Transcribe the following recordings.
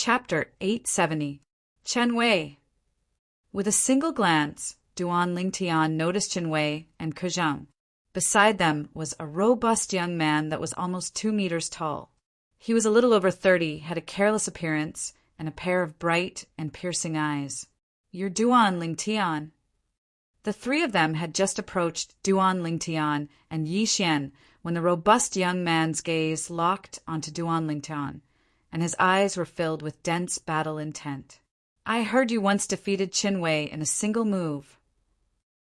Chapter 870. Chen Wei. With a single glance, Duan Lingtian noticed Chen Wei and Ke Zhang. Beside them was a robust young man that was almost 2 meters tall. He was a little over 30, had a careless appearance, and a pair of bright and piercing eyes. "You're Duan Lingtian." The three of them had just approached Duan Lingtian and Yi Xian when the robust young man's gaze locked onto Duan Lingtian, and his eyes were filled with dense battle intent. "I heard you once defeated Chen Wei in a single move."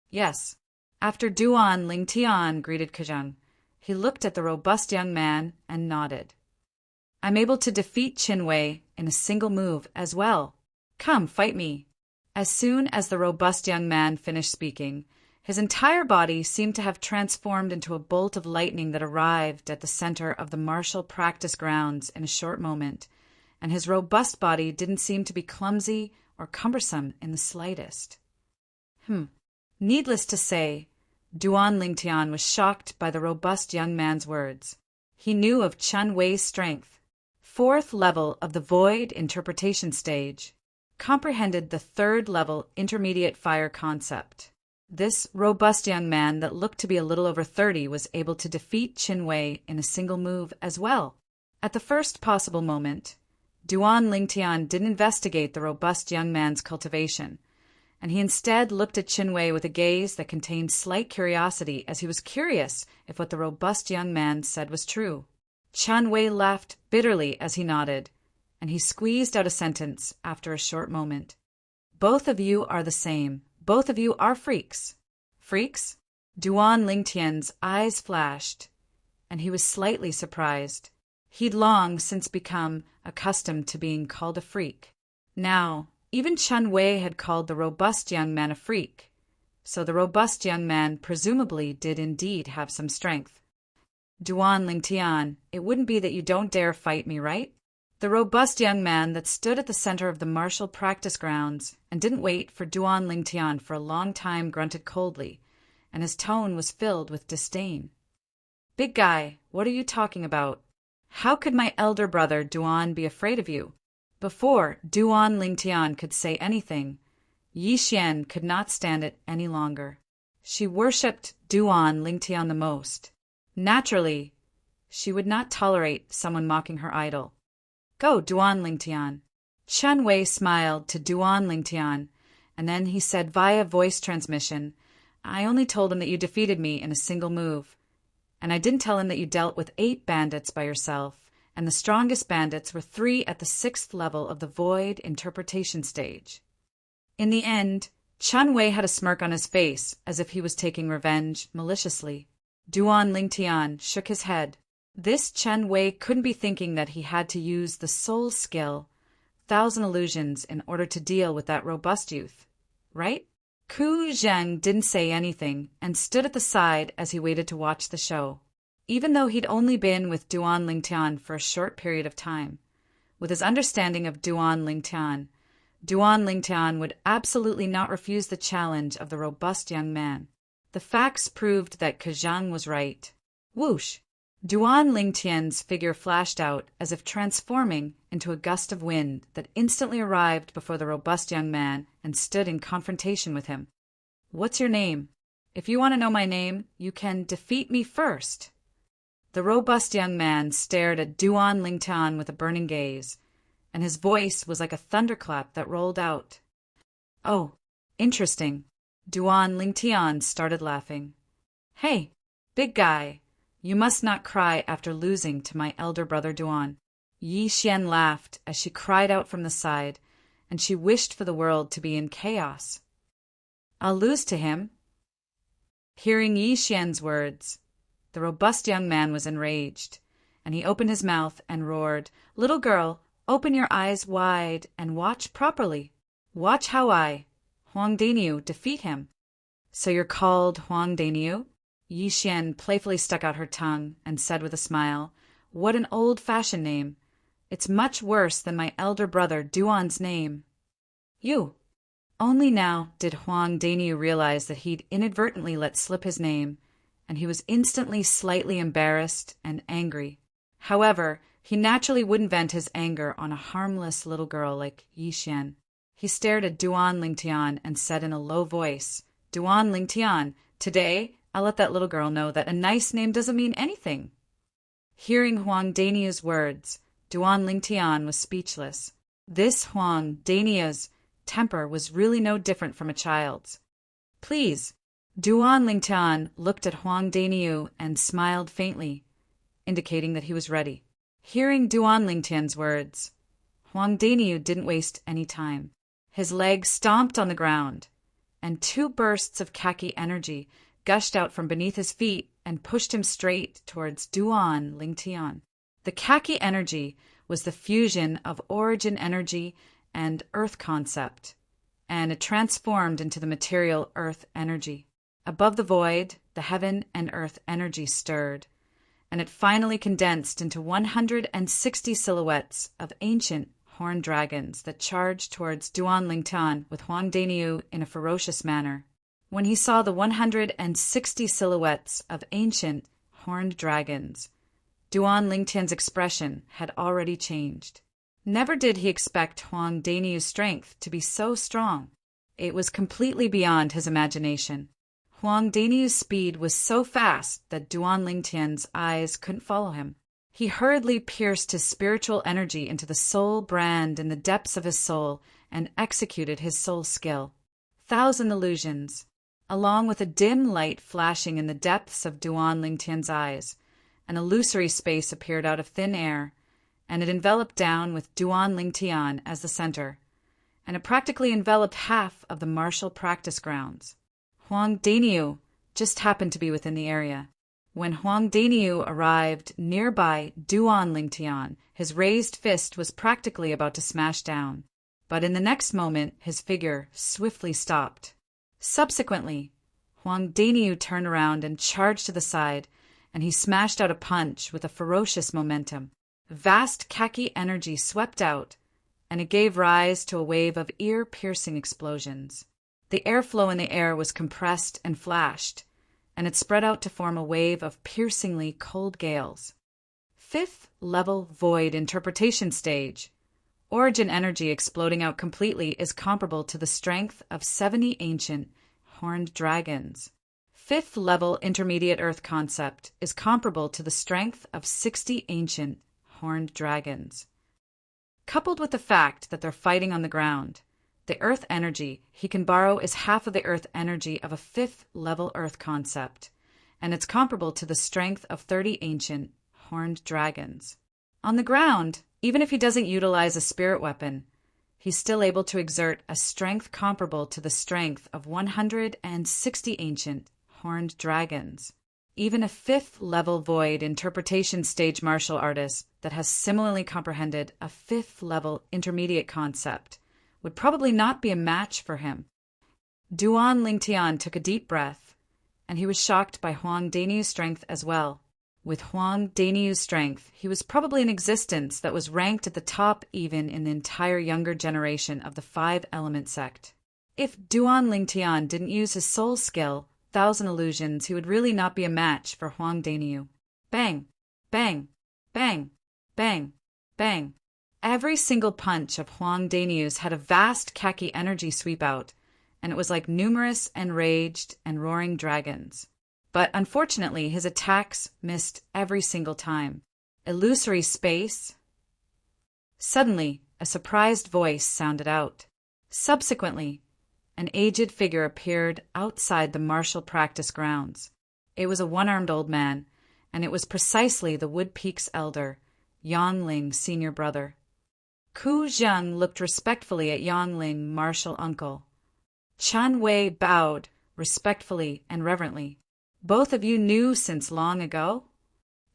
"Yes." After Duan Lingtian greeted Ke Zhang, he looked at the robust young man and nodded. "I'm able to defeat Chen Wei in a single move as well. Come, fight me." As soon as the robust young man finished speaking, his entire body seemed to have transformed into a bolt of lightning that arrived at the center of the martial practice grounds in a short moment, and his robust body didn't seem to be clumsy or cumbersome in the slightest. Needless to say, Duan Lingtian was shocked by the robust young man's words. He knew of Chen Wei's strength. 4th level of the Void Interpretation Stage comprehended the 3rd level Intermediate Fire concept. This robust young man that looked to be a little over 30 was able to defeat Chen Wei in a single move as well. At the first possible moment, Duan Lingtian didn't investigate the robust young man's cultivation, and he instead looked at Chen Wei with a gaze that contained slight curiosity, as he was curious if what the robust young man said was true. Chen Wei laughed bitterly as he nodded, and he squeezed out a sentence after a short moment. "Both of you are the same. Both of you are freaks." "Freaks?" Duan Lingtian's eyes flashed, and he was slightly surprised. He'd long since become accustomed to being called a freak. Now, even Chen Wei had called the robust young man a freak, so the robust young man presumably did indeed have some strength. "Duan Lingtian, it wouldn't be that you don't dare fight me, right?" The robust young man that stood at the center of the martial practice grounds and didn't wait for Duan Lingtian for a long time grunted coldly, and his tone was filled with disdain. "Big guy, what are you talking about? How could my elder brother Duan be afraid of you?" Before Duan Lingtian could say anything, Yi Xian could not stand it any longer. She worshipped Duan Lingtian the most. Naturally, she would not tolerate someone mocking her idol. "Go, Duan Lingtian." Chen Wei smiled to Duan Lingtian, and then he said via voice transmission, "I only told him that you defeated me in a single move, and I didn't tell him that you dealt with 8 bandits by yourself, and the strongest bandits were 3 at the 6th level of the Void Interpretation Stage." In the end, Chen Wei had a smirk on his face, as if he was taking revenge maliciously. Duan Lingtian shook his head. This Chen Wei couldn't be thinking that he had to use the soul skill, 1,000 illusions, in order to deal with that robust youth, right? Ke Zhang didn't say anything and stood at the side as he waited to watch the show. Even though he'd only been with Duan Lingtian for a short period of time, with his understanding of Duan Lingtian would absolutely not refuse the challenge of the robust young man. The facts proved that Ke Zhang was right. Whoosh! Duan Lingtian's figure flashed out as if transforming into a gust of wind that instantly arrived before the robust young man and stood in confrontation with him. "What's your name? If you want to know my name, you can defeat me first." The robust young man stared at Duan Lingtian with a burning gaze, and his voice was like a thunderclap that rolled out. "Oh, interesting." Duan Lingtian started laughing. "Hey, big guy, you must not cry after losing to my elder brother Duan." Yi Xian laughed as she cried out from the side, and she wished for the world to be in chaos. "I'll lose to him." Hearing Yi Xian's words, the robust young man was enraged, and he opened his mouth and roared, "Little girl, open your eyes wide and watch properly. Watch how I, Huang Daniu, defeat him." "So you're called Huang Daniu?" Yi Xian playfully stuck out her tongue and said with a smile, "What an old-fashioned name. It's much worse than my elder brother Duan's name." "You." Only now did Huang Daniu realize that he'd inadvertently let slip his name, and he was instantly slightly embarrassed and angry. However, He naturally wouldn't vent his anger on a harmless little girl like Yixian. He stared at Duan Lingtian and said in a low voice, "Duan Lingtian, today I'll let that little girl know that a nice name doesn't mean anything." Hearing Huang Daniu's words, Duan Lingtian was speechless. This Huang Daniu's temper was really no different from a child's. "Please." Duan Lingtian looked at Huang Daniu and smiled faintly, indicating that he was ready. Hearing Duan Lingtian's words, Huang Daniu didn't waste any time. His legs stomped on the ground, and 2 bursts of khaki energy gushed out from beneath his feet and pushed him straight towards Duan Lingtian. The khaki energy was the fusion of origin energy and earth concept, and it transformed into the material earth energy. Above the void, the heaven and earth energy stirred, and it finally condensed into 160 silhouettes of ancient horned dragons that charged towards Duan Lingtian with Huang Daniu in a ferocious manner. When he saw the 160 silhouettes of ancient horned dragons, Duan Lingtian's expression had already changed. Never did he expect Huang Daniu's strength to be so strong. It was completely beyond his imagination. Huang Daniu's speed was so fast that Duan Lingtian's eyes couldn't follow him. He hurriedly pierced his spiritual energy into the soul brand in the depths of his soul and executed his soul skill. 1,000 illusions, along with a dim light flashing in the depths of Duan Lingtian's eyes. An illusory space appeared out of thin air, and it enveloped down with Duan Lingtian as the center, and it practically enveloped half of the martial practice grounds. Huang Daniu just happened to be within the area. When Huang Daniu arrived nearby Duan Lingtian, his raised fist was practically about to smash down, but in the next moment his figure swiftly stopped. Subsequently, Huang Daniu turned around and charged to the side, and he smashed out a punch with a ferocious momentum. Vast khaki energy swept out, and it gave rise to a wave of ear-piercing explosions. The airflow in the air was compressed and flashed, and it spread out to form a wave of piercingly cold gales. 5th level void interpretation stage. Origin energy exploding out completely is comparable to the strength of 70 ancient horned dragons. 5th level intermediate earth concept is comparable to the strength of 60 ancient horned dragons. Coupled with the fact that they're fighting on the ground, the earth energy he can borrow is half of the earth energy of a 5th level earth concept, and it's comparable to the strength of 30 ancient horned dragons. On the ground, even if he doesn't utilize a spirit weapon, he's still able to exert a strength comparable to the strength of 160 ancient horned dragons. Even a 5th level void interpretation stage martial artist that has similarly comprehended a 5th level intermediate concept would probably not be a match for him. Duan Lingtian took a deep breath, and he was shocked by Huang Daniu's strength as well. With Huang Daniu's strength, he was probably an existence that was ranked at the top even in the entire younger generation of the 5-element sect. If Duan Lingtian didn't use his soul skill, 1,000 illusions, he would really not be a match for Huang Daniu. Bang, bang, bang, bang, bang. Every single punch of Huang Daniu's had a vast khaki energy sweep out, and it was like numerous enraged and roaring dragons. But unfortunately, his attacks missed every single time. Illusory space. Suddenly, a surprised voice sounded out. Subsequently, an aged figure appeared outside the martial practice grounds. It was a one-armed old man, and it was precisely the Wood Peak's elder, Yangling's senior brother. Ku Zheng looked respectfully at Yangling, martial uncle. Chen Wei bowed respectfully and reverently. Both of you knew since long ago?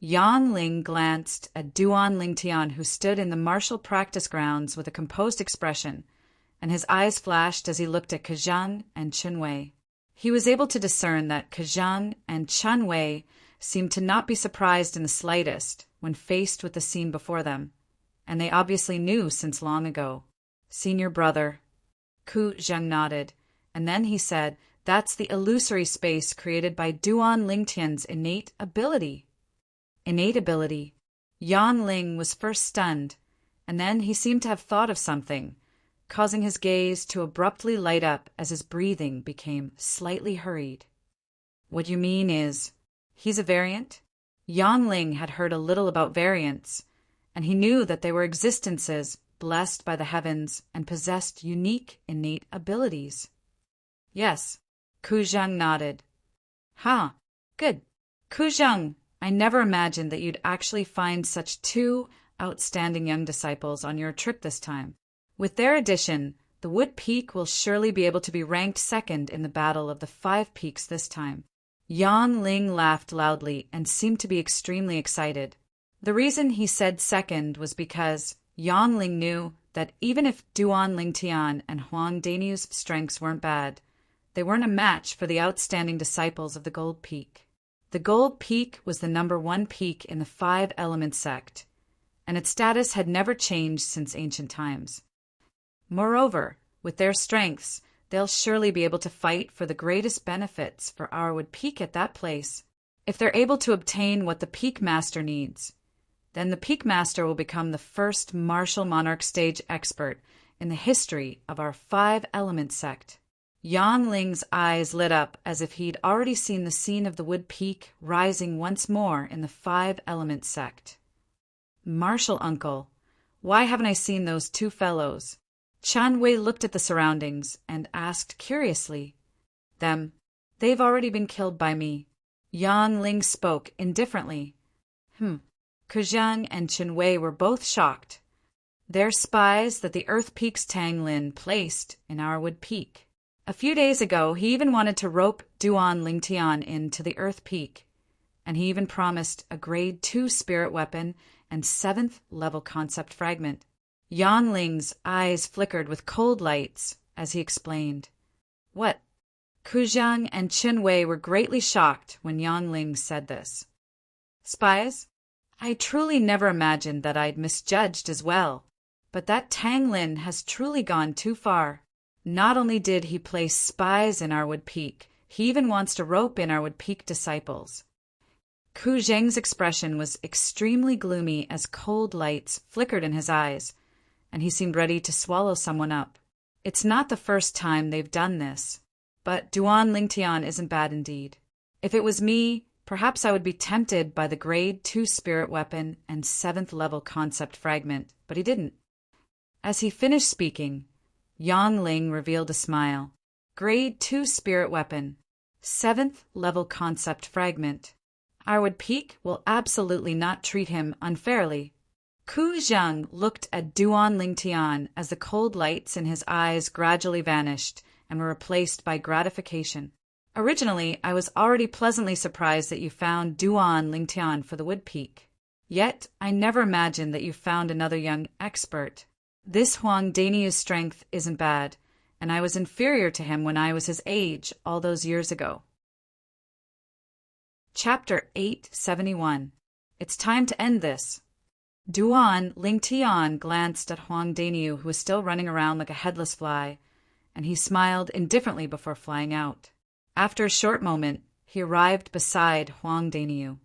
Yangling glanced at Duan Lingtian, who stood in the martial practice grounds with a composed expression, and his eyes flashed as he looked at Kazhang and Chen Wei. He was able to discern that Kazhang and Chen Wei seemed to not be surprised in the slightest when faced with the scene before them, and they obviously knew since long ago. Senior brother. Ku Zheng nodded, and then he said, "That's the illusory space created by Duan Lingtian's innate ability." Innate ability. Yan Ling was first stunned, and then he seemed to have thought of something, causing his gaze to abruptly light up as his breathing became slightly hurried. What you mean is, he's a variant? Yan Ling had heard a little about variants, and he knew that they were existences blessed by the heavens and possessed unique innate abilities. Yes, Ku Zheng nodded. Huh, good. Ku Zheng, I never imagined that you'd actually find such two outstanding young disciples on your trip this time. With their addition, the Wood Peak will surely be able to be ranked second in the Battle of the Five Peaks this time. Yan Ling laughed loudly and seemed to be extremely excited. The reason he said second was because Yan Ling knew that even if Duan Lingtian and Huang Danyu's strengths weren't bad, they weren't a match for the outstanding disciples of the Gold Peak. The Gold Peak was the #1 peak in the Five Element sect, and its status had never changed since ancient times. Moreover, with their strengths, they'll surely be able to fight for the greatest benefits for Arwood Peak at that place. If they're able to obtain what the Peak Master needs, then the Peak Master will become the first martial monarch stage expert in the history of our Five Element sect. Yan Ling's eyes lit up as if he'd already seen the scene of the Wood Peak rising once more in the Five Element sect. Martial uncle, why haven't I seen those two fellows? Chan Wei looked at the surroundings and asked curiously. Them. They've already been killed by me. Yan Ling spoke indifferently. Ku Zheng and Chen Wei were both shocked. They're spies that the Earth Peak's Tang Lin placed in our Wood Peak. A few days ago, he even wanted to rope Duan Lingtian into the Earth Peak, and he even promised a Grade 2 spirit weapon and 7th level concept fragment. Yan Ling's eyes flickered with cold lights as he explained. What? Ku Zheng and Chen Wei were greatly shocked when Yan Ling said this. Spies? I truly never imagined that I'd misjudged as well, but that Tang Lin has truly gone too far. Not only did he place spies in Arwood Peak, he even wants to rope in Arwood Peak disciples. Ku Zheng's expression was extremely gloomy as cold lights flickered in his eyes, and he seemed ready to swallow someone up. It's not the first time they've done this, but Duan Lingtian isn't bad indeed. If it was me, perhaps I would be tempted by the Grade 2 spirit weapon and 7th level concept fragment, but he didn't. As he finished speaking, Yan Ling revealed a smile. Grade 2 spirit weapon, 7th level concept fragment. Arwood Peak will absolutely not treat him unfairly. Ku Zheng looked at Duan Lingtian as the cold lights in his eyes gradually vanished and were replaced by gratification. Originally, I was already pleasantly surprised that you found Duan Lingtian for the Wood Peak. Yet, I never imagined that you found another young expert. This Huang Danyu's strength isn't bad, and I was inferior to him when I was his age all those years ago. Chapter 871. It's time to end this. Duan Lingtian glanced at Huang Danyu, who was still running around like a headless fly, and he smiled indifferently before flying out. After a short moment, he arrived beside Huang Danyu.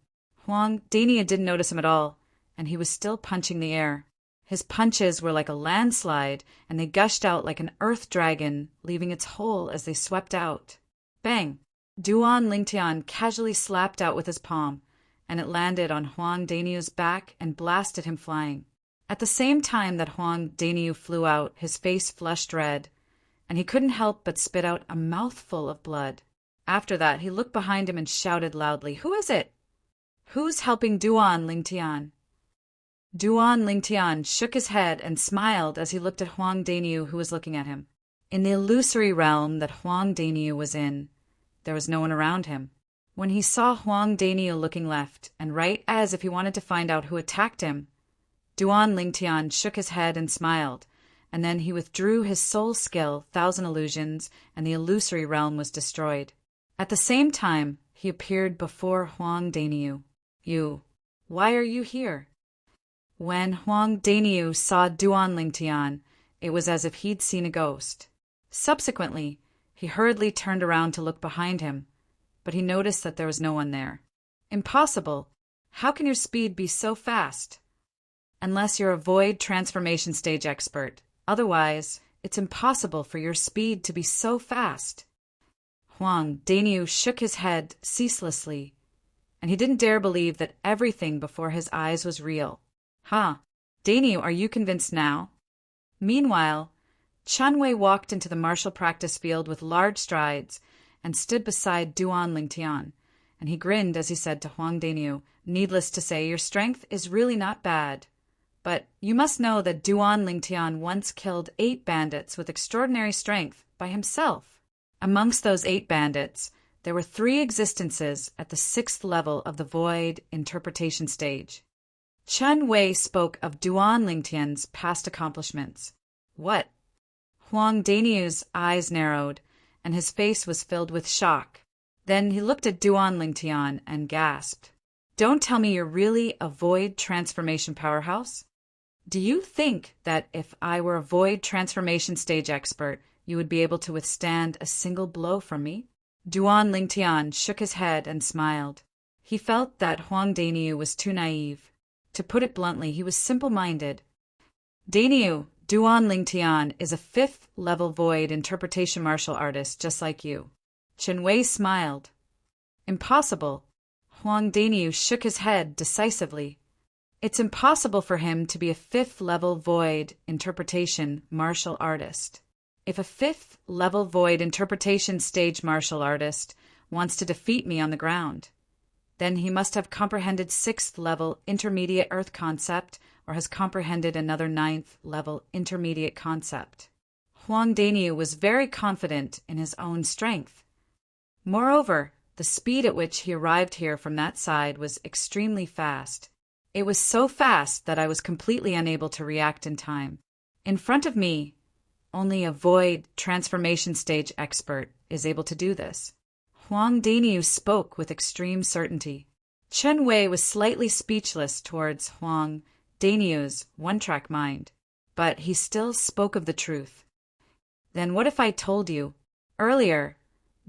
Huang Danyu didn't notice him at all, and he was still punching the air. His punches were like a landslide, and they gushed out like an earth dragon, leaving its hole as they swept out. Bang! Duan Lingtian casually slapped out with his palm, and it landed on Huang Danyu's back and blasted him flying. At the same time that Huang Danyu flew out, his face flushed red, and he couldn't help but spit out a mouthful of blood. After that, he looked behind him and shouted loudly, "Who is it? Who's helping Duan Lingtian?" Duan Lingtian shook his head and smiled as he looked at Huang Danyu, who was looking at him. In the illusory realm that Huang Danyu was in, there was no one around him. When he saw Huang Danyu looking left and right as if he wanted to find out who attacked him, Duan Lingtian shook his head and smiled, and then he withdrew his soul skill, Thousand Illusions, and the illusory realm was destroyed. At the same time, he appeared before Huang Danyu. Why are you here? When Huang Danyu saw Duan Lingtian, it was as if he'd seen a ghost. Subsequently, he hurriedly turned around to look behind him, but he noticed that there was no one there. Impossible! How can your speed be so fast? unless you're a void transformation stage expert. Otherwise, it's impossible for your speed to be so fast. Huang Daniu shook his head ceaselessly, and he didn't dare believe that everything before his eyes was real. Daniu, are you convinced now? Meanwhile, Chun Wei walked into the martial practice field with large strides and stood beside Duan Lingtian, and he grinned as he said to Huang Daniu, "Needless to say, your strength is really not bad. But you must know that Duan Lingtian once killed 8 bandits with extraordinary strength by himself. Amongst those 8 bandits, there were 3 existences at the 6th level of the void interpretation stage." Chun Wei spoke of Duan Lingtian's past accomplishments. What? Huang Daniu's eyes narrowed, and his face was filled with shock. Then he looked at Duan Lingtian and gasped. "Don't tell me you're really a void transformation powerhouse? Do you think that if I were a void transformation stage expert, you would be able to withstand a single blow from me?" Duan Lingtian shook his head and smiled. He felt that Huang Daniu was too naive. To put it bluntly, he was simple-minded. "Daniu, Duan Lingtian is a 5th level void interpretation martial artist just like you." Chun Wei smiled. "Impossible." Huang Daniu shook his head decisively. "It's impossible for him to be a 5th level void interpretation martial artist. If a 5th level void interpretation stage martial artist wants to defeat me on the ground, then he must have comprehended 6th level intermediate earth concept or has comprehended another 9th level intermediate concept." Huang Daniu was very confident in his own strength. Moreover, the speed at which he arrived here from that side was extremely fast. It was so fast that I was completely unable to react in time. In front of me, only a void transformation stage expert is able to do this. Huang Daniu spoke with extreme certainty. Chun Wei was slightly speechless towards Huang Daniu's one-track mind, but he still spoke of the truth. "Then what if I told you, earlier,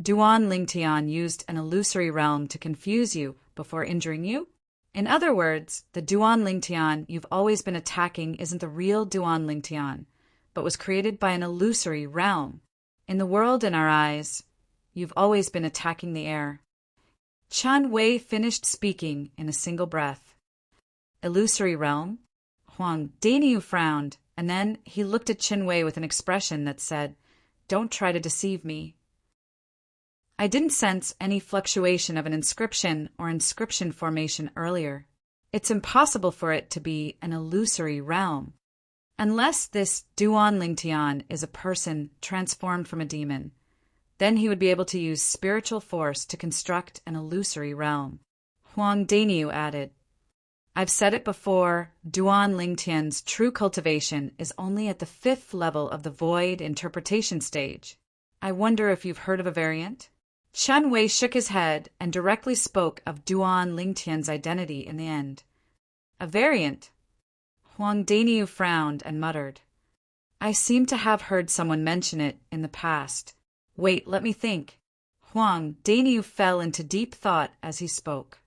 Duan Lingtian used an illusory realm to confuse you before injuring you? In other words, the Duan Lingtian you've always been attacking isn't the real Duan Lingtian, but was created by an illusory realm. In the world in our eyes, you've always been attacking the air." Chun Wei finished speaking in a single breath. "Illusory realm?" Huang Daniu frowned, and then he looked at Chun Wei with an expression that said, "Don't try to deceive me." "I didn't sense any fluctuation of an inscription or inscription formation earlier. It's impossible for it to be an illusory realm. Unless this Duan Lingtian is a person transformed from a demon, then he would be able to use spiritual force to construct an illusory realm." Huang Daniu added, "I've said it before, Duan Lingtian's true cultivation is only at the 5th level of the void interpretation stage. I wonder if you've heard of a variant?" Chun Wei shook his head and directly spoke of Duan Lingtian's identity in the end. "A variant?" Huang Daniu frowned and muttered, "I seem to have heard someone mention it in the past. Wait, let me think." Huang Daniu fell into deep thought as he spoke.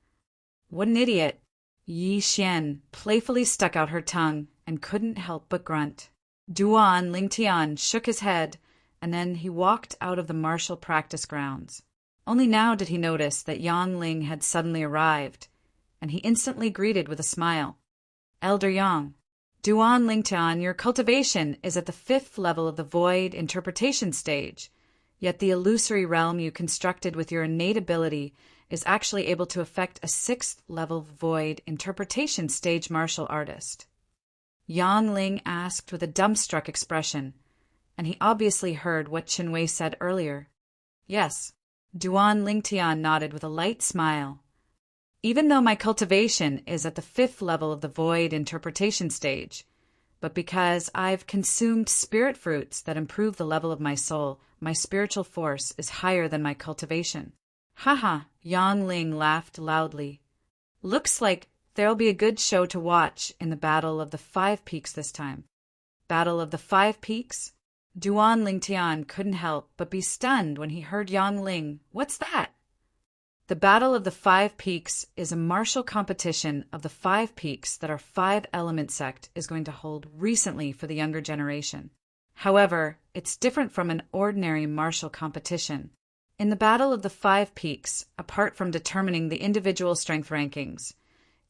"What an idiot." Yi Xian playfully stuck out her tongue and couldn't help but grunt. Duan Lingtian shook his head, and then he walked out of the martial practice grounds. Only now did he notice that Yang Ling had suddenly arrived, and he instantly greeted with a smile. "Elder Yang, Duan Lingtian, your cultivation is at the 5th level of the void interpretation stage, yet the illusory realm you constructed with your innate ability is actually able to affect a 6th level void interpretation stage martial artist." Yang Ling asked with a dumbstruck expression, and he obviously heard what Chun Wei said earlier. "Yes." Duan Lingtian nodded with a light smile. "Even though my cultivation is at the 5th level of the void interpretation stage, but because I've consumed spirit fruits that improve the level of my soul, my spiritual force is higher than my cultivation." "Haha," Yang Ling laughed loudly. "Looks like there'll be a good show to watch in the Battle of the 5 Peaks this time." "Battle of the 5 Peaks?" Duan Lingtian couldn't help but be stunned when he heard Yang Ling. "What's that?" The Battle of the Five Peaks is a martial competition of the five peaks that our five-element sect is going to hold recently for the younger generation. However, it's different from an ordinary martial competition. In the Battle of the Five Peaks, apart from determining the individual strength rankings,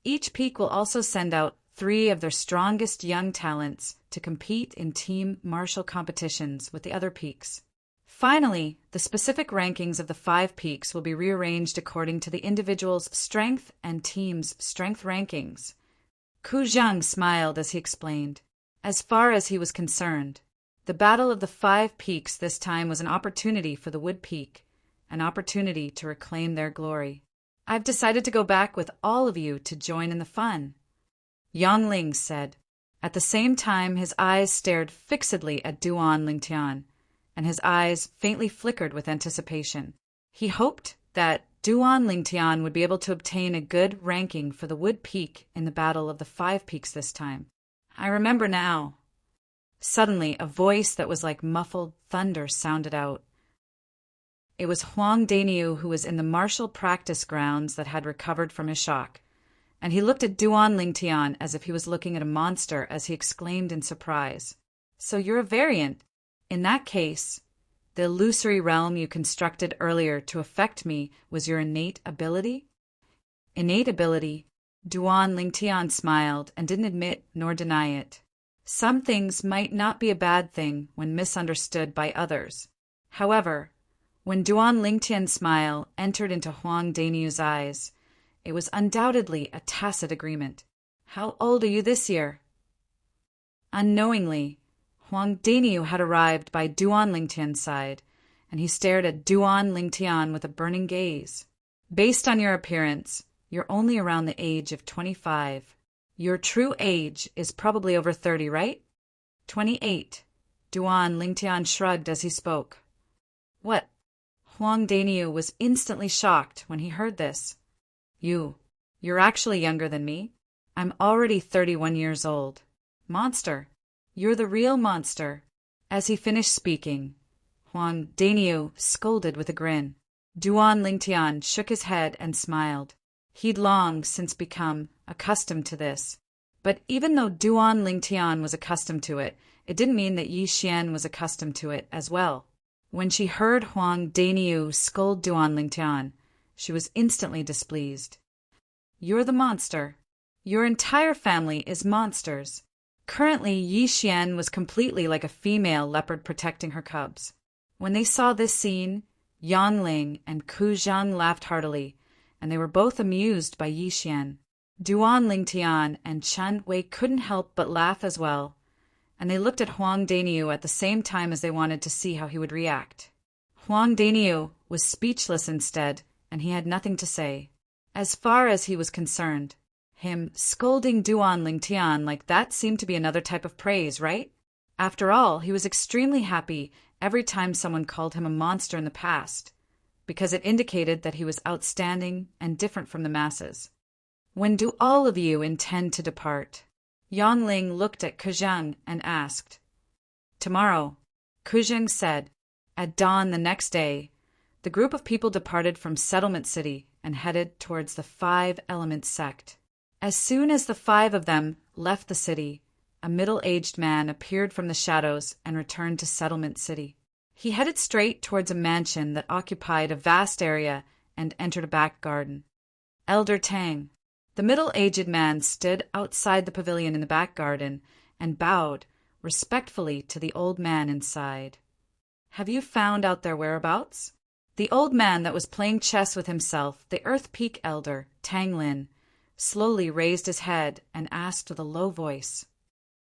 each peak will also send out 3 of their strongest young talents to compete in team martial competitions with the other peaks. Finally, the specific rankings of the 5 peaks will be rearranged according to the individual's strength and team's strength rankings. Ku Zhang smiled as he explained. As far as he was concerned, the Battle of the 5 Peaks this time was an opportunity for the Wood Peak, an opportunity to reclaim their glory. I've decided to go back with all of you to join in the fun, Yang Ling said. At the same time, his eyes stared fixedly at Duan Lingtian, and his eyes faintly flickered with anticipation. He hoped that Duan Lingtian would be able to obtain a good ranking for the Wood Peak in the Battle of the 5 Peaks this time. I remember now. Suddenly, a voice that was like muffled thunder sounded out. It was Huang Daniu, who was in the martial practice grounds that had recovered from his shock, and he looked at Duan Lingtian as if he was looking at a monster as he exclaimed in surprise. So you're a variant. In that case, the illusory realm you constructed earlier to affect me was your innate ability? Innate ability? Duan Lingtian smiled and didn't admit nor deny it. Some things might not be a bad thing when misunderstood by others. However, when Duan Lingtian's smile entered into Huang Daniu's eyes, it was undoubtedly a tacit agreement. How old are you this year? Unknowingly, Huang Daniu had arrived by Duan Lingtian's side, and he stared at Duan Lingtian with a burning gaze. Based on your appearance, you're only around the age of 25. Your true age is probably over 30, right? 28. Duan Lingtian shrugged as he spoke. What? Huang Daniu was instantly shocked when he heard this. You're actually younger than me. I'm already 31 years old. Monster. You're the real monster. As he finished speaking, Huang Daniu scolded with a grin. Duan Lingtian shook his head and smiled. He'd long since become accustomed to this. But even though Duan Lingtian was accustomed to it, it didn't mean that Yi Xian was accustomed to it as well. When she heard Huang Daniu scold Duan Lingtian, she was instantly displeased. You're the monster. Your entire family is monsters. Currently, Yi Xian was completely like a female leopard protecting her cubs. When they saw this scene, Yang Ling and Ku Zhang laughed heartily, and they were both amused by Yi Xian. Duan Lingtian and Chen Wei couldn't help but laugh as well, and they looked at Huang Daniu at the same time as they wanted to see how he would react. Huang Daniu was speechless instead, and he had nothing to say. As far as he was concerned, him scolding Duan Lingtian like that seemed to be another type of praise, right? After all, he was extremely happy every time someone called him a monster in the past, because it indicated that he was outstanding and different from the masses. When do all of you intend to depart? Yang Ling looked at Kuzheng and asked. Tomorrow, Kuzheng said. At dawn the next day, the group of people departed from Settlement City and headed towards the 5 Elements sect. As soon as the 5 of them left the city, a middle-aged man appeared from the shadows and returned to Settlement City. He headed straight towards a mansion that occupied a vast area and entered a back garden. Elder Tang. The middle-aged man stood outside the pavilion in the back garden and bowed respectfully to the old man inside. Have you found out their whereabouts? The old man that was playing chess with himself, the Earth Peak elder, Tang Lin, slowly raised his head and asked with a low voice.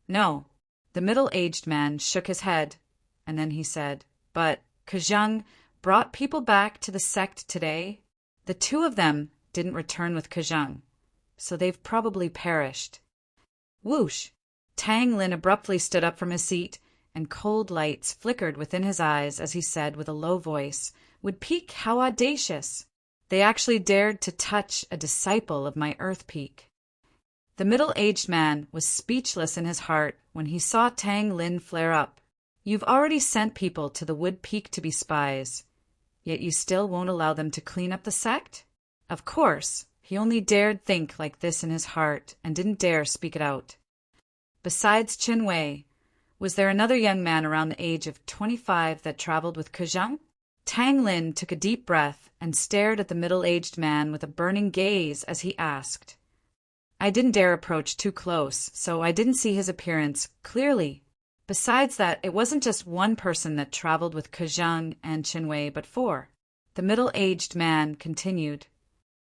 No. The middle-aged man shook his head, and then he said, But Kuzheng brought people back to the sect today. The 2 of them didn't return with Kuzheng, so they've probably perished. Whoosh! Tang Lin abruptly stood up from his seat, and cold lights flickered within his eyes as he said with a low voice, Would Peak, how audacious! They actually dared to touch a disciple of my Earth Peak. The middle-aged man was speechless in his heart when he saw Tang Lin flare up. You've already sent people to the Wood Peak to be spies, yet you still won't allow them to clean up the sect? Of course, he only dared think like this in his heart and didn't dare speak it out. Besides Chen Wei, was there another young man around the age of 25 that traveled with Kejang? Tang Lin took a deep breath and stared at the middle-aged man with a burning gaze as he asked. I didn't dare approach too close, so I didn't see his appearance clearly. Besides that, it wasn't just one person that traveled with Kejang and Chen Wei, but four. The middle-aged man continued.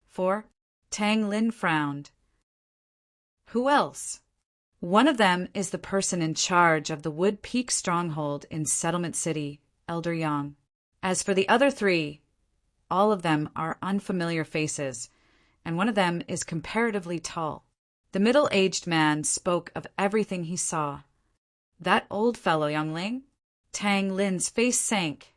Four? Tang Lin frowned. Who else? One of them is the person in charge of the Wood Peak stronghold in Settlement City, Elder Yang. As for the other three, all of them are unfamiliar faces, and one of them is comparatively tall. The middle-aged man spoke of everything he saw. That old fellow, Yongling? Tang Lin's face sank.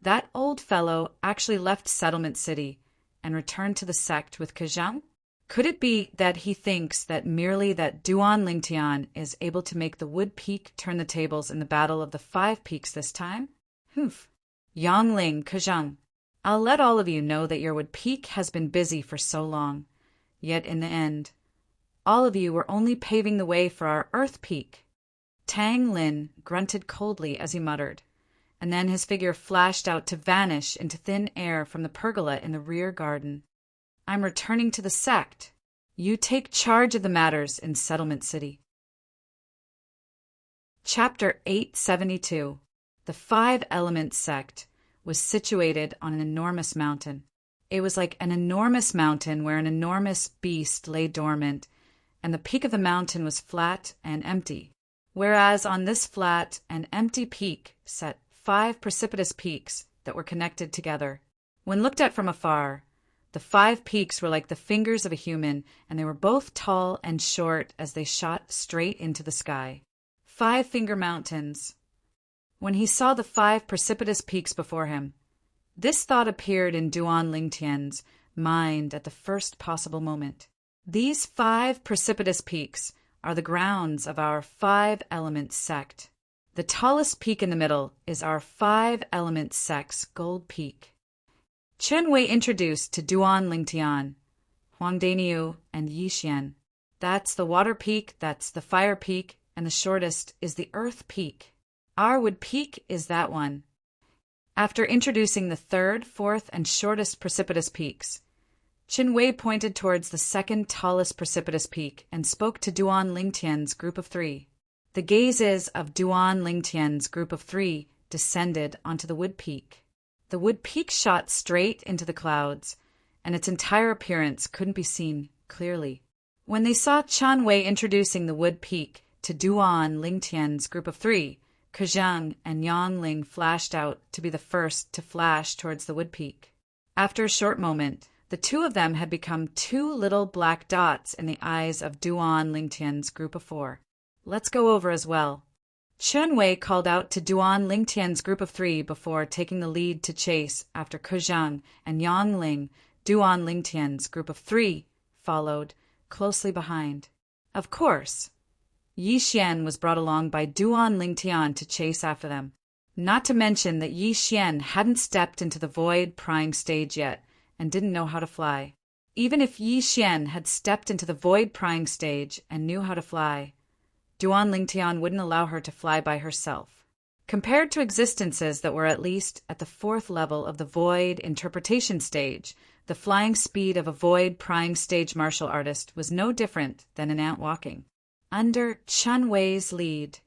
That old fellow actually left Settlement City and returned to the sect with Kejang? Could it be that he thinks that merely that Duan Lingtian is able to make the Wood Peak turn the tables in the Battle of the Five Peaks this time? Humph. Yongling, Kejang, I'll let all of you know that your Wood Peak has been busy for so long. Yet in the end, all of you were only paving the way for our Earth Peak. Tang Lin grunted coldly as he muttered, and then his figure flashed out to vanish into thin air from the pergola in the rear garden. I'm returning to the sect. You take charge of the matters in Settlement City. Chapter 872. The Five Elements Sect was situated on an enormous mountain. It was like an enormous mountain where an enormous beast lay dormant, and the peak of the mountain was flat and empty, whereas on this flat and empty peak sat five precipitous peaks that were connected together. When looked at from afar, the five peaks were like the fingers of a human, and they were both tall and short as they shot straight into the sky. Five-Finger Mountains. When he saw the five precipitous peaks before him, this thought appeared in Duan Lingtian's mind at the first possible moment. These five precipitous peaks are the grounds of our Five Elements Sect. The tallest peak in the middle is our Five Elements Sect's Gold Peak. Chen Wei introduced to Duan Lingtian, Huang Daniu, and Yi Xian. That's the Water Peak, that's the Fire Peak, and the shortest is the Earth Peak. Our Wood Peak is that one. After introducing the third, fourth, and shortest precipitous peaks, Chen Wei pointed towards the second tallest precipitous peak and spoke to Duan Lingtian's group of three. The gazes of Duan Lingtian's group of three descended onto the Wood Peak. The Wood Peak shot straight into the clouds, and its entire appearance couldn't be seen clearly. When they saw Chen Wei introducing the Wood Peak to Duan Lingtian's group of three, Kejang and Yongling flashed out to be the first to flash towards the Wood Peak. After a short moment, the two of them had become two little black dots in the eyes of Duan Lingtian's group of four. Let's go over as well. Chen Wei called out to Duan Lingtian's group of three before taking the lead to chase after Kejang and Yongling. Duan Lingtian's group of three followed closely behind. Of course, Yi Xian was brought along by Duan Lingtian to chase after them. Not to mention that Yi Xian hadn't stepped into the void prying stage yet and didn't know how to fly. Even if Yi Xian had stepped into the void prying stage and knew how to fly, Duan Lingtian wouldn't allow her to fly by herself. Compared to existences that were at least at the fourth level of the void interpretation stage, the flying speed of a void prying stage martial artist was no different than an ant walking. Under Chen Wei's lead,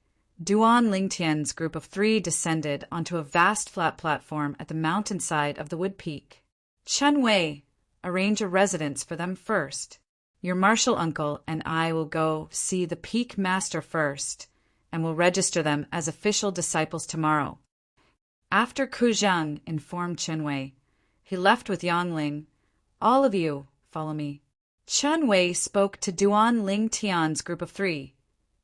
Duan Lingtian's group of three descended onto a vast flat platform at the mountainside of the Wood Peak. Chen Wei, arrange a residence for them first. Your martial uncle and I will go see the Peak Master first, and will register them as official disciples tomorrow. After Kujang informed Chen Wei, he left with Yongling. All of you, follow me. Chen Wei spoke to Duan Lingtian's group of three.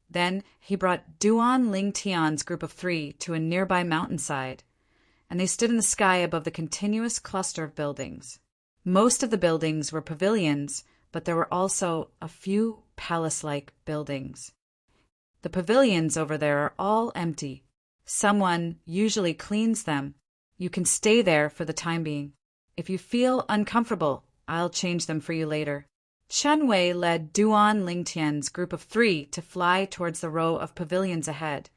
Then he brought Duan Lingtian's group of three to a nearby mountainside, and they stood in the sky above the continuous cluster of buildings. Most of the buildings were pavilions, but there were also a few palace-like buildings. The pavilions over there are all empty. Someone usually cleans them. You can stay there for the time being. If you feel uncomfortable, I'll change them for you later. Chen Wei led Duan Lingtian's group of 3 to fly towards the row of pavilions ahead,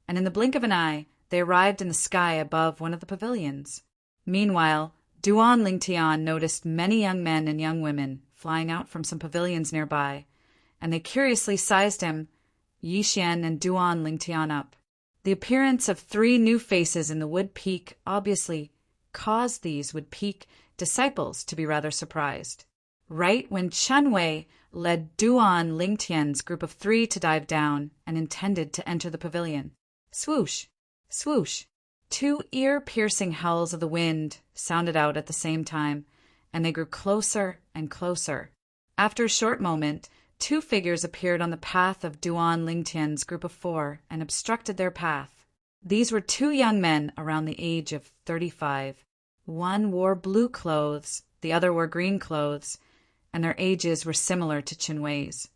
and in the blink of an eye, they arrived in the sky above one of the pavilions. Meanwhile, Duan Lingtian noticed many young men and young women flying out from some pavilions nearby, and they curiously sized him, Yixian and Duan Lingtian up. The appearance of 3 new faces in the Wood Peak obviously caused these Wood Peak disciples to be rather surprised. Right when Chen Wei led Duan Lingtian's group of 3 to dive down and intended to enter the pavilion. Swoosh! Swoosh! 2 ear-piercing howls of the wind sounded out at the same time, and they grew closer and closer. After a short moment, 2 figures appeared on the path of Duan Lingtian's group of 4 and obstructed their path. These were 2 young men around the age of 35. One wore blue clothes, the other wore green clothes, and their ages were similar to Chen Wei's.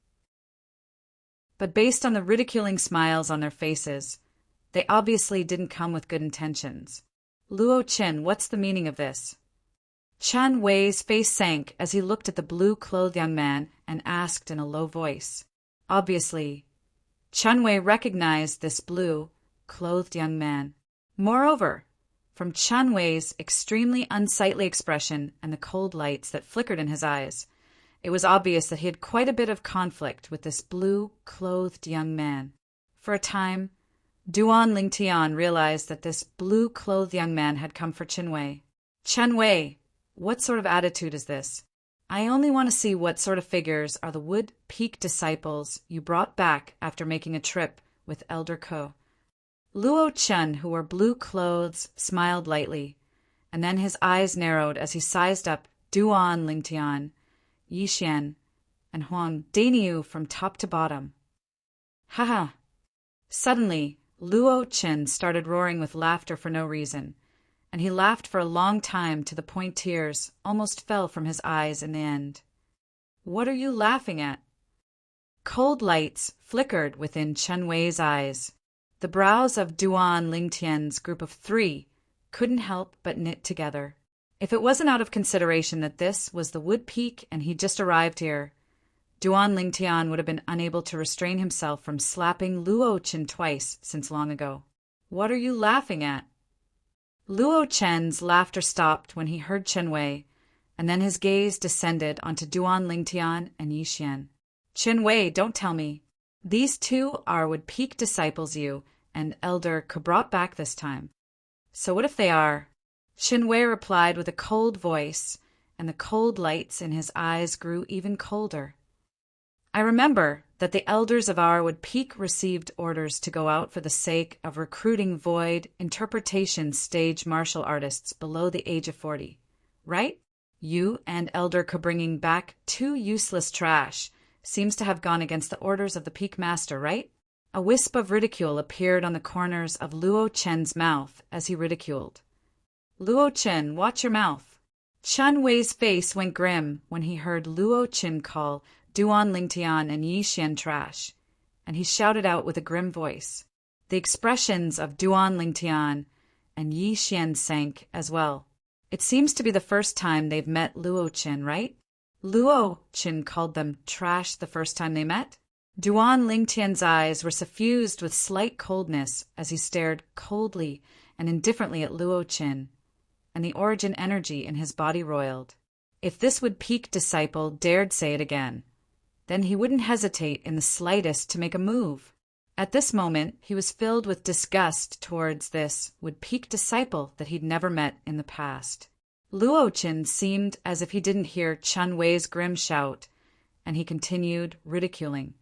But based on the ridiculing smiles on their faces, they obviously didn't come with good intentions. Luo Qin, what's the meaning of this? Chen Wei's face sank as he looked at the blue-clothed young man and asked in a low voice. Obviously, Chen Wei recognized this blue-clothed young man. Moreover, from Chen Wei's extremely unsightly expression and the cold lights that flickered in his eyes, it was obvious that he had quite a bit of conflict with this blue-clothed young man. For a time, Duan Lingtian realized that this blue-clothed young man had come for Chen Wei. Chen Wei, what sort of attitude is this? I only want to see what sort of figures are the Wood Peak disciples you brought back after making a trip with Elder Ko. Luo Chen, who wore blue clothes, smiled lightly, and then his eyes narrowed as he sized up Duan Lingtian, Yixian, and Huang Daniu from top to bottom. Haha! Suddenly, Luo Chen started roaring with laughter for no reason, and he laughed for a long time to the point tears almost fell from his eyes in the end. What are you laughing at? Cold lights flickered within Chen Wei's eyes. The brows of Duan Lingtian's group of 3 couldn't help but knit together. If it wasn't out of consideration that this was the Wood Peak and he'd just arrived here, Duan Lingtian would have been unable to restrain himself from slapping Luo Chen twice since long ago. What are you laughing at? Luo Chen's laughter stopped when he heard Chen Wei, and then his gaze descended onto Duan Lingtian and Yixian. Chen Wei, don't tell me. These 2 are Wood Peak disciples you and Elder Ko brought back this time. So what if they are? Chen Wei replied with a cold voice, and the cold lights in his eyes grew even colder. I remember that the elders of our Wood Peak received orders to go out for the sake of recruiting void interpretation stage martial artists below the age of 40, right? You and Elder Ko bringing back 2 useless trash seems to have gone against the orders of the Peak Master, right? A wisp of ridicule appeared on the corners of Luo Chen's mouth as he ridiculed. Luo Chen, watch your mouth. Chen Wei's face went grim when he heard Luo Chen call Duan Lingtian and Yixian trash, and he shouted out with a grim voice. The expressions of Duan Lingtian and Yixian sank as well. It seems to be the first time they've met Luo Chen, right? Luo Chen called them trash the first time they met? Duan Lingtian's eyes were suffused with slight coldness as he stared coldly and indifferently at Luo Chen, and the origin energy in his body roiled. If this Wood Peak disciple dared say it again, then he wouldn't hesitate in the slightest to make a move. At this moment, he was filled with disgust towards this Wood Peak disciple that he'd never met in the past. Luo Chen seemed as if he didn't hear Chen Wei's grim shout, and he continued ridiculing.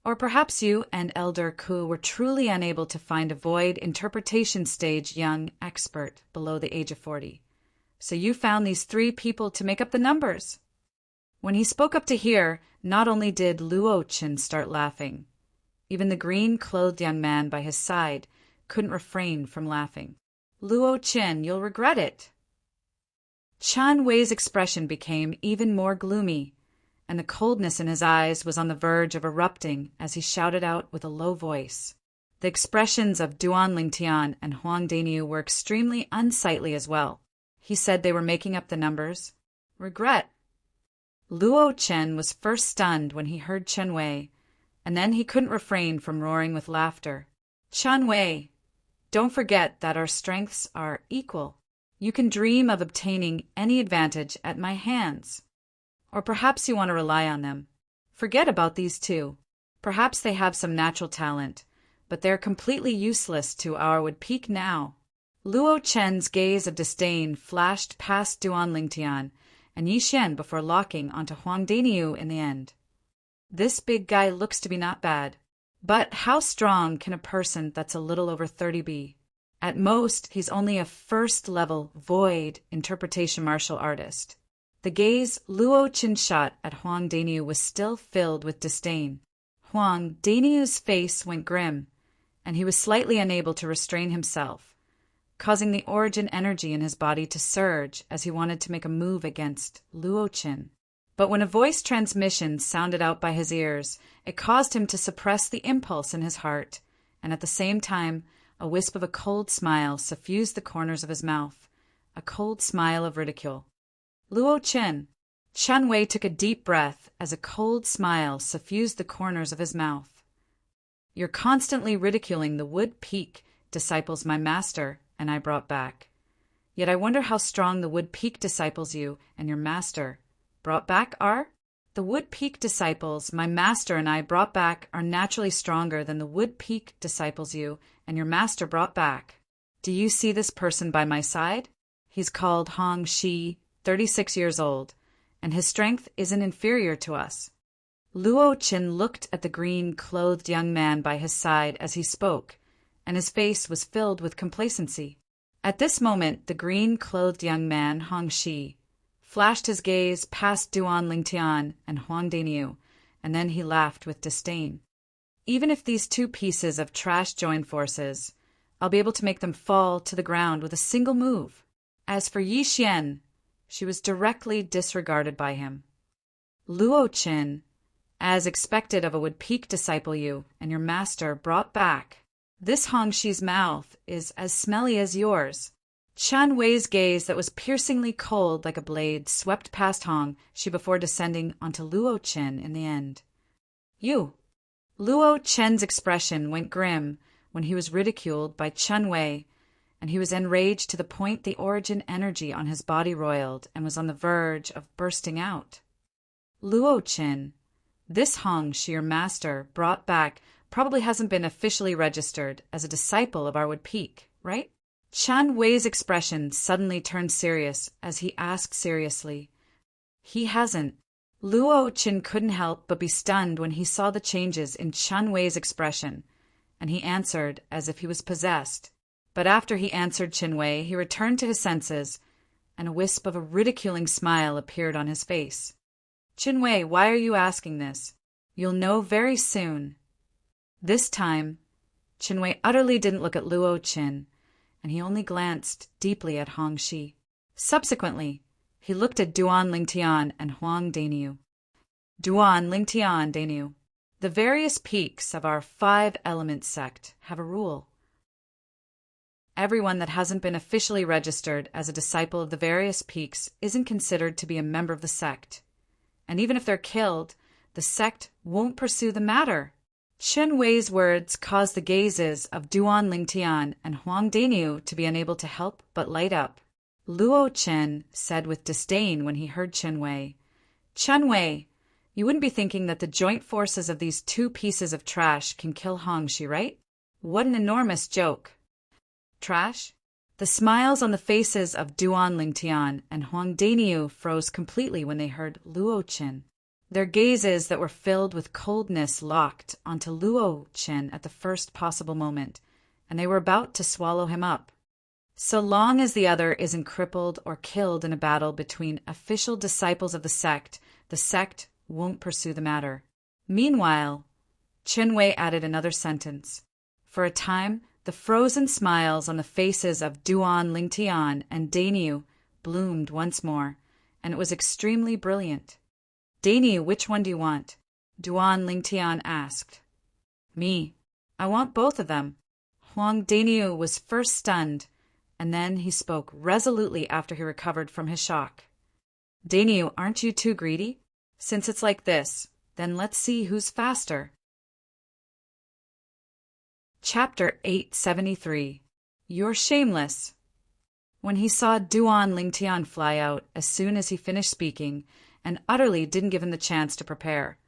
Or perhaps you and Elder Ko were truly unable to find a void interpretation stage young expert below the age of 40. So you found these 3 people to make up the numbers. When he spoke up to hear, not only did Luo Chen start laughing, even the green-clothed young man by his side couldn't refrain from laughing. Luo Chen, you'll regret it. Chen Wei's expression became even more gloomy, and the coldness in his eyes was on the verge of erupting as he shouted out with a low voice. The expressions of Duan Lingtian and Huang Daniu were extremely unsightly as well. He said they were making up the numbers. Regret. Luo Chen was first stunned when he heard Chen Wei, and then he couldn't refrain from roaring with laughter. Chen Wei, don't forget that our strengths are equal. You can dream of obtaining any advantage at my hands. Or perhaps you want to rely on them. Forget about these two. Perhaps they have some natural talent, but they're completely useless to our would peak now. Luo Chen's gaze of disdain flashed past Duan Lingtian and Yi Xian before locking onto Huang Daniu in the end. This big guy looks to be not bad, but how strong can a person that's a little over 30 be? At most, he's only a first-level void interpretation martial artist. The gaze Luo Chen shot at Huang Daniu was still filled with disdain. Huang Daniu's face went grim, and he was slightly unable to restrain himself, causing the origin energy in his body to surge as he wanted to make a move against Luo Chen. But when a voice transmission sounded out by his ears, it caused him to suppress the impulse in his heart, and at the same time, a wisp of a cold smile suffused the corners of his mouth, a cold smile of ridicule. Luo Chen. Chen Wei took a deep breath as a cold smile suffused the corners of his mouth. You're constantly ridiculing the Wood Peak disciples my master and I brought back. Yet I wonder how strong the Wood Peak disciples you and your master brought back are? The Wood Peak disciples my master and I brought back are naturally stronger than the Wood Peak disciples you and your master brought back. Do you see this person by my side? He's called Hong Shi, 36 years old, and his strength isn't inferior to us. Luo Chen looked at the green-clothed young man by his side as he spoke, and his face was filled with complacency. At this moment, the green-clothed young man, Hong Shi, flashed his gaze past Duan Lingtian and Huang Daniu, and then he laughed with disdain. Even if these two pieces of trash join forces, I'll be able to make them fall to the ground with a single move. As for Yi Xian, she was directly disregarded by him. Luo Chen, as expected of a Wood Peak disciple you and your master brought back. This Hong Shi's mouth is as smelly as yours. Chen Wei's gaze that was piercingly cold like a blade swept past Hong Shi before descending onto Luo Chen in the end. You. Luo Chen's expression went grim when he was ridiculed by Chen Wei, and he was enraged to the point the origin energy on his body roiled and was on the verge of bursting out. Luo Chen, this Hong Shi, your master, brought back, probably hasn't been officially registered as a disciple of our Wood Peak, right? Chen Wei's expression suddenly turned serious as he asked seriously. He hasn't. Luo Chen couldn't help but be stunned when he saw the changes in Chen Wei's expression, and he answered as if he was possessed. But after he answered Chen Wei, he returned to his senses, and a wisp of a ridiculing smile appeared on his face. Chen Wei, why are you asking this? You'll know very soon. This time, Chen Wei utterly didn't look at Luo Chen, and he only glanced deeply at Hong Shi. Subsequently, he looked at Duan Lingtian and Huang Daniu. Duan Lingtian Daniu. The various peaks of our 5-element sect have a rule. Everyone that hasn't been officially registered as a disciple of the various peaks isn't considered to be a member of the sect. And even if they're killed, the sect won't pursue the matter. Chen Wei's words caused the gazes of Duan Lingtian and Huang Daniu to be unable to help but light up. Luo Chen said with disdain when he heard Chen Wei, Chen Wei, you wouldn't be thinking that the joint forces of these two pieces of trash can kill Hong Shi, right? What an enormous joke. Trash? The smiles on the faces of Duan Lingtian and Huang Daniu froze completely when they heard Luo Chen. Their gazes that were filled with coldness locked onto Luo Chen at the first possible moment, and they were about to swallow him up. So long as the other isn't crippled or killed in a battle between official disciples of the sect won't pursue the matter. Meanwhile, Chen Wei added another sentence. For a time, the frozen smiles on the faces of Duan Lingtian and Daniu bloomed once more, and it was extremely brilliant. Daniu, which one do you want? Duan Lingtian asked. Me. I want both of them. Huang Daniu was first stunned, and then he spoke resolutely after he recovered from his shock. Daniu, aren't you too greedy? Since it's like this, then let's see who's faster. Chapter 873. You're shameless. When he saw Duan Lingtian fly out as soon as he finished speaking, and utterly didn't give him the chance to prepare,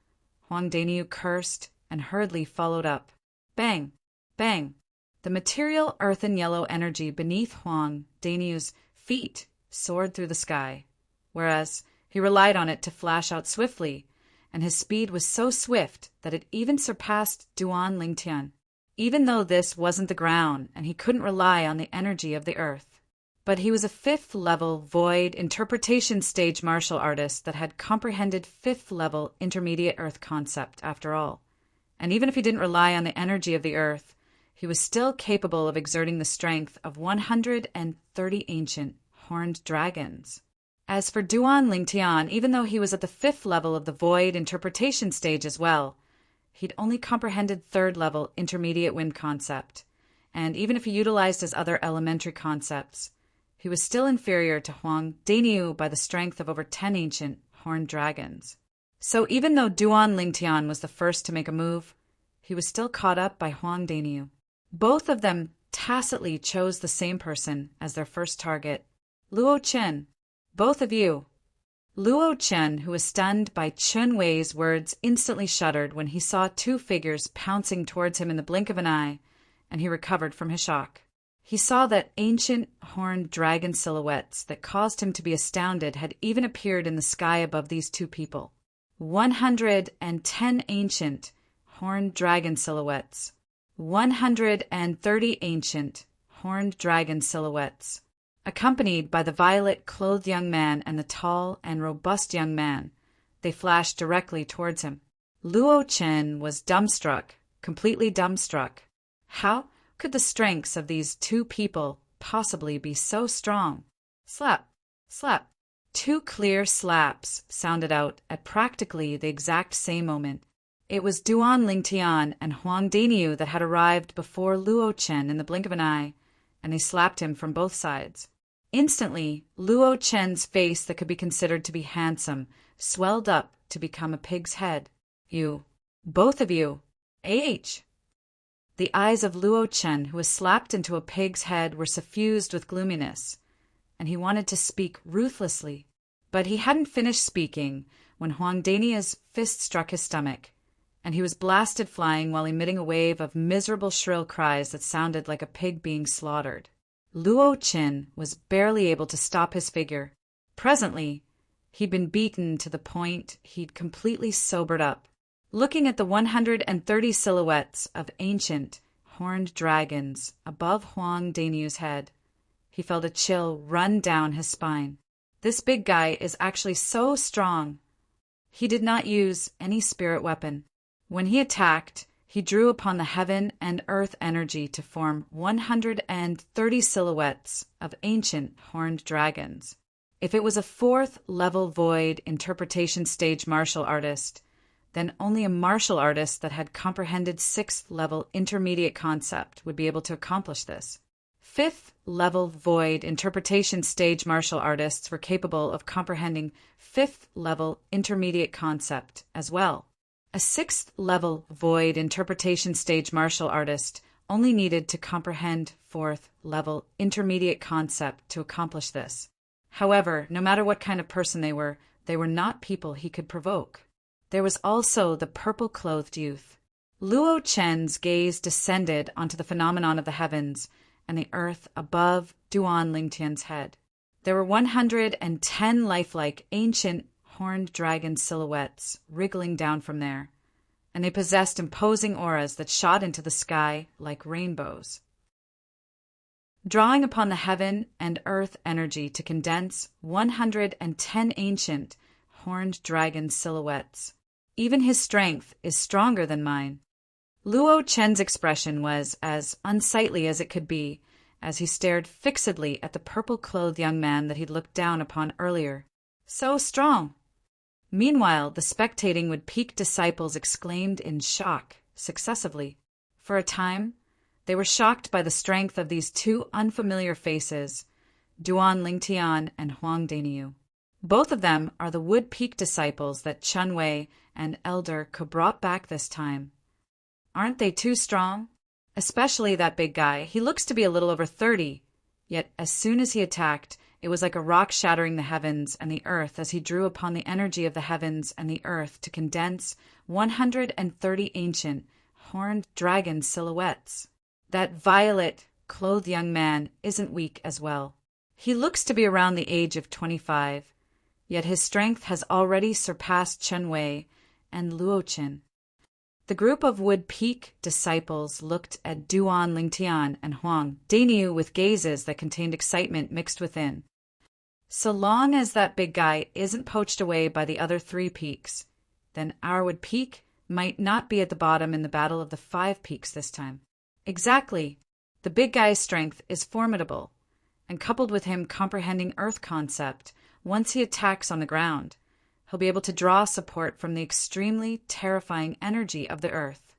Huang Daniu cursed and hurriedly followed up. Bang! Bang! The material earthen yellow energy beneath Huang Daniu's feet soared through the sky, whereas he relied on it to flash out swiftly, and his speed was so swift that it even surpassed Duan Lingtian, even though this wasn't the ground and he couldn't rely on the energy of the earth. But he was a fifth-level void interpretation stage martial artist that had comprehended fifth-level intermediate earth concept after all. And even if he didn't rely on the energy of the earth, he was still capable of exerting the strength of 130 ancient horned dragons. As for Duan Lingtian, even though he was at the fifth level of the void interpretation stage as well, he'd only comprehended third-level intermediate wind concept. And even if he utilized his other elementary concepts, he was still inferior to Huang Daniu by the strength of over 10 ancient horned dragons. So even though Duan Lingtian was the first to make a move, he was still caught up by Huang Daniu. Both of them tacitly chose the same person as their first target. Luo Chen, both of you. Luo Chen, who was stunned by Chen Wei's words, instantly shuddered when he saw two figures pouncing towards him in the blink of an eye, and he recovered from his shock. He saw that ancient horned dragon silhouettes that caused him to be astounded had even appeared in the sky above these two people. 110 ancient horned dragon silhouettes. 130 ancient horned dragon silhouettes, accompanied by the violet-clothed young man and the tall and robust young man. They flashed directly towards him. Luo Chen was dumbstruck, completely dumbstruck. How could the strengths of these two people possibly be so strong? Slap, slap. Two clear slaps sounded out at practically the exact same moment. It was Duan Lingtian and Huang Daniu that had arrived before Luo Chen in the blink of an eye, and they slapped him from both sides. Instantly, Luo Chen's face that could be considered to be handsome swelled up to become a pig's head. You, both of you, A.H. The eyes of Luo Chen, who was slapped into a pig's head, were suffused with gloominess, and he wanted to speak ruthlessly. But he hadn't finished speaking when Huang Daniu's fist struck his stomach, and he was blasted flying while emitting a wave of miserable shrill cries that sounded like a pig being slaughtered. Luo Chen was barely able to stop his figure. Presently, he'd been beaten to the point he'd completely sobered up. Looking at the 130 silhouettes of ancient horned dragons above Huang Daniu's head, he felt a chill run down his spine. This big guy is actually so strong. He did not use any spirit weapon. When he attacked, he drew upon the heaven and earth energy to form 130 silhouettes of ancient horned dragons. If it was a fourth-level void interpretation stage martial artist, then only a martial artist that had comprehended sixth-level intermediate concept would be able to accomplish this. Fifth-level void interpretation stage martial artists were capable of comprehending fifth-level intermediate concept as well. A sixth-level void interpretation stage martial artist only needed to comprehend fourth-level intermediate concept to accomplish this. However, no matter what kind of person they were not people he could provoke. There was also the purple-clothed youth. Luo Chen's gaze descended onto the phenomenon of the heavens and the earth above Duan Lingtian's head. There were 110 lifelike ancient horned dragon silhouettes wriggling down from there, and they possessed imposing auras that shot into the sky like rainbows. Drawing upon the heaven and earth energy to condense 110 ancient horned dragon silhouettes. Even his strength is stronger than mine. Luo Chen's expression was as unsightly as it could be as he stared fixedly at the purple-clothed young man that he'd looked down upon earlier. So strong! Meanwhile, the spectating would-peak disciples exclaimed in shock successively. For a time, they were shocked by the strength of these two unfamiliar faces, Duan Lingtian and Huang Daniu. Both of them are the Wood Peak disciples that Chun Wei and Elder Ko brought back this time. Aren't they too strong? Especially that big guy. He looks to be a little over 30, yet as soon as he attacked, it was like a rock shattering the heavens and the earth as he drew upon the energy of the heavens and the earth to condense 130 ancient, horned dragon silhouettes. That violet-clothed young man isn't weak as well. He looks to be around the age of 25, yet his strength has already surpassed Chun Wei and Luo Qin. The group of Wood Peak disciples looked at Duan Lingtian and Huang Dainiu with gazes that contained excitement mixed within. So long as that big guy isn't poached away by the other 3 peaks, then our Wood Peak might not be at the bottom in the battle of the 5 peaks this time. Exactly. The big guy's strength is formidable, and coupled with him comprehending Earth concept, once he attacks on the ground, he'll be able to draw support from the extremely terrifying energy of the Earth.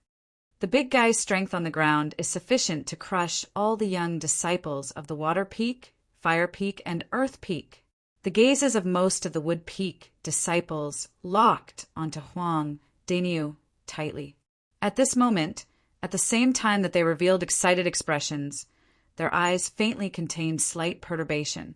The big guy's strength on the ground is sufficient to crush all the young disciples of the Water Peak, Fire Peak, and Earth Peak. The gazes of most of the Wood Peak disciples locked onto Huang Dainiu tightly. At this moment, at the same time that they revealed excited expressions, their eyes faintly contained slight perturbation,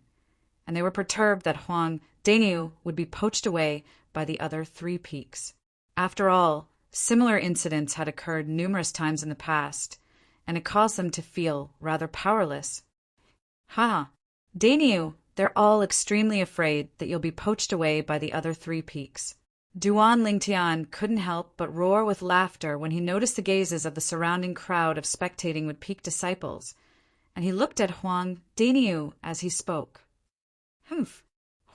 and they were perturbed that Huang Dainiu would be poached away by the other 3 peaks. After all, similar incidents had occurred numerous times in the past, and it caused them to feel rather powerless. Ha! Dainiu, they're all extremely afraid that you'll be poached away by the other 3 peaks. Duan Lingtian couldn't help but roar with laughter when he noticed the gazes of the surrounding crowd of spectating Wood Peak disciples, and he looked at Huang Dainiu as he spoke. Humph!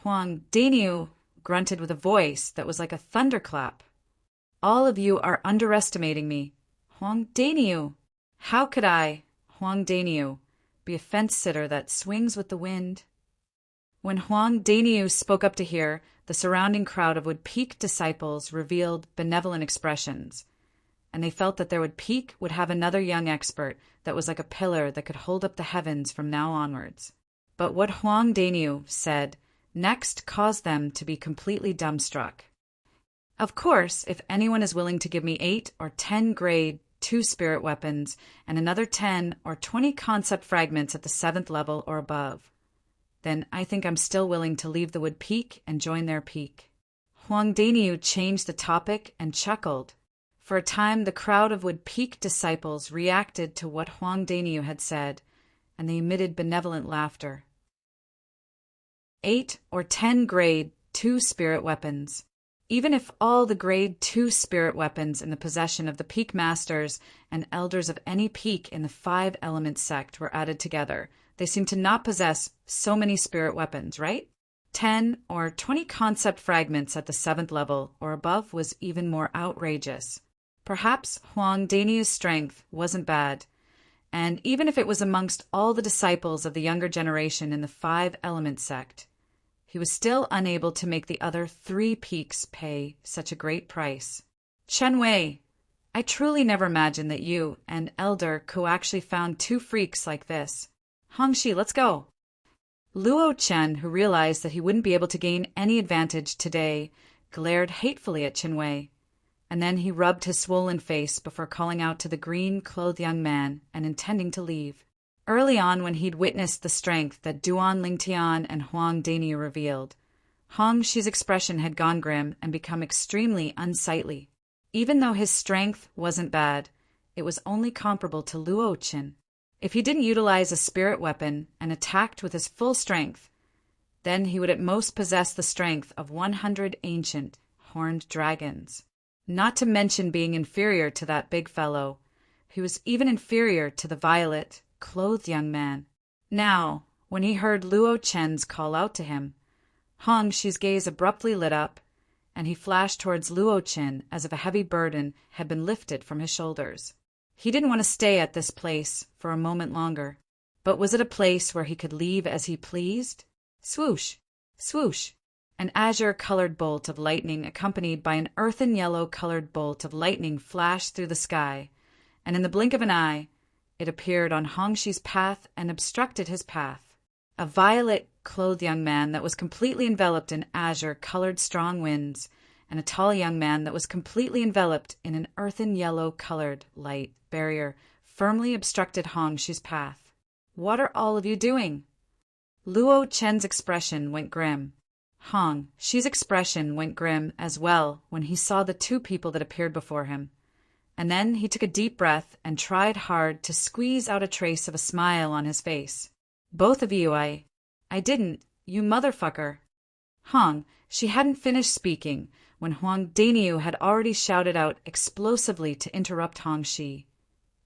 Huang Dainiu grunted with a voice that was like a thunderclap. All of you are underestimating me. Huang Dainiu! How could I, Huang Dainiu, be a fence-sitter that swings with the wind? When Huang Dainiu spoke up to hear, the surrounding crowd of Wood Peak disciples revealed benevolent expressions, and they felt that their Wood Peak would have another young expert that was like a pillar that could hold up the heavens from now onwards. But what Huang Dainiu said next caused them to be completely dumbstruck. Of course, if anyone is willing to give me 8 or 10 grade 2 spirit weapons and another 10 or 20 concept fragments at the 7th level or above, then I think I'm still willing to leave the Wood Peak and join their peak. Huang Dainiu changed the topic and chuckled. For a time, the crowd of Wood Peak disciples reacted to what Huang Dainiu had said, and they emitted benevolent laughter. 8 or 10 grade 2 spirit weapons. Even if all the grade 2 spirit weapons in the possession of the peak masters and elders of any peak in the 5 element sect were added together, they seem to not possess so many spirit weapons, right? 10 or 20 concept fragments at the 7th level or above was even more outrageous. Perhaps Huang Dainiu's strength wasn't bad, and even if it was amongst all the disciples of the younger generation in the 5 element sect, he was still unable to make the other 3 peaks pay such a great price. Chun Wei, I truly never imagined that you and Elder Ko actually found 2 freaks like this. Hongxi, let's go. Luo Chen, who realized that he wouldn't be able to gain any advantage today, glared hatefully at Chun Wei, and then he rubbed his swollen face before calling out to the green-clothed young man and intending to leave. Early on, when he'd witnessed the strength that Duan Lingtian and Huang Dainiu revealed, Hongxi's expression had gone grim and become extremely unsightly. Even though his strength wasn't bad, it was only comparable to Luo Chen. If he didn't utilize a spirit weapon and attacked with his full strength, then he would at most possess the strength of 100 ancient, horned dragons. Not to mention being inferior to that big fellow. He was even inferior to the violet-clothed young man. Now, when he heard Luo Chen's call out to him, Hongxi's gaze abruptly lit up, and he flashed towards Luo Chen as if a heavy burden had been lifted from his shoulders. He didn't want to stay at this place for a moment longer. But was it a place where he could leave as he pleased? Swoosh! Swoosh! An azure-colored bolt of lightning accompanied by an earthen yellow-colored bolt of lightning flashed through the sky, and in the blink of an eye, it appeared on Hongxi's path and obstructed his path. A violet clothed young man that was completely enveloped in azure-colored strong winds, and a tall young man that was completely enveloped in an earthen yellow-colored light barrier firmly obstructed Hongshi's path. "What are all of you doing?" Luo Chen's expression went grim. Hongshi's expression went grim as well when he saw the two people that appeared before him. And then he took a deep breath and tried hard to squeeze out a trace of a smile on his face. "Both of you, I didn't, you motherfucker." She hadn't finished speaking when Huang Daniu had already shouted out explosively to interrupt Hongshi,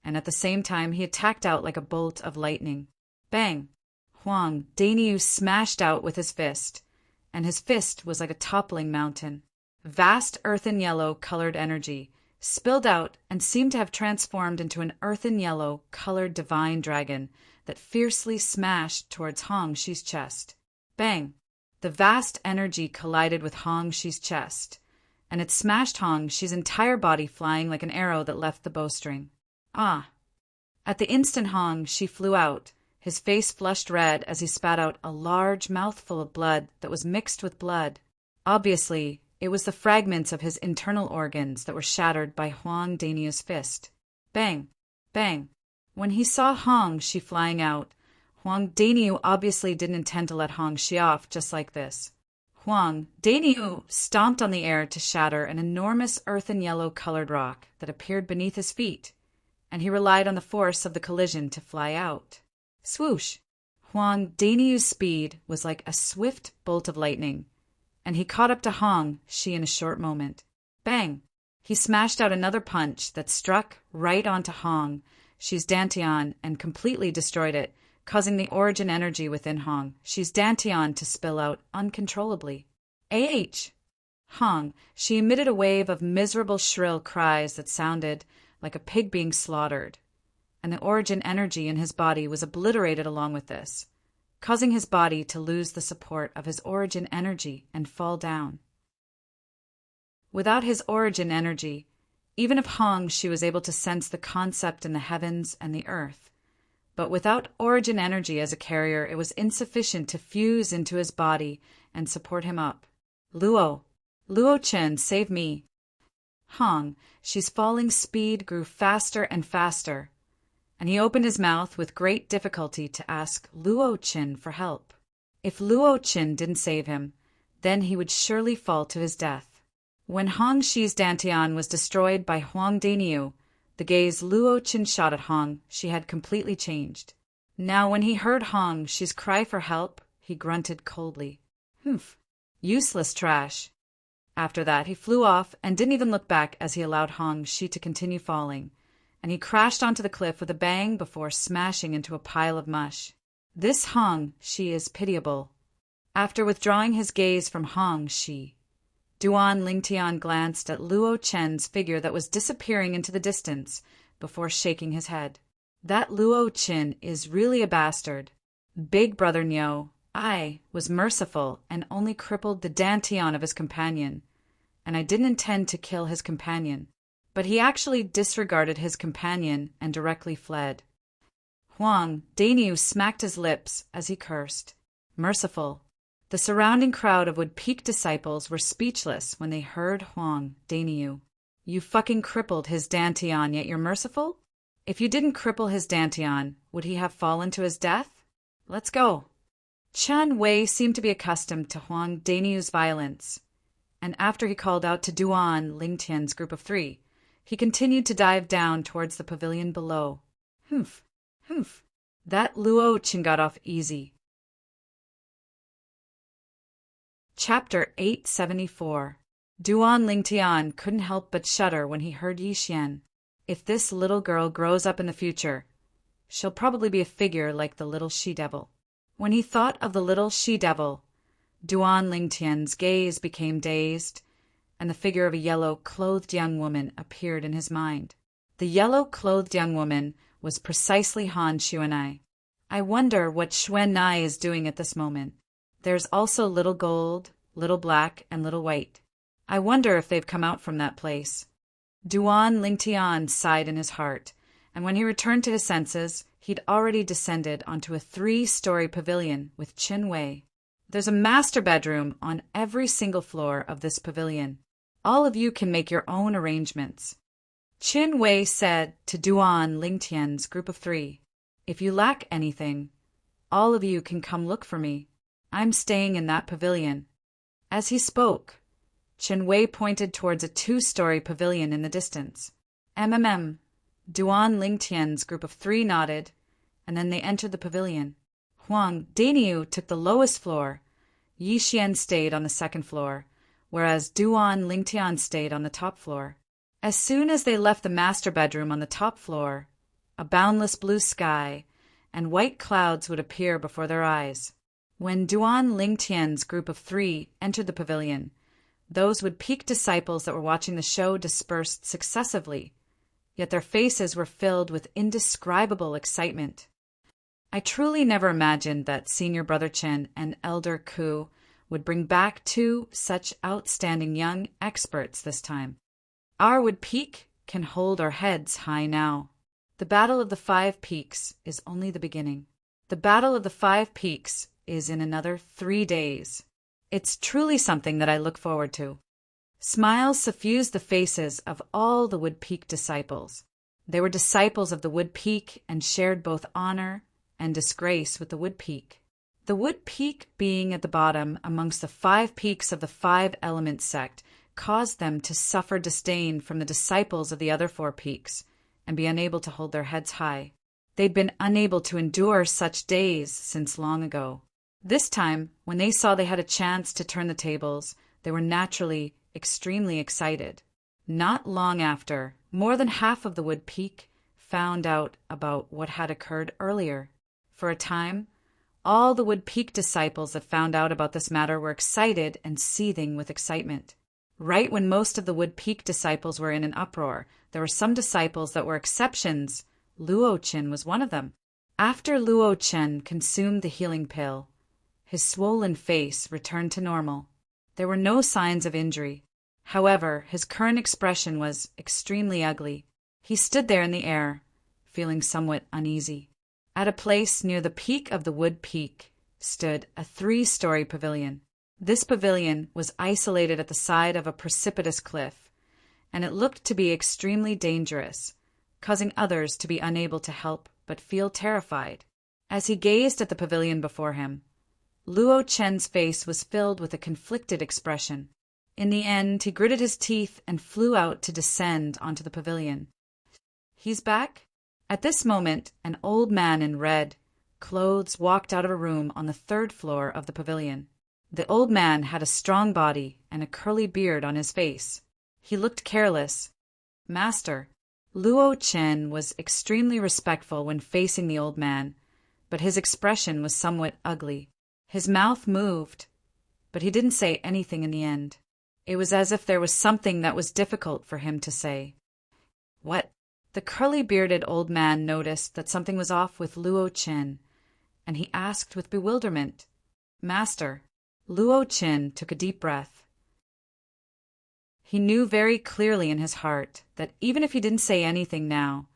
and at the same time he attacked out like a bolt of lightning. Bang! Huang Daniu smashed out with his fist, and his fist was like a toppling mountain. Vast earthen yellow-colored energy spilled out and seemed to have transformed into an earthen yellow-colored divine dragon that fiercely smashed towards Hongshi's chest. Bang! The vast energy collided with Hongshi's chest, and it smashed Hongshi's entire body flying like an arrow that left the bowstring. Ah! At the instant Hongshi flew out, his face flushed red as he spat out a large mouthful of blood that was mixed with blood. Obviously, it was the fragments of his internal organs that were shattered by Huang Daniu's fist. Bang! Bang! When he saw Hongshi flying out, Huang Daniu obviously didn't intend to let Hongshi off just like this. Huang Daniu stomped on the air to shatter an enormous earthen yellow-colored rock that appeared beneath his feet, and he relied on the force of the collision to fly out. Swoosh! Huang Daniu's speed was like a swift bolt of lightning, and he caught up to Hongshi in a short moment. Bang! He smashed out another punch that struck right onto Hongshi's dantian and completely destroyed it, causing the origin energy within Hongshi's dantian to spill out uncontrollably. She emitted a wave of miserable shrill cries that sounded like a pig being slaughtered, and the origin energy in his body was obliterated along with this, causing his body to lose the support of his origin energy and fall down. Without his origin energy, even if Hongshi was able to sense the concept in the heavens and the earth, but without origin energy as a carrier, it was insufficient to fuse into his body and support him up. Luo Chen, save me. Hongxi's falling speed grew faster and faster, and he opened his mouth with great difficulty to ask Luo Chen for help. If Luo Chen didn't save him, then he would surely fall to his death. When Hongshi's dantian was destroyed by Huang Daniu, the gaze Luo Chen shot at Hongshi had completely changed. Now when he heard Hongshi's cry for help, he grunted coldly. Humph, useless trash. After that, he flew off and didn't even look back as he allowed Hongshi to continue falling, and he crashed onto the cliff with a bang before smashing into a pile of mush. This Hongshi is pitiable. After withdrawing his gaze from Hongshi, Duan Lingtian glanced at Luo Chen's figure that was disappearing into the distance before shaking his head. That Luo Chen is really a bastard. Big brother Nyo, I was merciful and only crippled the dantian of his companion, and I didn't intend to kill his companion, but he actually disregarded his companion and directly fled. Huang Daniu smacked his lips as he cursed. Merciful. The surrounding crowd of Wood-Peak disciples were speechless when they heard Huang Daniu. You fucking crippled his dantian, yet you're merciful? If you didn't cripple his dantian, would he have fallen to his death? Let's go. Chen Wei seemed to be accustomed to Huang Daniu's violence, and after he called out to Duan Lingtian's group of 3, he continued to dive down towards the pavilion below. Humph, humph. That Luo Chen got off easy. Chapter 874. Duan Lingtian couldn't help but shudder when he heard Yixian. If this little girl grows up in the future, she'll probably be a figure like the little she-devil. When he thought of the little she-devil, Duan Lingtian's gaze became dazed, and the figure of a yellow-clothed young woman appeared in his mind. The yellow-clothed young woman was precisely Han Xuanai. I wonder what Xuanai is doing at this moment. There's also Little Gold, Little Black, and Little White. I wonder if they've come out from that place. Duan Lingtian sighed in his heart, and when he returned to his senses, he'd already descended onto a 3-story pavilion with Chen Wei. There's a master bedroom on every single floor of this pavilion. All of you can make your own arrangements. Qin Wei said to Duan Lingtian's group of 3, "If you lack anything, all of you can come look for me. I'm staying in that pavilion." As he spoke, Qin Wei pointed towards a 2-story pavilion in the distance. Duan Lingtian's group of 3 nodded, and then they entered the pavilion. Huang Daniu took the lowest floor. Yi Xian stayed on the 2nd floor, whereas Duan Lingtian stayed on the top floor. As soon as they left the master bedroom on the top floor, a boundless blue sky and white clouds would appear before their eyes. When Duan Lingtian's group of 3 entered the pavilion, those Wood Peak disciples that were watching the show dispersed successively, yet their faces were filled with indescribable excitement. I truly never imagined that Senior Brother Chen and Elder Ku would bring back 2 such outstanding young experts this time. Our Wood Peak can hold our heads high now. The Battle of the 5 Peaks is only the beginning. The Battle of the 5 Peaks is in another 3 days. It's truly something that I look forward to. Smiles suffused the faces of all the Wood Peak disciples. They were disciples of the Wood Peak and shared both honor and disgrace with the Wood Peak. The Wood Peak being at the bottom amongst the 5 peaks of the 5 Element sect caused them to suffer disdain from the disciples of the other 4 peaks and be unable to hold their heads high. They'd been unable to endure such days since long ago. This time, when they saw they had a chance to turn the tables, they were naturally extremely excited. Not long after, more than half of the Wood Peak found out about what had occurred earlier. For a time, all the Wood Peak disciples that found out about this matter were excited and seething with excitement. Right when most of the Wood Peak disciples were in an uproar, there were some disciples that were exceptions. Luo Chen was one of them. After Luo Chen consumed the healing pill, his swollen face returned to normal. There were no signs of injury. However, his current expression was extremely ugly. He stood there in the air, feeling somewhat uneasy. At a place near the peak of the Wood Peak stood a 3-story pavilion. This pavilion was isolated at the side of a precipitous cliff, and it looked to be extremely dangerous, causing others to be unable to help but feel terrified. As he gazed at the pavilion before him, Luo Chen's face was filled with a conflicted expression. In the end, he gritted his teeth and flew out to descend onto the pavilion. "He's back?" At this moment, an old man in red clothes walked out of a room on the 3rd floor of the pavilion. The old man had a strong body and a curly beard on his face. He looked careless. "Master." Luo Chen was extremely respectful when facing the old man, but his expression was somewhat ugly. His mouth moved, but he didn't say anything in the end. It was as if there was something that was difficult for him to say. "What?" The curly-bearded old man noticed that something was off with Luo Chen, and he asked with bewilderment, "Master." Luo Chen took a deep breath. He knew very clearly in his heart that even if he didn't say anything now,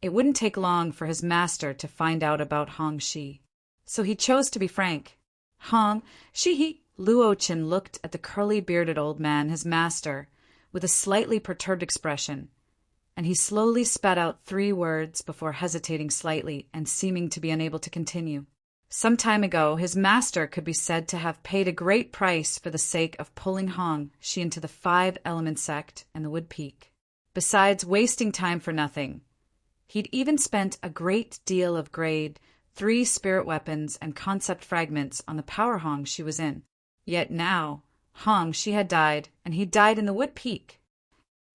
it wouldn't take long for his master to find out about Hong Shi. So he chose to be frank. "Hong Shi." Luo Chen looked at the curly-bearded old man, his master, with a slightly perturbed expression, and he slowly spat out 3 words before hesitating slightly and seeming to be unable to continue. Some time ago, his master could be said to have paid a great price for the sake of pulling Hong Shi into the 5 Element sect and the Wood Peak. Besides wasting time for nothing, he'd even spent a great deal of grade 3 spirit weapons and concept fragments on the power Hong Shi was in. Yet now, Hong Shi had died, and he died in the Wood Peak.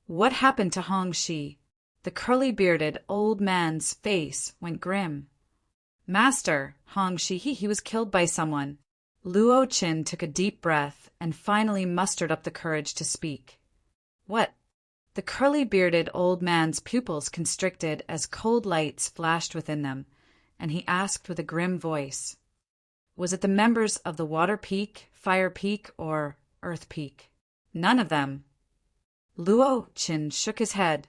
What happened to Hong Shi? The curly-bearded old man's face went grim. "Master, Hong Shi, he was killed by someone." Luo Chen took a deep breath and finally mustered up the courage to speak. "What?" The curly-bearded old man's pupils constricted as cold lights flashed within them, and he asked with a grim voice, "Was it the members of the Water Peak, Fire Peak, or Earth Peak?" "None of them." Luo Chen shook his head.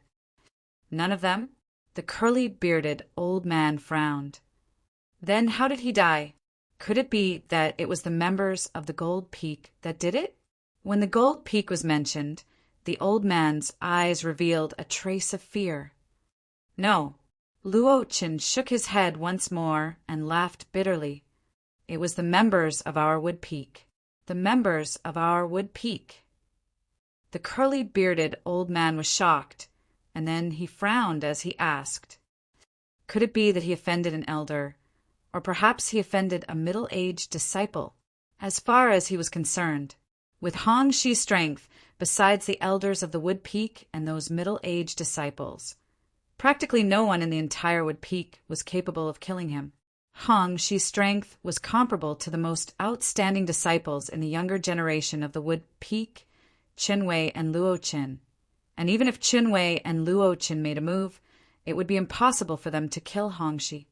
"None of them?" The curly-bearded old man frowned. "Then how did he die?" Could it be that it was the members of the Gold Peak that did it? When the Gold Peak was mentioned, the old man's eyes revealed a trace of fear. No. Luo Chen shook his head once more and laughed bitterly. It was the members of our Wood Peak. The members of our Wood Peak. The curly-bearded old man was shocked, and then he frowned as he asked, could it be that he offended an elder, or perhaps he offended a middle-aged disciple? As far as he was concerned, with Hong Shi's strength, besides the elders of the Wood Peak and those middle-aged disciples, practically no one in the entire Wood Peak was capable of killing him. Hong Shi's strength was comparable to the most outstanding disciples in the younger generation of the Wood Peak, Qinwei and Luo Qin. And even if Qinwei and Luo Qin made a move, it would be impossible for them to kill Hong Shi.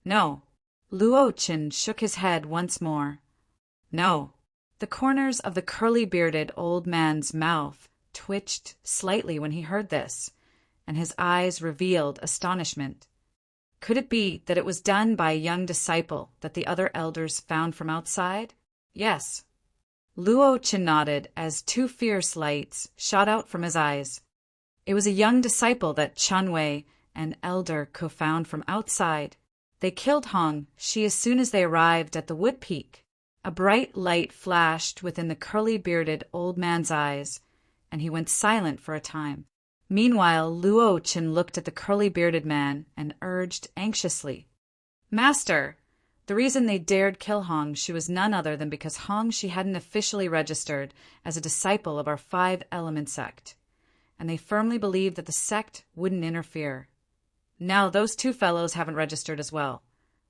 No. Luo Qin shook his head once more. No. The corners of the curly-bearded old man's mouth twitched slightly when he heard this, and his eyes revealed astonishment. Could it be that it was done by a young disciple that the other elders found from outside? Yes. Luo Qin nodded as two fierce lights shot out from his eyes. It was a young disciple that Chunwei, an elder, found from outside. They killed Hong Shi as soon as they arrived at the Wood Peak. A bright light flashed within the curly-bearded old man's eyes, and he went silent for a time. Meanwhile, Luo Qin looked at the curly-bearded man and urged anxiously, Master, the reason they dared kill Hong Shi was none other than because Hong Shi hadn't officially registered as a disciple of our five-element sect, and they firmly believed that the sect wouldn't interfere. Now those two fellows haven't registered as well,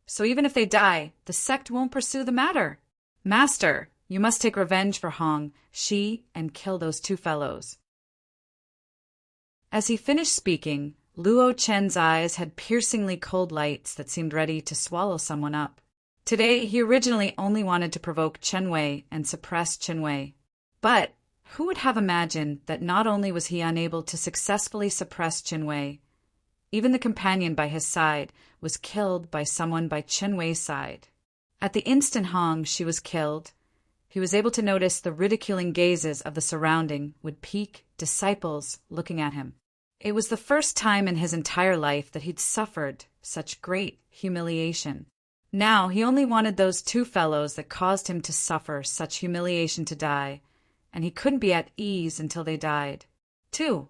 so even if they die, the sect won't pursue the matter. Master, you must take revenge for Hong Shi and kill those two fellows. As he finished speaking, Luo Chen's eyes had piercingly cold lights that seemed ready to swallow someone up. Today, he originally only wanted to provoke Chenwei and suppress Chenwei. But who would have imagined that not only was he unable to successfully suppress Chenwei, even the companion by his side was killed by someone by Chenwei's side. At the instant Hong Shi was killed, he was able to notice the ridiculing gazes of the surrounding Wood Peak disciples looking at him. It was the first time in his entire life that he'd suffered such great humiliation. Now he only wanted those two fellows that caused him to suffer such humiliation to die, and he couldn't be at ease until they died. 2.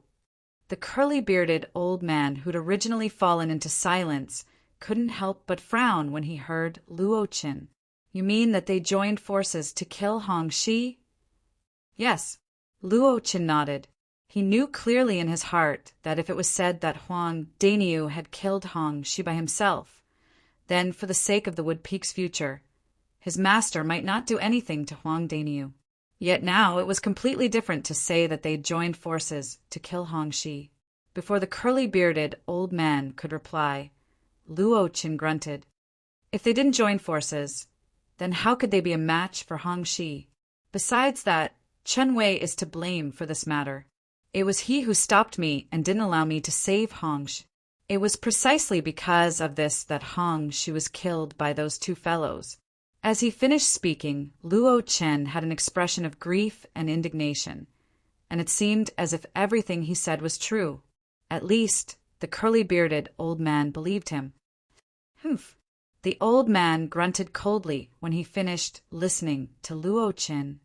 The curly-bearded old man who'd originally fallen into silence couldn't help but frown when he heard Luo Qin. You mean that they joined forces to kill Hong Shi? Yes. Luo Qin nodded. He knew clearly in his heart that if it was said that Huang Daniu had killed Hong Shi by himself, then for the sake of the Wood Peak's future, his master might not do anything to Huang Daniu. Yet now it was completely different to say that they joined forces to kill Hong Shi. Before the curly-bearded old man could reply, Luo Qin grunted. If they didn't join forces, then how could they be a match for Hong Shi? Besides that, Chenwei is to blame for this matter. It was he who stopped me and didn't allow me to save Hong Shi. It was precisely because of this that Hong Shi was killed by those two fellows. As he finished speaking, Luo Chen had an expression of grief and indignation, and it seemed as if everything he said was true. At least, the curly-bearded old man believed him. Humph! The old man grunted coldly when he finished listening to Luo Chen.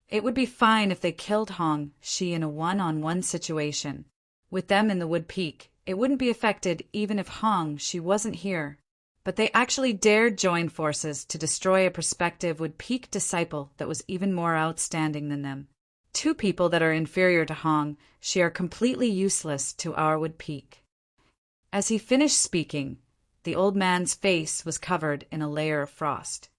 It would be fine if they killed Hong Shi in a one-on-one situation. With them in the Wood Peak, it wouldn't be affected even if Hong Shi wasn't here. But they actually dared join forces to destroy a prospective Wood Peak disciple that was even more outstanding than them. Two people that are inferior to Hong Shi are completely useless to our Wood Peak. As he finished speaking, the old man's face was covered in a layer of frost.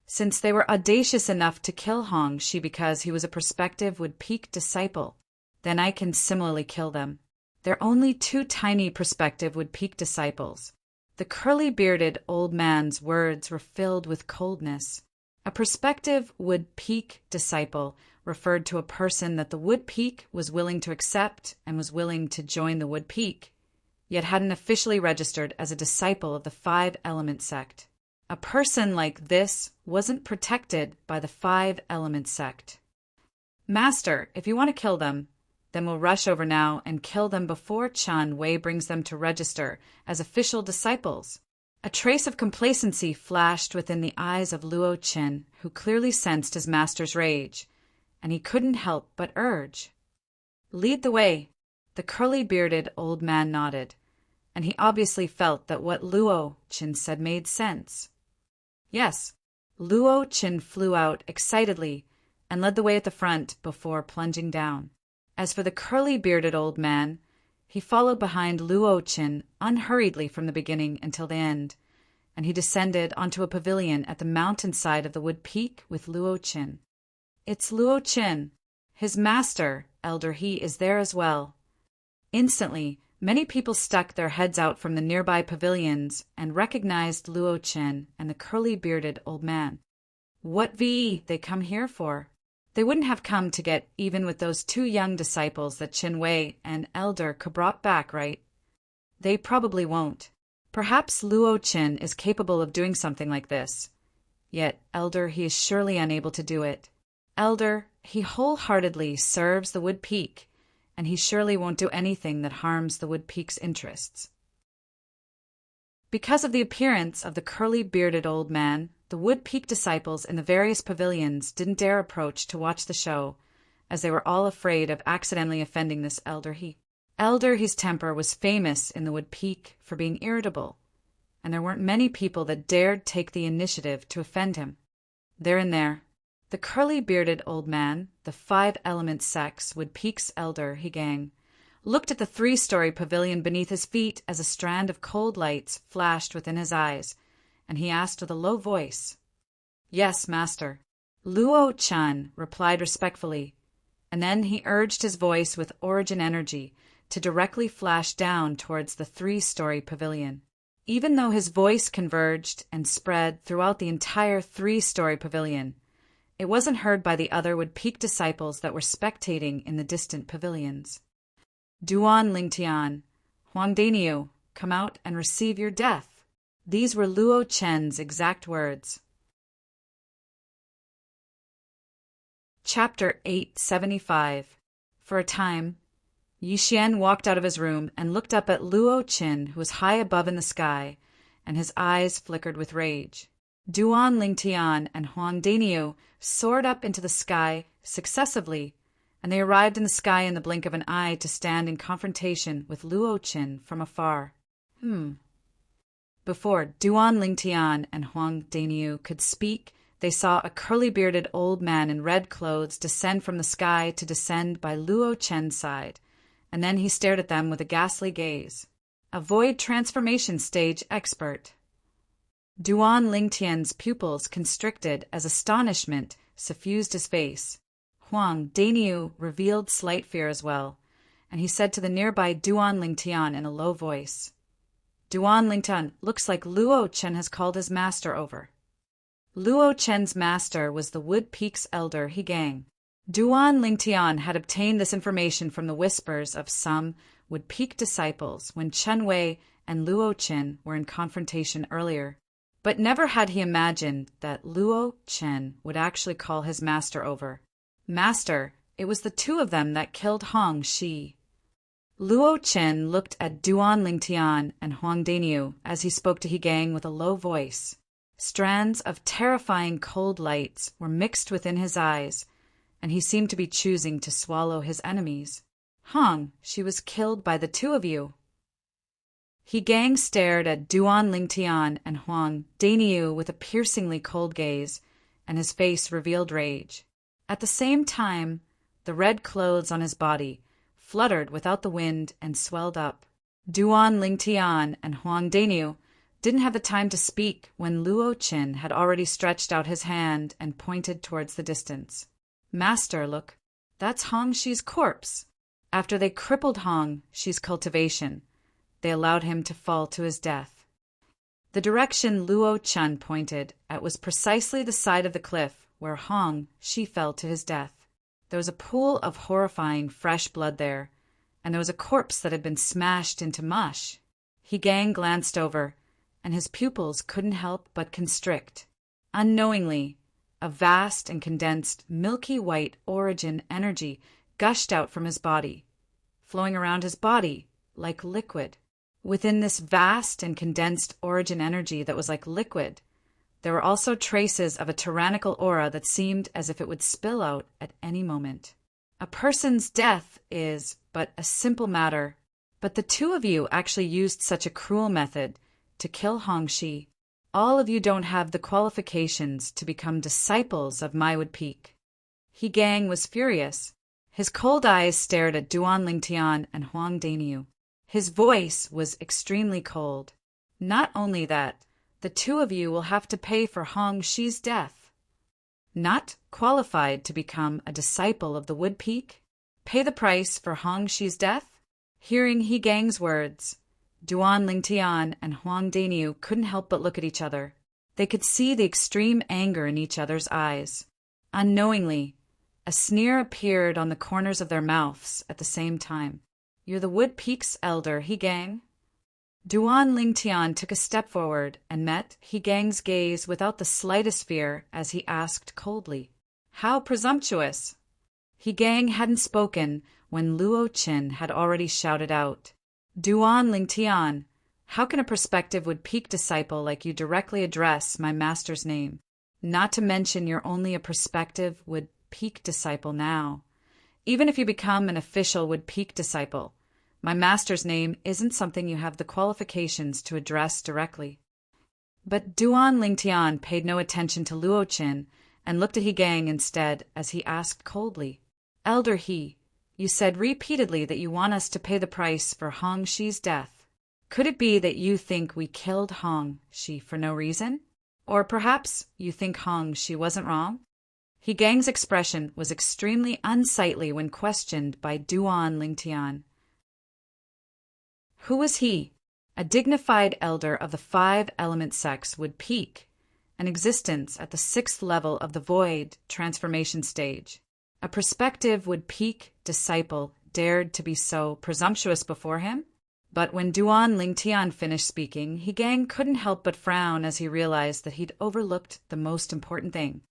Since they were audacious enough to kill Hong Shi because he was a prospective Wood Peak disciple, then I can similarly kill them. They're only two tiny prospective Wood Peak disciples. The curly-bearded old man's words were filled with coldness. A prospective Wood Peak disciple referred to a person that the Wood Peak was willing to accept and was willing to join the Wood Peak, yet hadn't officially registered as a disciple of the Five-Element sect. A person like this wasn't protected by the Five Element sect. Master, if you want to kill them, then we'll rush over now and kill them before Chun Wei brings them to register as official disciples. A trace of complacency flashed within the eyes of Luo Qin, who clearly sensed his master's rage, and he couldn't help but urge. Lead the way. The curly-bearded old man nodded, and he obviously felt that what Luo Qin said made sense. Yes, Luo Qin flew out excitedly and led the way at the front before plunging down. As for the curly-bearded old man, he followed behind Luo Qin unhurriedly from the beginning until the end, and he descended onto a pavilion at the mountainside of the wood peak with Luo Qin. It's Luo Qin. His master, Elder He, is there as well. Instantly, many people stuck their heads out from the nearby pavilions and recognized Luo Qin and the curly-bearded old man. What they come here for? They wouldn't have come to get even with those two young disciples that Qin Wei and Elder brought back, right? They probably won't. Perhaps Luo Qin is capable of doing something like this. Yet, Elder He is surely unable to do it. Elder He wholeheartedly serves the Wood Peak, and he surely won't do anything that harms the Wood Peak's interests. Because of the appearance of the curly-bearded old man, the Wood Peak disciples in the various pavilions didn't dare approach to watch the show, as they were all afraid of accidentally offending this Elder He. Elder He's temper was famous in the Wood Peak for being irritable, and there weren't many people that dared take the initiative to offend him. There and there, the curly-bearded old man, the Five Element sect's Wood Peak's Elder He gang, looked at the 3-story pavilion beneath his feet as a strand of cold lights flashed within his eyes, and he asked with a low voice. Yes, master. Luo Qin replied respectfully, and then he urged his voice with origin energy to directly flash down towards the 3-story pavilion. Even though his voice converged and spread throughout the entire 3-story pavilion, it wasn't heard by the other Wood Peak disciples that were spectating in the distant pavilions. Duan Lingtian, Huang Daniu, come out and receive your death. These were Luo Qin's exact words. Chapter 875. For a time, Yixian walked out of his room and looked up at Luo Qin, who was high above in the sky, and his eyes flickered with rage. Duan Lingtian and Huang Daniu soared up into the sky successively, and they arrived in the sky in the blink of an eye to stand in confrontation with Luo Qin from afar. Before Duan Lingtian and Huang Daniu could speak, they saw a curly-bearded old man in red clothes descend from the sky to descend by Luo Qin's side, and then he stared at them with a ghastly gaze. A void transformation stage expert. Duan Lingtian's pupils constricted as astonishment suffused his face. Huang Daniu revealed slight fear as well, and he said to the nearby Duan Lingtian in a low voice, Duan Lingtian, looks like Luo Qin has called his master over. Luo Qin's master was the Wood Peak's Elder He gang. Duan Lingtian had obtained this information from the whispers of some Wood Peak disciples when Qin Wei and Luo Qin were in confrontation earlier. But never had he imagined that Luo Qin would actually call his master over. Master, it was the two of them that killed Hong Shi. Luo Qin looked at Duan Lingtian and Huang Daniu as he spoke to He gang with a low voice. Strands of terrifying cold lights were mixed within his eyes, and he seemed to be choosing to swallow his enemies. Hong, she was killed by the two of you. He gang stared at Duan Lingtian and Huang Daniu with a piercingly cold gaze, and his face revealed rage. At the same time, the red clothes on his body fluttered without the wind and swelled up. Duan Lingtian and Huang Daniu didn't have the time to speak when Luo Qin had already stretched out his hand and pointed towards the distance. Master, look, that's Hong Shi's corpse. After they crippled Hong Shi's cultivation, they allowed him to fall to his death. The direction Luo Qin pointed at was precisely the side of the cliff where Hong Shi fell to his death. There was a pool of horrifying fresh blood there, and there was a corpse that had been smashed into mush. He gang glanced over, and his pupils couldn't help but constrict. Unknowingly, a vast and condensed milky white origin energy gushed out from his body, flowing around his body like liquid. Within this vast and condensed origin energy that was like liquid, there were also traces of a tyrannical aura that seemed as if it would spill out at any moment. A person's death is but a simple matter, but the two of you actually used such a cruel method to kill Hongxi. All of you don't have the qualifications to become disciples of Maiwood Peak. He Gang was furious. His cold eyes stared at Duan Lingtian and Huang Daniu. His voice was extremely cold. Not only that, the two of you will have to pay for Hongxi's death. Not qualified to become a disciple of the Wood Peak? Pay the price for Hongxi's death? Hearing He Gang's words, Duan Lingtian and Huang Daniu couldn't help but look at each other. They could see the extreme anger in each other's eyes. Unknowingly, a sneer appeared on the corners of their mouths at the same time. "You're the Wood Peak's elder, He Gang?" Duan Lingtian took a step forward and met He Gang's gaze without the slightest fear as he asked coldly, "How presumptuous!" He Gang hadn't spoken when Luo Qin had already shouted out, "Duan Lingtian, how can a prospective Wood Peak disciple like you directly address my master's name? Not to mention you're only a prospective Wood Peak disciple now. Even if you become an official Wood Peak disciple, my master's name isn't something you have the qualifications to address directly." But Duan Lingtian paid no attention to Luo Qin and looked at He Gang instead as he asked coldly, "Elder He, you said repeatedly that you want us to pay the price for Hongxi's death. Could it be that you think we killed Hongxi for no reason? Or perhaps you think Hongxi wasn't wrong?" He Gang's expression was extremely unsightly when questioned by Duan Lingtian. Who was he? A dignified elder of the 5-element sects Would Peak, an existence at the 6th level of the void transformation stage. A prospective Would Peak disciple dared to be so presumptuous before him? But when Duan Lingtian finished speaking, He Gang couldn't help but frown as he realized that he'd overlooked the most important thing.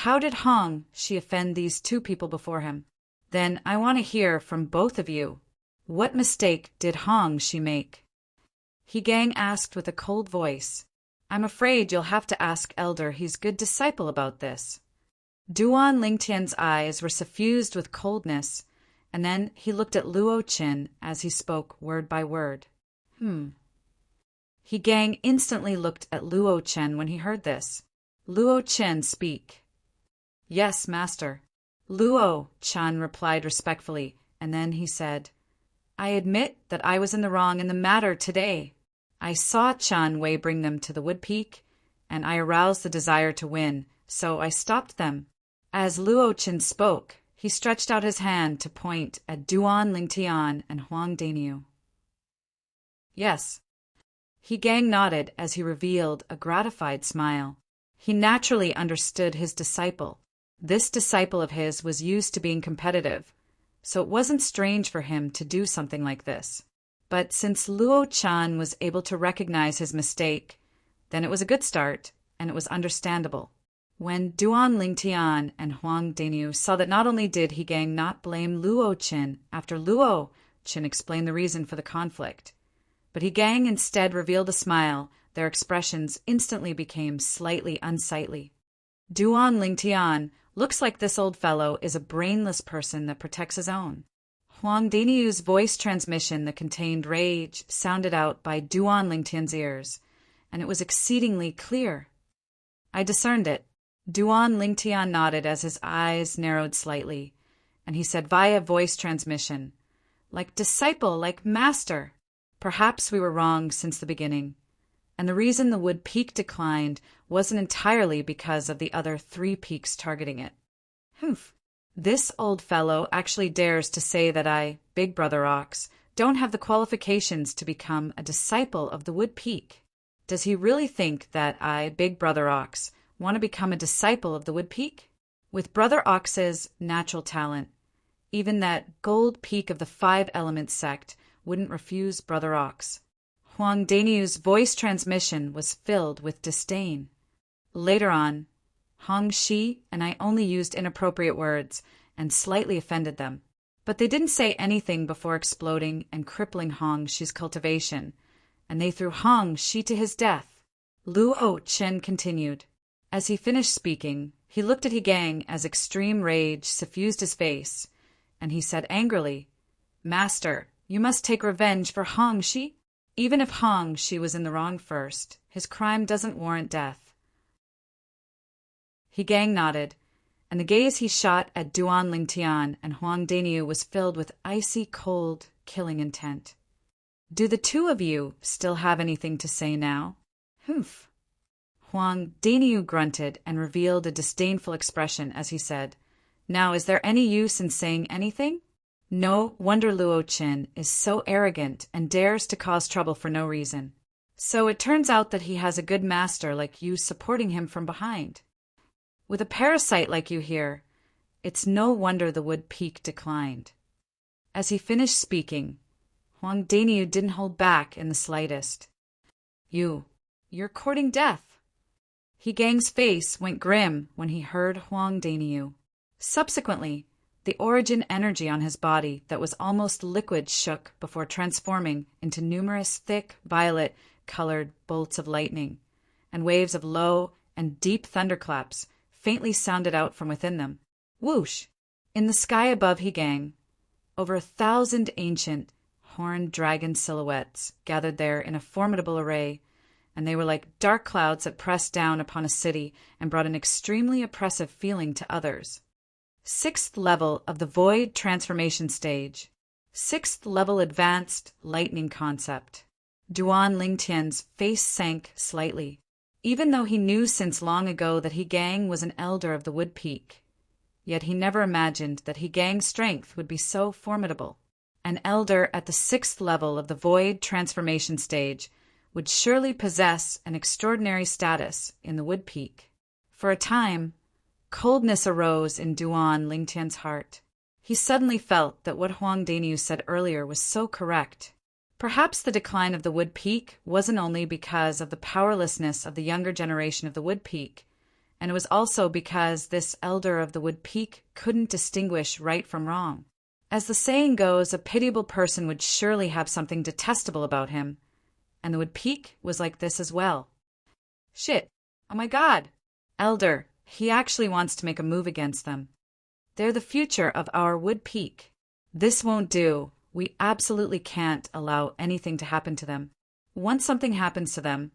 How did Hongxi offend these two people before him? Then I want to hear from both of you. What mistake did Hongxi make? He Gang asked with a cold voice. "I'm afraid you'll have to ask Elder He's good disciple about this." Duan Lingtian's eyes were suffused with coldness, and then he looked at Luo Qin as he spoke word by word. He Gang instantly looked at Luo Qin when he heard this. Luo Qin speak. "Yes, master." Luo Qin replied respectfully, and then he said, "I admit that I was in the wrong in the matter today. I saw Chan Wei bring them to the Wood Peak, and I aroused the desire to win, so I stopped them." As Luo Qin spoke, he stretched out his hand to point at Duan Lingtian and Huang Daniu. "Yes." He Gang nodded as he revealed a gratified smile. He naturally understood his disciple. This disciple of his was used to being competitive, so it wasn't strange for him to do something like this. But since Luo Qin was able to recognize his mistake, then it was a good start, and it was understandable. When Duan Lingtian and Huang Daniu saw that not only did He Gang not blame Luo Qin after Luo Qin explained the reason for the conflict, but He Gang instead revealed a smile, their expressions instantly became slightly unsightly. Duan Lingtian, "Looks like this old fellow is a brainless person that protects his own." Huang Daniu's voice transmission that contained rage sounded out by Duan Lingtian's ears, and it was exceedingly clear. "I discerned it." Duan Lingtian nodded as his eyes narrowed slightly, and he said via voice transmission, "Like disciple, like master. Perhaps we were wrong since the beginning, and the reason the Wood Peak declined wasn't entirely because of the other 3 peaks targeting it." Humph. This old fellow actually dares to say that I, Big Brother Ox, don't have the qualifications to become a disciple of the Wood Peak. Does he really think that I, Big Brother Ox, want to become a disciple of the Wood Peak? With Brother Ox's natural talent, even that gold peak of the 5-element sect wouldn't refuse Brother Ox. Huang Daniu's voice transmission was filled with disdain. Later on, Hong Shi and I only used inappropriate words and slightly offended them. But they didn't say anything before exploding and crippling Hong Shi's cultivation, and they threw Hong Shi to his death. Luo Chen continued. As he finished speaking, he looked at He Gang as extreme rage suffused his face, and he said angrily, "Master, you must take revenge for Hong Shi. Even if Hong Shi was in the wrong first, his crime doesn't warrant death." He Gang nodded, and the gaze he shot at Duan Lingtian and Huang Daniu was filled with icy cold, killing intent. "Do the two of you still have anything to say now?" "Humph." Huang Daniu grunted and revealed a disdainful expression as he said, "Now is there any use in saying anything? No wonder Luo Qin is so arrogant and dares to cause trouble for no reason. So it turns out that he has a good master like you supporting him from behind. With a parasite like you here, it's no wonder the wood peak declined." As he finished speaking, Huang Daniu didn't hold back in the slightest. You're courting death." He Gang's face went grim when he heard Huang Daniu. Subsequently, the origin energy on his body that was almost liquid shook before transforming into numerous thick violet-colored bolts of lightning, and waves of low and deep thunderclaps faintly sounded out from within them. Whoosh! In the sky above He Gang, over 1,000 ancient, horned dragon silhouettes gathered there in a formidable array, and they were like dark clouds that pressed down upon a city and brought an extremely oppressive feeling to others. 6th level of the Void Transformation Stage. 6th level Advanced Lightning Concept. Duan Lingtian's face sank slightly. Even though he knew since long ago that He Gang was an elder of the Wood Peak, yet he never imagined that He Gang's strength would be so formidable. An elder at the 6th level of the Void Transformation Stage would surely possess an extraordinary status in the Wood Peak. For a time, coldness arose in Duan Lingtian's heart. He suddenly felt that what Huang Daniu said earlier was so correct. Perhaps the decline of the Wood Peak wasn't only because of the powerlessness of the younger generation of the Wood Peak, and it was also because this elder of the Wood Peak couldn't distinguish right from wrong. As the saying goes, a pitiable person would surely have something detestable about him, and the Wood Peak was like this as well. Shit. Oh my God. Elder, he actually wants to make a move against them. They're the future of our Wood Peak. This won't do. We absolutely can't allow anything to happen to them. Once something happens to them,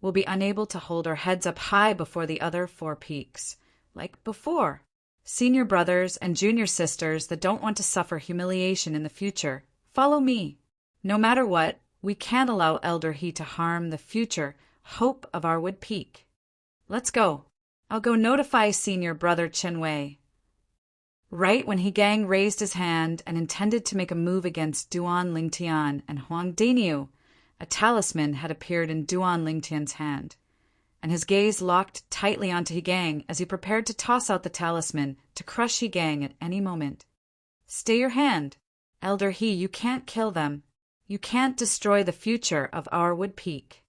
we'll be unable to hold our heads up high before the other 4 peaks, like before. Senior brothers and junior sisters that don't want to suffer humiliation in the future, follow me. No matter what, we can't allow Elder He to harm the future hope of our Wood Peak. Let's go. I'll go notify Senior Brother Chen Wei. Right when He Gang raised his hand and intended to make a move against Duan Lingtian and Huang Daniu, a talisman had appeared in Duan Lingtian's hand, and his gaze locked tightly onto He Gang as he prepared to toss out the talisman to crush He Gang at any moment. Stay your hand. Elder He, you can't kill them. You can't destroy the future of our Wood Peak.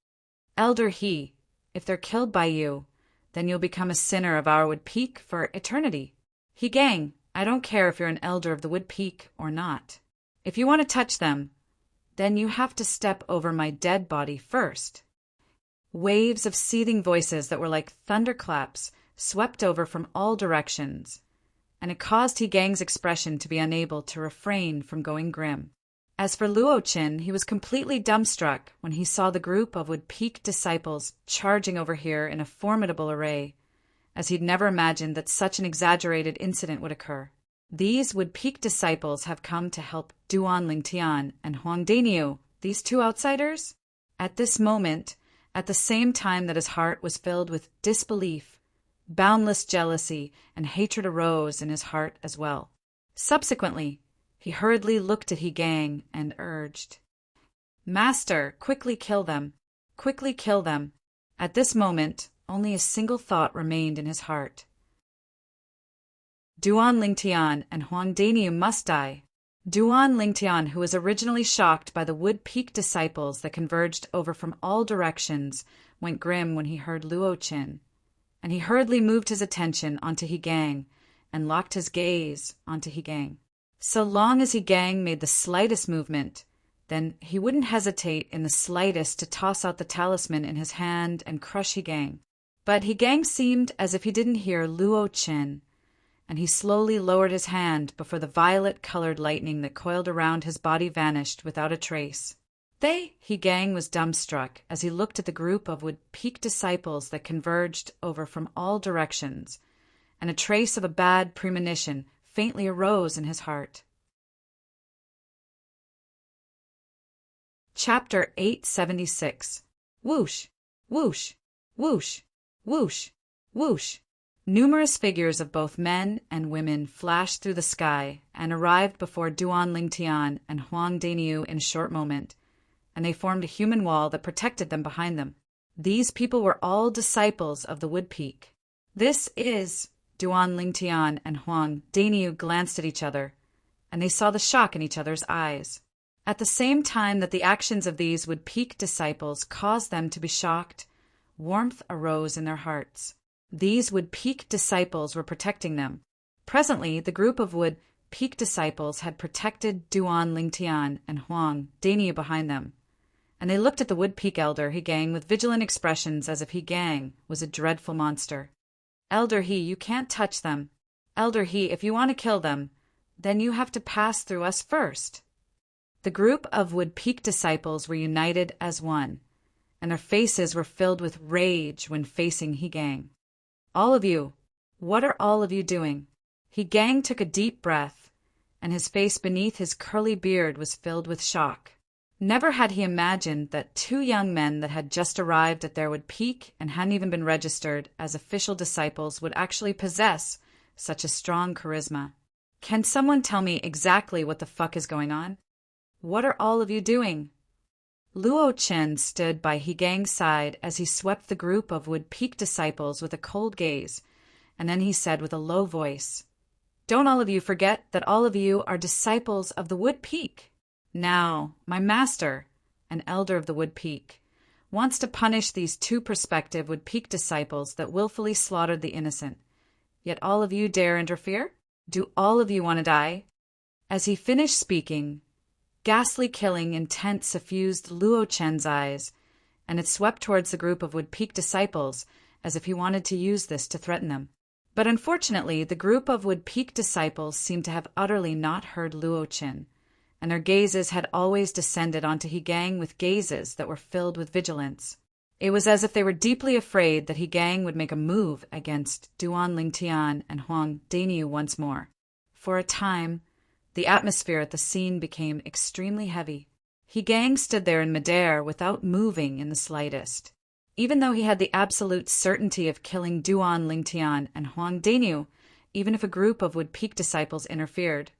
Elder He, if they're killed by you, then you'll become a sinner of our Wood Peak for eternity. He Gang, I don't care if you're an elder of the Wood Peak or not. If you want to touch them, then you have to step over my dead body first. Waves of seething voices that were like thunderclaps swept over from all directions, and it caused He Gang's expression to be unable to refrain from going grim. As for Luo Qin, he was completely dumbstruck when he saw the group of Wood Peak disciples charging over here in a formidable array, as he'd never imagined that such an exaggerated incident would occur. These Wood Peak disciples have come to help Duan Lingtian and Huang Daniu, these 2 outsiders? At this moment, at the same time that his heart was filled with disbelief, boundless jealousy and hatred arose in his heart as well. Subsequently, he hurriedly looked at He Gang and urged, "Master, quickly kill them. Quickly kill them." At this moment, only a single thought remained in his heart. Duan Lingtian and Huang Daniu must die. Duan Lingtian, who was originally shocked by the Wood Peak disciples that converged over from all directions, went grim when he heard Luo Qin, and he hurriedly moved his attention onto Hegang and locked his gaze onto Hegang. So long as Hegang made the slightest movement, then he wouldn't hesitate in the slightest to toss out the talisman in his hand and crush Hegang. But Hegang seemed as if he didn't hear Luo Qin, and he slowly lowered his hand before the violet-colored lightning that coiled around his body vanished without a trace. Hegang was dumbstruck as he looked at the group of Wood Peak disciples that converged over from all directions, and a trace of a bad premonition faintly arose in his heart. Chapter 876. Whoosh, whoosh, whoosh, whoosh, whoosh. Numerous figures of both men and women flashed through the sky and arrived before Duan Lingtian and Huang Daniu in a short moment, and they formed a human wall that protected them behind them. These people were all disciples of the Wood Peak. This is... Duan Lingtian and Huang Daniu glanced at each other, and they saw the shock in each other's eyes. At the same time that the actions of these Wood Peak disciples caused them to be shocked, warmth arose in their hearts. These Wood Peak disciples were protecting them. Presently, the group of Wood Peak disciples had protected Duan Lingtian and Huang Daniu behind them, and they looked at the Wood Peak elder Hegang with vigilant expressions as if Hegang was a dreadful monster. Elder He, you can't touch them. Elder He, if you want to kill them, then you have to pass through us first. The group of Wood Peak disciples were united as one, and their faces were filled with rage when facing Hegang. All of you, what are all of you doing? Hegang took a deep breath, and his face beneath his curly beard was filled with shock. Never had he imagined that two young men that had just arrived at their Wood Peak and hadn't even been registered as official disciples would actually possess such a strong charisma. Can someone tell me exactly what the fuck is going on? What are all of you doing? Luo Qin stood by Hegang's side as he swept the group of Wood Peak disciples with a cold gaze, and then he said with a low voice, "Don't all of you forget that all of you are disciples of the Wood Peak. Now, my master, an elder of the Wood Peak, wants to punish these two prospective Wood Peak disciples that willfully slaughtered the innocent. Yet all of you dare interfere? Do all of you want to die?" As he finished speaking, ghastly killing intent suffused Luo Chen's eyes, and it swept towards the group of Wood Peak disciples as if he wanted to use this to threaten them. But unfortunately, the group of Wood Peak disciples seemed to have utterly not heard Luo Chen, and their gazes had always descended onto Hegang with gazes that were filled with vigilance. It was as if they were deeply afraid that Hegang would make a move against Duan Lingtian and Huang Daniu once more. For a time, the atmosphere at the scene became extremely heavy. Hegang stood there in midair without moving in the slightest. Even though he had the absolute certainty of killing Duan Lingtian and Huang Daniu, even if a group of Wood Peak disciples interfered,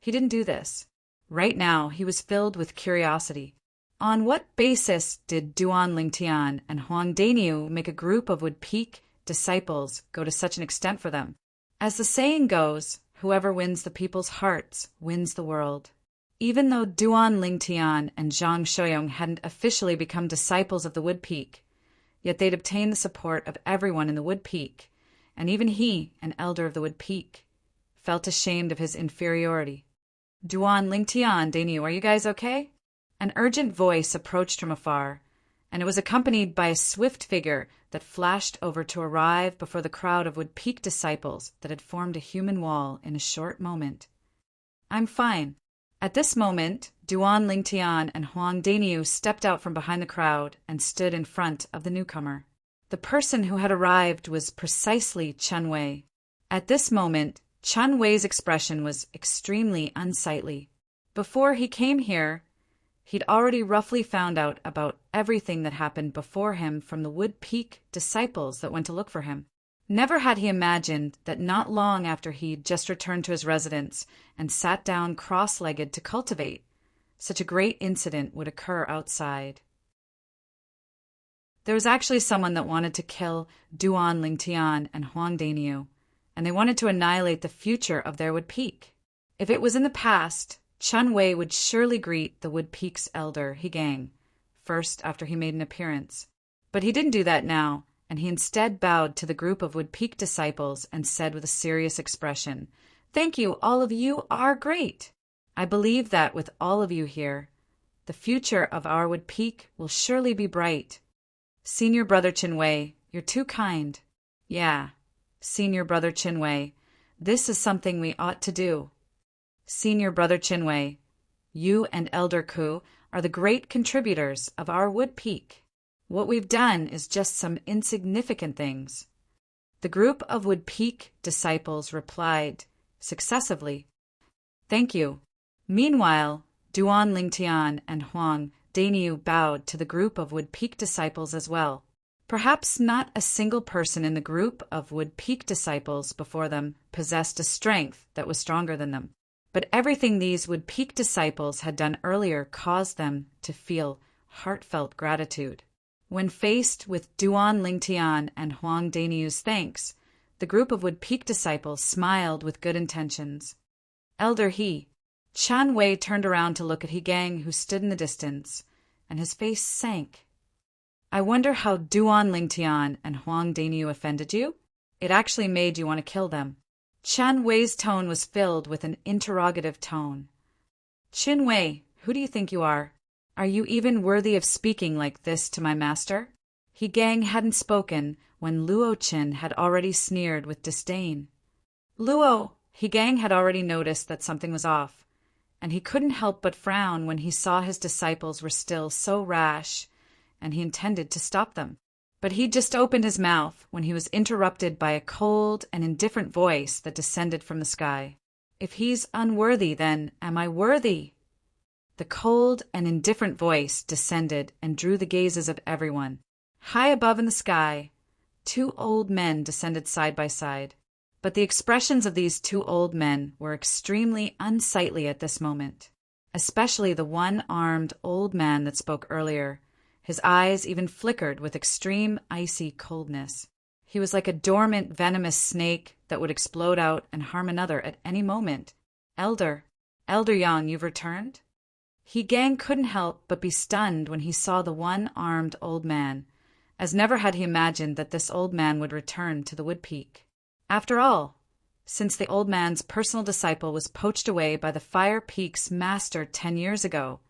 he didn't do this. Right now, he was filled with curiosity. On what basis did Duan Lingtian and Huang Daniu make a group of Wood Peak disciples go to such an extent for them? As the saying goes, whoever wins the people's hearts wins the world. Even though Duan Lingtian and Zhang Shouyong hadn't officially become disciples of the Wood Peak, yet they'd obtained the support of everyone in the Wood Peak, and even he, an elder of the Wood Peak, felt ashamed of his inferiority. "Duan Lingtian, Daniu, are you guys okay?" An urgent voice approached from afar, and it was accompanied by a swift figure that flashed over to arrive before the crowd of Wood Peak disciples that had formed a human wall in a short moment. "I'm fine." At this moment, Duan Lingtian and Huang Daniu stepped out from behind the crowd and stood in front of the newcomer. The person who had arrived was precisely Chen Wei. At this moment, Chen Wei's expression was extremely unsightly. Before he came here, he'd already roughly found out about everything that happened before him from the Wood Peak disciples that went to look for him. Never had he imagined that not long after he'd just returned to his residence and sat down cross-legged to cultivate, such a great incident would occur outside. There was actually someone that wanted to kill Duan Lingtian and Huang Daniu, and they wanted to annihilate the future of their Wood Peak. If it was in the past, Chun Wei would surely greet the Wood Peak's elder, Higang, first after he made an appearance. But he didn't do that now, and he instead bowed to the group of Wood Peak disciples and said with a serious expression, "Thank you, all of you are great. I believe that with all of you here, the future of our Wood Peak will surely be bright. Senior Brother Chun Wei, you're too kind. Yeah, Senior Brother Chun Wei, this is something we ought to do. Senior Brother Chun Wei, you and Elder Ku are the great contributors of our Wood Peak. What we've done is just some insignificant things." The group of Wood Peak disciples replied successively, "Thank you." Meanwhile, Duan Lingtian and Huang Daniu bowed to the group of Wood Peak disciples as well. Perhaps not a single person in the group of Wood Peak disciples before them possessed a strength that was stronger than them. But everything these Wood Peak disciples had done earlier caused them to feel heartfelt gratitude. When faced with Duan Lingtian and Huang Daniu's thanks, the group of Wood Peak disciples smiled with good intentions. Elder He, Chun Wei turned around to look at Higang, who stood in the distance, and his face sank. "I wonder how Duan Lingtian and Huang Daniu offended you? It actually made you want to kill them." Chun Wei's tone was filled with an interrogative tone. "Chun Wei, who do you think you are? Are you even worthy of speaking like this to my master?" Higang hadn't spoken when Luo Chen had already sneered with disdain. Luo, Higang had already noticed that something was off, and he couldn't help but frown when he saw his disciples were still so rash, and he intended to stop them. But he'd just opened his mouth when he was interrupted by a cold and indifferent voice that descended from the sky. "If he's unworthy, then am I worthy?" The cold and indifferent voice descended and drew the gazes of everyone. High above in the sky, two old men descended side by side. But the expressions of these two old men were extremely unsightly at this moment, especially the one-armed old man that spoke earlier. His eyes even flickered with extreme icy coldness. He was like a dormant venomous snake that would explode out and harm another at any moment. Elder Yang, you've returned?" Higang couldn't help but be stunned when he saw the one-armed old man, as never had he imagined that this old man would return to the Wood Peak. After all, since the old man's personal disciple was poached away by the Fire Peak's master 10 years ago,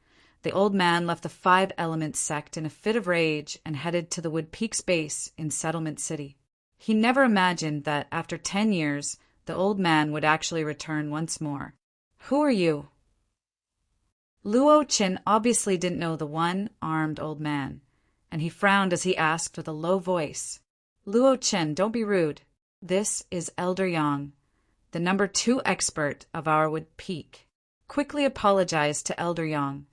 the old man left the Five Elements sect in a fit of rage and headed to the Wood Peak's base in Settlement City. He never imagined that after 10 years, the old man would actually return once more. "Who are you?" Luo Chen obviously didn't know the one-armed old man, and he frowned as he asked with a low voice, "Luo Chen, don't be rude. This is Elder Yang, the number 2 expert of our Wood Peak. Quickly apologize to Elder Yang."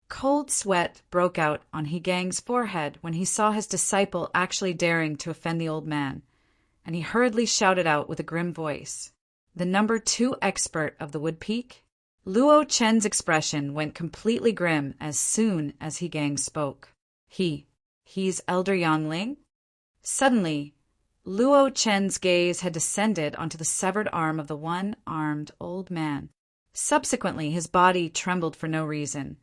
Cold sweat broke out on Higang's forehead when he saw his disciple actually daring to offend the old man, and he hurriedly shouted out with a grim voice, "The number 2 expert of the Wood Peak?" Luo Chen's expression went completely grim as soon as Higang spoke. He's Elder Yang Ling?" Suddenly, Luo Chen's gaze had descended onto the severed arm of the one-armed old man. Subsequently, his body trembled for no reason,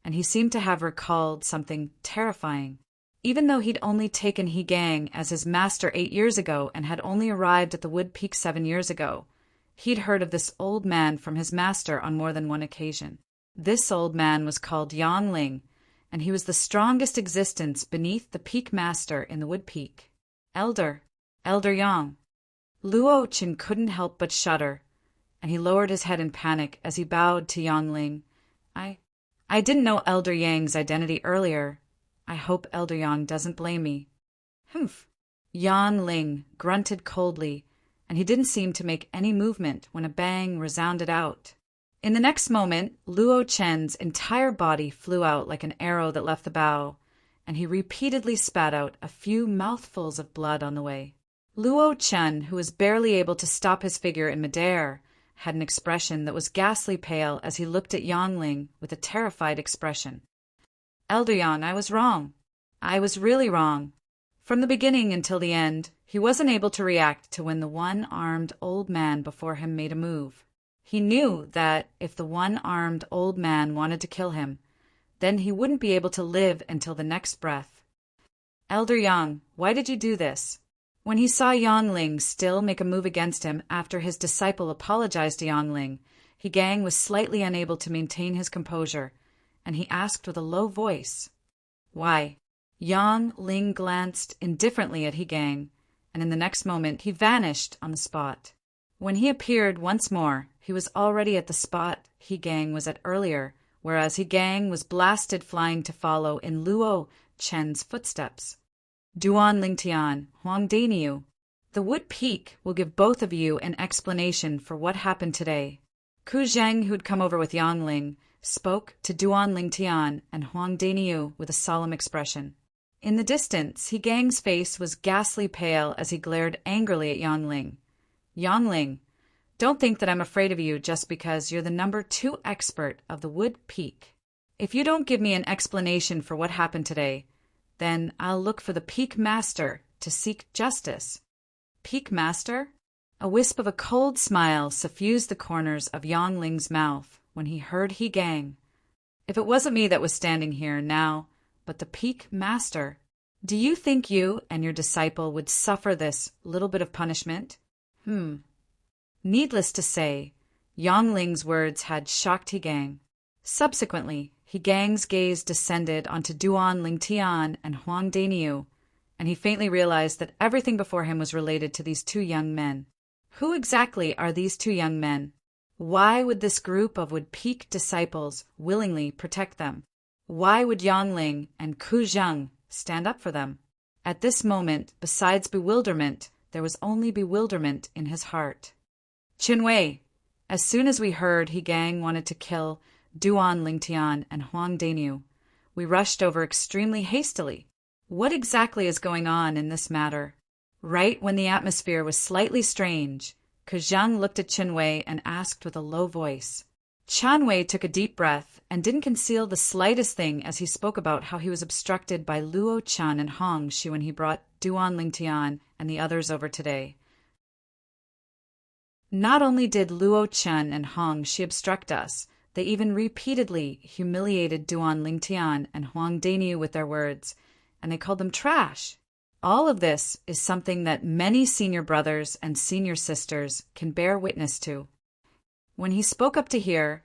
and he seemed to have recalled something terrifying. Even though he'd only taken Higang as his master 8 years ago and had only arrived at the Wood Peak 7 years ago, he'd heard of this old man from his master on more than one occasion. This old man was called Yang Ling, and he was the strongest existence beneath the Peak Master in the Wood Peak. Elder Yang. Luo Chen couldn't help but shudder, and he lowered his head in panic as he bowed to Yang Ling. I didn't know Elder Yang's identity earlier. I hope Elder Yang doesn't blame me." "Humph." Yang Ling grunted coldly, and he didn't seem to make any movement when a bang resounded out. In the next moment, Luo Chen's entire body flew out like an arrow that left the bow, and he repeatedly spat out a few mouthfuls of blood on the way. Luo Chen, who was barely able to stop his figure in midair, had an expression that was ghastly pale as he looked at Yang Ling with a terrified expression. "Elder Yang, I was wrong. I was really wrong. From the beginning until the end, he wasn't able to react to when the one-armed old man before him made a move. He knew that if the one-armed old man wanted to kill him, then he wouldn't be able to live until the next breath. Elder Yang, why did you do this? When he saw Yangling still make a move against him after his disciple apologized to Yangling, He Gang was slightly unable to maintain his composure, and he asked with a low voice, "Why?" Yang Ling glanced indifferently at He Gang, and in the next moment he vanished on the spot. When he appeared once more, he was already at the spot He Gang was at earlier, whereas He Gang was blasted flying to follow in Luo Chen's footsteps. Duan Lingtian, Huang Daniu, the Wood Peak will give both of you an explanation for what happened today. Ku Zheng, who had come over with Yang Ling, spoke to Duan Lingtian and Huang Daniu with a solemn expression. In the distance, He Gang's face was ghastly pale as he glared angrily at Yang Ling. Yang Ling, don't think that I'm afraid of you just because you're the number 2 expert of the Wood Peak. If you don't give me an explanation for what happened today, then I'll look for the Peak Master to seek justice. Peak Master? A wisp of a cold smile suffused the corners of Yang Ling's mouth when he heard He Gang. If it wasn't me that was standing here now, but the Peak Master, do you think you and your disciple would suffer this little bit of punishment? Needless to say, Yang Ling's words had shocked He Gang. Subsequently, He Gang's gaze descended onto Duan Lingtian and Huang Daniu, and he faintly realized that everything before him was related to these 2 young men. Who exactly are these 2 young men? Why would this group of Wood Peak disciples willingly protect them? Why would Yang Ling and Ku Zheng stand up for them? At this moment, besides bewilderment, there was only bewilderment in his heart. Qin Wei, as soon as we heard He Gang wanted to kill Duan Lingtian and Huang Daniu, we rushed over extremely hastily. What exactly is going on in this matter? Right when the atmosphere was slightly strange, Ku Zheng looked at Qin Wei and asked with a low voice. Qin Wei took a deep breath and didn't conceal the slightest thing as he spoke about how he was obstructed by Luo Chen and Hong Shi when he brought Duan Lingtian and the others over today. Not only did Luo Chen and Hong Shi obstruct us, they even repeatedly humiliated Duan Lingtian and Huang Daniu with their words, and they called them trash. All of this is something that many senior brothers and senior sisters can bear witness to. When he spoke up to hear,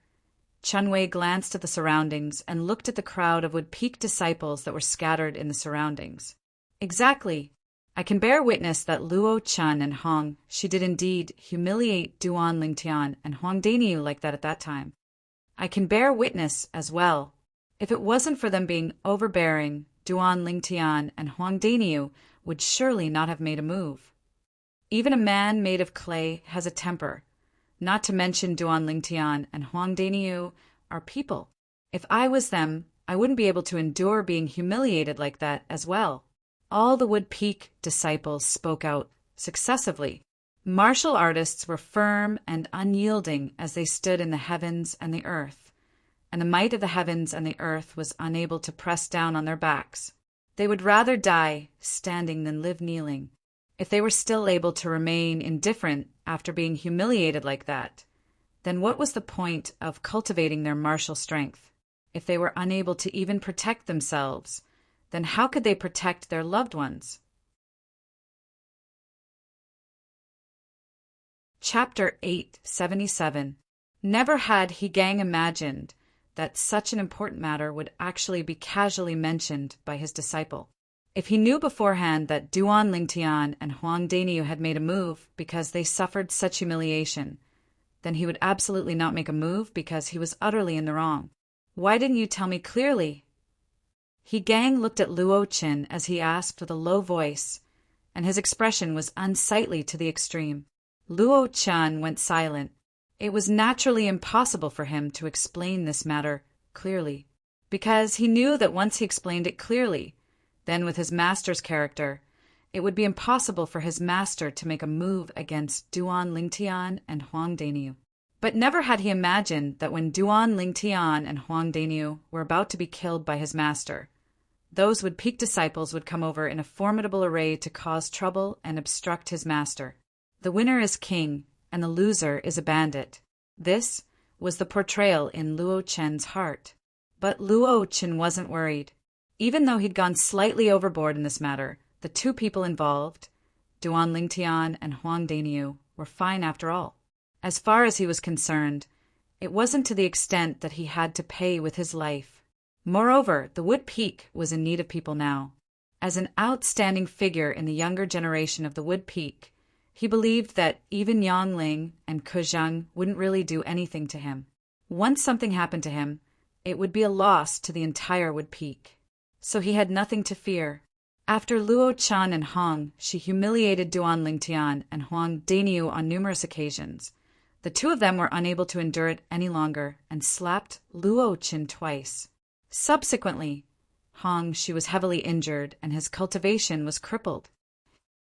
Qin Wei glanced at the surroundings and looked at the crowd of Wood Peak disciples that were scattered in the surroundings. Exactly. I can bear witness that Luo Chen and Hong, she did indeed humiliate Duan Lingtian and Huang Daniu like that at that time. I can bear witness as well. If it wasn't for them being overbearing, Duan Lingtian and Huang Daniu would surely not have made a move. Even a man made of clay has a temper. Not to mention Duan Lingtian and Huang Daniu are people. If I was them, I wouldn't be able to endure being humiliated like that as well. All the Wood Peak disciples spoke out successively. Martial artists were firm and unyielding as they stood in the heavens and the earth, and the might of the heavens and the earth was unable to press down on their backs. They would rather die standing than live kneeling. If they were still able to remain indifferent after being humiliated like that, then what was the point of cultivating their martial strength? If they were unable to even protect themselves, then how could they protect their loved ones? Chapter 877. Never had He Gang imagined that such an important matter would actually be casually mentioned by his disciple. If he knew beforehand that Duan Lingtian and Huang Daniu had made a move because they suffered such humiliation, then he would absolutely not make a move because he was utterly in the wrong. Why didn't you tell me clearly? He Gang looked at Luo Chen as he asked with a low voice, and his expression was unsightly to the extreme. Luo Chen went silent. It was naturally impossible for him to explain this matter clearly, because he knew that once he explained it clearly, then with his master's character, it would be impossible for his master to make a move against Duan Lingtian and Huang Daniu. But never had he imagined that when Duan Lingtian and Huang Daniu were about to be killed by his master, those Wood Peak disciples would come over in a formidable array to cause trouble and obstruct his master. The winner is king, and the loser is a bandit. This was the portrayal in Luo Chen's heart. But Luo Chen wasn't worried. Even though he'd gone slightly overboard in this matter, the two people involved, Duan Lingtian and Huang Daniu, were fine after all. As far as he was concerned, it wasn't to the extent that he had to pay with his life. Moreover, the Wood Peak was in need of people now. As an outstanding figure in the younger generation of the Wood Peak, he believed that even Yang Ling and Ke Zhang wouldn't really do anything to him. Once something happened to him, it would be a loss to the entire Wood Peak. So he had nothing to fear. After Luo Chan and Hong, she humiliated Duan Lingtian and Huang Daniu on numerous occasions. The two of them were unable to endure it any longer and slapped Luo Chen twice. Subsequently, Hong, she was heavily injured and his cultivation was crippled.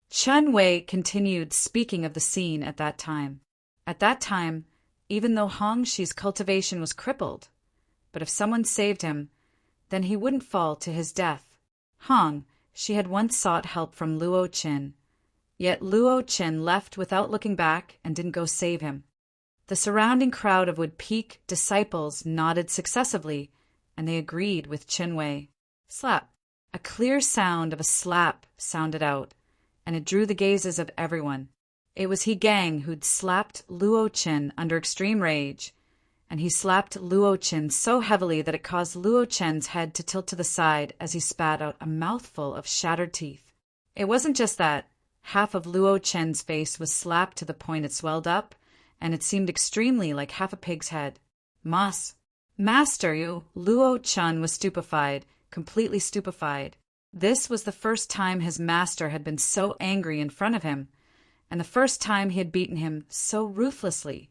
Chen Wei continued speaking of the scene at that time. At that time, even though Hong Shi's cultivation was crippled, but if someone saved him, then he wouldn't fall to his death. Hong, she had once sought help from Luo Chen, yet Luo Chen left without looking back and didn't go save him. The surrounding crowd of Wood Peak disciples nodded successively, and they agreed with Chen Wei. Slap. A clear sound of a slap sounded out, and it drew the gazes of everyone. It was He Gang who'd slapped Luo Chen under extreme rage, and he slapped Luo Chen so heavily that it caused Luo Chen's head to tilt to the side as he spat out a mouthful of shattered teeth. It wasn't just that. Half of Luo Chen's face was slapped to the point it swelled up, and it seemed extremely like half a pig's head. Master, you! Luo Chen was stupefied, completely stupefied. This was the first time his master had been so angry in front of him, and the first time he had beaten him so ruthlessly,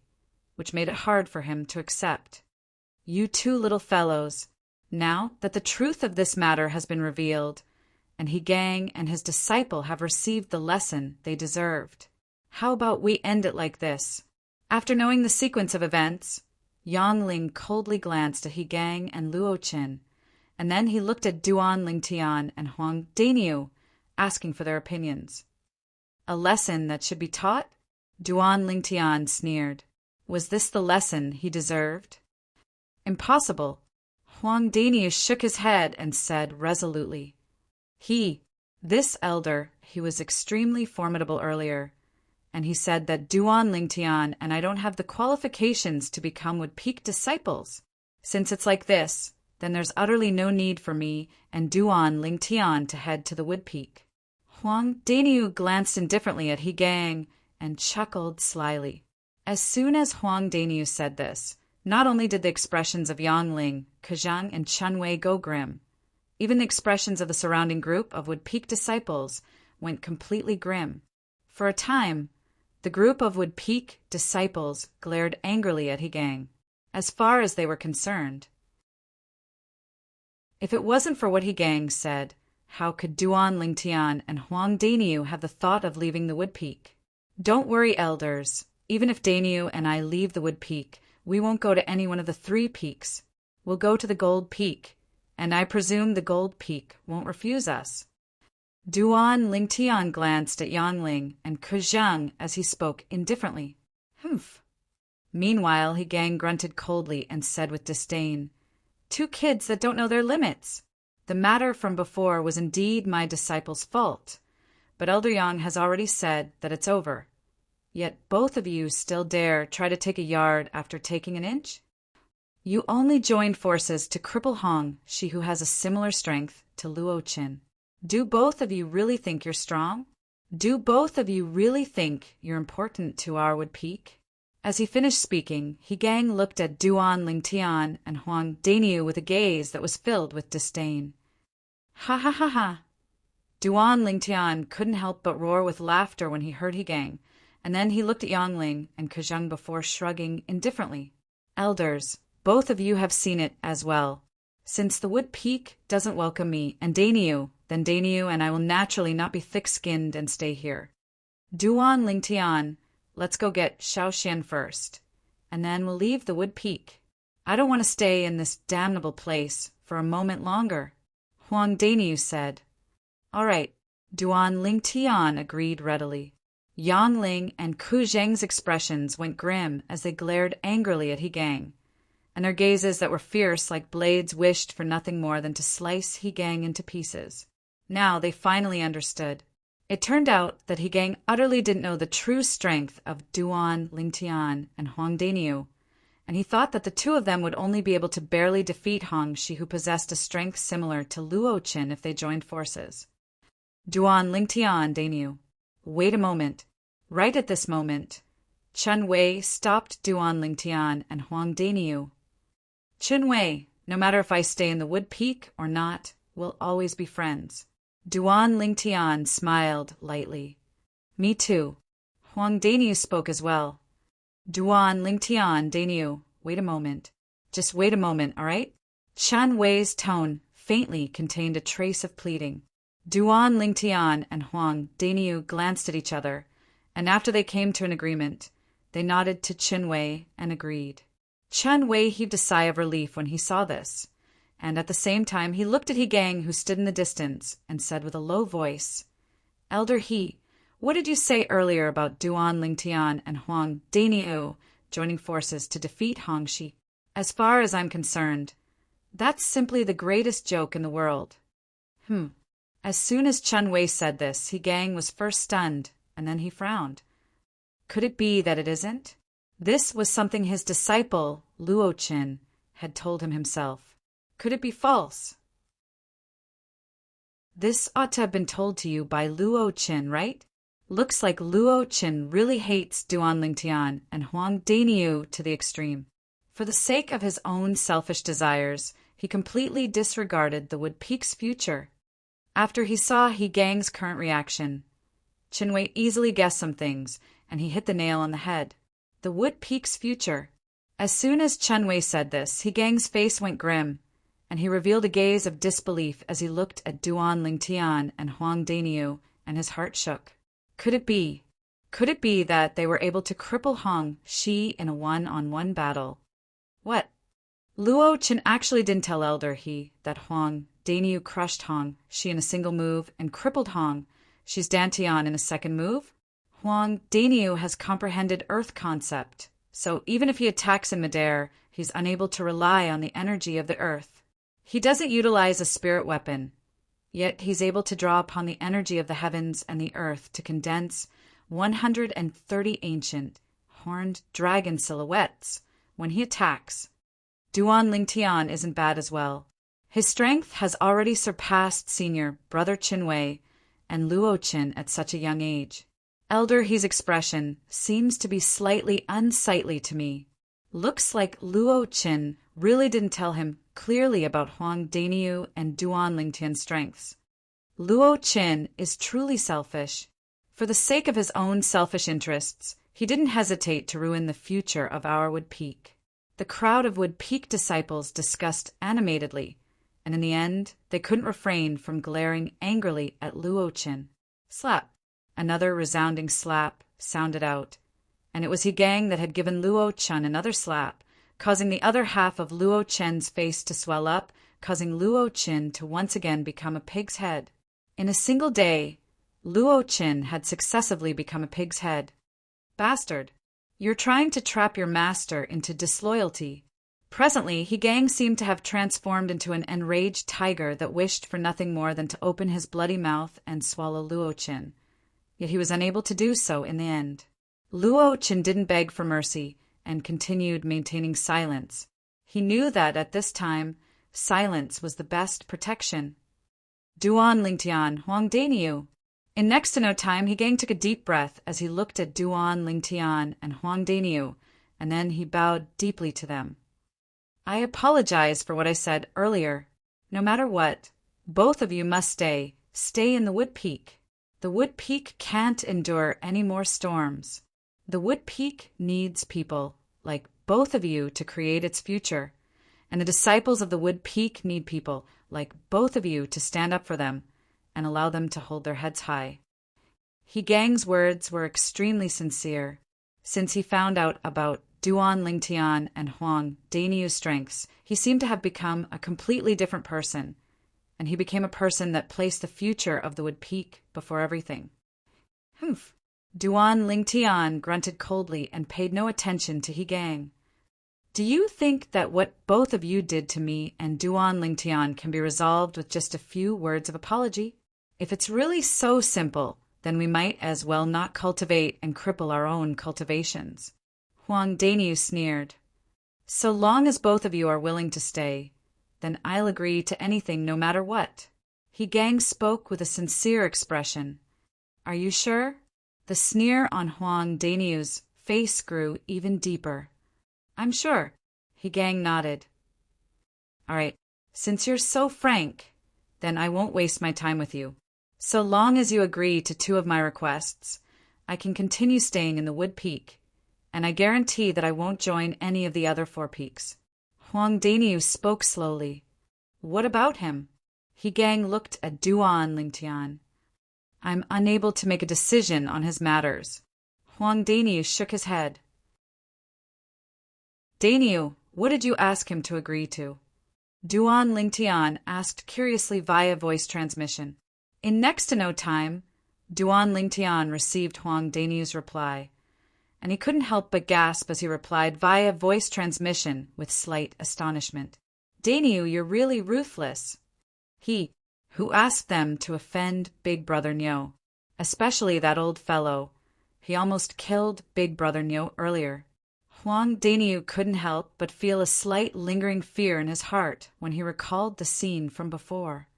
which made it hard for him to accept. You two little fellows, now that the truth of this matter has been revealed, and He Gang and his disciple have received the lesson they deserved, how about we end it like this? After knowing the sequence of events, Yang Ling coldly glanced at He Gang and Luo Chen, and then he looked at Duan Lingtian and Huang Daniu, asking for their opinions. A lesson that should be taught? Duan Lingtian sneered. Was this the lesson he deserved? Impossible. Huang Daniu shook his head and said resolutely. This elder, he was extremely formidable earlier, and he said that Duan Lingtian and I don't have the qualifications to become Wood Peak disciples. Since it's like this, then there's utterly no need for me and Duan Lingtian to head to the Wood Peak. Huang Daniu glanced indifferently at He Gang and chuckled slyly. As soon as Huang Daniu said this, not only did the expressions of Yang Ling, Ke Zhang, and Chen Wei go grim, even the expressions of the surrounding group of Wood Peak disciples went completely grim. For a time, the group of Wood Peak disciples glared angrily at He Gang, as far as they were concerned. If it wasn't for what He Gang said, how could Duan Lingtian and Huang Daniu have the thought of leaving the Wood Peak? Don't worry, elders. Even if Daniu and I leave the Wood Peak, we won't go to any one of the 3 peaks. We'll go to the Gold Peak, and I presume the Gold Peak won't refuse us. Duan Lingtian glanced at Yang Ling and Ke Zhang as he spoke indifferently. Humph. Meanwhile, He Gang grunted coldly and said with disdain, 2 kids that don't know their limits. The matter from before was indeed my disciple's fault, but Elder Yang has already said that it's over. Yet both of you still dare try to take a yard after taking an inch? You only joined forces to cripple Hong, she who has a similar strength to Luo Chen. Do both of you really think you're strong? Do both of you really think you're important to our Wood Peak? As he finished speaking, He Gang looked at Duan Lingtian and Huang Daniu with a gaze that was filled with disdain. Ha ha ha ha! Duan Lingtian couldn't help but roar with laughter when he heard He Gang, and then he looked at Yang Ling and Ke Zhang before shrugging indifferently. Elders, both of you have seen it as well. Since the Wood Peak doesn't welcome me and Daniu, then Daniu and I will naturally not be thick-skinned and stay here. Duan Lingtian, let's go get Shaoxian first, and then we'll leave the Wood Peak. I don't want to stay in this damnable place for a moment longer. Huang Daniu said. All right, Duan Lingtian agreed readily. Yang Ling and Ku Zheng's expressions went grim as they glared angrily at He Gang, and their gazes that were fierce like blades wished for nothing more than to slice He Gang into pieces. Now they finally understood. It turned out that He Gang utterly didn't know the true strength of Duan Lingtian and Huang Daniu, and he thought that the two of them would only be able to barely defeat Hong Shi, who possessed a strength similar to Luo Qin if they joined forces. Duan Lingtian Daniu. Wait a moment. Right at this moment, Chen Wei stopped Duan Lingtian and Huang Daniu. Chen Wei, no matter if I stay in the Wood Peak or not, we'll always be friends. Duan Lingtian smiled lightly. Me too. Huang Daniu spoke as well. Duan Lingtian Daniu, wait a moment. Just wait a moment, all right? Chen Wei's tone faintly contained a trace of pleading. Duan Lingtian and Huang Daniu glanced at each other, and after they came to an agreement, they nodded to Chen Wei and agreed. Chen Wei heaved a sigh of relief when he saw this, and at the same time he looked at He Gang, who stood in the distance, and said with a low voice, Elder He, what did you say earlier about Duan Lingtian and Huang Daniu joining forces to defeat Hong Shi? As far as I'm concerned, that's simply the greatest joke in the world. As soon as Chen Wei said this, He Gang was first stunned, and then he frowned. Could it be that it isn't? This was something his disciple, Luo Qin, had told him himself. Could it be false? This ought to have been told to you by Luo Qin, right? Looks like Luo Qin really hates Duan Lingtian and Huang Daniu to the extreme. For the sake of his own selfish desires, he completely disregarded the Wood Peak's future. After he saw He Gang's current reaction, Chen Wei easily guessed some things, and he hit the nail on the head. The Wood Peak's future. As soon as Chen Wei said this, He Gang's face went grim, and he revealed a gaze of disbelief as he looked at Duan Lingtian and Huang Daniu, and his heart shook. Could it be that they were able to cripple Hong Shi in a one-on-one battle? What? Luo Qin actually didn't tell Elder He that Huang Daniu crushed Hong Shi in a single move and crippled Hong Shi's Dantian in a second move? Huang Daniu has comprehended Earth concept, so even if he attacks in midair, he's unable to rely on the energy of the Earth. He doesn't utilize a spirit weapon, yet he's able to draw upon the energy of the heavens and the Earth to condense 130 ancient, horned dragon silhouettes when he attacks. Duan Lingtian isn't bad as well. His strength has already surpassed senior brother Chen Wei and Luo Qin at such a young age. Elder He's expression seems to be slightly unsightly to me. Looks like Luo Qin really didn't tell him clearly about Huang Daniu and Duan Lingtian's strengths. Luo Qin is truly selfish. For the sake of his own selfish interests, he didn't hesitate to ruin the future of our Wood Peak. The crowd of Wood Peak disciples discussed animatedly, and in the end, they couldn't refrain from glaring angrily at Luo Qin. Slap. Another resounding slap sounded out, and it was He Gang that had given Luo Qin another slap, causing the other half of Luo Qin's face to swell up, causing Luo Qin to once again become a pig's head. In a single day, Luo Qin had successively become a pig's head. Bastard! You're trying to trap your master into disloyalty. Presently, He Gang seemed to have transformed into an enraged tiger that wished for nothing more than to open his bloody mouth and swallow Luo Qin. Yet he was unable to do so in the end. Luo Qin didn't beg for mercy and continued maintaining silence. He knew that at this time, silence was the best protection. Duan Lingtian, Huang Daniu. In next to no time, He Gang took a deep breath as he looked at Duan Lingtian and Huang Daniu, and then he bowed deeply to them. I apologize for what I said earlier. No matter what, both of you must stay in the Wood Peak. The Wood Peak can't endure any more storms. The Wood Peak needs people like both of you to create its future, and the disciples of the Wood Peak need people like both of you to stand up for them and allow them to hold their heads high. He Gang's words were extremely sincere. Since he found out about Duan Lingtian and Huang Daniu's strengths, he seemed to have become a completely different person, and he became a person that placed the future of the Wood Peak before everything. Duan Lingtian grunted coldly and paid no attention to He Gang. Do you think that what both of you did to me and Duan Lingtian can be resolved with just a few words of apology? If it's really so simple, then we might as well not cultivate and cripple our own cultivations. Huang Daniu sneered. So long as both of you are willing to stay, then I'll agree to anything no matter what. He Gang spoke with a sincere expression. Are you sure? The sneer on Huang Daniu's face grew even deeper. I'm sure. He Gang nodded. All right, since you're so frank, then I won't waste my time with you. So long as you agree to 2 of my requests, I can continue staying in the Wood Peak, and I guarantee that I won't join any of the other 4 peaks. Huang Daniu spoke slowly. What about him? He Gang looked at Duan Lingtian. I'm unable to make a decision on his matters. Huang Daniu shook his head. Daniu, what did you ask him to agree to? Duan Lingtian asked curiously via voice transmission. In next to no time, Duan Lingtian received Huang Daniu's reply, and he couldn't help but gasp as he replied via voice transmission with slight astonishment. Daniu, you're really ruthless. He, who asked them to offend Big Brother Nyo, especially that old fellow. He almost killed Big Brother Nyo earlier. Huang Daniu couldn't help but feel a slight lingering fear in his heart when he recalled the scene from before.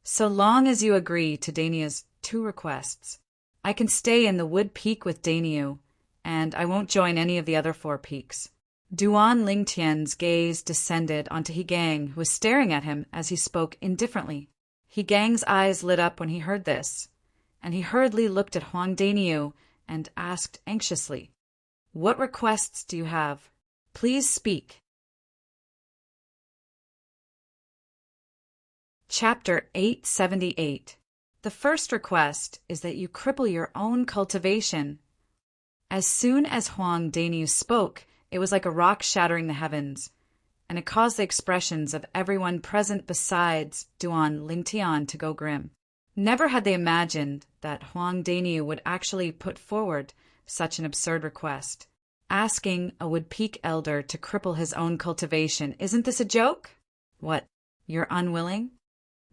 So long as you agree to Daniu's 2 requests, I can stay in the Wood Peak with Daniu, and I won't join any of the other 4 peaks. Duan Lingtian's gaze descended onto He Gang, who was staring at him as he spoke indifferently. He Gang's eyes lit up when he heard this, and he hurriedly looked at Huang Daniu and asked anxiously, What requests do you have? Please speak. Chapter 878. The first request is that you cripple your own cultivation. As soon as Huang Daniu spoke, it was like a rock shattering the heavens, and it caused the expressions of everyone present besides Duan Lingtian to go grim. Never had they imagined that Huang Daniu would actually put forward such an absurd request. Asking a Wood Peak elder to cripple his own cultivation, isn't this a joke? What, you're unwilling?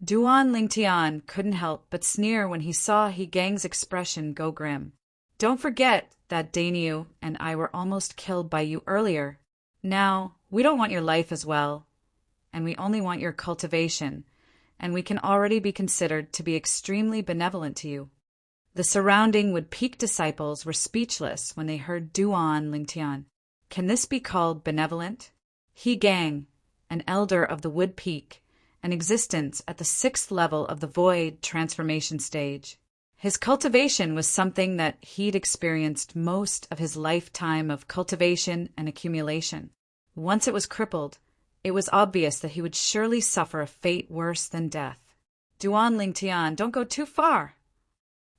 Duan Lingtian couldn't help but sneer when he saw He Gang's expression go grim. Don't forget that Daniu and I were almost killed by you earlier. Now, we don't want your life as well, and we only want your cultivation, and we can already be considered to be extremely benevolent to you. The surrounding Wood Peak disciples were speechless when they heard Duan Lingtian. Can this be called benevolent? He Gang, an elder of the Wood Peak, an existence at the 6th level of the Void transformation stage. His cultivation was something that he'd experienced most of his lifetime of cultivation and accumulation. Once it was crippled, it was obvious that he would surely suffer a fate worse than death. Duan Lingtian, don't go too far.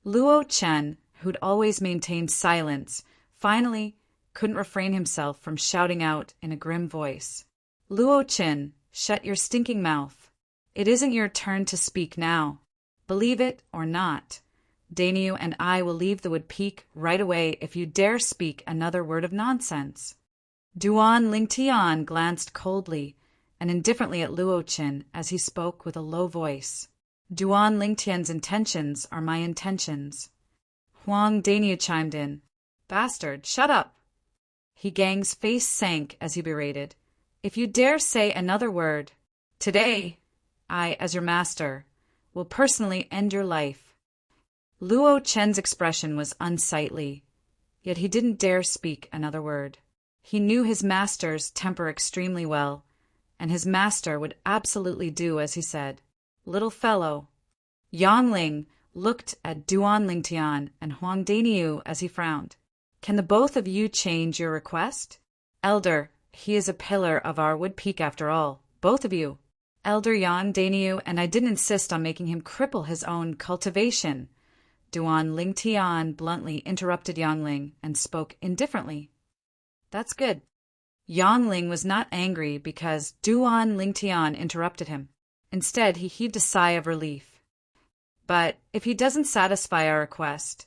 Luo Chen, who'd always maintained silence, finally couldn't refrain himself from shouting out in a grim voice. Luo Chen, shut your stinking mouth. It isn't your turn to speak now. Believe it or not, Daniu and I will leave the Wood Peak right away if you dare speak another word of nonsense. Duan Lingtian glanced coldly and indifferently at Luo Chen as he spoke with a low voice. Duan Lingtian's intentions are my intentions. Huang Daniu chimed in. Bastard, shut up. He Gang's face sank as he berated. If you dare say another word, today, I, as your master, will personally end your life. Luo Chen's expression was unsightly, yet he didn't dare speak another word. He knew his master's temper extremely well, and his master would absolutely do as he said. Little fellow. Yangling looked at Duan Lingtian and Huang Daniu as he frowned. Can the both of you change your request? Elder, he is a pillar of our Wood Peak after all, both of you. Elder Yang Daniu, and I didn't insist on making him cripple his own cultivation. Duan Lingtian bluntly interrupted Yangling and spoke indifferently. That's good. Yangling was not angry because Duan Lingtian interrupted him. Instead, he heaved a sigh of relief. But if he doesn't satisfy our request,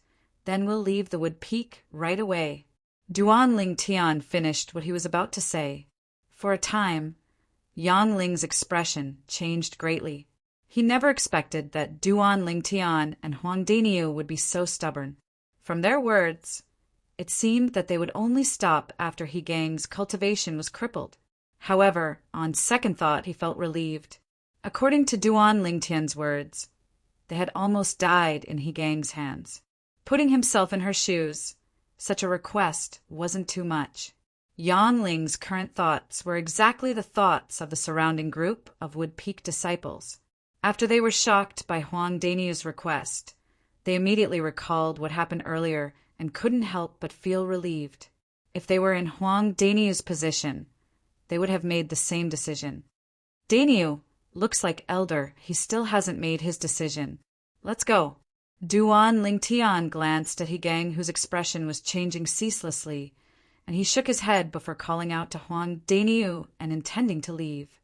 Then we'll leave the wood peak right away." Duan Ling Tian finished what he was about to say. For a time, Yang Ling's expression changed greatly. He never expected that Duan Ling Tian and Huang Daniu would be so stubborn. From their words, it seemed that they would only stop after He Gang's cultivation was crippled. However, on second thought, he felt relieved. According to Duan Ling Tian's words, they had almost died in He Gang's hands. Putting himself in her shoes, such a request wasn't too much. Yang Ling's current thoughts were exactly the thoughts of the surrounding group of Wood Peak disciples. After they were shocked by Huang Daniu's request, they immediately recalled what happened earlier and couldn't help but feel relieved. If they were in Huang Daniu's position, they would have made the same decision. "Daniu looks like elder. He still hasn't made his decision. Let's go." Duan Ling Tian glanced at He Gang, whose expression was changing ceaselessly, and he shook his head before calling out to Huang Daniu and intending to leave.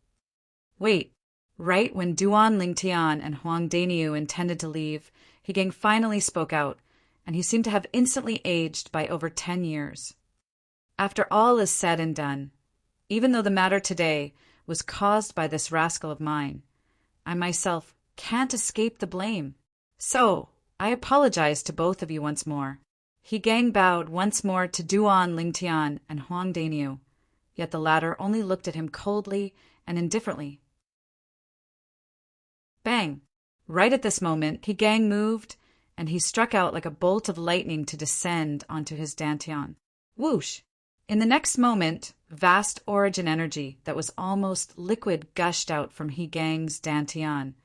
Wait. Right when Duan Ling Tian and Huang Daniu intended to leave, He Gang finally spoke out, and he seemed to have instantly aged by over 10 years. "After all is said and done, even though the matter today was caused by this rascal of mine, I myself can't escape the blame. So, I apologize to both of you once more." He Gang bowed once more to Duan Ling Tian and Huang Daniu, yet the latter only looked at him coldly and indifferently. Bang! Right at this moment, He Gang moved, and he struck out like a bolt of lightning to descend onto his dantian. Whoosh! In the next moment, vast origin energy that was almost liquid gushed out from He Gang's dantian,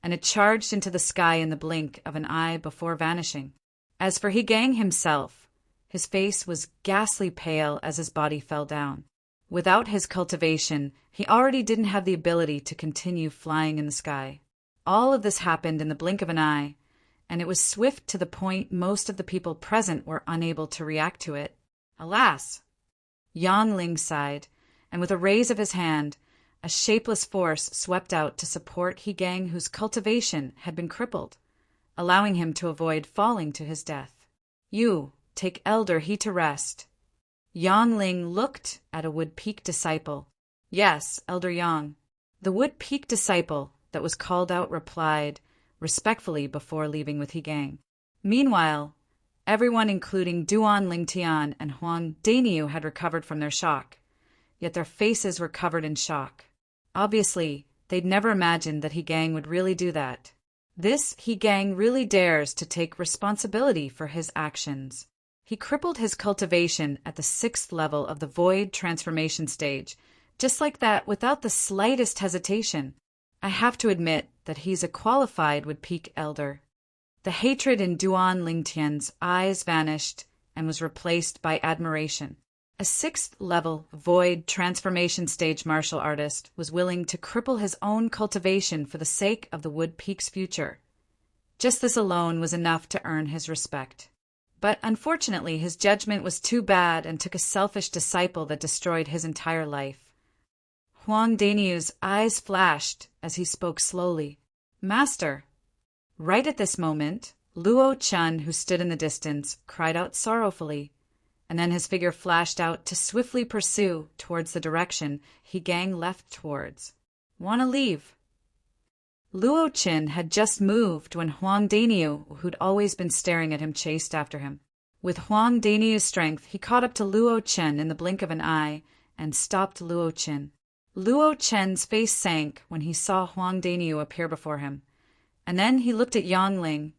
and it charged into the sky in the blink of an eye before vanishing. As for He Gang himself, his face was ghastly pale as his body fell down. Without his cultivation, he already didn't have the ability to continue flying in the sky. All of this happened in the blink of an eye, and it was swift to the point most of the people present were unable to react to it. Alas! Yang Ling sighed, and with a raise of his hand, a shapeless force swept out to support He Gang, whose cultivation had been crippled, allowing him to avoid falling to his death. "You, take Elder He to rest." Yang Ling looked at a Wood Peak disciple. "Yes, Elder Yang." The Wood Peak disciple that was called out replied respectfully before leaving with He Gang. Meanwhile, everyone including Duan Ling Tian and Huang Daniu had recovered from their shock, yet their faces were covered in shock. Obviously, they'd never imagined that He Gang would really do that. This He Gang really dares to take responsibility for his actions. He crippled his cultivation at the 6th level of the Void transformation stage, just like that, without the slightest hesitation. I have to admit that he's a qualified Wood Peak elder. The hatred in Duan Ling Tian's eyes vanished and was replaced by admiration. A 6th level Void transformation stage martial artist was willing to cripple his own cultivation for the sake of the Wood Peak's future. Just this alone was enough to earn his respect. But unfortunately, his judgment was too bad and took a selfish disciple that destroyed his entire life. Huang Daniu's eyes flashed as he spoke slowly. "Master." Right at this moment, Luo Chun, who stood in the distance, cried out sorrowfully, and then his figure flashed out to swiftly pursue towards the direction He Gang left towards. "Wanna leave?" Luo Chin had just moved when Huang Daniu, who'd always been staring at him, chased after him. With Huang Daniu's strength, he caught up to Luo Chen in the blink of an eye and stopped Luo Chin. Luo Chen's face sank when he saw Huang Daniu appear before him, and then he looked at Yang Ling.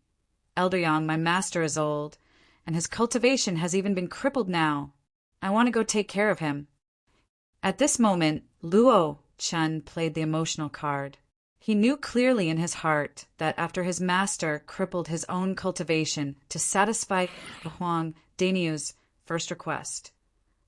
"Elder Yang, my master is old, and his cultivation has even been crippled now. I want to go take care of him." At this moment, Luo Chen played the emotional card. He knew clearly in his heart that after his master crippled his own cultivation to satisfy Huang Daniu's first request,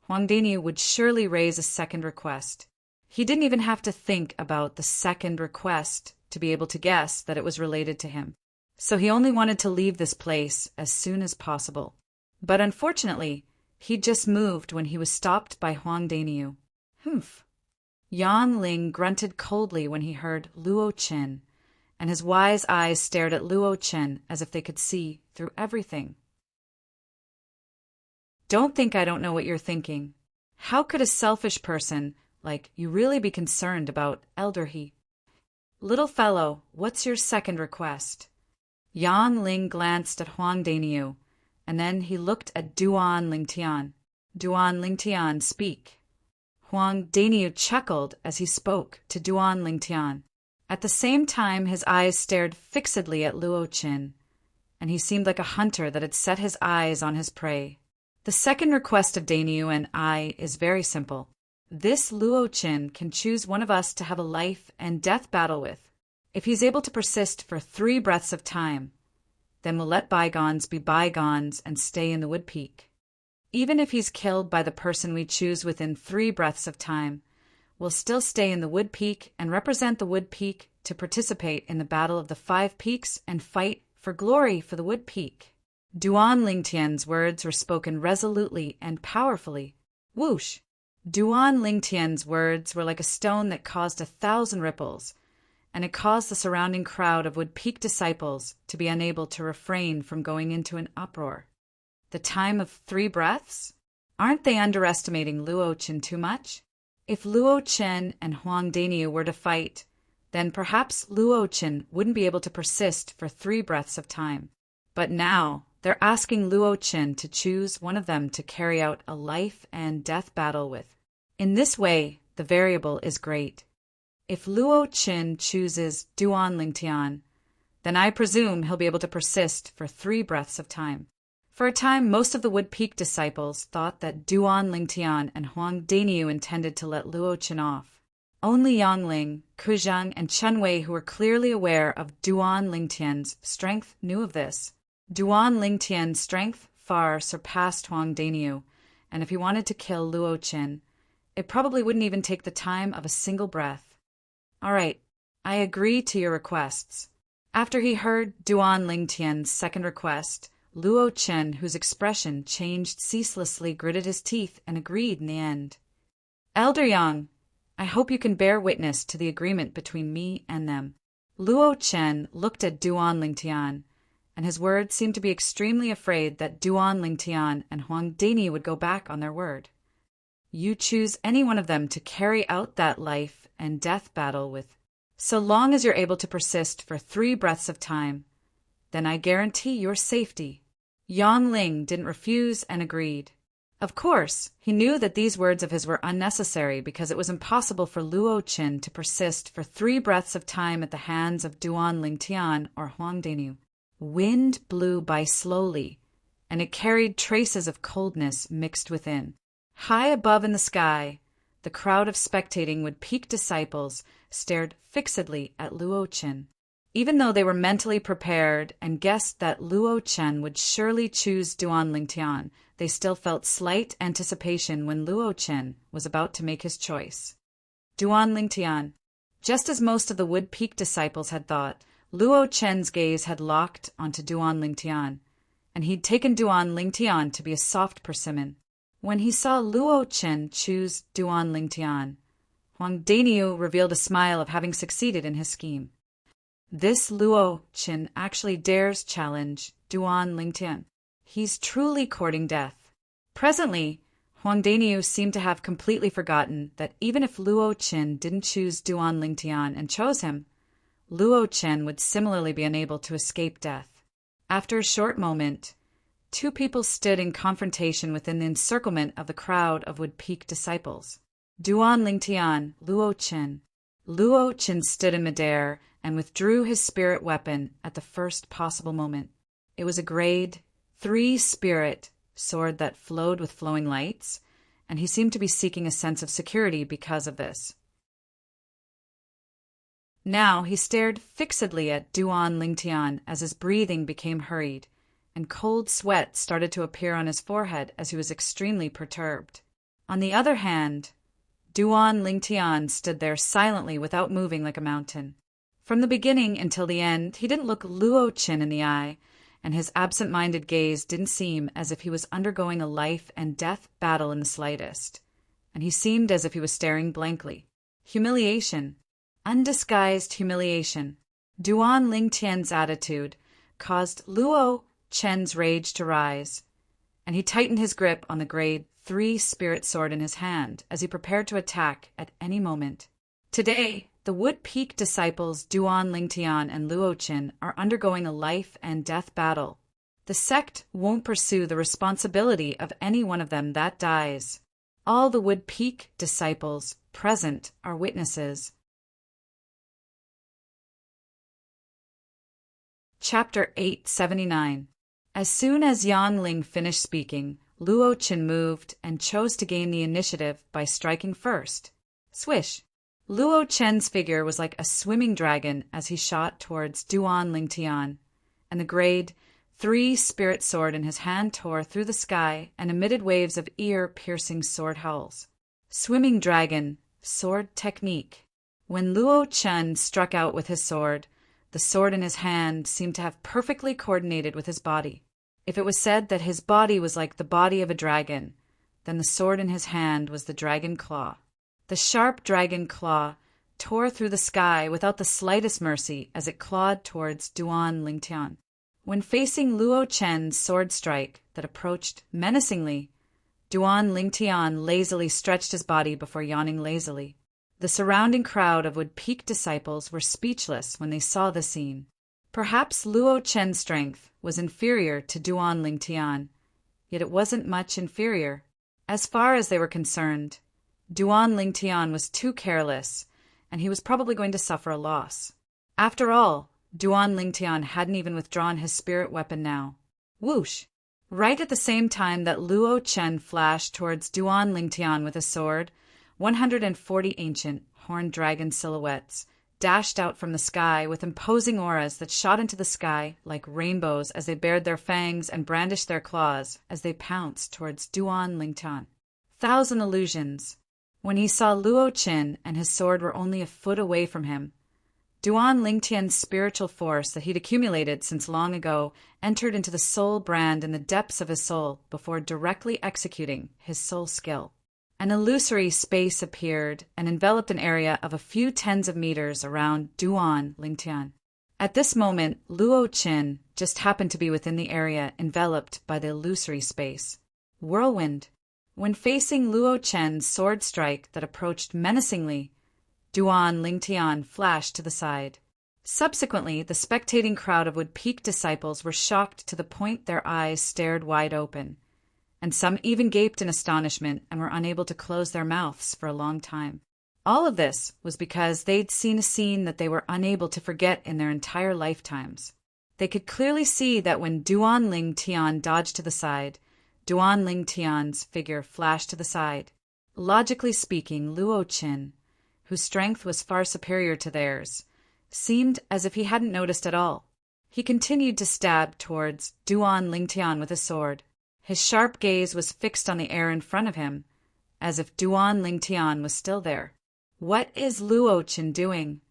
Huang Daniu would surely raise a second request. He didn't even have to think about the second request to be able to guess that it was related to him. So he only wanted to leave this place as soon as possible. But unfortunately, he'd just moved when he was stopped by Huang Daniu. Humph. Yan Ling grunted coldly when he heard Luo Chen, and his wise eyes stared at Luo Chen as if they could see through everything. Don't think I don't know what you're thinking. How could a selfish person like you really be concerned about elder he? Little fellow, what's your second request? Yang Ling glanced at Huang Daniu, and then he looked at Duan Lingtian. Duan Lingtian, speak. Huang Daniu chuckled as he spoke to Duan Lingtian. At the same time, his eyes stared fixedly at Luo Qin, and he seemed like a hunter that had set his eyes on his prey. The second request of Daniu and I is very simple. This Luo Qin can choose one of us to have a life and death battle with. If he's able to persist for 3 breaths of time, then we'll let bygones be bygones and stay in the wood peak. Even if he's killed by the person we choose within 3 breaths of time, we'll still stay in the wood peak and represent the wood peak to participate in the battle of the 5 peaks and fight for glory for the wood peak. Duan Lingtian's words were spoken resolutely and powerfully. Whoosh! Duan Lingtian's words were like a stone that caused 1,000 ripples, and it caused the surrounding crowd of Wood Peak disciples to be unable to refrain from going into an uproar. The time of 3 breaths? Aren't they underestimating Luo Qin too much? If Luo Qin and Huang Daniu were to fight, then perhaps Luo Qin wouldn't be able to persist for 3 breaths of time. But now, they're asking Luo Qin to choose one of them to carry out a life and death battle with. In this way, the variable is great. If Luo Qin chooses Duan Lingtian, then I presume he'll be able to persist for 3 breaths of time. For a time, most of the Wood Peak disciples thought that Duan Lingtian and Huang Daniu intended to let Luo Qin off. Only Yangling, Kuzhang, and Chen Wei, who were clearly aware of Duan Lingtian's strength, knew of this. Duan Lingtian's strength far surpassed Huang Daniu, and if he wanted to kill Luo Qin, it probably wouldn't even take the time of a single breath. All right, I agree to your requests. After he heard Duan Lingtian's second request, Luo Qin, whose expression changed ceaselessly, gritted his teeth and agreed in the end. Elder Yang, I hope you can bear witness to the agreement between me and them. Luo Qin looked at Duan Lingtian, and his words seemed to be extremely afraid that Duan Lingtian and Huang Daniu would go back on their word. You choose any one of them to carry out that life and death battle with, so long as you're able to persist for 3 breaths of time, then I guarantee your safety. Yang Ling didn't refuse and agreed. Of course, he knew that these words of his were unnecessary because it was impossible for Luo Qin to persist for 3 breaths of time at the hands of Duan Lingtian or Huang Daniu. Wind blew by slowly, and it carried traces of coldness mixed within. High above in the sky, the crowd of spectating Wood Peak disciples stared fixedly at Luo Qin. Even though they were mentally prepared and guessed that Luo Qin would surely choose Duan Lingtian, they still felt slight anticipation when Luo Qin was about to make his choice. Duan Lingtian. Just as most of the Wood Peak disciples had thought, Luo Qin's gaze had locked onto Duan Lingtian, and he'd taken Duan Lingtian to be a soft persimmon. When he saw Luo Qin choose Duan Lingtian, Huang Daniu revealed a smile of having succeeded in his scheme. This Luo Qin actually dares challenge Duan Lingtian. He's truly courting death. Presently, Huang Daniu seemed to have completely forgotten that even if Luo Qin didn't choose Duan Lingtian and chose him, Luo Qin would similarly be unable to escape death. After a short moment, 2 people stood in confrontation within the encirclement of the crowd of Wood Peak disciples. Duan Lingtian, Luo Qin. Luo Qin stood in midair and withdrew his spirit weapon at the first possible moment. It was a grade 3 spirit sword that flowed with flowing lights, and he seemed to be seeking a sense of security because of this. Now he stared fixedly at Duan Lingtian as his breathing became hurried, and cold sweat started to appear on his forehead as he was extremely perturbed. On the other hand, Duan Lingtian stood there silently without moving like a mountain. From the beginning until the end, he didn't look Luo Qin in the eye, and his absent-minded gaze didn't seem as if he was undergoing a life and death battle in the slightest, and he seemed as if he was staring blankly. Humiliation. Undisguised humiliation. Duan Lingtian's attitude caused Luo Qin's rage to rise, and he tightened his grip on the grade 3 spirit sword in his hand as he prepared to attack at any moment. Today, the Wood Peak disciples Duan Lingtian and Luo Qin are undergoing a life and death battle. The sect won't pursue the responsibility of any one of them that dies. All the Wood Peak disciples present are witnesses. Chapter 879. As soon as Yan Ling finished speaking, Luo Qin moved and chose to gain the initiative by striking first. Swish! Luo Chen's figure was like a swimming dragon as he shot towards Duan Lingtian, and the grade 3 spirit sword in his hand tore through the sky and emitted waves of ear-piercing sword howls. Swimming dragon, sword technique. When Luo Chen struck out with his sword, the sword in his hand seemed to have perfectly coordinated with his body. If it was said that his body was like the body of a dragon, then the sword in his hand was the dragon claw. The sharp dragon claw tore through the sky without the slightest mercy as it clawed towards Duan Lingtian. When facing Luo Chen's sword strike that approached menacingly, Duan Lingtian lazily stretched his body before yawning lazily. The surrounding crowd of Wood Peak disciples were speechless when they saw the scene. Perhaps Luo Chen's strength was inferior to Duan Lingtian, yet it wasn't much inferior. As far as they were concerned, Duan Lingtian was too careless, and he was probably going to suffer a loss. After all, Duan Lingtian hadn't even withdrawn his spirit weapon now. Whoosh! Right at the same time that Luo Chen flashed towards Duan Lingtian with a sword, 140 ancient, horned dragon silhouettes dashed out from the sky with imposing auras that shot into the sky like rainbows as they bared their fangs and brandished their claws as they pounced towards Duan Lingtian. Thousand illusions. When he saw Luo Qin and his sword were only a foot away from him, Duan Lingtian's spiritual force that he'd accumulated since long ago entered into the soul brand in the depths of his soul before directly executing his soul skill. An illusory space appeared and enveloped an area of a few tens of meters around Duan Lingtian. At this moment, Luo Qin just happened to be within the area enveloped by the illusory space. Whirlwind. When facing Luo Chen's sword strike that approached menacingly, Duan Lingtian flashed to the side. Subsequently, the spectating crowd of Wood Peak disciples were shocked to the point their eyes stared wide open, and some even gaped in astonishment and were unable to close their mouths for a long time. All of this was because they'd seen a scene that they were unable to forget in their entire lifetimes. They could clearly see that when Duan Lingtian dodged to the side, Duan Lingtian's figure flashed to the side. Logically speaking, Luo Qin, whose strength was far superior to theirs, seemed as if he hadn't noticed at all. He continued to stab towards Duan Lingtian with his sword. His sharp gaze was fixed on the air in front of him, as if Duan Lingtian was still there. What is Luo Qin doing?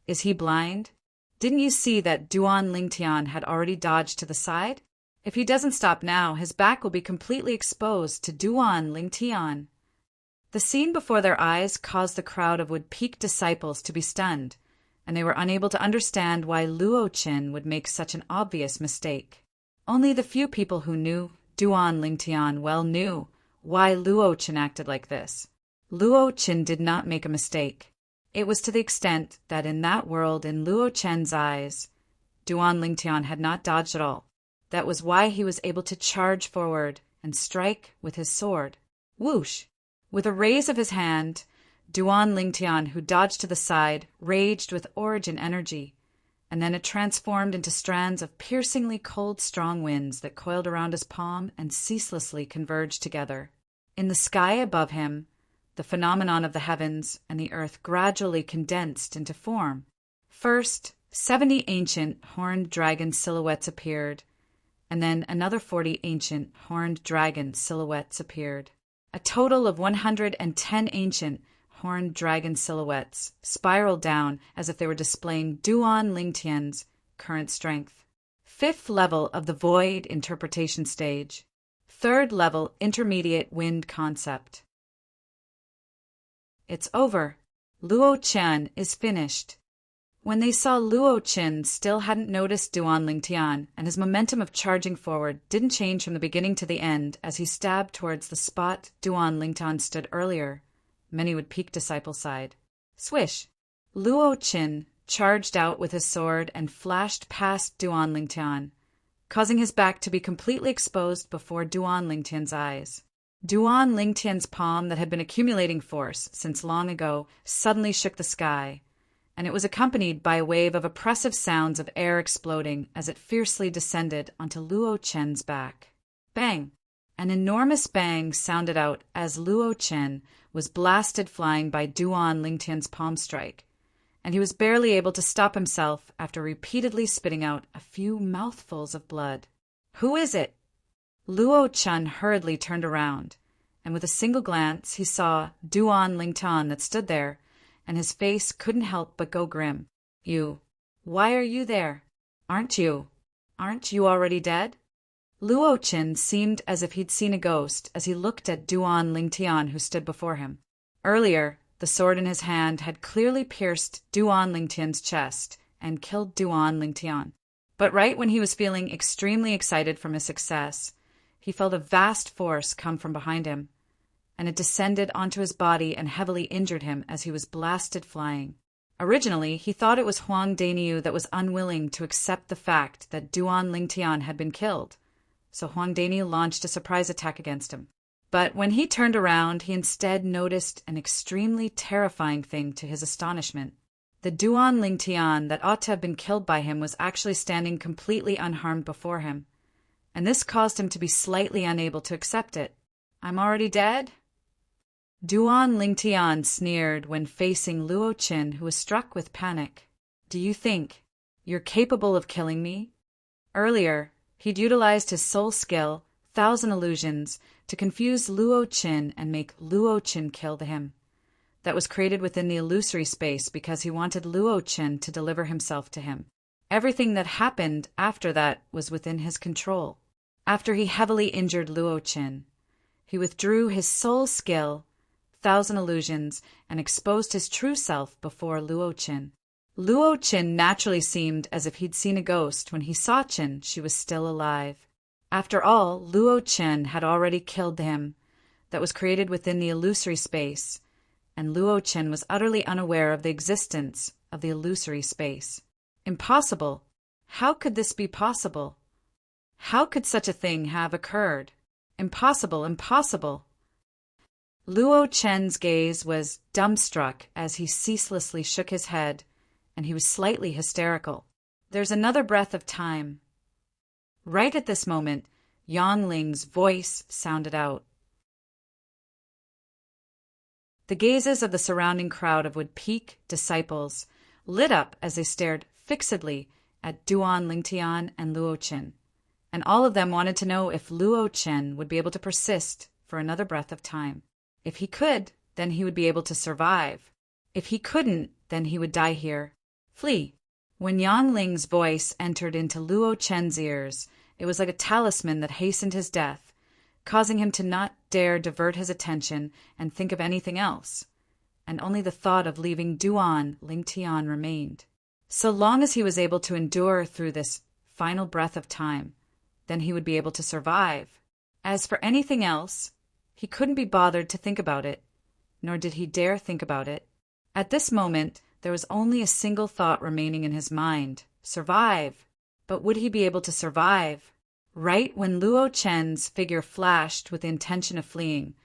Is he blind? Didn't you see that Duan Lingtian had already dodged to the side? If he doesn't stop now, his back will be completely exposed to Duan Lingtian. The scene before their eyes caused the crowd of Wood Peak disciples to be stunned, and they were unable to understand why Luo Qin would make such an obvious mistake. Only the few people who knew Duan Lingtian well knew why Luo Qin acted like this. Luo Qin did not make a mistake. It was to the extent that in that world, in Luo Chen's eyes, Duan Lingtian had not dodged at all. That was why he was able to charge forward and strike with his sword. Whoosh! With a raise of his hand, Duan Lingtian, who dodged to the side, raged with origin energy, and then it transformed into strands of piercingly cold, strong winds that coiled around his palm and ceaselessly converged together. In the sky above him, the phenomenon of the heavens and the earth gradually condensed into form. First, 70 ancient horned dragon silhouettes appeared, and then another 40 ancient horned dragon silhouettes appeared. A total of 110 ancient horned dragon silhouettes spiraled down as if they were displaying Duan Lingtian's current strength. 5th level of the void interpretation stage. 3rd level intermediate wind concept. It's over. Luo Chen is finished. When they saw Luo Qin still hadn't noticed Duan Lingtian, and his momentum of charging forward didn't change from the beginning to the end as he stabbed towards the spot Duan Lingtian stood earlier, many would peek disciple side. Swish! Luo Qin charged out with his sword and flashed past Duan Lingtian, causing his back to be completely exposed before Duan Lingtian's eyes. Duan Lingtian's palm that had been accumulating force since long ago suddenly shook the sky, and it was accompanied by a wave of oppressive sounds of air exploding as it fiercely descended onto Luo Chen's back. Bang! An enormous bang sounded out as Luo Chen was blasted flying by Duan Lingtian's palm strike, and he was barely able to stop himself after repeatedly spitting out a few mouthfuls of blood. "Who is it?" Luo Chen hurriedly turned around, and with a single glance he saw Duan Lingtian that stood there, and his face couldn't help but go grim. Why are you there? Aren't you already dead?" Luo Chen seemed as if he'd seen a ghost as he looked at Duan Lingtian who stood before him. Earlier, the sword in his hand had clearly pierced Duan Lingtian's chest and killed Duan Lingtian. But right when he was feeling extremely excited from his success, he felt a vast force come from behind him, and it descended onto his body and heavily injured him as he was blasted flying. Originally, he thought it was Huang Daniu that was unwilling to accept the fact that Duan Lingtian had been killed, so Huang Daniu launched a surprise attack against him. But when he turned around, he instead noticed an extremely terrifying thing to his astonishment. The Duan Lingtian that ought to have been killed by him was actually standing completely unharmed before him, and this caused him to be slightly unable to accept it. "I'm already dead?" Duan Lingtian sneered when facing Luo Qin, who was struck with panic. "Do you think you're capable of killing me?" Earlier, he'd utilized his soul skill, Thousand Illusions, to confuse Luo Qin and make Luo Qin kill him. That was created within the illusory space because he wanted Luo Qin to deliver himself to him. Everything that happened after that was within his control. After he heavily injured Luo Qin, he withdrew his soul skill, Thousand Illusions, and exposed his true self before Luo Qin. Luo Qin naturally seemed as if he'd seen a ghost when he saw Qin she was still alive. After all, Luo Qin had already killed him that was created within the illusory space, and Luo Qin was utterly unaware of the existence of the illusory space. Impossible! How could this be possible? How could such a thing have occurred? Impossible, impossible! Luo Chen's gaze was dumbstruck as he ceaselessly shook his head, and he was slightly hysterical. "There's another breath of time." Right at this moment, Yang Ling's voice sounded out. The gazes of the surrounding crowd of would-peak disciples lit up as they stared fixedly at Duan Lingtian and Luo Qin, and all of them wanted to know if Luo Qin would be able to persist for another breath of time. If he could, then he would be able to survive. If he couldn't, then he would die here. Flee! When Yang Ling's voice entered into Luo Chen's ears, it was like a talisman that hastened his death, causing him to not dare divert his attention and think of anything else, and only the thought of leaving Duan Lingtian remained. So long as he was able to endure through this final breath of time, then he would be able to survive. As for anything else, he couldn't be bothered to think about it, nor did he dare think about it. At this moment, there was only a single thought remaining in his mind: survive. But would he be able to survive? Right when Luo Chen's figure flashed with the intention of fleeing,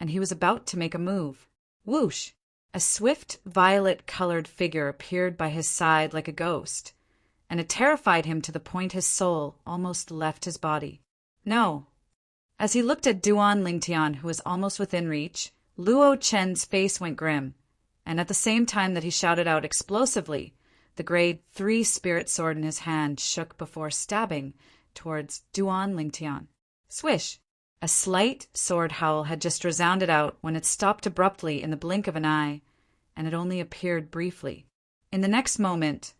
and he was about to make a move. Whoosh! A swift, violet-colored figure appeared by his side like a ghost, and it terrified him to the point his soul almost left his body. No. As he looked at Duan Lingtian, who was almost within reach, Luo Chen's face went grim, and at the same time that he shouted out explosively, the grade 3 spirit sword in his hand shook before stabbing towards Duan Lingtian. Swish! A slight sword howl had just resounded out when it stopped abruptly in the blink of an eye, and it only appeared briefly. In the next moment,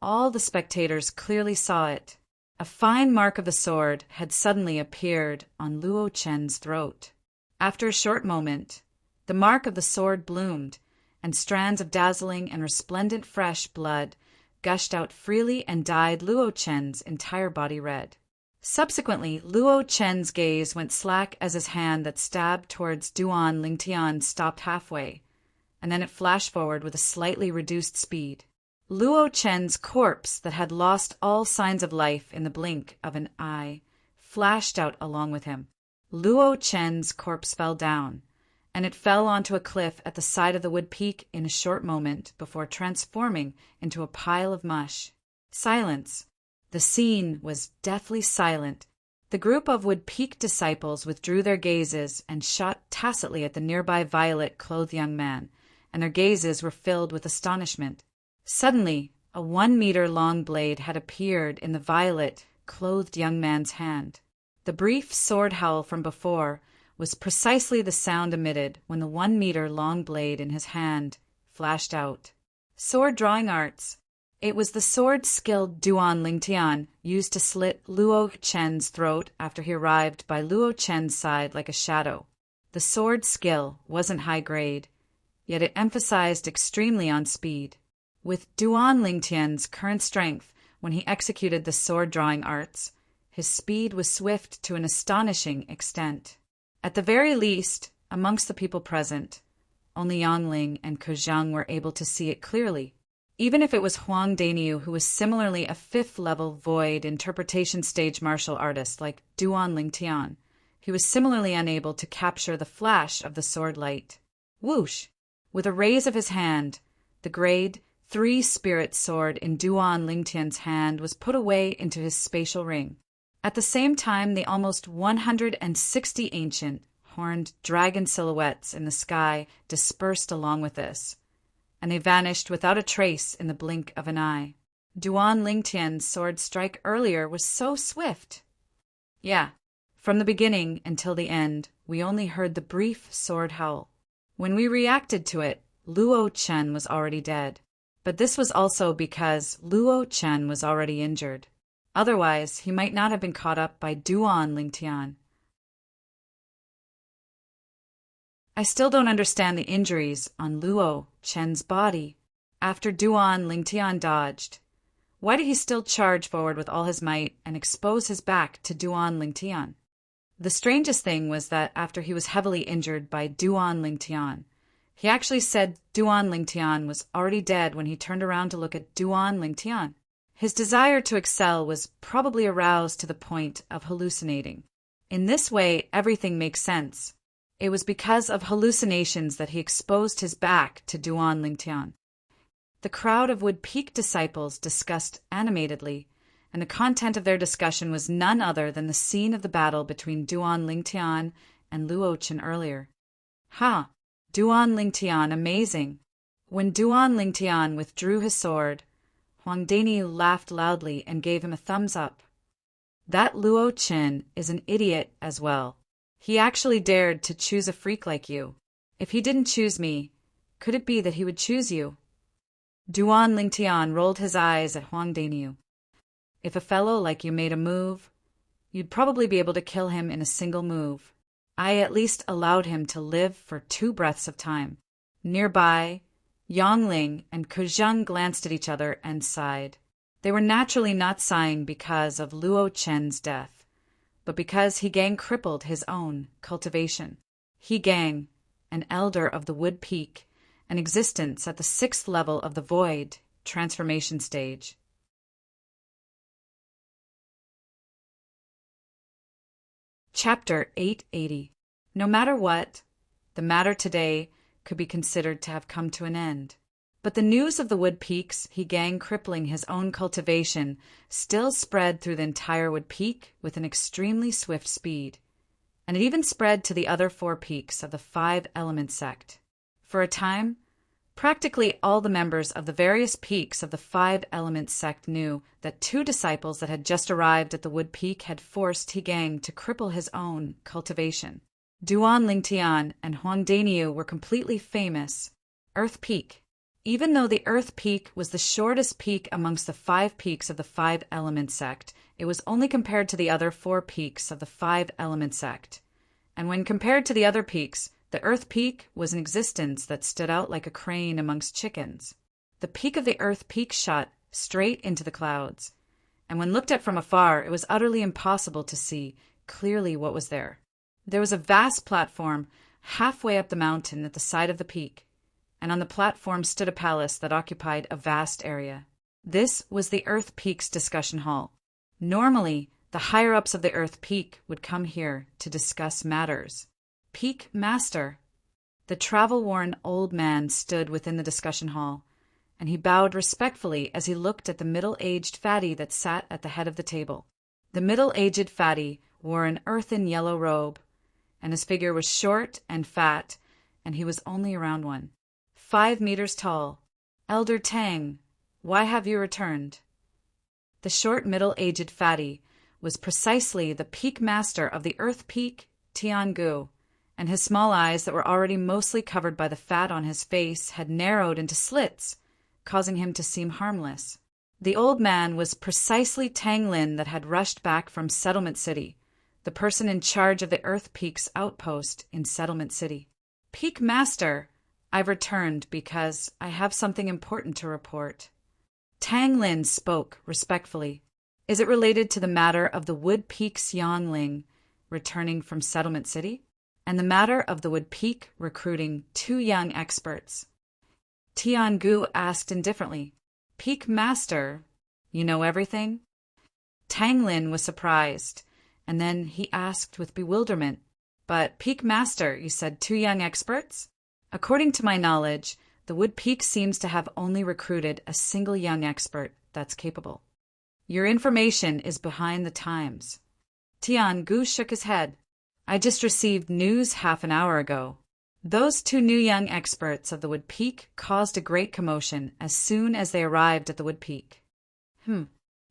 all the spectators clearly saw it. A fine mark of the sword had suddenly appeared on Luo Chen's throat. After a short moment, the mark of the sword bloomed, and strands of dazzling and resplendent fresh blood gushed out freely and dyed Luo Chen's entire body red. Subsequently, Luo Chen's gaze went slack as his hand that stabbed towards Duan Lingtian stopped halfway, and then it flashed forward with a slightly reduced speed. Luo Chen's corpse, that had lost all signs of life in the blink of an eye, flashed out along with him. Luo Chen's corpse fell down, and it fell onto a cliff at the side of the wood peak in a short moment before transforming into a pile of mush. Silence. The scene was deathly silent. The group of Wood Peak disciples withdrew their gazes and shot tacitly at the nearby violet-clothed young man, and their gazes were filled with astonishment. Suddenly, a 1-meter-long blade had appeared in the violet-clothed young man's hand. The brief sword howl from before was precisely the sound emitted when the 1-meter-long blade in his hand flashed out. Sword drawing arts. It was the sword-skilled Duan Lingtian used to slit Luo Chen's throat after he arrived by Luo Chen's side like a shadow. The sword skill wasn't high grade, yet it emphasized extremely on speed. With Duan Lingtian's current strength, when he executed the sword-drawing arts, his speed was swift to an astonishing extent. At the very least, amongst the people present, only Yangling and Kuzhang were able to see it clearly. Even if it was Huang Dainiu, who was similarly a 5th-level void interpretation stage martial artist like Duan Lingtian, he was similarly unable to capture the flash of the sword light. Whoosh! With a raise of his hand, the grade 3 spirit sword in Duan Lingtian's hand was put away into his spatial ring. At the same time, the almost 160 ancient, horned dragon silhouettes in the sky dispersed along with this, and they vanished without a trace in the blink of an eye. Duan Lingtian's sword strike earlier was so swift. Yeah, from the beginning until the end, we only heard the brief sword howl. When we reacted to it, Luo Chen was already dead. But this was also because Luo Chen was already injured. Otherwise, he might not have been caught up by Duan Lingtian. I still don't understand the injuries on Luo Chen's body. After Duan Lingtian dodged, why did he still charge forward with all his might and expose his back to Duan Lingtian? The strangest thing was that after he was heavily injured by Duan Lingtian, he actually said Duan Lingtian was already dead when he turned around to look at Duan Lingtian. His desire to excel was probably aroused to the point of hallucinating. In this way, everything makes sense. It was because of hallucinations that he exposed his back to Duan Lingtian. The crowd of Wood Peak disciples discussed animatedly, and the content of their discussion was none other than the scene of the battle between Duan Lingtian and Luo Chen earlier. Ha! Duan Lingtian, amazing! When Duan Lingtian withdrew his sword, Huang Dainiu laughed loudly and gave him a thumbs up. That Luo Chen is an idiot as well. He actually dared to choose a freak like you. If he didn't choose me, could it be that he would choose you? Duan Lingtian rolled his eyes at Huang Dainiu. If a fellow like you made a move, you'd probably be able to kill him in a single move. I at least allowed him to live for 2 breaths of time. Nearby, Yangling and Kuzhang glanced at each other and sighed. They were naturally not sighing because of Luo Chen's death, but because He Gang crippled his own cultivation. He Gang, an elder of the Wood Peak, an existence at the 6th level of the Void transformation stage. Chapter 880. No matter what, the matter today could be considered to have come to an end. But the news of the Wood Peaks, He Gang crippling his own cultivation, still spread through the entire Wood Peak with an extremely swift speed, and it even spread to the other 4 peaks of the 5 Element sect. For a time, practically all the members of the various peaks of the 5 Element sect knew that 2 disciples that had just arrived at the Wood Peak had forced He Gang to cripple his own cultivation. Duan Lingtian and Huang Dainiu were completely famous. Earth Peak. Even though the Earth Peak was the shortest peak amongst the 5 peaks of the 5 Element sect, it was only compared to the other 4 peaks of the 5 Element sect. And when compared to the other peaks, the Earth Peak was an existence that stood out like a crane amongst chickens. The peak of the Earth Peak shot straight into the clouds. And when looked at from afar, it was utterly impossible to see clearly what was there. There was a vast platform halfway up the mountain at the side of the peak, and on the platform stood a palace that occupied a vast area. This was the Earth Peak's discussion hall. Normally, the higher-ups of the Earth Peak would come here to discuss matters. Peak Master. The travel-worn old man stood within the discussion hall, and he bowed respectfully as he looked at the middle-aged fatty that sat at the head of the table. The middle-aged fatty wore an earthen yellow robe, and his figure was short and fat, and he was only around 5 meters tall. Elder Tang, why have you returned? The short middle-aged fatty was precisely the Peak Master of the Earth Peak, Tiangu, and his small eyes that were already mostly covered by the fat on his face had narrowed into slits, causing him to seem harmless. The old man was precisely Tang Lin that had rushed back from Settlement City, the person in charge of the Earth Peak's outpost in Settlement City. Peak Master, I've returned because I have something important to report. Tang Lin spoke respectfully. Is it related to the matter of the Wood Peak's Yangling returning from Settlement City, and the matter of the Wood Peak recruiting 2 young experts? Tiangu asked indifferently. Peak Master, you know everything? Tang Lin was surprised, and then he asked with bewilderment, But Peak Master, you said 2 young experts? According to my knowledge, the Wood Peak seems to have only recruited a single young expert that's capable. Your information is behind the times. Tiangu shook his head. I just received news half an hour ago. Those 2 new young experts of the Wood Peak caused a great commotion as soon as they arrived at the Wood Peak.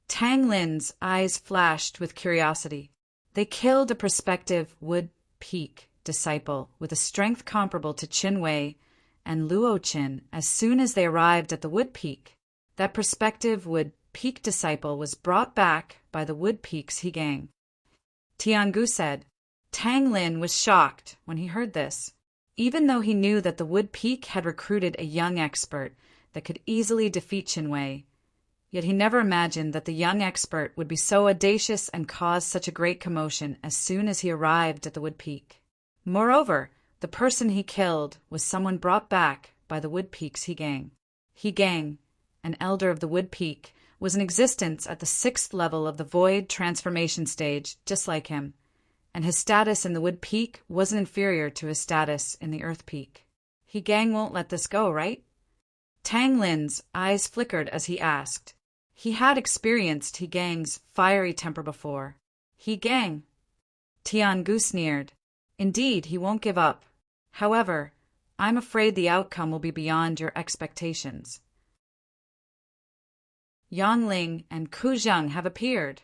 Tang Lin's eyes flashed with curiosity. They killed a prospective Wood Peak disciple with a strength comparable to Qin Wei and Luo Qin as soon as they arrived at the Wood Peak. That prospective Wood Peak disciple was brought back by the Wood Peak's He Gang. Tiangu said. Tang Lin was shocked when he heard this. Even though he knew that the Wood Peak had recruited a young expert that could easily defeat Qin Wei, yet he never imagined that the young expert would be so audacious and cause such a great commotion as soon as he arrived at the Wood Peak. Moreover, the person he killed was someone brought back by the Wood Peak's He Gang. He Gang, an elder of the Wood Peak, was in existence at the 6th level of the Void transformation stage, just like him, and his status in the Wood Peak wasn't inferior to his status in the Earth Peak. He Gang won't let this go, right? Tang Lin's eyes flickered as he asked. He had experienced He Gang's fiery temper before. He Gang. Tiangu sneered. Indeed, he won't give up. However, I'm afraid the outcome will be beyond your expectations. Yang Ling and Ku Zheng have appeared.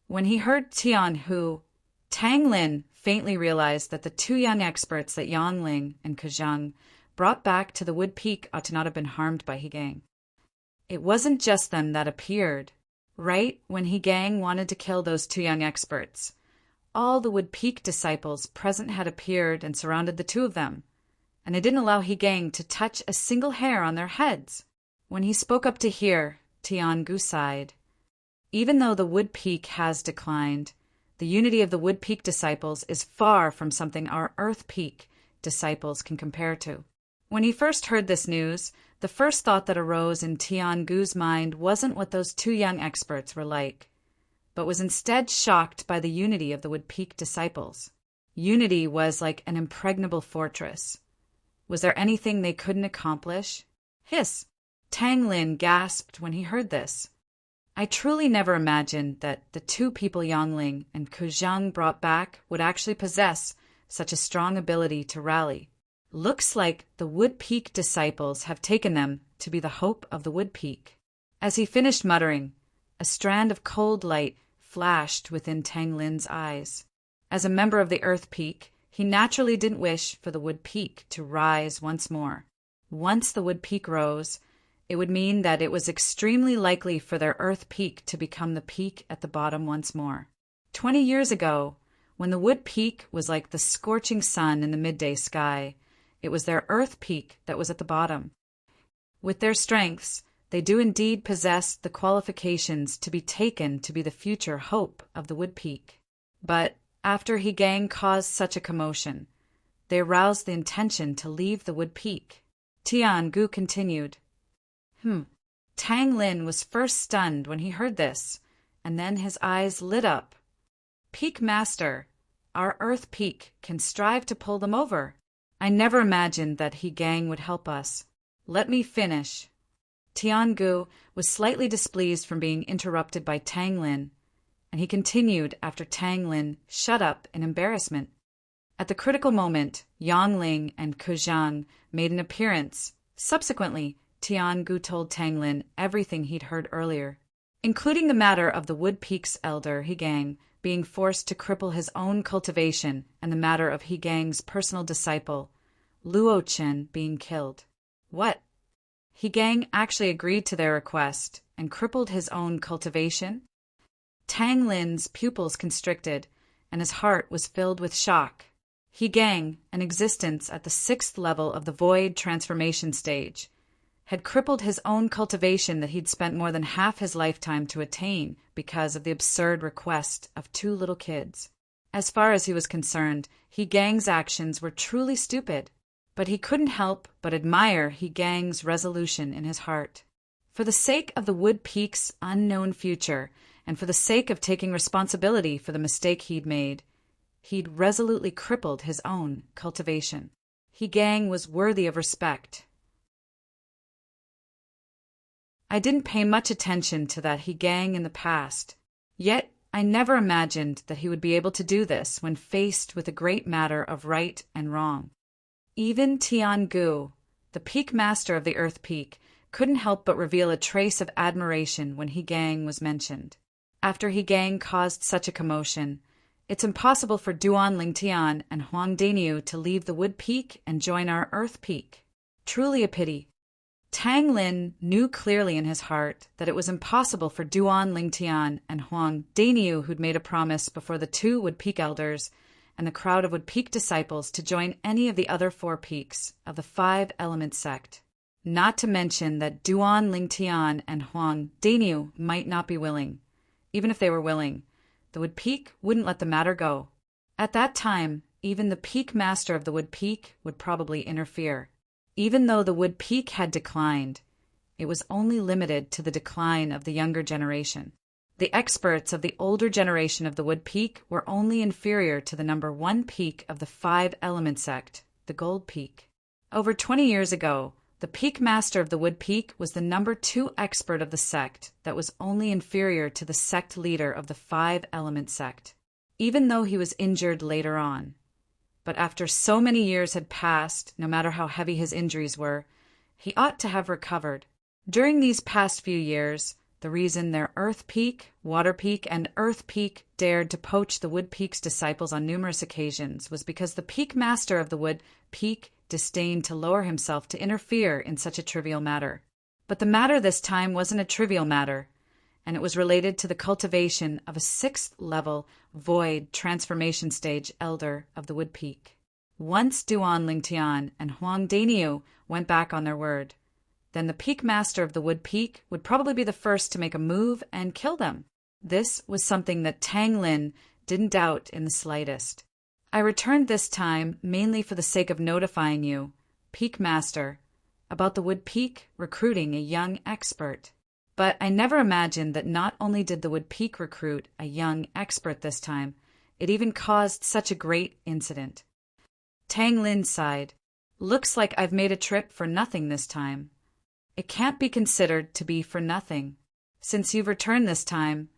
When he heard Tianhu, Tang Lin faintly realized that the 2 young experts that Yang Ling and Ku Zheng brought back to the Wood Peak ought to not have been harmed by He Gang. It wasn't just them that appeared. Right when He Gang wanted to kill those 2 young experts, all the Wood Peak disciples present had appeared and surrounded the 2 of them, and it didn't allow He Gang to touch a single hair on their heads. When he spoke up to hear, Tiangu sighed. Even though the Wood Peak has declined, the unity of the Wood Peak disciples is far from something our Earth Peak disciples can compare to. When he first heard this news, the first thought that arose in Tiangu's mind wasn't what those 2 young experts were like, but was instead shocked by the unity of the Wood Peak disciples. Unity was like an impregnable fortress. Was there anything they couldn't accomplish? Hiss! Tang Lin gasped when he heard this. I truly never imagined that the 2 people Yang Ling and Ku Zheng brought back would actually possess such a strong ability to rally. Looks like the Wood Peak disciples have taken them to be the hope of the Wood Peak. As he finished muttering, a strand of cold light flashed within Tang Lin's eyes. As a member of the Earth Peak, he naturally didn't wish for the Wood Peak to rise once more. Once the Wood Peak rose, it would mean that it was extremely likely for their Earth Peak to become the peak at the bottom once more. 20 years ago, when the Wood Peak was like the scorching sun in the midday sky, it was their Earth Peak that was at the bottom. With their strengths, They do indeed possess the qualifications to be taken to be the future hope of the Wood Peak. But after He Gang caused such a commotion, they aroused the intention to leave the Wood Peak. Tian Gu continued. Tang Lin was first stunned when he heard this, and then his eyes lit up. Peak Master, our Earth Peak can strive to pull them over. I never imagined that He Gang would help us. Let me finish. Tian Gu was slightly displeased from being interrupted by Tang Lin, and he continued after Tang Lin shut up in embarrassment. At the critical moment, Yang Ling and Ke Zhang made an appearance. Subsequently, Tian Gu told Tang Lin everything he'd heard earlier, including the matter of the Wood Peak's elder, He Gang, being forced to cripple his own cultivation and the matter of He Gang's personal disciple, Luo Chen, being killed. What? He Gang actually agreed to their request and crippled his own cultivation? Tang Lin's pupils constricted, and his heart was filled with shock. He Gang, an existence at the 6th level of the void transformation stage, had crippled his own cultivation that he'd spent more than half his lifetime to attain because of the absurd request of 2 little kids. As far as he was concerned, He Gang's actions were truly stupid, but he couldn't help but admire He Gang's resolution in his heart. For the sake of the Wood Peak's unknown future, and for the sake of taking responsibility for the mistake he'd made, he'd resolutely crippled his own cultivation. He Gang was worthy of respect. I didn't pay much attention to that He Gang in the past, yet I never imagined that he would be able to do this when faced with a great matter of right and wrong. Even Tian Gu, the Peak Master of the Earth Peak, couldn't help but reveal a trace of admiration when He Gang was mentioned. After He Gang caused such a commotion, it's impossible for Duan Lingtian and Huang Daniu to leave the Wood Peak and join our Earth Peak. Truly a pity. Tang Lin knew clearly in his heart that it was impossible for Duan Lingtian and Huang Daniu, who'd made a promise before the 2 Wood Peak elders and the crowd of Wood Peak disciples, to join any of the other 4 peaks of the 5-element sect. Not to mention that Duan Lingtian and Huang Daniu might not be willing. Even if they were willing, the Wood Peak wouldn't let the matter go. At that time, even the Peak Master of the Wood Peak would probably interfere. Even though the Wood Peak had declined, it was only limited to the decline of the younger generation. The experts of the older generation of the Wood Peak were only inferior to the number 1 peak of the 5-element sect, the Gold Peak. Over 20 years ago, the Peak Master of the Wood Peak was the number 2 expert of the sect that was only inferior to the sect leader of the 5-element sect, even though he was injured later on. But after so many years had passed, no matter how heavy his injuries were, he ought to have recovered. During these past few years, the reason their Earth Peak, Water Peak, and Earth Peak dared to poach the Wood Peak's disciples on numerous occasions was because the Peak Master of the Wood Peak disdained to lower himself to interfere in such a trivial matter. But the matter this time wasn't a trivial matter, and it was related to the cultivation of a 6th-level void transformation stage elder of the Wood Peak. Once Duan Lingtian and Huang Daniu went back on their word, then the Peak Master of the Wood Peak would probably be the first to make a move and kill them. This was something that Tang Lin didn't doubt in the slightest. I returned this time mainly for the sake of notifying you, Peak Master, about the Wood Peak recruiting a young expert. But I never imagined that not only did the Wood Peak recruit a young expert this time, it even caused such a great incident. Tang Lin sighed. Looks like I've made a trip for nothing this time. It can't be considered to be for nothing. Since you've returned this time,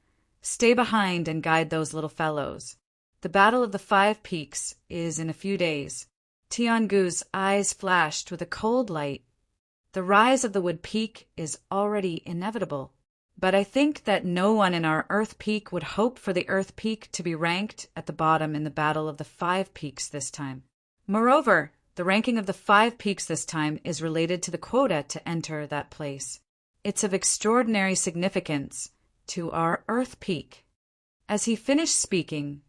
stay behind and guide those little fellows. The Battle of the 5 Peaks is in a few days. Tian Gu's eyes flashed with a cold light. The rise of the Wood Peak is already inevitable, but I think that no one in our Earth Peak would hope for the Earth Peak to be ranked at the bottom in the Battle of the 5 Peaks this time. Moreover, the ranking of the 5 peaks this time is related to the quota to enter that place. It's of extraordinary significance to our Earth Peak. As he finished speaking,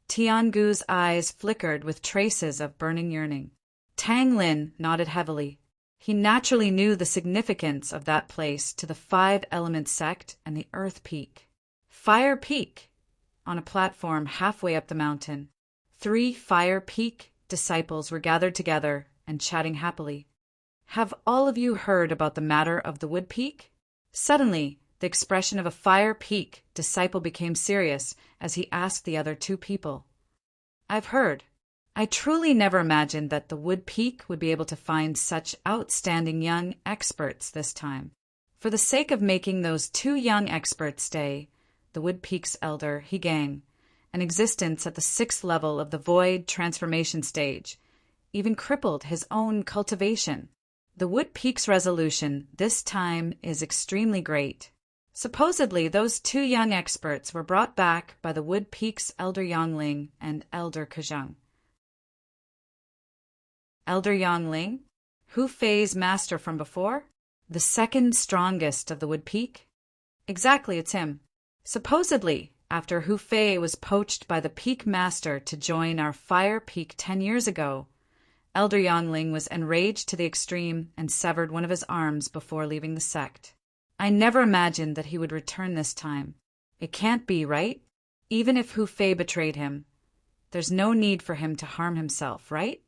Tian Gu's eyes flickered with traces of burning yearning. Tang Lin nodded heavily. He naturally knew the significance of that place to the five-element sect and the Earth Peak. Fire Peak, on a platform halfway up the mountain. 3 Fire Peak disciples were gathered together and chatting happily. Have all of you heard about the matter of the Wood Peak? Suddenly, the expression of a Fire Peak disciple became serious as he asked the other 2 people. I've heard. I truly never imagined that the Wood Peak would be able to find such outstanding young experts this time. For the sake of making those 2 young experts stay, the Wood Peak's elder, Higang, an existence at the 6th level of the void transformation stage, even crippled his own cultivation. The Wood Peak's resolution this time is extremely great. Supposedly, those 2 young experts were brought back by the Wood Peak's Elder Yongling and Elder Kajang. Elder Yongling, Hu Fei's master from before? The 2nd strongest of the Wood Peak? Exactly, it's him. Supposedly, after Hu Fei was poached by the Peak Master to join our Fire Peak 10 years ago, Elder Yongling was enraged to the extreme and severed one of his arms before leaving the sect. I never imagined that he would return this time. It can't be, right? Even if Hu Fei betrayed him, there's no need for him to harm himself, right?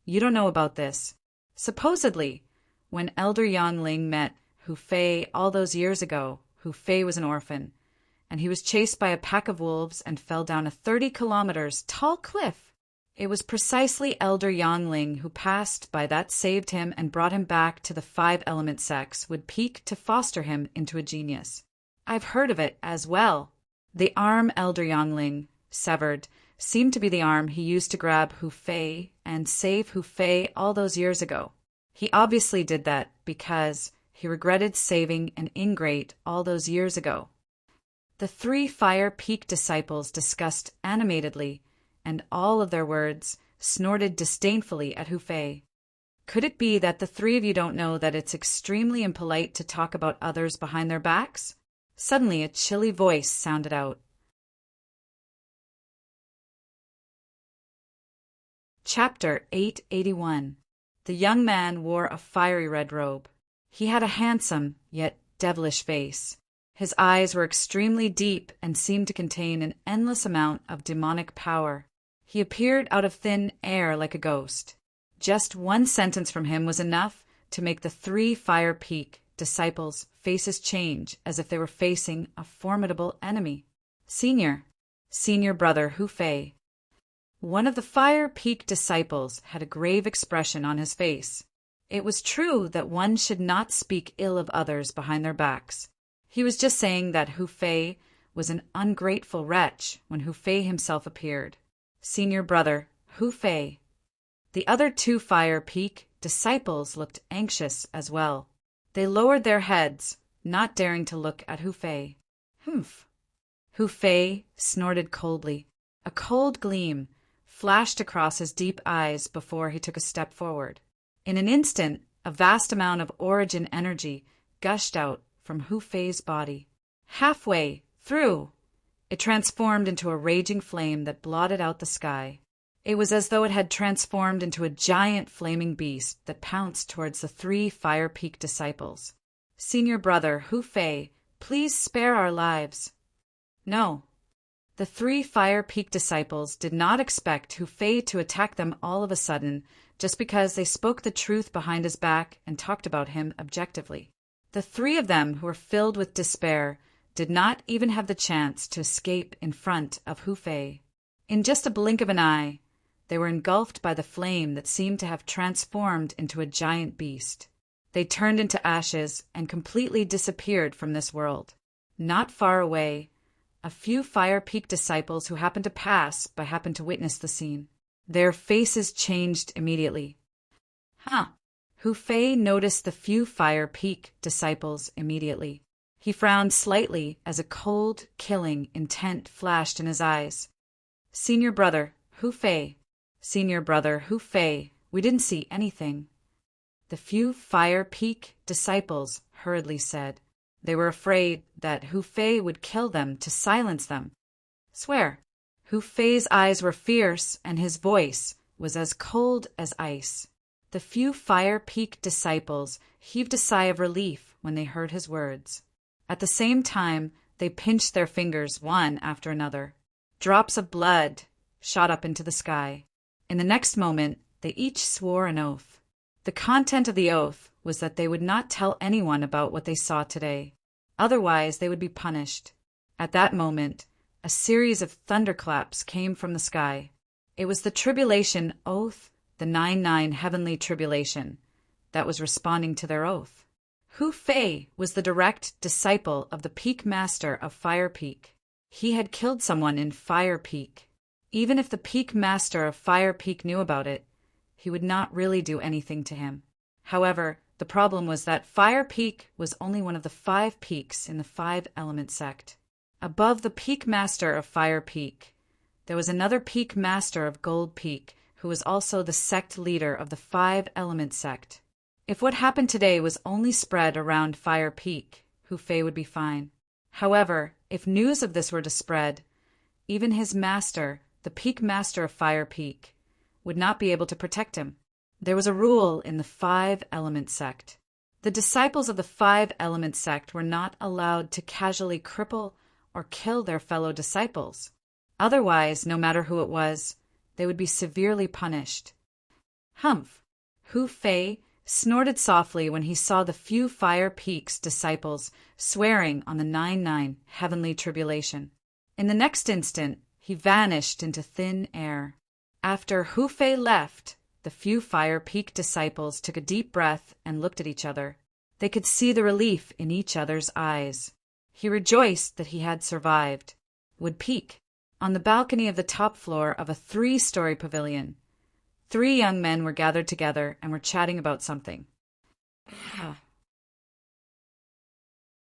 You don't know about this. Supposedly, when Elder Yongling met Hu Fei all those years ago, Hu Fei was an orphan, and he was chased by a pack of wolves and fell down a 30 kilometers tall cliff. It was precisely Elder Yongling who passed by that saved him and brought him back to the 5-element sects Wood Peak to foster him into a genius. I've heard of it as well. The arm Elder Yongling severed seemed to be the arm he used to grab Hu Fei and save Hu Fei all those years ago. He obviously did that because he regretted saving an ingrate all those years ago. The 3 Fire Peak disciples discussed animatedly, and all of their words snorted disdainfully at Hu Fei. Could it be that the 3 of you don't know that it's extremely impolite to talk about others behind their backs? Suddenly a chilly voice sounded out. Chapter 881. The young man wore a fiery red robe. He had a handsome, yet devilish face. His eyes were extremely deep and seemed to contain an endless amount of demonic power. He appeared out of thin air like a ghost. Just one sentence from him was enough to make the 3 Fire Peak disciples' faces change as if they were facing a formidable enemy. Senior brother Hu Fei. One of the Fire Peak disciples had a grave expression on his face. It was true that one should not speak ill of others behind their backs. He was just saying that Hu Fei was an ungrateful wretch when Hu Fei himself appeared. Senior brother Hu Fei. The other 2 Fire Peak disciples looked anxious as well. They lowered their heads, not daring to look at Hu Fei. Humph. Hu Fei snorted coldly. A cold gleam flashed across his deep eyes before he took a step forward. In an instant, a vast amount of origin energy gushed out from Hu Fei's body. Halfway through, it transformed into a raging flame that blotted out the sky. It was as though it had transformed into a giant flaming beast that pounced towards the 3 Fire Peak disciples. Senior brother Hu Fei, please spare our lives. No. The 3 Fire Peak disciples did not expect Hu Fei to attack them all of a sudden just because they spoke the truth behind his back and talked about him objectively. The 3 of them, who were filled with despair, did not even have the chance to escape in front of Hu Fei. In just a blink of an eye, they were engulfed by the flame that seemed to have transformed into a giant beast. They turned into ashes and completely disappeared from this world. Not far away, a few Fire Peak disciples who happened to pass by happened to witness the scene. Their faces changed immediately. Hu Fei noticed the few Fire Peak disciples immediately. He frowned slightly as a cold, killing intent flashed in his eyes. Senior brother Hu Fei. Senior brother Hu Fei, we didn't see anything. The few Fire Peak disciples hurriedly said. They were afraid that Hu Fei would kill them to silence them. Swear. Hu Fei's eyes were fierce and his voice was as cold as ice. The few Fire Peak disciples heaved a sigh of relief when they heard his words. At the same time, they pinched their fingers one after another. Drops of blood shot up into the sky. In the next moment, they each swore an oath. The content of the oath was that they would not tell anyone about what they saw today. Otherwise, they would be punished. At that moment, a series of thunderclaps came from the sky. It was the tribulation oath, the 9-9 heavenly tribulation, that was responding to their oath. Hu Fei was the direct disciple of the Peak Master of Fire Peak. He had killed someone in Fire Peak. Even if the Peak Master of Fire Peak knew about it, he would not really do anything to him. However, the problem was that Fire Peak was only one of the 5 peaks in the 5-element sect. Above the Peak Master of Fire Peak, there was another Peak Master of Gold Peak, who was also the sect leader of the 5-element sect. If what happened today was only spread around Fire Peak, Hu Fei would be fine. However, if news of this were to spread, even his master, the Peak Master of Fire Peak, would not be able to protect him. There was a rule in the 5-element sect. The disciples of the 5-element sect were not allowed to casually cripple or kill their fellow disciples. Otherwise, no matter who it was, they would be severely punished. Humph! Hu Fei snorted softly when he saw the few Fire Peak's disciples swearing on the 9-9 heavenly tribulation. In the next instant, he vanished into thin air. After Hu Fei left, the few Fire Peak disciples took a deep breath and looked at each other. They could see the relief in each other's eyes. He rejoiced that he had survived. Wood Peak. On the balcony of the top floor of a 3-story pavilion, 3 young men were gathered together and were chatting about something.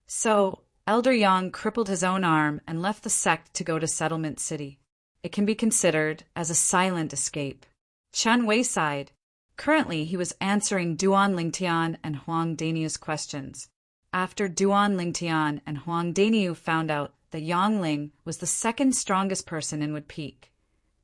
So, Elder Yang crippled his own arm and left the sect to go to Settlement City. It can be considered as a silent escape. Chen Wei sighed. Currently, he was answering Duan Lingtian and Huang Daniu's questions. After Duan Lingtian and Huang Daniu found out that Yang Ling was the second strongest person in Wood Peak.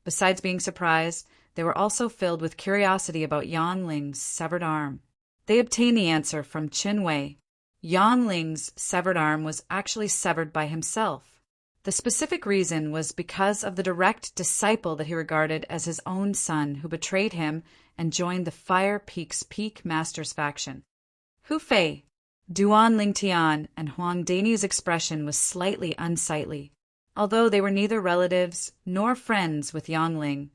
Besides being surprised, they were also filled with curiosity about Yang Ling's severed arm. They obtained the answer from Qin Wei. Yang Ling's severed arm was actually severed by himself. The specific reason was because of the direct disciple that he regarded as his own son who betrayed him and joined the Fire Peak's Peak Masters faction. Hu Fei, Duan Lingtian, and Huang Daniu's expression was slightly unsightly. Although they were neither relatives nor friends with Yang Ling,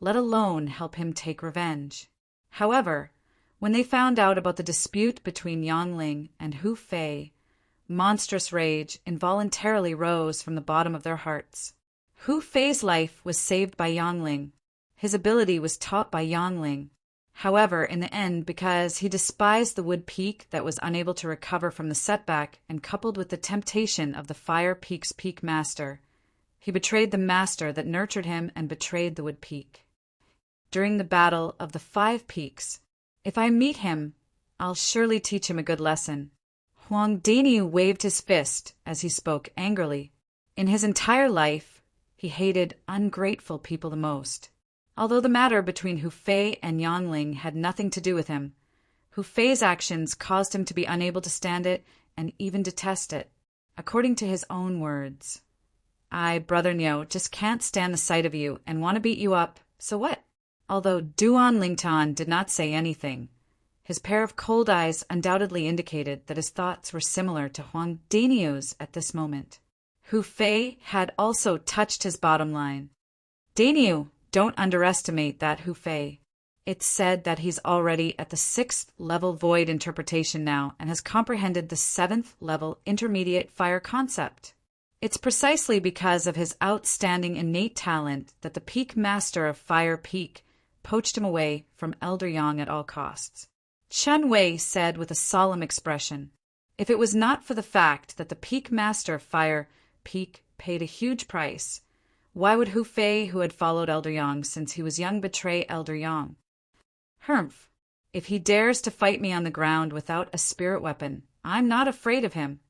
let alone help him take revenge. However, when they found out about the dispute between Yang Ling and Hu Fei, monstrous rage involuntarily rose from the bottom of their hearts. Hu Fei's life was saved by Yang Ling. His ability was taught by Yang Ling. However, in the end, because he despised the Wood Peak that was unable to recover from the setback and coupled with the temptation of the Fire Peak's Peak Master, he betrayed the master that nurtured him and betrayed the Wood Peak. During the battle of the 5 peaks, if I meet him, I'll surely teach him a good lesson. Huang Daniu waved his fist as he spoke angrily. In his entire life, he hated ungrateful people the most. Although the matter between Hu Fei and Yang Ling had nothing to do with him, Hu Fei's actions caused him to be unable to stand it and even detest it. According to his own words, I, Brother Niu, just can't stand the sight of you and want to beat you up, so what? Although Duan Lingtan did not say anything, his pair of cold eyes undoubtedly indicated that his thoughts were similar to Huang Daniu's at this moment. Hu Fei had also touched his bottom line. Daniu, don't underestimate that Hu Fei. It's said that he's already at the 6th level void interpretation now and has comprehended the 7th level intermediate fire concept. It's precisely because of his outstanding innate talent that the Peak Master of Fire Peak poached him away from Elder Yang at all costs. Chen Wei said with a solemn expression, if it was not for the fact that the Peak Master of Fire Peak paid a huge price, why would Hu Fei, who had followed Elder Yang since he was young, betray Elder Yang? Humph! If he dares to fight me on the ground without a spirit weapon, I'm not afraid of him.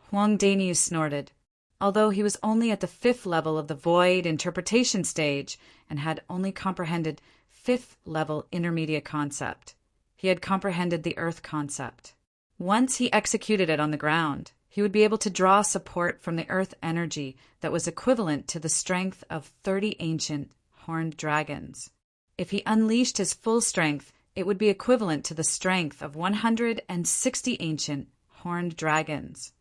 Huang Daniu snorted. Although he was only at the 5th level of the void interpretation stage and had only comprehended 5th level intermediate concept, he had comprehended the earth concept. Once he executed it on the ground, he would be able to draw support from the earth energy that was equivalent to the strength of 30 ancient horned dragons. If he unleashed his full strength, it would be equivalent to the strength of 160 ancient horned dragons.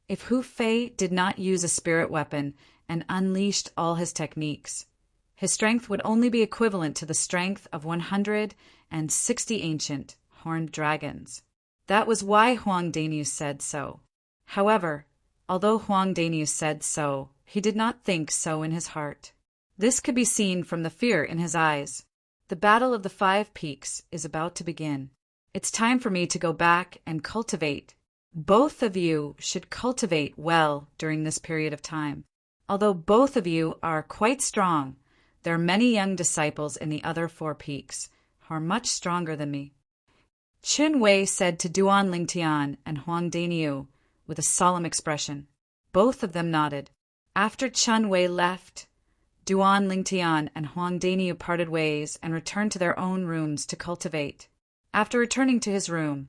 If Hu Fei did not use a spirit weapon and unleashed all his techniques, his strength would only be equivalent to the strength of 160 ancient horned dragons. That was why Huang Daniu said so. However, although Huang Daniu said so, he did not think so in his heart. This could be seen from the fear in his eyes. The battle of the 5 peaks is about to begin. It's time for me to go back and cultivate. Both of you should cultivate well during this period of time. Although both of you are quite strong, there are many young disciples in the other 4 peaks who are much stronger than me. Qin Wei said to Duan Lingtian and Huang Daniu with a solemn expression. Both of them nodded. After Qin Wei left, Duan Lingtian and Huang Daniu parted ways and returned to their own rooms to cultivate. After returning to his room,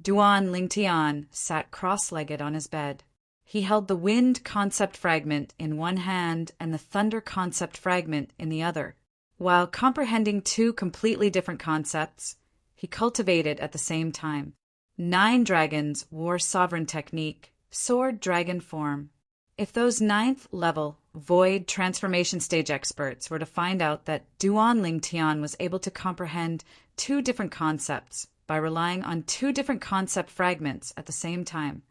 Duan Lingtian sat cross-legged on his bed. He held the wind concept fragment in one hand and the thunder concept fragment in the other. While comprehending 2 completely different concepts, he cultivated at the same time. 9 dragons wore sovereign technique, sword dragon form. If those 9th level void transformation stage experts were to find out that Duan Lingtian was able to comprehend 2 different concepts by relying on 2 different concept fragments at the same time,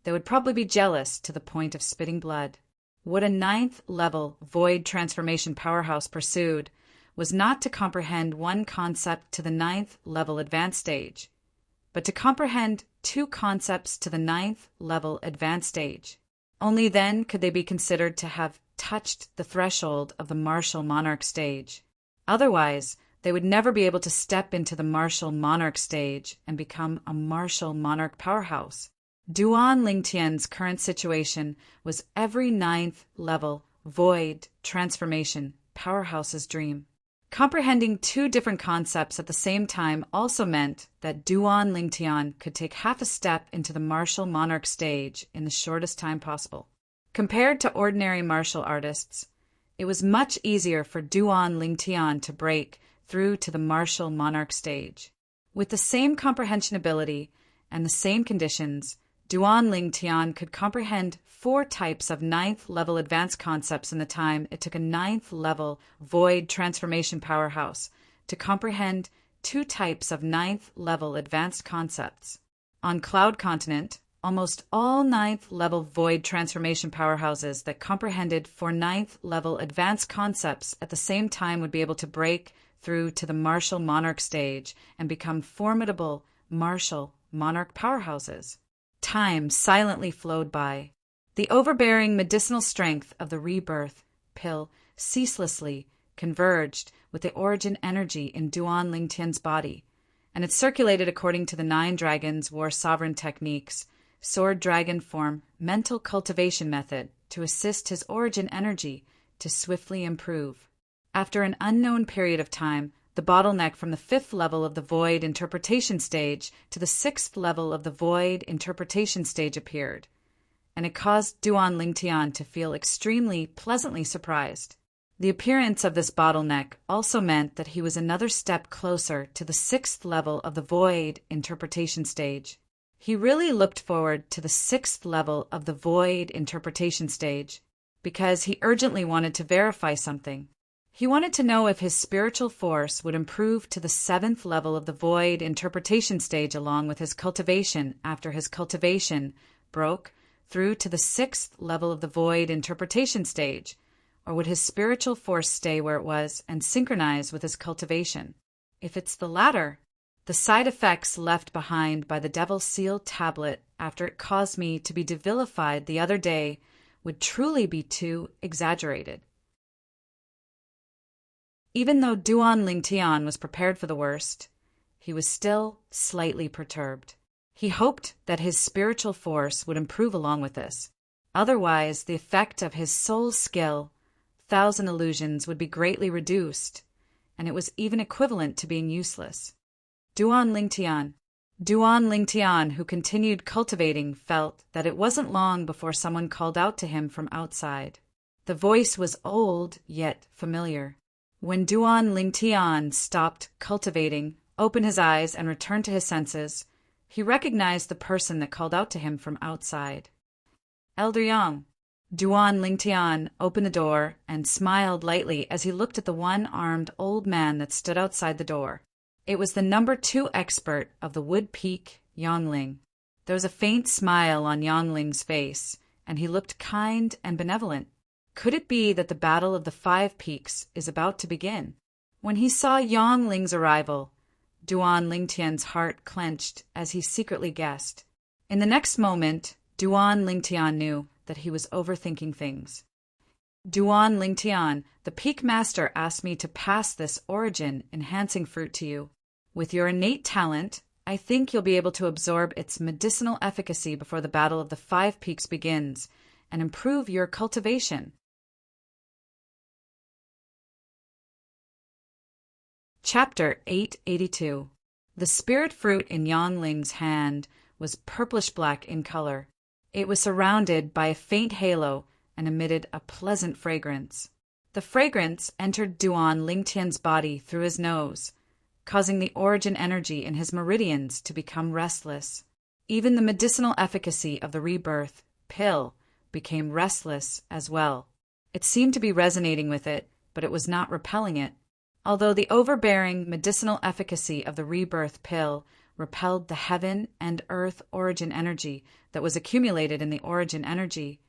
they would probably be jealous to the point of spitting blood. What a 9th level void transformation powerhouse pursued was not to comprehend one concept to the 9th level advanced stage, but to comprehend 2 concepts to the 9th level advanced stage. Only then could they be considered to have touched the threshold of the martial monarch stage. Otherwise, they would never be able to step into the martial monarch stage and become a martial monarch powerhouse. Duan Lingtian's current situation was every 9th level void transformation powerhouse's dream. Comprehending 2 different concepts at the same time also meant that Duan Lingtian could take half a step into the martial monarch stage in the shortest time possible. Compared to ordinary martial artists, it was much easier for Duan Lingtian to break through to the martial monarch stage. With the same comprehension ability and the same conditions, Duan Lingtian could comprehend 4 types of 9th level advanced concepts in the time it took a 9th level void transformation powerhouse to comprehend 2 types of 9th level advanced concepts. On Cloud Continent, almost all 9th level void transformation powerhouses that comprehended 4 9th level advanced concepts at the same time would be able to break through to the martial monarch stage and become formidable martial monarch powerhouses. Time silently flowed by. The overbearing medicinal strength of the rebirth pill ceaselessly converged with the origin energy in Duan Lingtian's body, and it circulated according to the 9 dragons wore sovereign techniques, sword dragon form, mental cultivation method to assist his origin energy to swiftly improve. After an unknown period of time, the bottleneck from the 5th level of the void interpretation stage to the 6th level of the void interpretation stage appeared, and it caused Duan Lingtian to feel extremely pleasantly surprised. The appearance of this bottleneck also meant that he was another step closer to the 6th level of the void interpretation stage. He really looked forward to the 6th level of the void interpretation stage because he urgently wanted to verify something. He wanted to know if his spiritual force would improve to the 7th level of the void interpretation stage along with his cultivation after his cultivation broke through to the 6th level of the void interpretation stage, or would his spiritual force stay where it was and synchronize with his cultivation? If it's the latter, the side effects left behind by the Devil's Seal tablet after it caused me to be devilified the other day would truly be too exaggerated. Even though Duan Lingtian was prepared for the worst, he was still slightly perturbed. He hoped that his spiritual force would improve along with this. Otherwise, the effect of his soul skill, 1,000 illusions, would be greatly reduced, and it was even equivalent to being useless. Duan Lingtian, who continued cultivating, felt that it wasn't long before someone called out to him from outside. The voice was old, yet familiar. When Duan Lingtian stopped cultivating, opened his eyes, and returned to his senses, he recognized the person that called out to him from outside. Elder Yang. Duan Lingtian opened the door and smiled lightly as he looked at the one-armed old man that stood outside the door. It was the number 2 expert of the Wood Peak, Yangling. There was a faint smile on Yangling's face, and he looked kind and benevolent. Could it be that the Battle of the 5 Peaks is about to begin? When he saw Yangling's arrival, Duan Lingtian's heart clenched as he secretly guessed. In the next moment, Duan Lingtian knew that he was overthinking things. Duan Lingtian, the Peak Master asked me to pass this origin-enhancing fruit to you. With your innate talent, I think you'll be able to absorb its medicinal efficacy before the Battle of the 5 Peaks begins and improve your cultivation. Chapter 882. The spirit fruit in Yangling's hand was purplish-black in color. It was surrounded by a faint halo and emitted a pleasant fragrance. The fragrance entered Duan Lingtian's body through his nose, causing the origin energy in his meridians to become restless. Even the medicinal efficacy of the rebirth pill became restless as well. It seemed to be resonating with it, but it was not repelling it. Although the overbearing medicinal efficacy of the rebirth pill repelled the heaven and earth origin energy that was accumulated in the origin energy,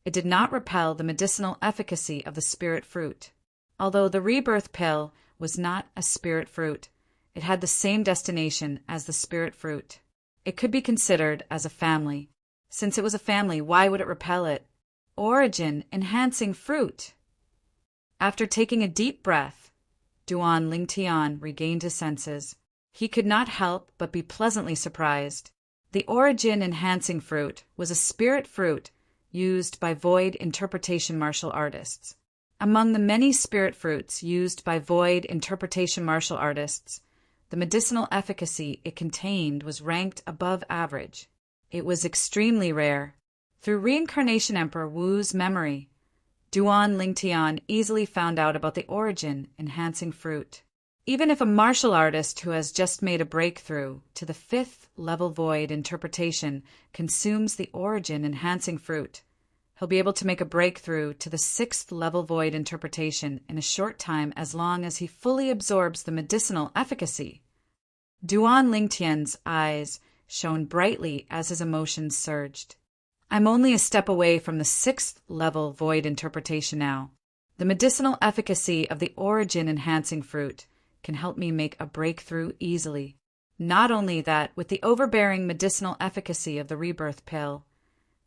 it did not repel the medicinal efficacy of the spirit fruit. Although the rebirth pill was not a spirit fruit, it had the same destination as the spirit fruit. It could be considered as a family. Since it was a family, why would it repel it? Origin-enhancing fruit! After taking a deep breath, Duan Lingtian regained his senses. He could not help but be pleasantly surprised. The origin-enhancing fruit was a spirit fruit used by void interpretation martial artists. Among the many spirit fruits used by void interpretation martial artists, the medicinal efficacy it contained was ranked above average. It was extremely rare. Through Reincarnation Emperor Wu's memory, Duan Lingtian easily found out about the origin-enhancing fruit. Even if a martial artist who has just made a breakthrough to the 5th level void interpretation consumes the origin-enhancing fruit, he'll be able to make a breakthrough to the 6th level void interpretation in a short time as long as he fully absorbs the medicinal efficacy. Duan Lingtian's eyes shone brightly as his emotions surged. I'm only a step away from the 6th level void interpretation now. The medicinal efficacy of the origin-enhancing fruit can help me make a breakthrough easily. Not only that, with the overbearing medicinal efficacy of the rebirth pill,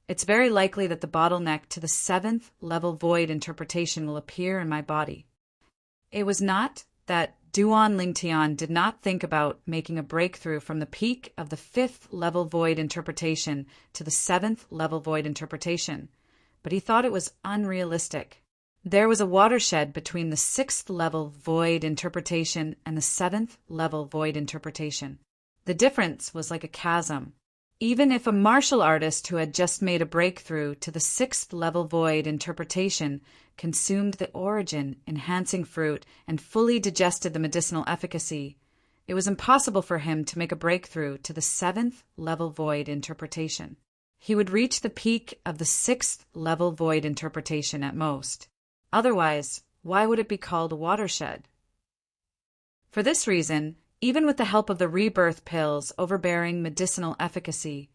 it's very likely that the bottleneck to the 7th level void interpretation will appear in my body. It was not that Duan Lingtian did not think about making a breakthrough from the peak of the 5th level void interpretation to the 7th level void interpretation, but he thought it was unrealistic. There was a watershed between the 6th level void interpretation and the 7th level void interpretation. The difference was like a chasm. Even if a martial artist who had just made a breakthrough to the 6th level void interpretation consumed the origin-enhancing fruit and fully digested the medicinal efficacy, it was impossible for him to make a breakthrough to the 7th level void interpretation. He would reach the peak of the 6th level void interpretation at most. Otherwise, why would it be called a watershed? For this reason, even with the help of the rebirth pill's overbearing medicinal efficacy,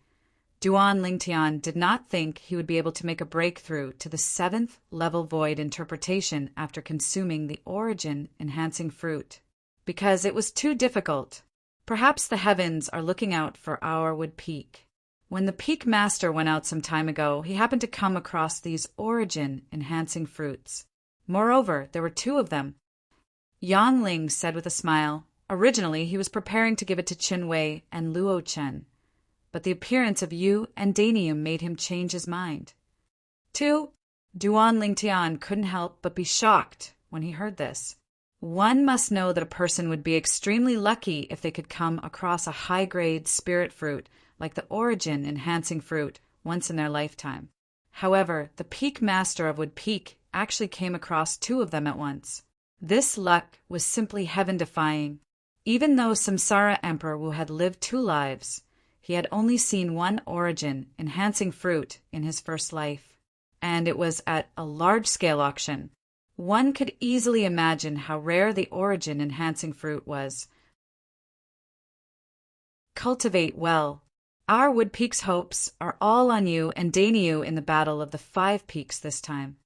Duan Lingtian did not think he would be able to make a breakthrough to the 7th level void interpretation after consuming the origin-enhancing fruit, because it was too difficult. Perhaps the heavens are looking out for our Wood Peak. When the Peak Master went out some time ago, he happened to come across these origin-enhancing fruits. Moreover, there were 2 of them. Yangling said with a smile. Originally, he was preparing to give it to Qin Wei and Luo Chen, but the appearance of Yu and Danium made him change his mind. 2. Duan Lingtian couldn't help but be shocked when he heard this. One must know that a person would be extremely lucky if they could come across a high-grade spirit fruit like the origin-enhancing fruit once in their lifetime. However, the peak master of Wood Peak actually came across 2 of them at once. This luck was simply heaven-defying. Even though Samsara Emperor had lived 2 lives, he had only seen one origin-enhancing fruit in his first life, and it was at a large-scale auction. One could easily imagine how rare the origin-enhancing fruit was. Cultivate well. Our Wood Peak's hopes are all on you and Dainyu in the Battle of the 5 Peaks this time.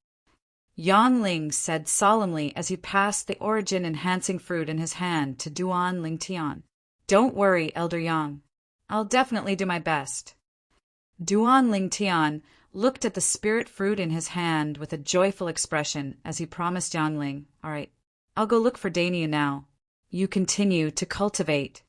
Yan Ling said solemnly as he passed the origin-enhancing fruit in his hand to Duan Lingtian. Don't worry, Elder Yang. I'll definitely do my best. Duan Lingtian looked at the spirit fruit in his hand with a joyful expression as he promised Yang Ling, "All right, I'll go look for Dainyu now. You continue to cultivate."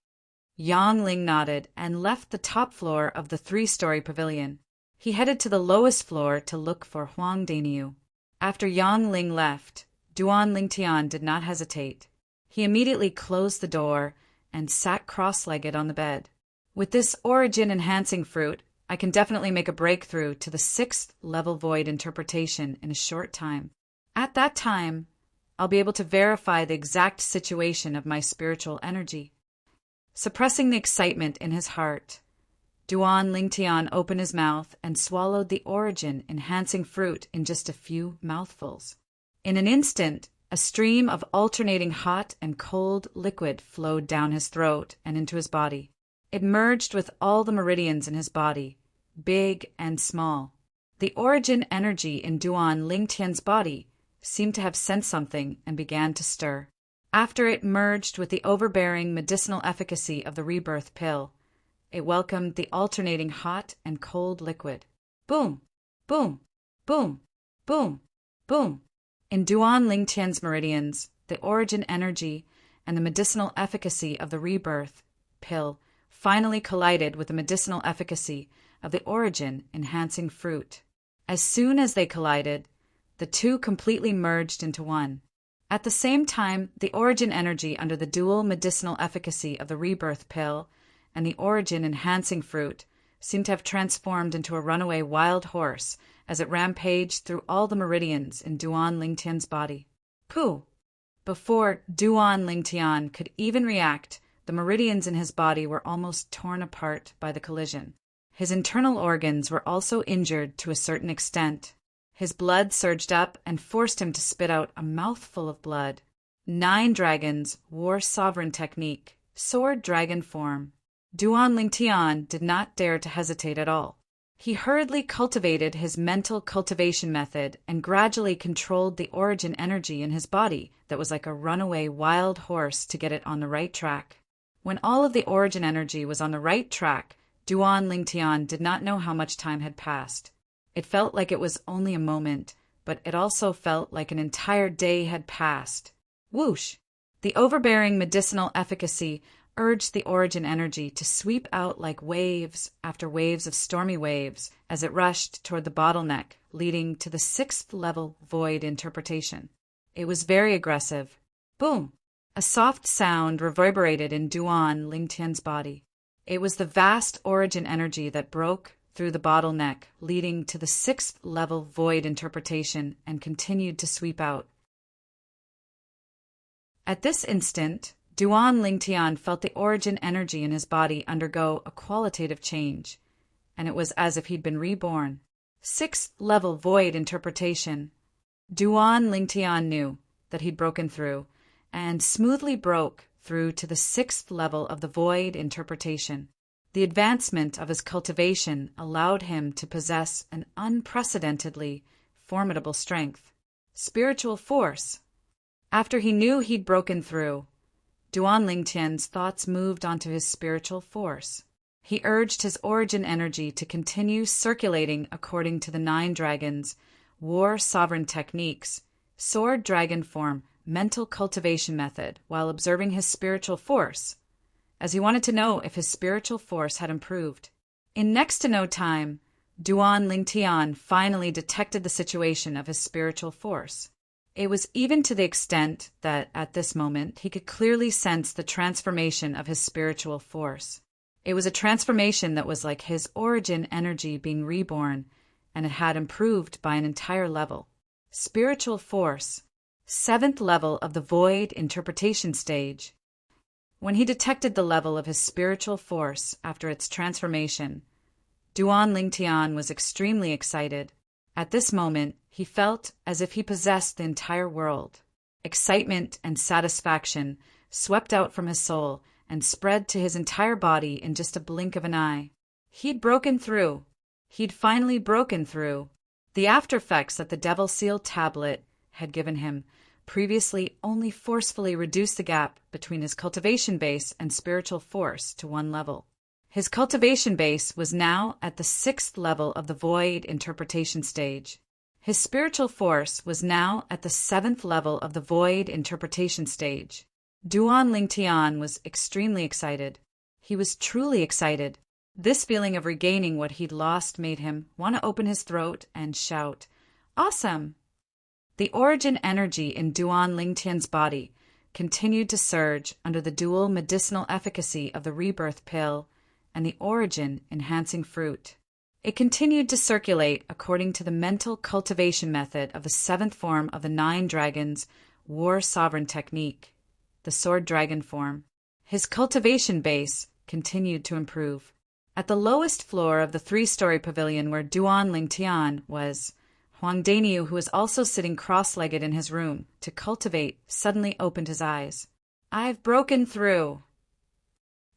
Yang Ling nodded and left the top floor of the 3-story pavilion. He headed to the lowest floor to look for Huang Dainyu. After Yang Ling left, Duan Lingtian did not hesitate. He immediately closed the door and sat cross-legged on the bed. With this origin-enhancing fruit, I can definitely make a breakthrough to the 6th level void interpretation in a short time. At that time, I'll be able to verify the exact situation of my spiritual energy. Suppressing the excitement in his heart, Duan Lingtian opened his mouth and swallowed the origin-enhancing fruit in just a few mouthfuls. In an instant, a stream of alternating hot and cold liquid flowed down his throat and into his body. It merged with all the meridians in his body, big and small. The origin energy in Duan Lingtian's body seemed to have sensed something and began to stir. After it merged with the overbearing medicinal efficacy of the rebirth pill, it welcomed the alternating hot and cold liquid. Boom, boom, boom, boom, boom. In Duan Lingtian's meridians, the origin energy and the medicinal efficacy of the rebirth pill finally collided with the medicinal efficacy of the origin-enhancing fruit. As soon as they collided, the 2 completely merged into one. At the same time, the origin energy under the dual medicinal efficacy of the rebirth pill and the origin-enhancing fruit seemed to have transformed into a runaway wild horse as it rampaged through all the meridians in Duan Lingtian's body. Pooh! Before Duan Lingtian could even react, the meridians in his body were almost torn apart by the collision. His internal organs were also injured to a certain extent. His blood surged up and forced him to spit out a mouthful of blood. 9 dragons wore sovereign technique, sword dragon form. Duan Lingtian did not dare to hesitate at all. He hurriedly cultivated his mental cultivation method and gradually controlled the origin energy in his body that was like a runaway wild horse to get it on the right track. When all of the origin energy was on the right track, Duan Lingtian did not know how much time had passed. It felt like it was only a moment, but it also felt like an entire day had passed. Whoosh! The overbearing medicinal efficacy urged the origin energy to sweep out like waves after waves of stormy waves as it rushed toward the bottleneck leading to the 6th level void interpretation. It was very aggressive. Boom! A soft sound reverberated in Duan Lingtian's body. It was the vast origin energy that broke through the bottleneck leading to the 6th level void interpretation and continued to sweep out. At this instant, Duan Lingtian felt the origin energy in his body undergo a qualitative change, and it was as if he'd been reborn. 6th level void interpretation. Duan Lingtian knew that he'd broken through, and smoothly broke through to the 6th level of the void interpretation. The advancement of his cultivation allowed him to possess an unprecedentedly formidable strength. Spiritual force. After he knew he'd broken through, Duan Lingtian's thoughts moved onto his spiritual force. He urged his origin energy to continue circulating according to the 9 dragons, war sovereign techniques, sword dragon form, mental cultivation method, while observing his spiritual force, as he wanted to know if his spiritual force had improved. In next to no time, Duan Lingtian finally detected the situation of his spiritual force. It was even to the extent that, at this moment, he could clearly sense the transformation of his spiritual force. It was a transformation that was like his origin energy being reborn, and it had improved by an entire level. Spiritual force, 7th level of the void interpretation stage. When he detected the level of his spiritual force after its transformation, Duan Lingtian was extremely excited. At this moment, he felt as if he possessed the entire world. Excitement and satisfaction swept out from his soul and spread to his entire body in just a blink of an eye. He'd broken through. He'd finally broken through. The aftereffects that the Devil Seal tablet had given him previously only forcefully reduced the gap between his cultivation base and spiritual force to one level. His cultivation base was now at the 6th level of the void interpretation stage. His spiritual force was now at the 7th level of the void interpretation stage. Duan Lingtian was extremely excited. He was truly excited. This feeling of regaining what he'd lost made him want to open his throat and shout, "Awesome!" The origin energy in Duan Lingtian's body continued to surge under the dual medicinal efficacy of the rebirth pill and the origin-enhancing fruit. It continued to circulate according to the mental cultivation method of the 7th form of the 9 dragons' war sovereign technique, the sword dragon form. His cultivation base continued to improve. At the lowest floor of the 3-story pavilion where Duan Lingtian was, Huang Daniu, who was also sitting cross-legged in his room to cultivate, suddenly opened his eyes. "I've broken through."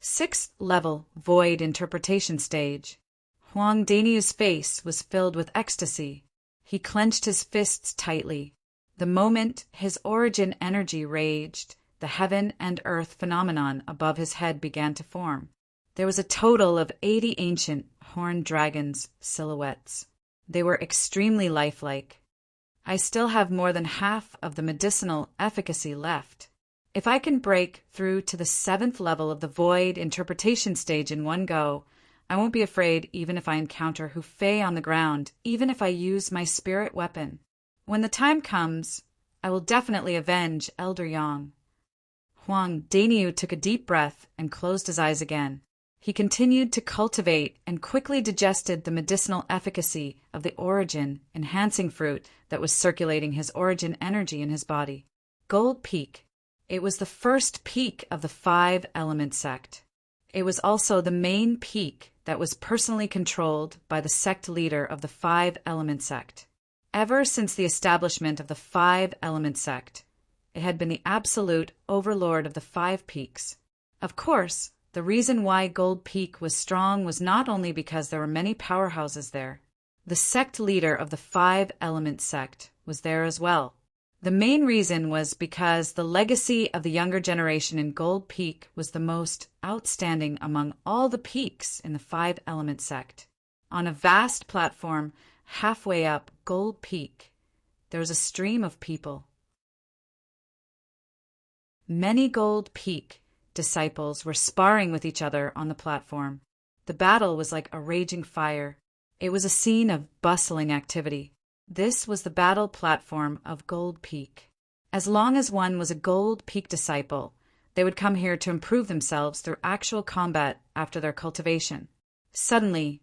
6th level void interpretation stage. Huang Daniu's face was filled with ecstasy. He clenched his fists tightly. The moment his origin energy raged, the heaven and earth phenomenon above his head began to form. There was a total of 80 ancient horned dragons silhouettes. They were extremely lifelike. I still have more than half of the medicinal efficacy left. If I can break through to the 7th level of the void interpretation stage in one go, I won't be afraid even if I encounter Hu Fei on the ground, even if I use my spirit weapon. When the time comes, I will definitely avenge Elder Yang. Huang Daniu took a deep breath and closed his eyes again. He continued to cultivate and quickly digested the medicinal efficacy of the origin-enhancing fruit that was circulating his origin energy in his body. Gold Peak. It was the first peak of the 5-element sect. It was also the main peak that was personally controlled by the sect leader of the 5-element sect. Ever since the establishment of the 5-element sect, it had been the absolute overlord of the 5 peaks. Of course, the reason why Gold Peak was strong was not only because there were many powerhouses there. The sect leader of the 5-element sect was there as well. The main reason was because the legacy of the younger generation in Gold Peak was the most outstanding among all the peaks in the 5-element sect. On a vast platform halfway up Gold Peak, there was a stream of people. Many Gold Peak disciples were sparring with each other on the platform. The battle was like a raging fire. It was a scene of bustling activity. This was the battle platform of Gold Peak. As long as one was a Gold Peak disciple, they would come here to improve themselves through actual combat after their cultivation. Suddenly,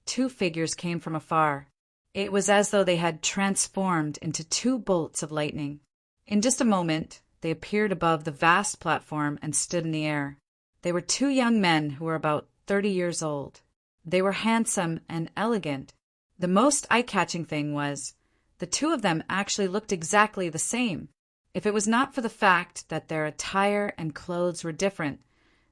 2 figures came from afar. It was as though they had transformed into 2 bolts of lightning. In just a moment, they appeared above the vast platform and stood in the air. They were 2 young men who were about 30 years old. They were handsome and elegant. The most eye-catching thing was, the 2 of them actually looked exactly the same. If it was not for the fact that their attire and clothes were different,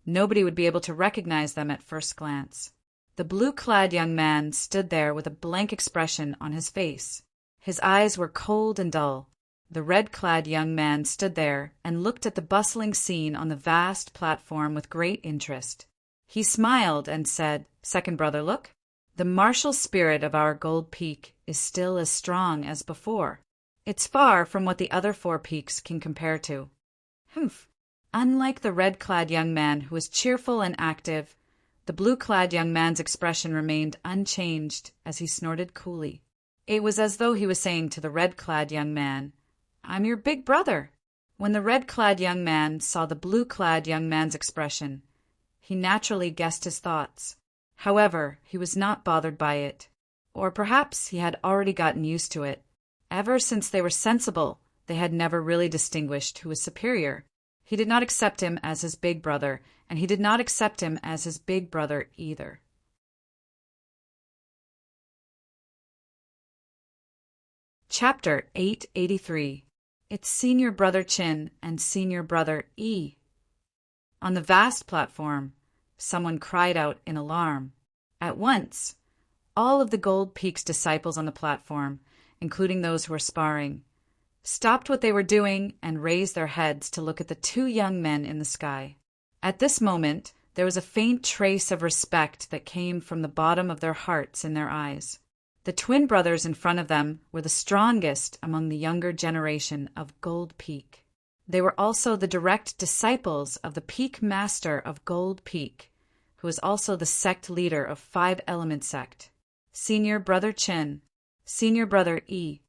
nobody would be able to recognize them at first glance. The blue-clad young man stood there with a blank expression on his face. His eyes were cold and dull. The red-clad young man stood there and looked at the bustling scene on the vast platform with great interest. He smiled and said, "Second brother, look. The martial spirit of our Gold Peak is still as strong as before. It's far from what the other 4 peaks can compare to." Humph! Unlike the red-clad young man who was cheerful and active, the blue-clad young man's expression remained unchanged as he snorted coolly. It was as though he was saying to the red-clad young man, I'm your big brother." When the red-clad young man saw the blue-clad young man's expression, he naturally guessed his thoughts. However, he was not bothered by it, or perhaps he had already gotten used to it. Ever since they were sensible, they had never really distinguished who was superior. He did not accept him as his big brother, and he did not accept him as his big brother either. Chapter 883. It's Senior Brother Chin and Senior Brother E. On the vast platform, someone cried out in alarm. At once, all of the Gold Peak's disciples on the platform, including those who were sparring, stopped what they were doing and raised their heads to look at the two young men in the sky. At this moment, there was a faint trace of respect that came from the bottom of their hearts in their eyes. The twin brothers in front of them were the strongest among the younger generation of Gold Peak. They were also the direct disciples of the Peak Master of Gold Peak, who was also the sect leader of Five Element Sect. Senior Brother Chin, Senior Brother E,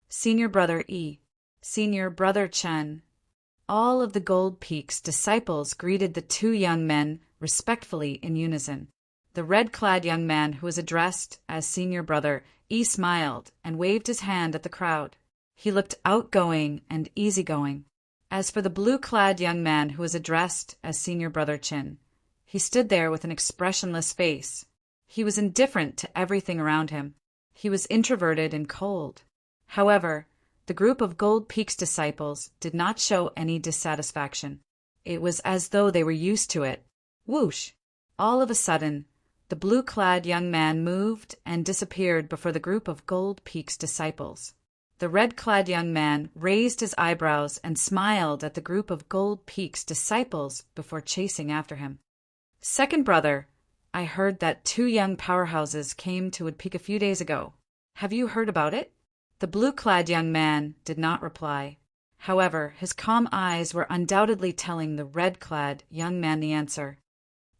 Senior Brother E, Senior Brother Chen. All of the Gold Peak's disciples greeted the two young men respectfully in unison. The red-clad young man who was addressed as Senior Brother E smiled and waved his hand at the crowd. He looked outgoing and easygoing. As for the blue-clad young man who was addressed as Senior Brother Chin, he stood there with an expressionless face. He was indifferent to everything around him. He was introverted and cold. However, the group of Gold Peak's disciples did not show any dissatisfaction. It was as though they were used to it. Whoosh! All of a sudden, the blue-clad young man moved and disappeared before the group of Gold Peak's disciples. The red-clad young man raised his eyebrows and smiled at the group of Gold Peak's disciples before chasing after him. "Second brother, I heard that two young powerhouses came to Wood Peak a few days ago. Have you heard about it?" The blue-clad young man did not reply. However, his calm eyes were undoubtedly telling the red-clad young man the answer.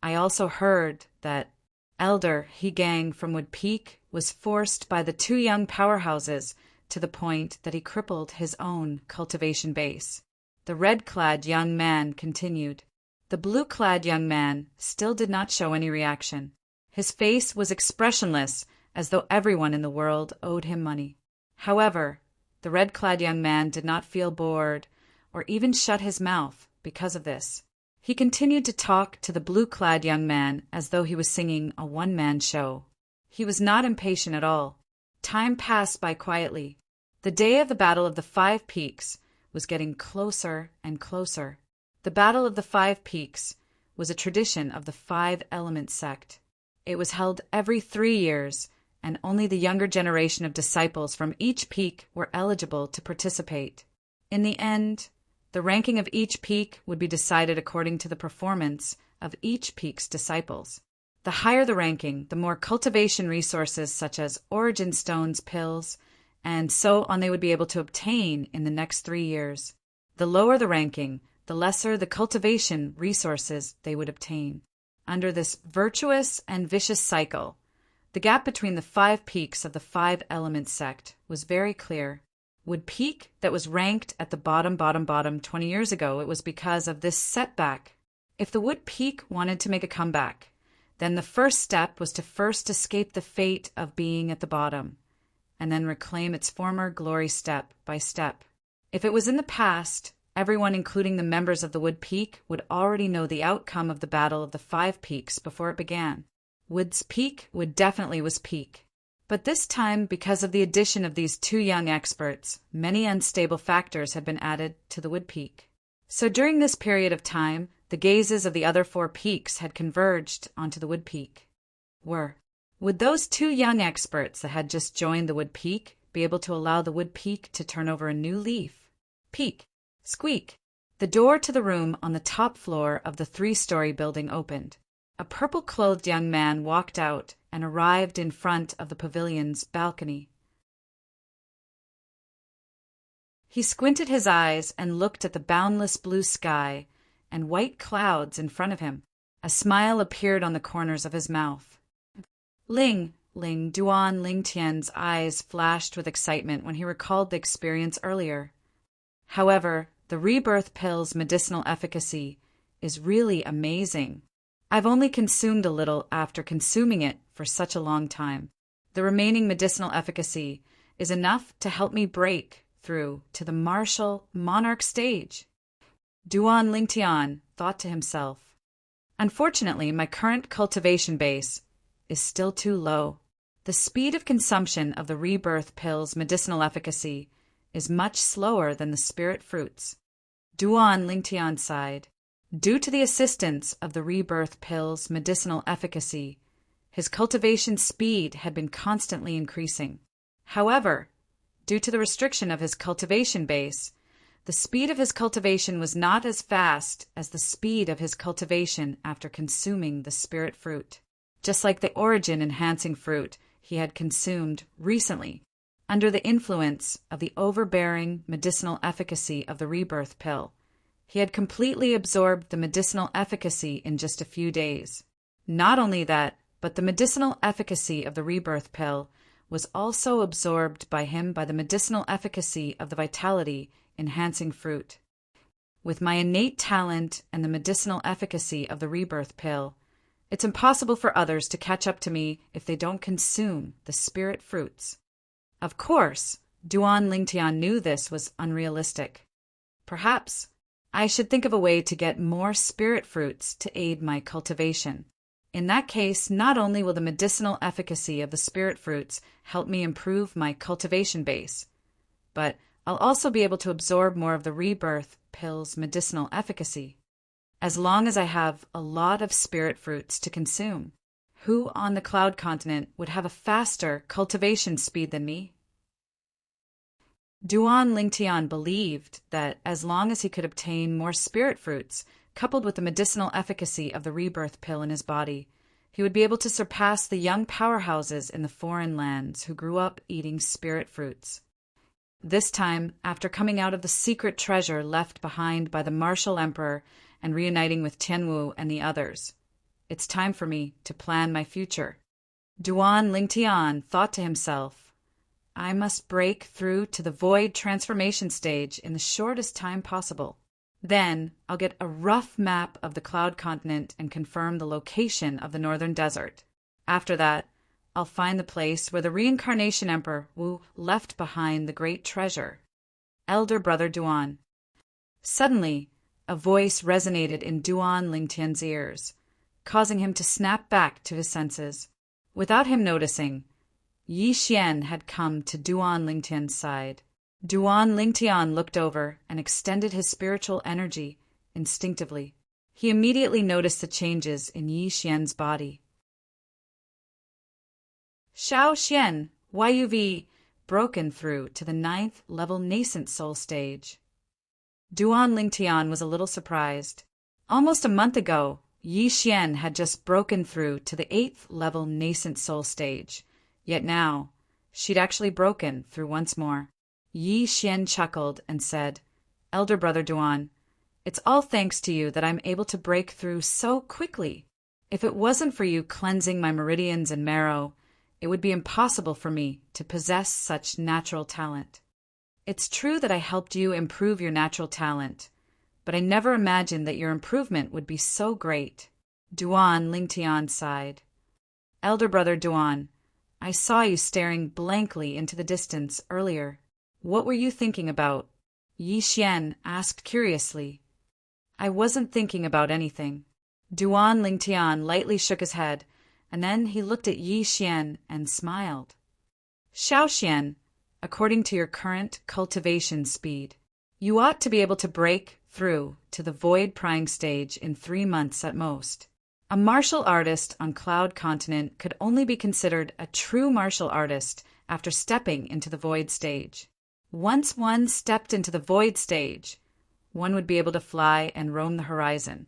"I also heard that Elder He Gang from Wood Peak was forced by the two young powerhouses to the point that he crippled his own cultivation base." The red-clad young man continued. The blue-clad young man still did not show any reaction. His face was expressionless, as though everyone in the world owed him money. However, the red-clad young man did not feel bored or even shut his mouth because of this. He continued to talk to the blue-clad young man as though he was singing a one-man show. He was not impatient at all. Time passed by quietly. The day of the Battle of the Five Peaks was getting closer and closer. The Battle of the Five Peaks was a tradition of the Five Element Sect. It was held every 3 years, and only the younger generation of disciples from each peak were eligible to participate. In the end, the ranking of each peak would be decided according to the performance of each peak's disciples. The higher the ranking, the more cultivation resources such as origin stones, pills, and so on they would be able to obtain in the next 3 years. The lower the ranking, the lesser the cultivation resources they would obtain. Under this virtuous and vicious cycle, the gap between the 5 peaks of the 5 Element Sect was very clear. Wood Peak that was ranked at the bottom 20 years ago, it was because of this setback. If the Wood Peak wanted to make a comeback, then the first step was to first escape the fate of being at the bottom, and then reclaim its former glory step by step. If it was in the past, everyone, including the members of the Wood Peak, would already know the outcome of the Battle of the 5 Peaks before it began. Wood's Peak would definitely was peak. But this time, because of the addition of these two young experts, many unstable factors had been added to the Wood Peak. So during this period of time, the gazes of the other 4 peaks had converged onto the Wood Peak. Would those two young experts that had just joined the Wood Peak be able to allow the Wood Peak to turn over a new leaf? Peak. Squeak. The door to the room on the top floor of the 3-story building opened. A purple-clothed young man walked out and arrived in front of the pavilion's balcony. He squinted his eyes and looked at the boundless blue sky and white clouds in front of him. A smile appeared on the corners of his mouth. Duan Ling Tian's eyes flashed with excitement when he recalled the experience earlier. However, the rebirth pill's medicinal efficacy is really amazing. I've only consumed a little after consuming it for such a long time. The remaining medicinal efficacy is enough to help me break through to the martial monarch stage. Duan Lingtian thought to himself, unfortunately, my current cultivation base is still too low. The speed of consumption of the rebirth pill's medicinal efficacy is much slower than the spirit fruits. Duan Lingtian sighed. Due to the assistance of the rebirth pill's medicinal efficacy, his cultivation speed had been constantly increasing. However, due to the restriction of his cultivation base, the speed of his cultivation was not as fast as the speed of his cultivation after consuming the spirit fruit. Just like the origin-enhancing fruit he had consumed recently, under the influence of the overbearing medicinal efficacy of the rebirth pill, he had completely absorbed the medicinal efficacy in just a few days. Not only that, but the medicinal efficacy of the rebirth pill was also absorbed by him by the medicinal efficacy of the vitality-enhancing fruit. With my innate talent and the medicinal efficacy of the rebirth pill, it's impossible for others to catch up to me if they don't consume the spirit fruits. Of course, Duan Lingtian knew this was unrealistic. Perhaps I should think of a way to get more spirit fruits to aid my cultivation. In that case, not only will the medicinal efficacy of the spirit fruits help me improve my cultivation base, but I'll also be able to absorb more of the rebirth pill's medicinal efficacy, as long as I have a lot of spirit fruits to consume. Who on the cloud continent would have a faster cultivation speed than me? Duan Lingtian believed that as long as he could obtain more spirit fruits, coupled with the medicinal efficacy of the rebirth pill in his body, he would be able to surpass the young powerhouses in the foreign lands who grew up eating spirit fruits. This time, after coming out of the secret treasure left behind by the martial emperor and reuniting with Tianwu and the others, it's time for me to plan my future. Duan Lingtian thought to himself, I must break through to the void transformation stage in the shortest time possible. Then I'll get a rough map of the cloud continent and confirm the location of the northern desert. After that, I'll find the place where the reincarnation emperor Wu left behind the great treasure. Elder brother Duan. Suddenly, a voice resonated in Duan Lingtian's ears, causing him to snap back to his senses. Without him noticing, Yi Xian had come to Duan Lingtian's side. Duan Lingtian looked over and extended his spiritual energy instinctively. He immediately noticed the changes in Yi Xian's body. Shao Xian, YUV, broken through to the 9th level nascent soul stage. Duan Lingtian was a little surprised. Almost a month ago, Yi Xian had just broken through to the 8th level nascent soul stage. Yet now, she'd actually broken through once more. Yi Xian chuckled and said, Elder brother Duan, it's all thanks to you that I'm able to break through so quickly. If it wasn't for you cleansing my meridians and marrow, it would be impossible for me to possess such natural talent. It's true that I helped you improve your natural talent, but I never imagined that your improvement would be so great. Duan Lingtian sighed. Elder brother Duan, I saw you staring blankly into the distance earlier. What were you thinking about? Yi Xian asked curiously. I wasn't thinking about anything. Duan Lingtian lightly shook his head, and then he looked at Yi Xian and smiled. Shao Xian, according to your current cultivation speed, you ought to be able to break through to the void prying stage in 3 months at most. A martial artist on Cloud Continent could only be considered a true martial artist after stepping into the void stage. Once one stepped into the void stage, one would be able to fly and roam the horizon.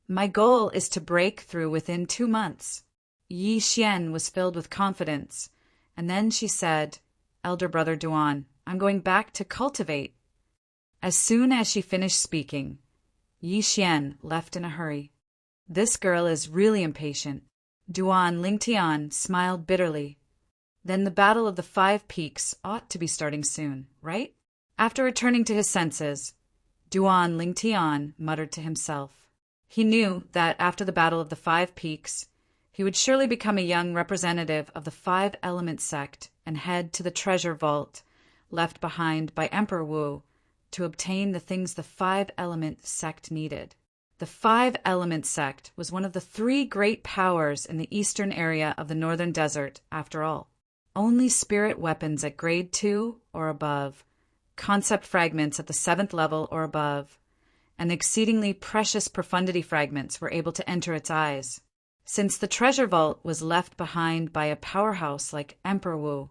My goal is to break through within 2 months. Yi Xian was filled with confidence, and then she said, Elder brother Duan, I'm going back to cultivate. As soon as she finished speaking, Yi Xian left in a hurry. This girl is really impatient. Duan Lingtian smiled bitterly. Then the Battle of the 5 Peaks ought to be starting soon, right? After returning to his senses, Duan Lingtian muttered to himself. He knew that after the Battle of the Five Peaks, he would surely become a young representative of the Five Element sect and head to the treasure vault left behind by Emperor Wu to obtain the things the Five Element sect needed. The Five Element sect was one of the three great powers in the eastern area of the northern desert, after all. Only spirit weapons at grade 2 or above, concept fragments at the 7th level or above, and the exceedingly precious profundity fragments were able to enter its eyes. Since the treasure vault was left behind by a powerhouse like Emperor Wu,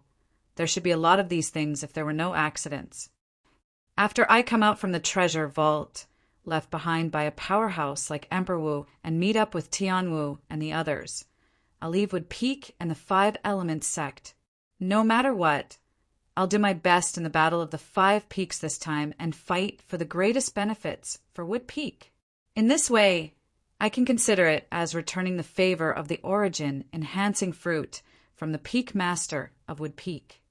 there should be a lot of these things if there were no accidents. After I come out from the treasure vault left behind by a powerhouse like Emperor Wu and meet up with Tian Wu and the others, I'll leave Wood Peak and the Five Elements sect. No matter what, I'll do my best in the Battle of the Five Peaks this time and fight for the greatest benefits for Wood Peak. In this way, I can consider it as returning the favor of the origin enhancing fruit from the Peak Master of Wood Peak.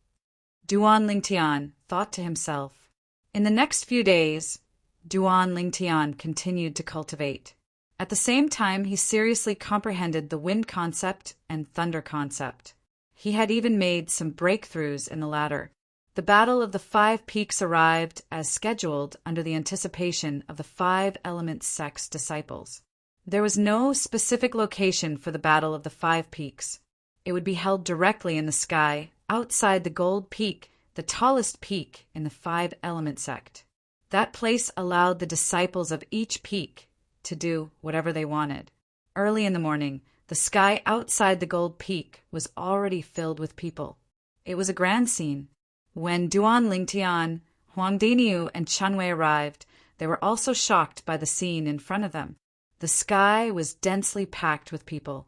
Duan Lingtian thought to himself. In the next few days, Duan Lingtian continued to cultivate. At the same time, he seriously comprehended the wind concept and thunder concept. He had even made some breakthroughs in the latter. The Battle of the Five Peaks arrived as scheduled under the anticipation of the Five Element sect's disciples. There was no specific location for the Battle of the Five Peaks. It would be held directly in the sky, outside the Gold Peak, the tallest peak in the Five Element sect. That place allowed the disciples of each peak to do whatever they wanted. Early in the morning, the sky outside the Gold Peak was already filled with people. It was a grand scene. When Duan Lingtian, Huang Diniu, and Chen Wei arrived, they were also shocked by the scene in front of them. The sky was densely packed with people.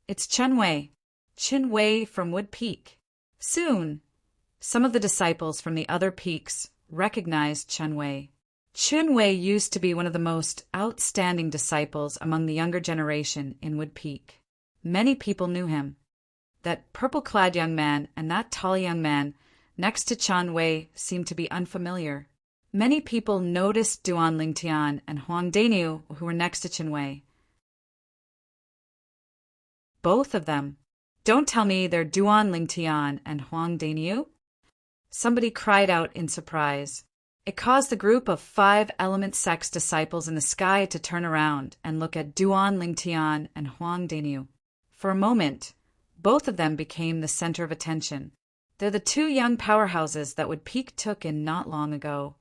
It's Chen Wei from Wood Peak. Soon, some of the disciples from the other peaks recognized Chen Wei. Chen Wei used to be one of the most outstanding disciples among the younger generation in Wood Peak. Many people knew him. That purple-clad young man and that tall young man next to Chen Wei seemed to be unfamiliar. Many people noticed Duan Lingtian and Huang Diniu, who were next to Chen Wei. Both of them. Don't tell me they're Duan Lingtian and Huang Diniu? Somebody cried out in surprise. It caused the group of Five Element sect's disciples in the sky to turn around and look at Duan Lingtian and Huang Diniu. For a moment, both of them became the center of attention. They're the two young powerhouses that Wood Peak took in not long ago.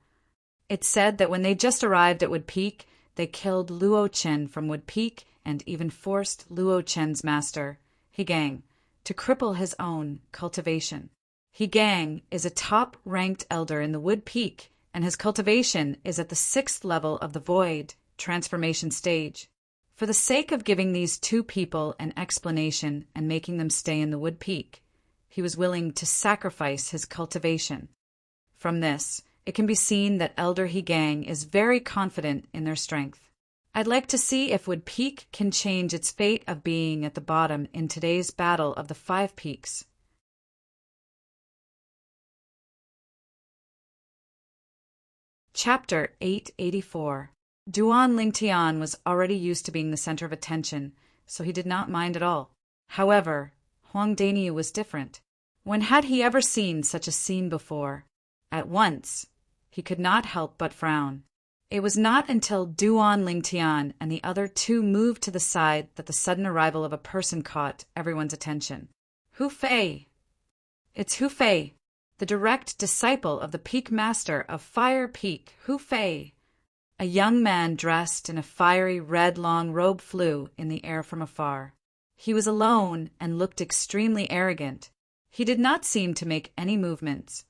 It's said that when they just arrived at Wood Peak, they killed Luo Chen from Wood Peak and even forced Luo Chen's master, Higang, to cripple his own cultivation. Higang is a top-ranked elder in the Wood Peak, and his cultivation is at the 6th level of the Void transformation stage. For the sake of giving these two people an explanation and making them stay in the Wood Peak, he was willing to sacrifice his cultivation. From this, it can be seen that Elder Higang is very confident in their strength. I'd like to see if Wood Peak can change its fate of being at the bottom in today's Battle of the Five Peaks. Chapter 884. Duan Lingtian was already used to being the center of attention, so he did not mind at all. However, Huang Diniu was different. When had he ever seen such a scene before? At once, he could not help but frown. It was not until Duan Lingtian and the other two moved to the side that the sudden arrival of a person caught everyone's attention. Hu Fei! It's Hu Fei, the direct disciple of the Peak Master of Fire Peak, Hu Fei. A young man dressed in a fiery red long robe flew in the air from afar. He was alone and looked extremely arrogant. He did not seem to make any movements,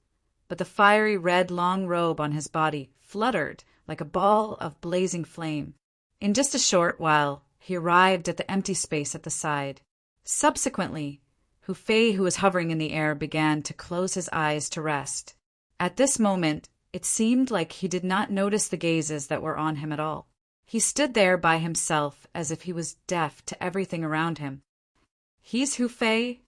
but the fiery red long robe on his body fluttered like a ball of blazing flame. In just a short while, he arrived at the empty space at the side. Subsequently, Hu Fei, who was hovering in the air, began to close his eyes to rest. At this moment, it seemed like he did not notice the gazes that were on him at all. He stood there by himself as if he was deaf to everything around him. He's Hu Fei?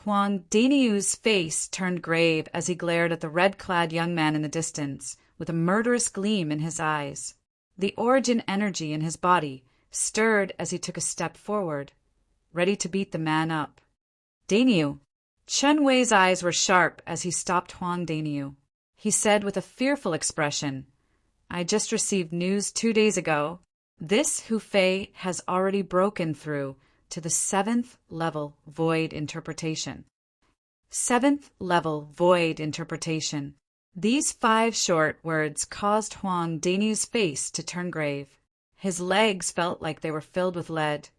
Huang Daniu's face turned grave as he glared at the red-clad young man in the distance, with a murderous gleam in his eyes. The origin energy in his body stirred as he took a step forward, ready to beat the man up. Daniu. Chen Wei's eyes were sharp as he stopped Huang Daniu. He said with a fearful expression, "I just received news 2 days ago. This Hu Fei has already broken through to the 7th level void interpretation." 7th level void interpretation. These 5 short words caused Huang Daniu's face to turn grave. His legs felt like they were filled with lead,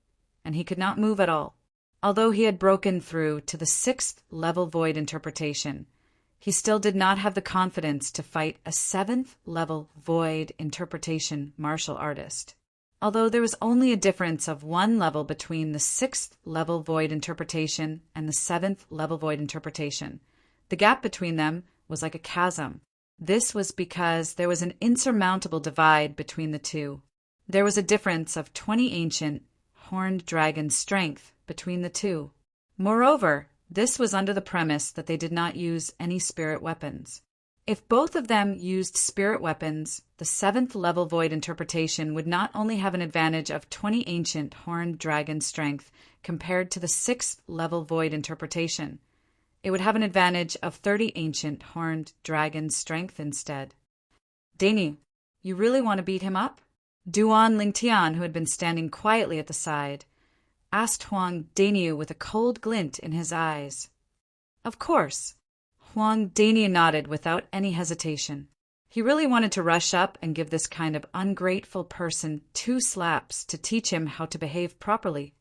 and he could not move at all. Although he had broken through to the 6th level void interpretation, he still did not have the confidence to fight a 7th level void interpretation martial artist. Although there was only a difference of 1 level between the 6th level void interpretation and the 7th level void interpretation, the gap between them was like a chasm. This was because there was an insurmountable divide between the two. There was a difference of 20 ancient, horned dragon strength between the two. Moreover, this was under the premise that they did not use any spirit weapons. If both of them used spirit weapons, the 7th level void interpretation would not only have an advantage of 20 ancient horned dragon strength compared to the 6th level void interpretation, it would have an advantage of 30 ancient horned dragon strength instead. Daniu, you really want to beat him up? Duan Lingtian, who had been standing quietly at the side, asked Huang Daniu with a cold glint in his eyes. Of course. Huang Daniu nodded without any hesitation. He really wanted to rush up and give this kind of ungrateful person 2 slaps to teach him how to behave properly.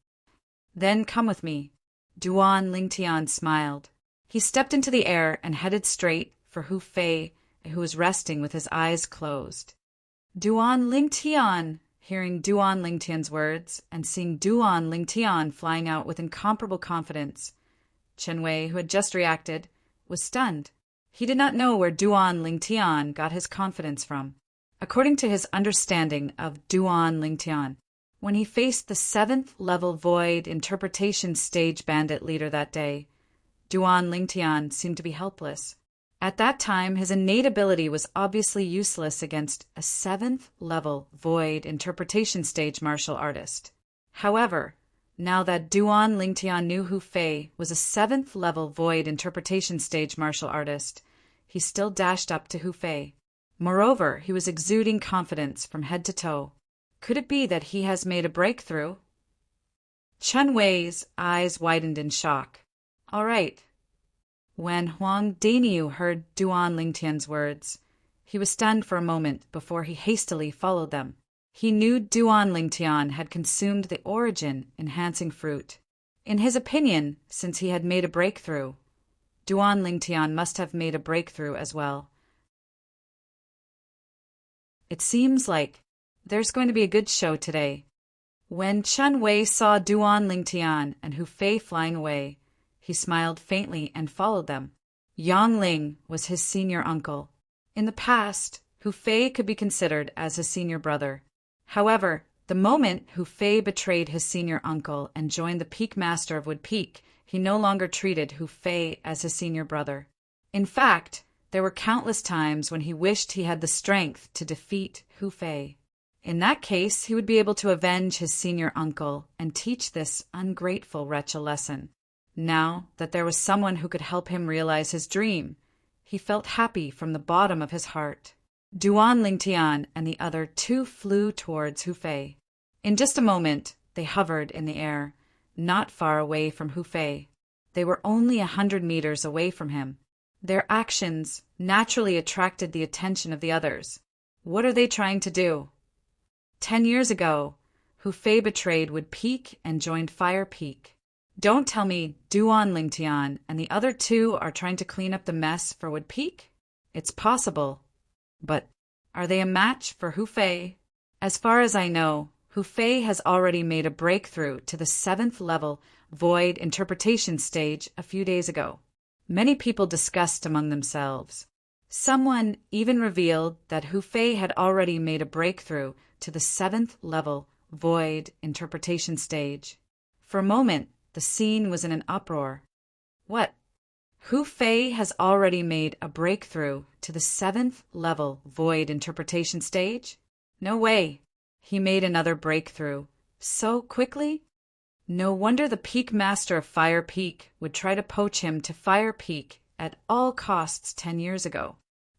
Then come with me. Duan Lingtian smiled. He stepped into the air and headed straight for Hu Fei, who was resting with his eyes closed. Duan Lingtian! Hearing Duan Lingtian's words and seeing Duan Lingtian flying out with incomparable confidence, Chen Wei, who had just reacted, was stunned. He did not know where Duan Lingtian got his confidence from. According to his understanding of Duan Lingtian, when he faced the 7th level void interpretation stage bandit leader that day, Duan Lingtian seemed to be helpless. At that time, his innate ability was obviously useless against a 7th level void interpretation stage martial artist. However, now that Duan Lingtian knew Hu Fei was a 7th level void interpretation stage martial artist, he still dashed up to Hu Fei. Moreover, he was exuding confidence from head to toe. Could it be that he has made a breakthrough? Chen Wei's eyes widened in shock. All right. When Huang Daniu heard Duan Lingtian's words, he was stunned for a moment before he hastily followed them. He knew Duan Lingtian had consumed the origin-enhancing fruit. In his opinion, since he had made a breakthrough, Duan Lingtian must have made a breakthrough as well. It seems like there's going to be a good show today. When Chen Wei saw Duan Lingtian and Hu Fei flying away, he smiled faintly and followed them. Yang Ling was his senior uncle. In the past, Hu Fei could be considered as his senior brother. However, the moment Hu Fei betrayed his senior uncle and joined the Peak Master of Wood Peak, he no longer treated Hu Fei as his senior brother. In fact, there were countless times when he wished he had the strength to defeat Hu Fei. In that case, he would be able to avenge his senior uncle and teach this ungrateful wretch a lesson. Now that there was someone who could help him realize his dream, he felt happy from the bottom of his heart. Duan Lingtian and the other 2 flew towards Hu Fei. In just a moment, they hovered in the air, not far away from Hu Fei. They were only 100 meters away from him. Their actions naturally attracted the attention of the others. What are they trying to do? 10 years ago, Hu Fei betrayed Wood Peak and joined Fire Peak. Don't tell me Duan Lingtian and the other 2 are trying to clean up the mess for Wood Peak? It's possible. But are they a match for Hu Fei? As far as I know, Hu Fei has already made a breakthrough to the 7th level void interpretation stage a few days ago. Many people discussed among themselves. Someone even revealed that Hu Fei had already made a breakthrough to the 7th level void interpretation stage. For a moment, the scene was in an uproar. What? Hu Fei has already made a breakthrough to the 7th level void interpretation stage? No way. He made another breakthrough. So quickly? No wonder the Peak Master of Fire Peak would try to poach him to Fire Peak at all costs 10 years ago.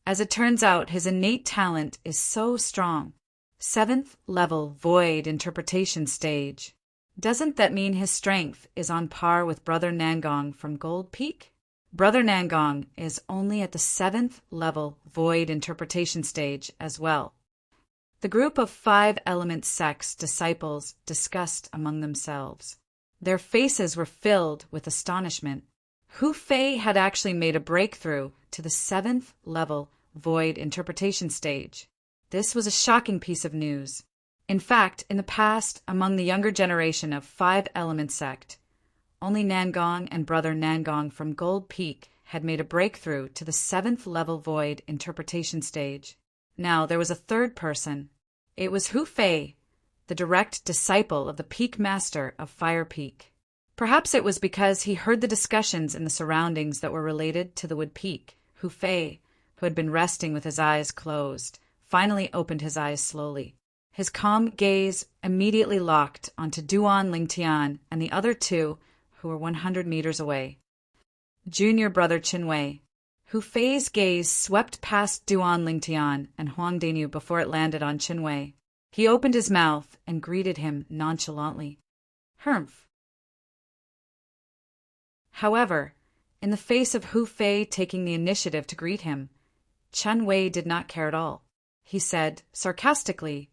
As it turns out, his innate talent is so strong. 7th level void interpretation stage. Doesn't that mean his strength is on par with Brother Nangong from Gold Peak? Brother Nangong is only at the 7th level void interpretation stage as well. The group of 5 element sects disciples discussed among themselves. Their faces were filled with astonishment. Hu Fei had actually made a breakthrough to the 7th level void interpretation stage. This was a shocking piece of news. In fact, in the past, among the younger generation of 5 element sect, only Nangong and Brother Nangong from Gold Peak had made a breakthrough to the 7th level void interpretation stage. Now there was a third person. It was Hu Fei, the direct disciple of the Peak Master of Fire Peak. Perhaps it was because he heard the discussions in the surroundings that were related to the Wood Peak. Hu Fei, who had been resting with his eyes closed, finally opened his eyes slowly. His calm gaze immediately locked onto Duan Lingtian and the other two who were 100 meters away. Junior brother Qinwei. Hu Fei's gaze swept past Duan Lingtian and Huang Daniu before it landed on Qinwei. He opened his mouth and greeted him nonchalantly. Humph. However, in the face of Hu Fei taking the initiative to greet him, Chen Wei did not care at all. He said, sarcastically,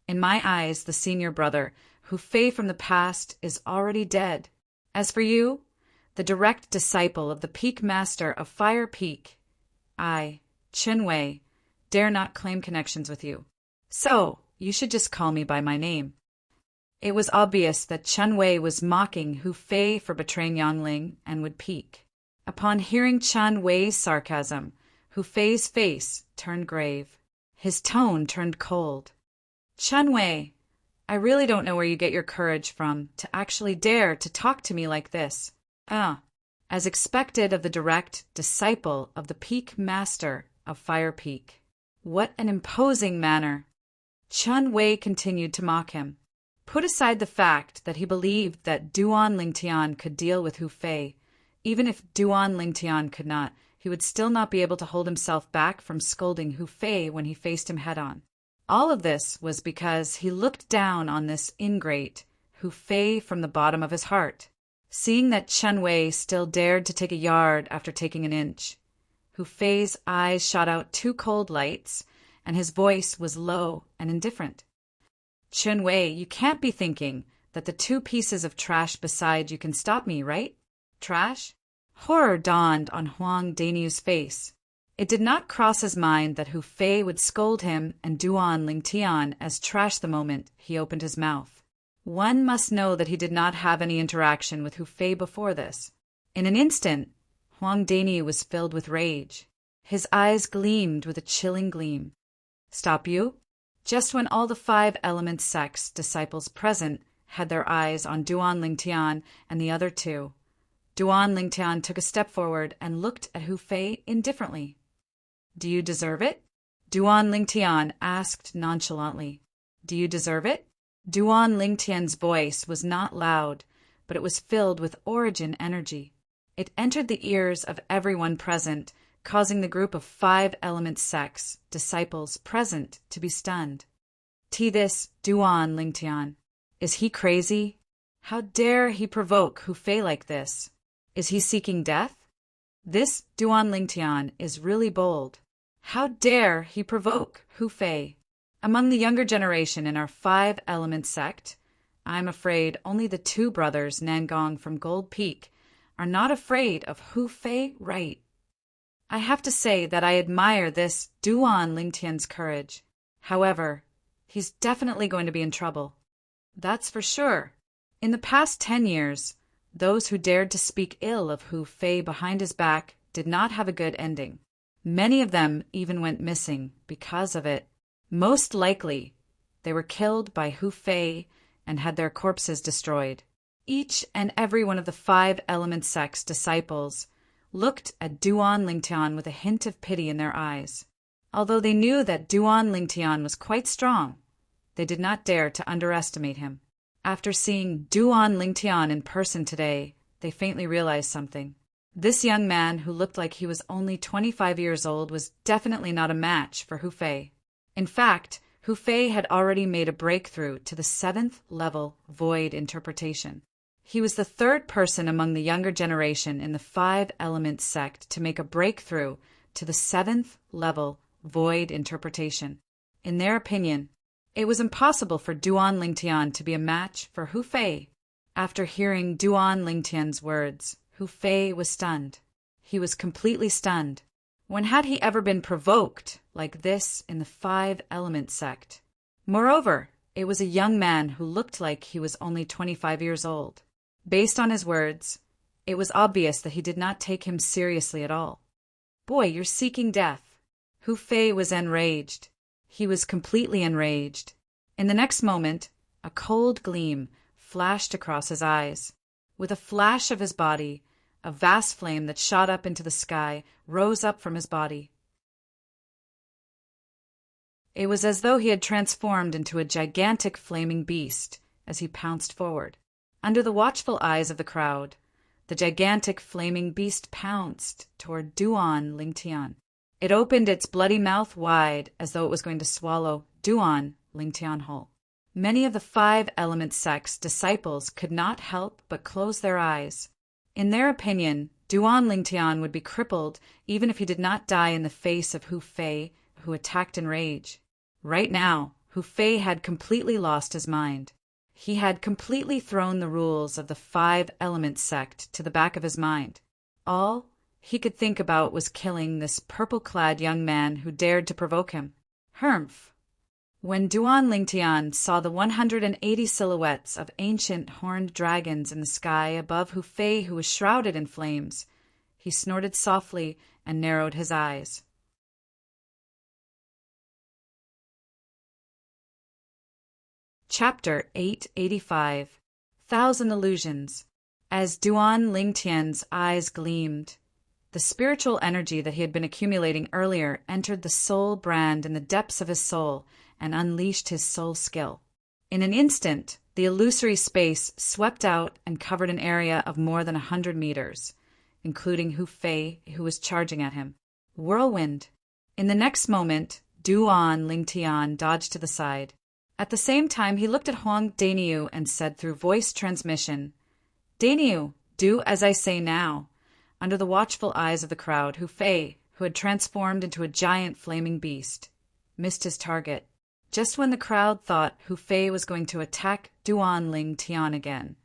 "In my eyes, the senior brother, Hu Fei from the past, is already dead. As for you, the direct disciple of the Peak Master of Fire Peak, I, Chen Wei, dare not claim connections with you. So, you should just call me by my name." It was obvious that Chen Wei was mocking Hu Fei for betraying Yangling and Wood Peak. Upon hearing Chen Wei's sarcasm, Hu Fei's face turned grave. His tone turned cold. "Chen Wei, I really don't know where you get your courage from to actually dare to talk to me like this. As expected of the direct disciple of the Peak Master of Fire Peak. What an imposing manner." Chen Wei continued to mock him. Put aside the fact that he believed that Duan Lingtian could deal with Hu Fei. Even if Duan Lingtian could not, he would still not be able to hold himself back from scolding Hu Fei when he faced him head-on. All of this was because he looked down on this ingrate, Hu Fei, from the bottom of his heart. Seeing that Chen Wei still dared to take a yard after taking an inch, Hu Fei's eyes shot out 2 cold lights, and his voice was low and indifferent. "Chen Wei, you can't be thinking that the 2 pieces of trash beside you can stop me, right? Trash?" Horror dawned on Huang Daniu's face. It did not cross his mind that Hu Fei would scold him and Duan Lingtian as trash the moment he opened his mouth. One must know that he did not have any interaction with Hu Fei before this. In an instant, Huang Daniu was filled with rage. His eyes gleamed with a chilling gleam. "Stop you?" Just when all the 5 element sects disciples present had their eyes on Duan Lingtian and the other 2, Duan Lingtian took a step forward and looked at Hu Fei indifferently. "Do you deserve it?" Duan Lingtian asked nonchalantly. "Do you deserve it?" Duan Lingtian's voice was not loud, but it was filled with origin energy. It entered the ears of everyone present, causing the group of 5 element sects disciples present to be stunned. This Duan Lingtian. Is he crazy? How dare he provoke Hu Fei like this? Is he seeking death? This Duan Lingtian is really bold. How dare he provoke Hu Fei? Among the younger generation in our 5 element sect, I'm afraid only the 2 brothers Nangong from Gold Peak are not afraid of Hu Fei, right? I have to say that I admire this Duan Lingtian's courage. However, he's definitely going to be in trouble. That's for sure. In the past 10 years, those who dared to speak ill of Hu Fei behind his back did not have a good ending. Many of them even went missing because of it. Most likely, they were killed by Hu Fei and had their corpses destroyed. Each and every one of the 5 Element Sect's disciples looked at Duan Lingtian with a hint of pity in their eyes. Although they knew that Duan Lingtian was quite strong, they did not dare to underestimate him. After seeing Duan Lingtian in person today, they faintly realized something. This young man, who looked like he was only 25 years old, was definitely not a match for Hu Fei. In fact, Hu Fei had already made a breakthrough to the 7th level void interpretation. He was the 3rd person among the younger generation in the 5 Element Sect to make a breakthrough to the 7th level void interpretation. In their opinion, it was impossible for Duan Lingtian to be a match for Hu Fei. After hearing Duan Lingtian's words, Hu Fei was stunned. He was completely stunned. When had he ever been provoked like this in the 5 Element Sect? Moreover, it was a young man who looked like he was only 25 years old. Based on his words, it was obvious that he did not take him seriously at all. Boy, you're seeking death. Hu Fei was enraged. He was completely enraged. In the next moment, a cold gleam flashed across his eyes. With a flash of his body, a vast flame that shot up into the sky rose up from his body. It was as though he had transformed into a gigantic flaming beast as he pounced forward. Under the watchful eyes of the crowd, the gigantic flaming beast pounced toward Duan Lingtian. It opened its bloody mouth wide as though it was going to swallow Duan Lingtian whole. Many of the 5 Element Sect's disciples could not help but close their eyes. In their opinion, Duan Lingtian would be crippled even if he did not die in the face of Hu Fei, who attacked in rage. Right now, Hu Fei had completely lost his mind. He had completely thrown the rules of the 5 Element Sect to the back of his mind. All he could think about was killing this purple-clad young man who dared to provoke him. Humph! When Duan Lingtian saw the 180 silhouettes of ancient horned dragons in the sky above Hu Fei, who was shrouded in flames, he snorted softly and narrowed his eyes. Chapter 885 Thousand Illusions. As Duan Lingtian's eyes gleamed, the spiritual energy that he had been accumulating earlier entered the soul brand in the depths of his soul and unleashed his soul skill. In an instant, the illusory space swept out and covered an area of more than 100 meters, including Hu Fei, who was charging at him. Whirlwind. In the next moment, Duan Lingtian dodged to the side. At the same time, he looked at Huang Daniu and said through voice transmission, "Daniu, do as I say now." Under the watchful eyes of the crowd, Hu Fei, who had transformed into a giant flaming beast, missed his target. Just when the crowd thought Hu Fei was going to attack Duan Lingtian again,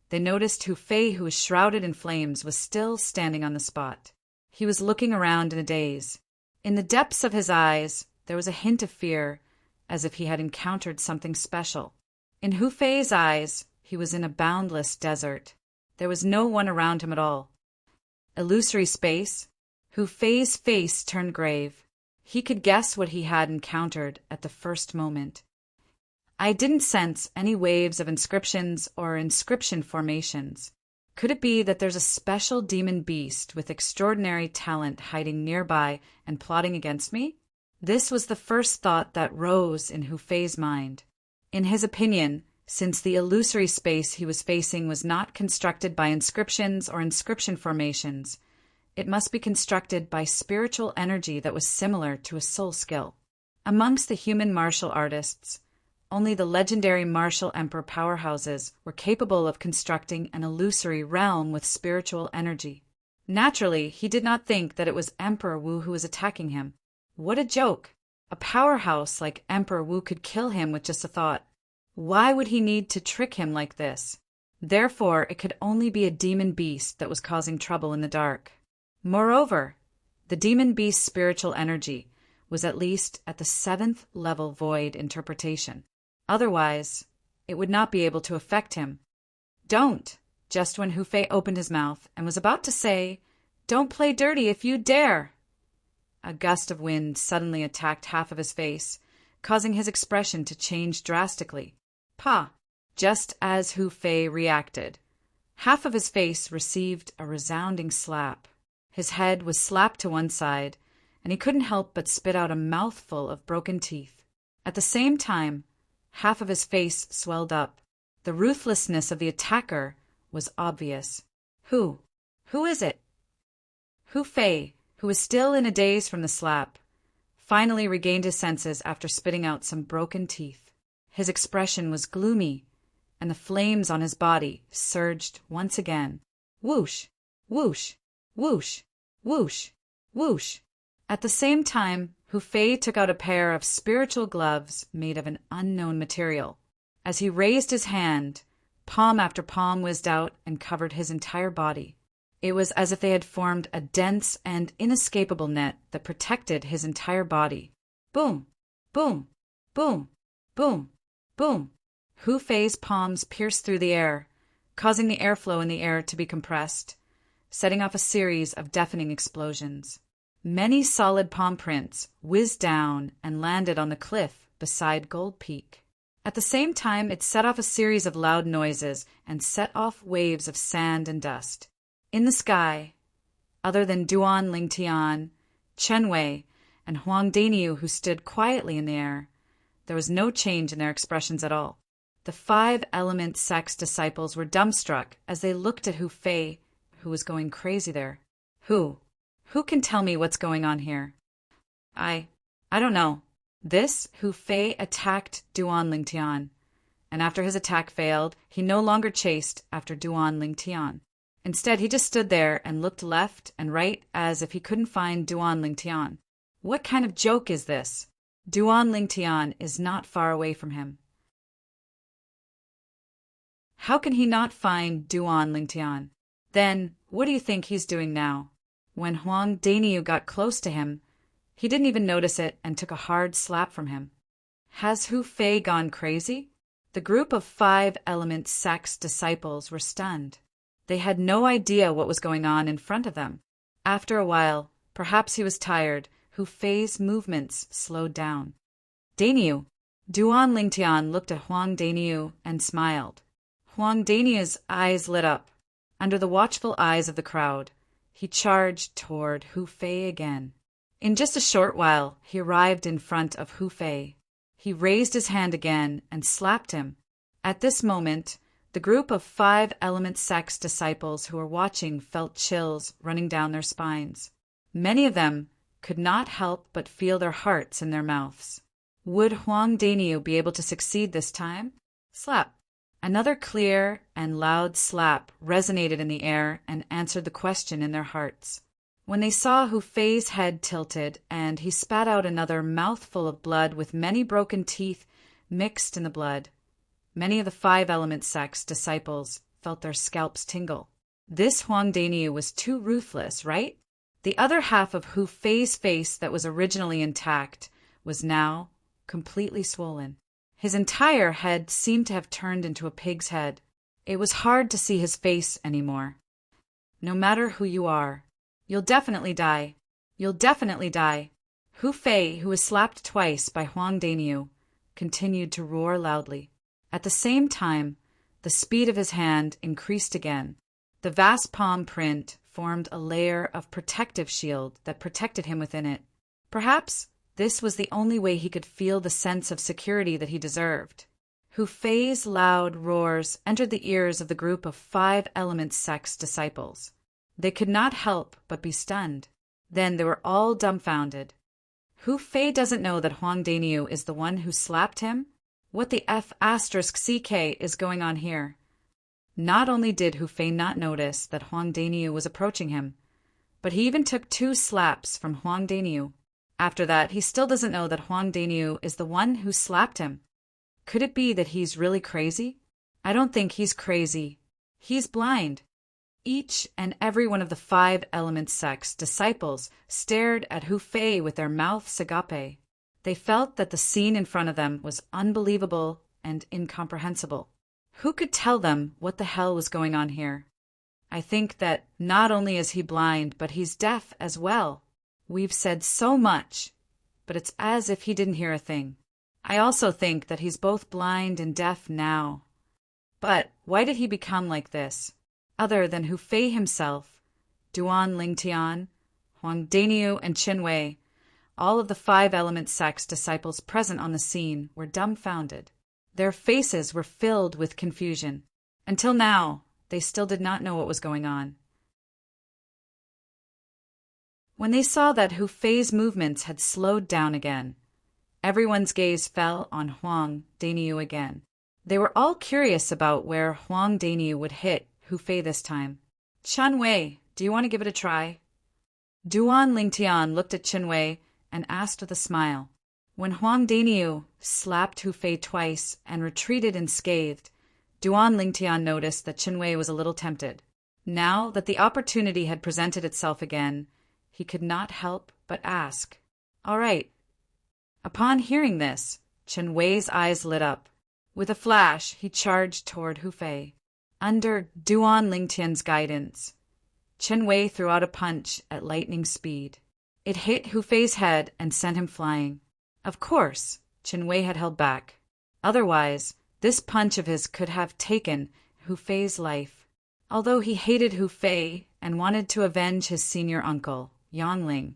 they noticed Hu Fei, who was shrouded in flames, was still standing on the spot. He was looking around in a daze. In the depths of his eyes, there was a hint of fear, as if he had encountered something special. In Hu Fei's eyes, he was in a boundless desert. There was no one around him at all. Illusory space. Hu Fei's face turned grave. He could guess what he had encountered at the first moment. I didn't sense any waves of inscriptions or inscription formations. Could it be that there's a special demon beast with extraordinary talent hiding nearby and plotting against me? This was the first thought that rose in Hu Fei's mind. In his opinion, since the illusory space he was facing was not constructed by inscriptions or inscription formations, it must be constructed by spiritual energy that was similar to a soul skill. Amongst the human martial artists, only the legendary martial emperor powerhouses were capable of constructing an illusory realm with spiritual energy. Naturally, he did not think that it was Emperor Wu who was attacking him. What a joke! A powerhouse like Emperor Wu could kill him with just a thought. Why would he need to trick him like this? Therefore, it could only be a demon beast that was causing trouble in the dark. Moreover, the demon beast's spiritual energy was at least at the 7th level void interpretation. Otherwise, it would not be able to affect him. Don't! Just when Hu Fei opened his mouth and was about to say, "Don't play dirty if you dare!" a gust of wind suddenly attacked half of his face, causing his expression to change drastically. Just as Hu Fei reacted, Half of his face received a resounding slap. His head was slapped to one side, and he couldn't help but spit out a mouthful of broken teeth. At the same time, half of his face swelled up. The ruthlessness of the attacker was obvious. Who is it? Hu Fei, who was still in a daze from the slap, finally regained his senses after spitting out some broken teeth. His expression was gloomy, and the flames on his body surged once again. Whoosh, whoosh, whoosh, whoosh, whoosh. At the same time, Hu Fei took out a pair of spiritual gloves made of an unknown material. As he raised his hand, palm after palm whizzed out and covered his entire body. It was as if they had formed a dense and inescapable net that protected his entire body. Boom, boom, boom, boom, boom. Hu Fei's palms pierced through the air, causing the airflow in the air to be compressed, setting off a series of deafening explosions. Many solid palm prints whizzed down and landed on the cliff beside Gold Peak. At the same time, it set off a series of loud noises and set off waves of sand and dust. In the sky, other than Duan Lingtian, Chen Wei, and Huang Daniu, who stood quietly in the air, there was no change in their expressions at all. The 5 Element Sect's disciples were dumbstruck as they looked at Hu Fei, who was going crazy there. Who can tell me what's going on here? I don't know. Hu Fei attacked Duan Lingtian, and after his attack failed, he no longer chased after Duan Lingtian. Instead, he just stood there and looked left and right as if he couldn't find Duan Lingtian. What kind of joke is this? Duan Lingtian is not far away from him. How can he not find Duan Lingtian? Then, what do you think he's doing now? When Huang Daniu got close to him, he didn't even notice it and took a hard slap from him. Has Hu Fei gone crazy? The group of 5 Element Sect's disciples were stunned. They had no idea what was going on in front of them. After a while, perhaps he was tired, Hu Fei's movements slowed down. Daniu. Duan Lingtian looked at Huang Daniu and smiled. Huang Daniu's eyes lit up. Under the watchful eyes of the crowd, he charged toward Hu Fei again. In just a short while, he arrived in front of Hu Fei. He raised his hand again and slapped him. At this moment, the group of 5 Element Sect's disciples who were watching felt chills running down their spines. Many of them could not help but feel their hearts in their mouths. Would Huang Daniu be able to succeed this time? Slap. Another clear and loud slap resonated in the air and answered the question in their hearts. When they saw Hu Fei's head tilted and he spat out another mouthful of blood with many broken teeth mixed in the blood, many of the 5 Element Sect's disciples felt their scalps tingle. This Huang Daniu was too ruthless, right? The other half of Hu Fei's face that was originally intact was now completely swollen. His entire head seemed to have turned into a pig's head. It was hard to see his face anymore. No matter who you are, you'll definitely die. You'll definitely die. Hu Fei, who was slapped twice by Huang Daniu, continued to roar loudly. At the same time, the speed of his hand increased again. The vast palm print formed a layer of protective shield that protected him within it. Perhaps this was the only way he could feel the sense of security that he deserved. Hu Fei's loud roars entered the ears of the group of 5 Element Sect's disciples. They could not help but be stunned. Then they were all dumbfounded. Hu Fei doesn't know that Huang Daniu is the one who slapped him? What the F***ck is going on here? Not only did Hu Fei not notice that Huang Daniu was approaching him, but he even took 2 slaps from Huang Daniu. After that, he still doesn't know that Huang Daniu is the one who slapped him. Could it be that he's really crazy? I don't think he's crazy. He's blind. Each and every one of the 5 Element Sect's disciples stared at Hu Fei with their mouths agape. They felt that the scene in front of them was unbelievable and incomprehensible. Who could tell them what the hell was going on here? I think that not only is he blind, but he's deaf as well. We've said so much, but it's as if he didn't hear a thing. I also think that he's both blind and deaf now. But why did he become like this? other than Hu Fei himself, Duan Lingtian, Huang Daniu, and Qin Wei. All of the 5 Element sect's disciples present on the scene were dumbfounded. Their faces were filled with confusion. Until now, they still did not know what was going on. When they saw that Hu Fei's movements had slowed down again, everyone's gaze fell on Huang Daniu again. They were all curious about where Huang Daniu would hit Hu Fei this time. Qin Wei, do you want to give it a try? Duan Lingtian looked at Qin Wei and asked with a smile. When Huang Daniu slapped Hu Fei twice and retreated unscathed, Duan Lingtian noticed that Qin Wei was a little tempted. Now that the opportunity had presented itself again, he could not help but ask, "All right." Upon hearing this, Qin Wei's eyes lit up. With a flash, he charged toward Hu Fei. Under Duan Lingtian's guidance, Qin Wei threw out a punch at lightning speed. It hit Hu Fei's head and sent him flying. Of course, Qin Wei had held back. Otherwise, this punch of his could have taken Hu Fei's life. Although he hated Hu Fei and wanted to avenge his senior uncle, Yangling,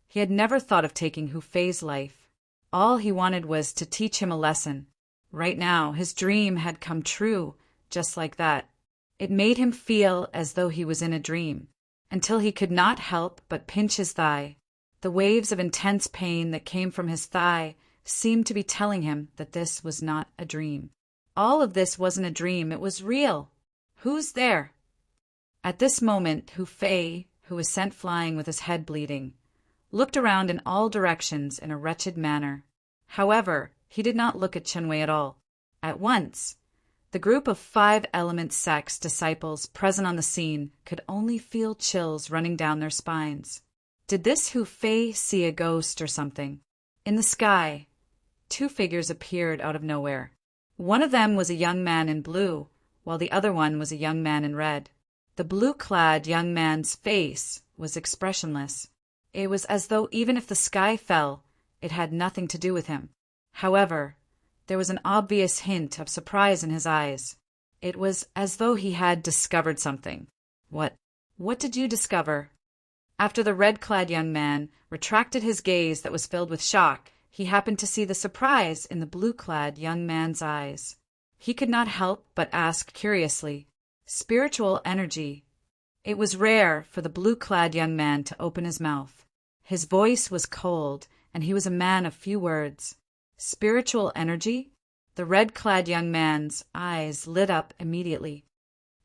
he had never thought of taking Hu Fei's life. All he wanted was to teach him a lesson. Right now, his dream had come true, just like that. It made him feel as though he was in a dream, until he could not help but pinch his thigh. The waves of intense pain that came from his thigh seemed to be telling him that this was not a dream. All of this wasn't a dream, it was real. Who's there? At this moment, Hu Fei, who was sent flying with his head bleeding, looked around in all directions in a wretched manner. However, he did not look at Qin Wei at all. At once, the group of 5 Element sect's disciples present on the scene could only feel chills running down their spines. Did this Hu Fei see a ghost or something? In the sky, 2 figures appeared out of nowhere. One of them was a young man in blue, while the other one was a young man in red. The blue-clad young man's face was expressionless. It was as though even if the sky fell, it had nothing to do with him. However, there was an obvious hint of surprise in his eyes. It was as though he had discovered something. What did you discover? After the red-clad young man retracted his gaze that was filled with shock, he happened to see the surprise in the blue-clad young man's eyes. He could not help but ask curiously, "Spiritual energy." It was rare for the blue-clad young man to open his mouth. His voice was cold, and he was a man of few words. Spiritual energy? The red-clad young man's eyes lit up immediately.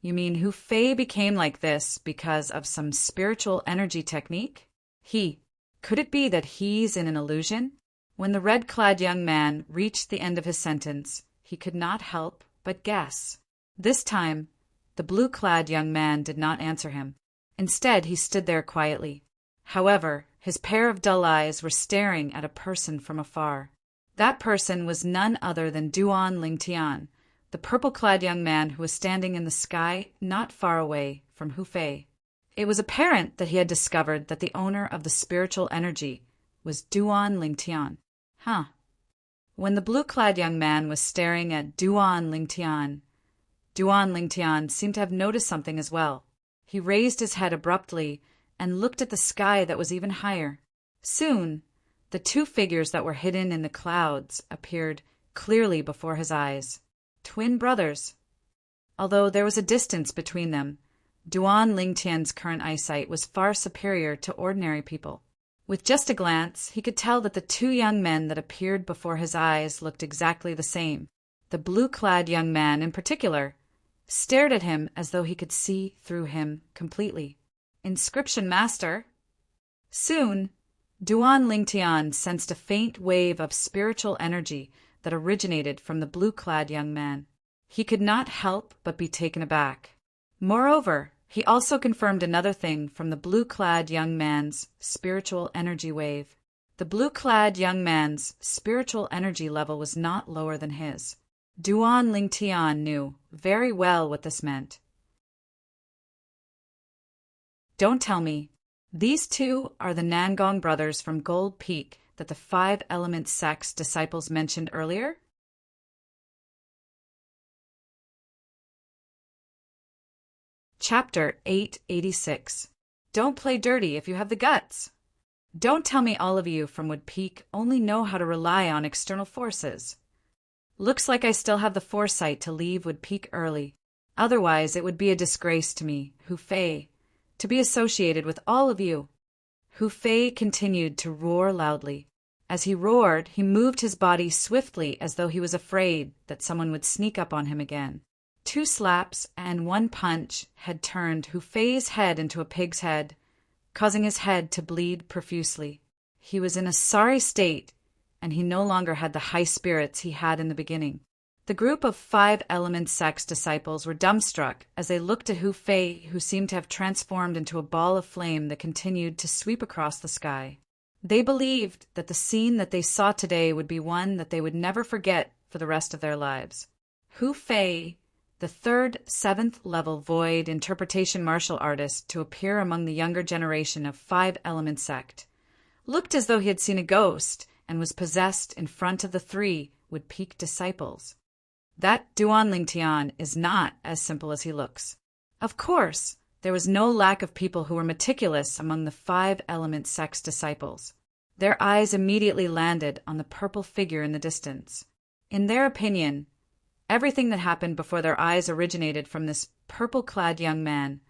You mean Hu Fei became like this because of some spiritual energy technique? Could it be that he's in an illusion? When the red-clad young man reached the end of his sentence, he could not help but guess. This time, the blue-clad young man did not answer him. Instead, he stood there quietly. However, his pair of dull eyes were staring at a person from afar. That person was none other than Duan Lingtian, the purple-clad young man who was standing in the sky not far away from Hu Fei. It was apparent that he had discovered that the owner of the spiritual energy was Duan Lingtian. When the blue-clad young man was staring at Duan Lingtian seemed to have noticed something as well. He raised his head abruptly and looked at the sky that was even higher. Soon, the 2 figures that were hidden in the clouds appeared clearly before his eyes. Twin brothers. Although there was a distance between them, Duan Lingtian's current eyesight was far superior to ordinary people. With just a glance, he could tell that the 2 young men that appeared before his eyes looked exactly the same. The blue-clad young man, in particular, stared at him as though he could see through him completely. Inscription Master. Soon, Duan Lingtian sensed a faint wave of spiritual energy that originated from the blue-clad young man. He could not help but be taken aback. Moreover, he also confirmed another thing from the blue-clad young man's spiritual energy wave. The blue-clad young man's spiritual energy level was not lower than his. Duan Lingtian knew very well what this meant. Don't tell me. These 2 are the Nangong brothers from Gold Peak that the 5 Element sect's disciples mentioned earlier? Chapter 886. Don't play dirty if you have the guts. Don't tell me all of you from Wood Peak only know how to rely on external forces. Looks like I still have the foresight to leave Wood Peak early. Otherwise, it would be a disgrace to me, Hu Fei, to be associated with all of you. Hu Fei continued to roar loudly. As he roared, he moved his body swiftly as though he was afraid that someone would sneak up on him again. 2 slaps and 1 punch had turned Hu Fei's head into a pig's head, causing his head to bleed profusely. He was in a sorry state, and he no longer had the high spirits he had in the beginning. The group of 5 Element Sect's disciples were dumbstruck as they looked at Hu Fei, who seemed to have transformed into a ball of flame that continued to sweep across the sky. They believed that the scene that they saw today would be one that they would never forget for the rest of their lives. Hu Fei, the 3rd 7th level void interpretation martial artist to appear among the younger generation of 5 Element Sect, looked as though he had seen a ghost and was possessed in front of the 3 Wood Peak disciples. That Duan Lingtian is not as simple as he looks. Of course, there was no lack of people who were meticulous among the 5 Element Sect's disciples. Their eyes immediately landed on the purple figure in the distance. In their opinion, everything that happened before their eyes originated from this purple-clad young man,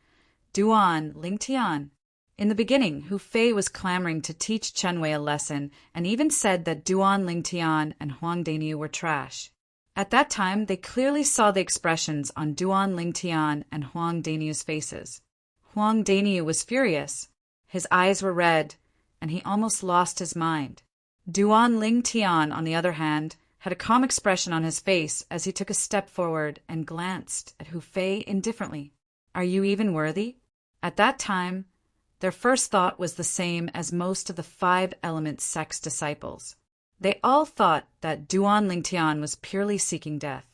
Duan Lingtian. In the beginning, Hu Fei was clamoring to teach Chunwei a lesson and even said that Duan Lingtian and Huang Daniu were trash. At that time, they clearly saw the expressions on Duan Lingtian and Huang Daniu's faces. Huang Daniu was furious. His eyes were red, and he almost lost his mind. Duan Lingtian, on the other hand, had a calm expression on his face as he took a step forward and glanced at Hu Fei indifferently. Are you even worthy? At that time, their first thought was the same as most of the 5 Element Sect's disciples. They all thought that Duan Lingtian was purely seeking death.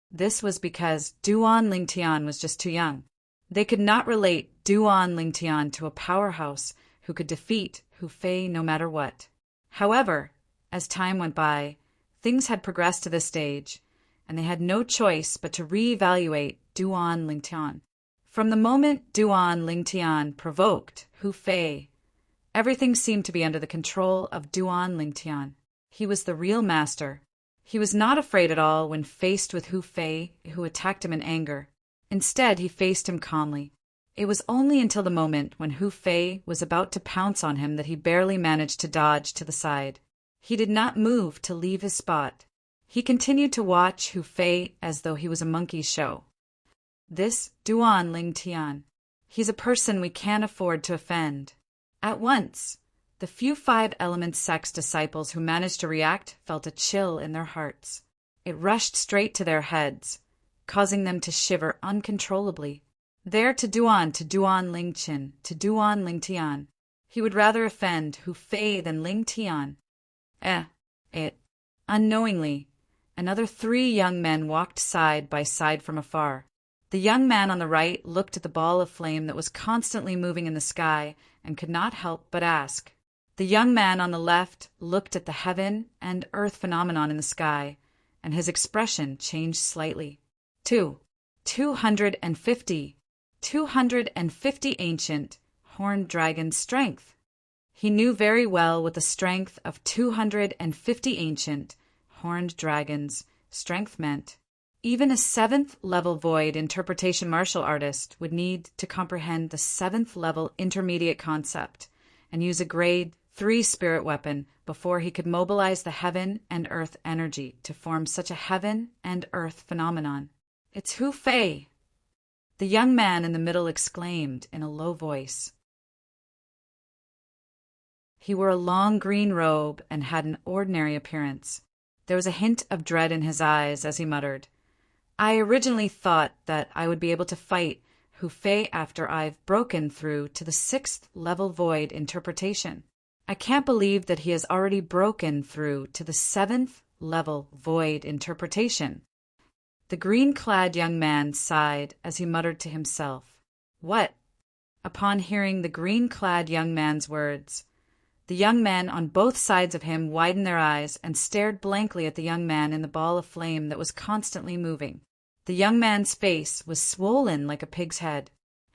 This was because Duan Lingtian was just too young. They could not relate Duan Lingtian to a powerhouse who could defeat Hu Fei no matter what. However, as time went by, things had progressed to this stage, and they had no choice but to reevaluate Duan Lingtian. From the moment Duan Lingtian provoked Hu Fei, everything seemed to be under the control of Duan Lingtian. He was the real master. He was not afraid at all when faced with Hu Fei, who attacked him in anger. Instead, he faced him calmly. It was only until the moment when Hu Fei was about to pounce on him that he barely managed to dodge to the side. He did not move to leave his spot. He continued to watch Hu Fei as though he was a monkey's show. This Duan Lingtian. He's a person we can't afford to offend. At once, the few 5 Element Sect's disciples who managed to react felt a chill in their hearts. It rushed straight to their heads, causing them to shiver uncontrollably. There to Duan Lingtian, to Duan Lingtian. He would rather offend Hu Fei than Lingtian. Unknowingly, another 3 young men walked side by side from afar. The young man on the right looked at the ball of flame that was constantly moving in the sky and could not help but ask. The young man on the left looked at the heaven and earth phenomenon in the sky, and his expression changed slightly. 250 ancient horned dragon strength. He knew very well what the strength of 250 ancient horned dragons' strength meant. Even a 7th level void interpretation martial artist would need to comprehend the 7th level intermediate concept and use a grade 3 spirit weapon before he could mobilize the heaven and earth energy to form such a heaven and earth phenomenon. It's Hu Fei! The young man in the middle exclaimed in a low voice. He wore a long green robe and had an ordinary appearance. There was a hint of dread in his eyes as he muttered, I originally thought that I would be able to fight Hu Fei after I've broken through to the 6th level void interpretation. I can't believe that he has already broken through to the 7th level void interpretation. The green-clad young man sighed as he muttered to himself, What? Upon hearing the green-clad young man's words, the young men on both sides of him widened their eyes and stared blankly at the young man in the ball of flame that was constantly moving. The young man's face was swollen like a pig's head.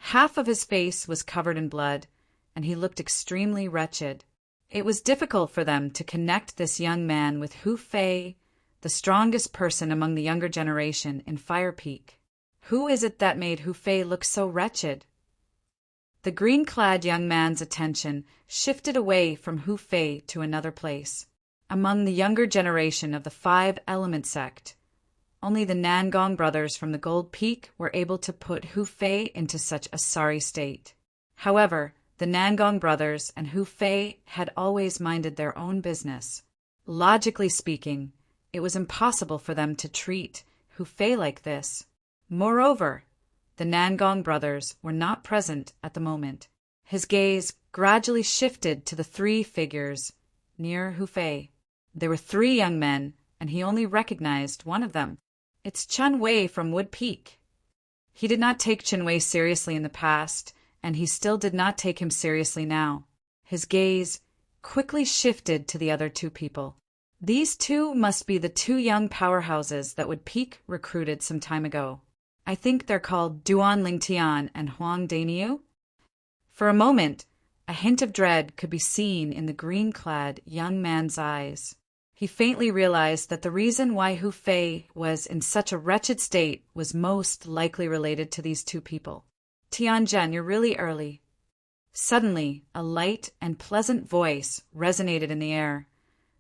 Half of his face was covered in blood, and he looked extremely wretched. It was difficult for them to connect this young man with Hu Fei, the strongest person among the younger generation in Fire Peak. Who is it that made Hu Fei look so wretched? The green-clad young man's attention shifted away from Hu Fei to another place. Among the younger generation of the Five Element sect, only the Nangong brothers from the Gold Peak were able to put Hu Fei into such a sorry state. However, the Nangong brothers and Hu Fei had always minded their own business. Logically speaking, it was impossible for them to treat Hu Fei like this. Moreover, the Nangong brothers were not present at the moment. His gaze gradually shifted to the three figures near Hu Fei. There were three young men, and he only recognized one of them. It's Chun Wei from Wood Peak. He did not take Chun Wei seriously in the past, and he still did not take him seriously now. His gaze quickly shifted to the other two people. These two must be the two young powerhouses that Wood Peak recruited some time ago. I think they're called Duan Lingtian and Huang Daniu. For a moment, a hint of dread could be seen in the green-clad young man's eyes. He faintly realized that the reason why Hu Fei was in such a wretched state was most likely related to these two people. Tianjin, you're really early. Suddenly, a light and pleasant voice resonated in the air,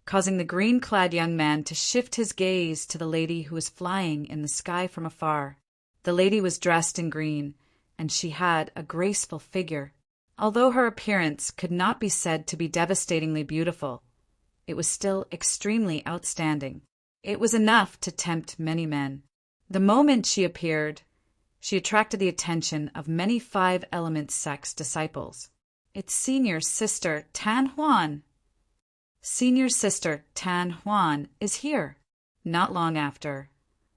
causing the green-clad young man to shift his gaze to the lady who was flying in the sky from afar. The lady was dressed in green, and she had a graceful figure. Although her appearance could not be said to be devastatingly beautiful, it was still extremely outstanding. It was enough to tempt many men. The moment she appeared, she attracted the attention of many Five Element Sect's disciples. It's Senior Sister Tan Huan. Senior Sister Tan Huan is here. Not long after,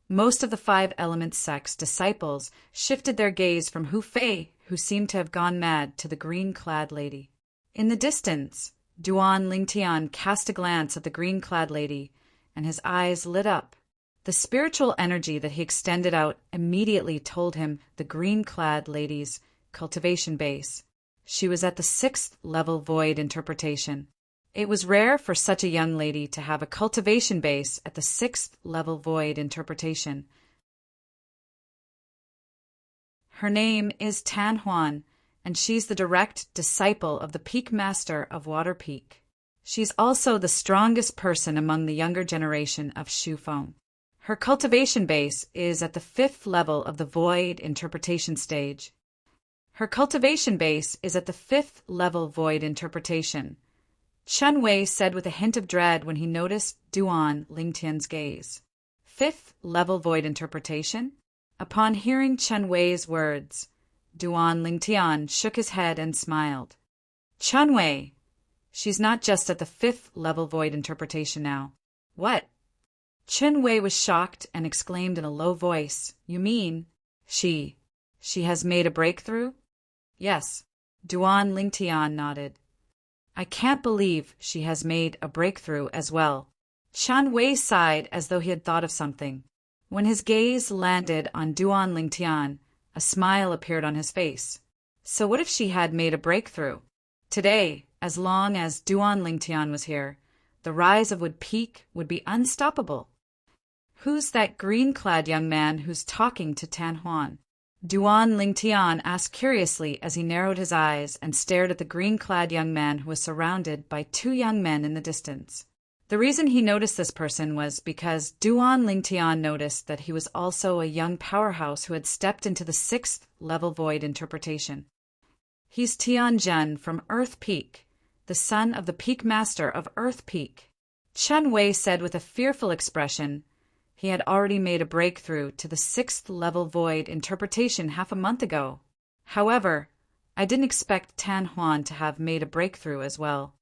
most of the Five Element Sect's disciples shifted their gaze from Hu Fei, who seemed to have gone mad, to the green-clad lady. In the distance, Duan Lingtian cast a glance at the green-clad lady, and his eyes lit up. The spiritual energy that he extended out immediately told him the green-clad lady's cultivation base. She was at the 6th level void interpretation. It was rare for such a young lady to have a cultivation base at the 6th level void interpretation. Her name is Tan Huan, and she's the direct disciple of the Peak Master of Water Peak. She's also the strongest person among the younger generation of Shufeng. Her cultivation base is at the 5th level of the void interpretation stage. Her cultivation base is at the 5th level void interpretation. Chun Wei said with a hint of dread when he noticed Duan Lingtian's gaze. 5th level void interpretation? Upon hearing Chun Wei's words, Duan Lingtian shook his head and smiled. Chun Wei, she's not just at the 5th level void interpretation now. What? Chun Wei was shocked and exclaimed in a low voice, You mean, she has made a breakthrough? Yes. Duan Lingtian nodded. I can't believe she has made a breakthrough as well. Chun Wei sighed as though he had thought of something. When his gaze landed on Duan Lingtian, a smile appeared on his face. So what if she had made a breakthrough? Today, as long as Duan Lingtian was here, the rise of Wood Peak would be unstoppable. Who's that green-clad young man who's talking to Tan Huan? Duan Lingtian asked curiously as he narrowed his eyes and stared at the green-clad young man who was surrounded by two young men in the distance. The reason he noticed this person was because Duan Lingtian noticed that he was also a young powerhouse who had stepped into the 6th level void interpretation. He's Tianjin from Earth Peak, the son of the Peak Master of Earth Peak. Chun Wei said with a fearful expression. He had already made a breakthrough to the 6th level void interpretation half a month ago. However, I didn't expect Tan Huan to have made a breakthrough as well.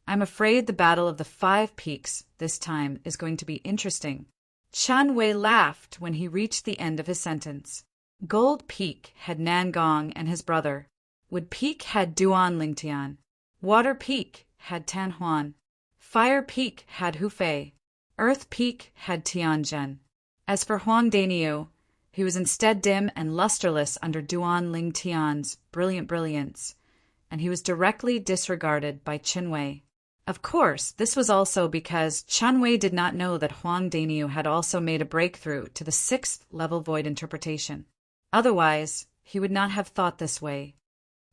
I'm afraid the battle of the 5 peaks this time is going to be interesting. Chun Wei laughed when he reached the end of his sentence. Gold Peak had Nangong and his brother. Wood Peak had Duan Lingtian. Water Peak had Tan Huan. Fire Peak had Hu Fei. Earth Peak had Tianjin. As for Huang Daniu, He was instead dim and lusterless under Duan Ling Tian's brilliant brilliance, and he was directly disregarded by Chen Wei. Of course, this was also because Chen Wei did not know that Huang Daniu had also made a breakthrough to the 6th level void interpretation. Otherwise, he would not have thought this way.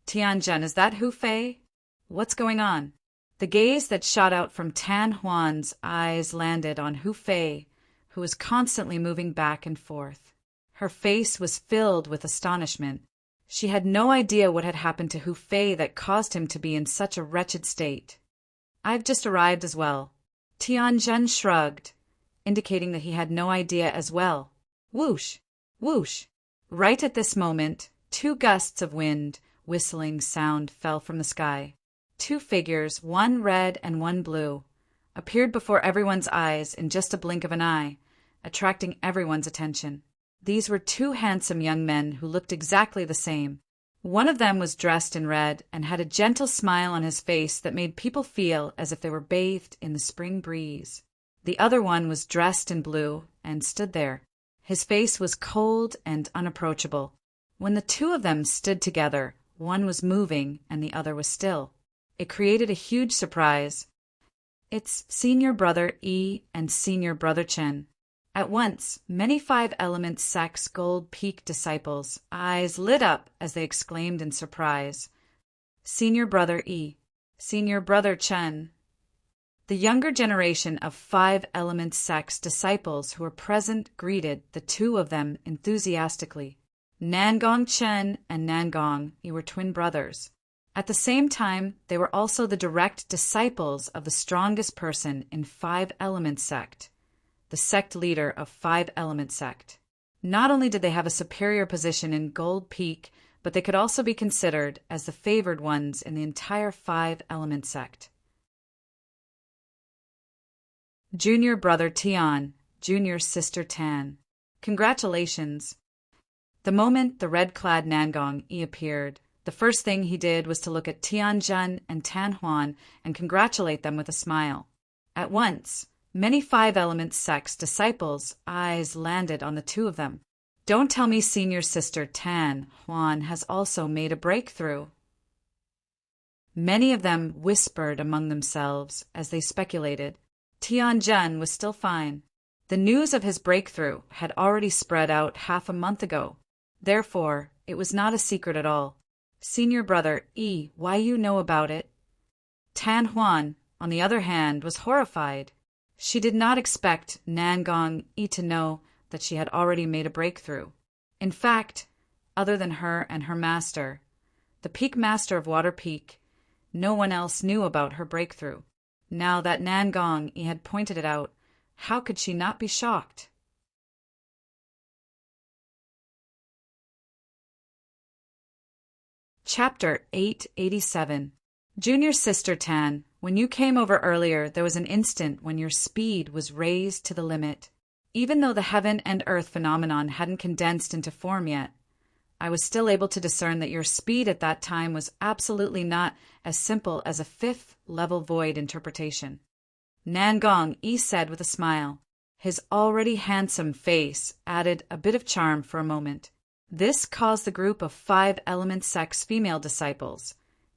Tianjun, is that Hu Fei? What's going on? The gaze that shot out from Tan Huan's eyes landed on Hu Fei, who was constantly moving back and forth. Her face was filled with astonishment. She had no idea what had happened to Hu Fei that caused him to be in such a wretched state. I've just arrived as well. Tianjun shrugged, indicating that he had no idea as well. Whoosh! Whoosh! Right at this moment, 2 gusts of wind, whistling sound fell from the sky. 2 figures, one red and one blue, appeared before everyone's eyes in just a blink of an eye, attracting everyone's attention. These were 2 handsome young men who looked exactly the same. One of them was dressed in red and had a gentle smile on his face that made people feel as if they were bathed in the spring breeze. The other one was dressed in blue and stood there. His face was cold and unapproachable. When the 2 of them stood together, one was moving and the other was still. It created a huge surprise. It's Senior Brother Yi and Senior Brother Chen. At once, many 5 Element Sect's Gold Peak disciples' eyes lit up as they exclaimed in surprise, Senior Brother Yi, Senior Brother Chen. The younger generation of 5 Element Sect's disciples who were present greeted the 2 of them enthusiastically. Nangong Chen and Nangong Yi were twin brothers. At the same time, they were also the direct disciples of the strongest person in 5 Element Sect, the sect leader of 5 Element Sect. Not only did they have a superior position in Gold Peak, but they could also be considered as the favored ones in the entire 5 Element Sect. Junior Brother Tian, Junior Sister Tan. Congratulations. The moment the red-clad Nangong Yi appeared, the first thing he did was to look at Tianjun and Tan Huan and congratulate them with a smile. At once, many 5 Element Sect's disciples' eyes landed on the 2 of them. Don't tell me Senior Sister Tan Huan has also made a breakthrough. Many of them whispered among themselves as they speculated. Tianjun was still fine. The news of his breakthrough had already spread out half a month ago. Therefore, it was not a secret at all. Senior Brother Yi, why you know about it? Tan Huan, on the other hand, was horrified. She did not expect Nangong Yi to know that she had already made a breakthrough. In fact, other than her and her master, the Peak Master of Water Peak, no one else knew about her breakthrough. Now that Nangong Yi had pointed it out, how could she not be shocked? Chapter 887. Junior Sister Tan, when you came over earlier, there was an instant when your speed was raised to the limit. Even though the heaven and earth phenomenon hadn't condensed into form yet, I was still able to discern that your speed at that time was absolutely not as simple as a 5th level void interpretation. Nangong Yi said with a smile. His already handsome face added a bit of charm for a moment. This caused the group of 5 Element Sect's female disciples,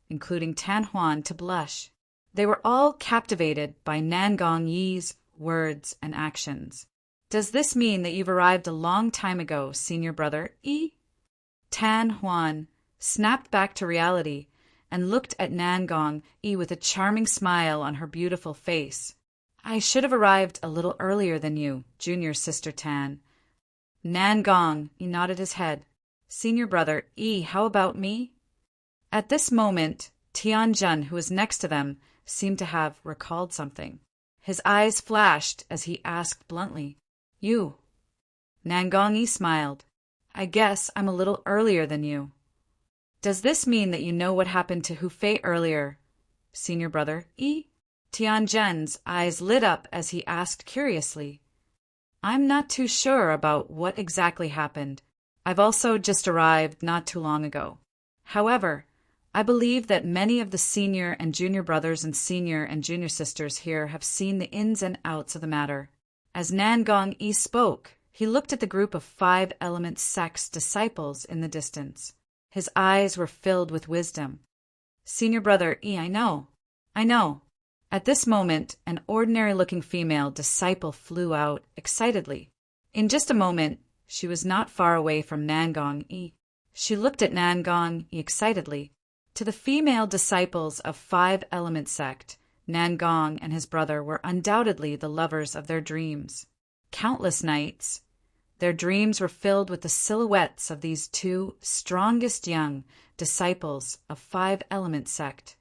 including Tan Huan, to blush. They were all captivated by Nangong Yi's words and actions. Does this mean that you've arrived a long time ago, Senior Brother Yi? Tan Huan snapped back to reality and looked at Nangong Yi with a charming smile on her beautiful face. I should have arrived a little earlier than you, Junior Sister Tan. Nangong Yi nodded his head. Senior Brother Yi, how about me? At this moment, Tianjun, who was next to them, seemed to have recalled something. His eyes flashed as he asked bluntly, You? Nangong Yi smiled. I guess I'm a little earlier than you. Does this mean that you know what happened to Hu Fei earlier, Senior Brother Yi? Tianjun's eyes lit up as he asked curiously. I'm not too sure about what exactly happened. I've also just arrived not too long ago. However, I believe that many of the senior and junior brothers and senior and junior sisters here have seen the ins and outs of the matter. As Nangong Yi spoke, He looked at the group of 5-element sect's disciples in the distance. His eyes were filled with wisdom. Senior brother E, I know. At this moment, an ordinary-looking female disciple flew out excitedly. In just a moment, she was not far away from Nangong E. She looked at Nangong E excitedly. To the female disciples of 5-element sect, Nangong and his brother were undoubtedly the lovers of their dreams. Countless nights, their dreams were filled with the silhouettes of these two strongest young disciples of 5-element sect.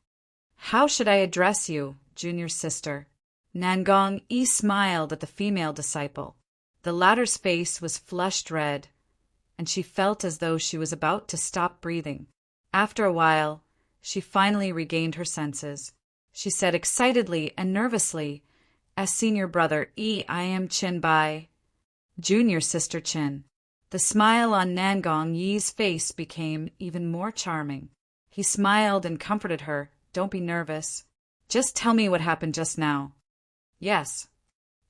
How should I address you, junior sister? Nangong E smiled at the female disciple. The latter's face was flushed red, and she felt as though she was about to stop breathing. After a while, she finally regained her senses. She said excitedly and nervously, "As senior brother E, I am Chin Bai." Junior sister Chin. The smile on Nangong Yi's face became even more charming. He smiled and comforted her. "Don't be nervous. Just tell me what happened just now." "Yes."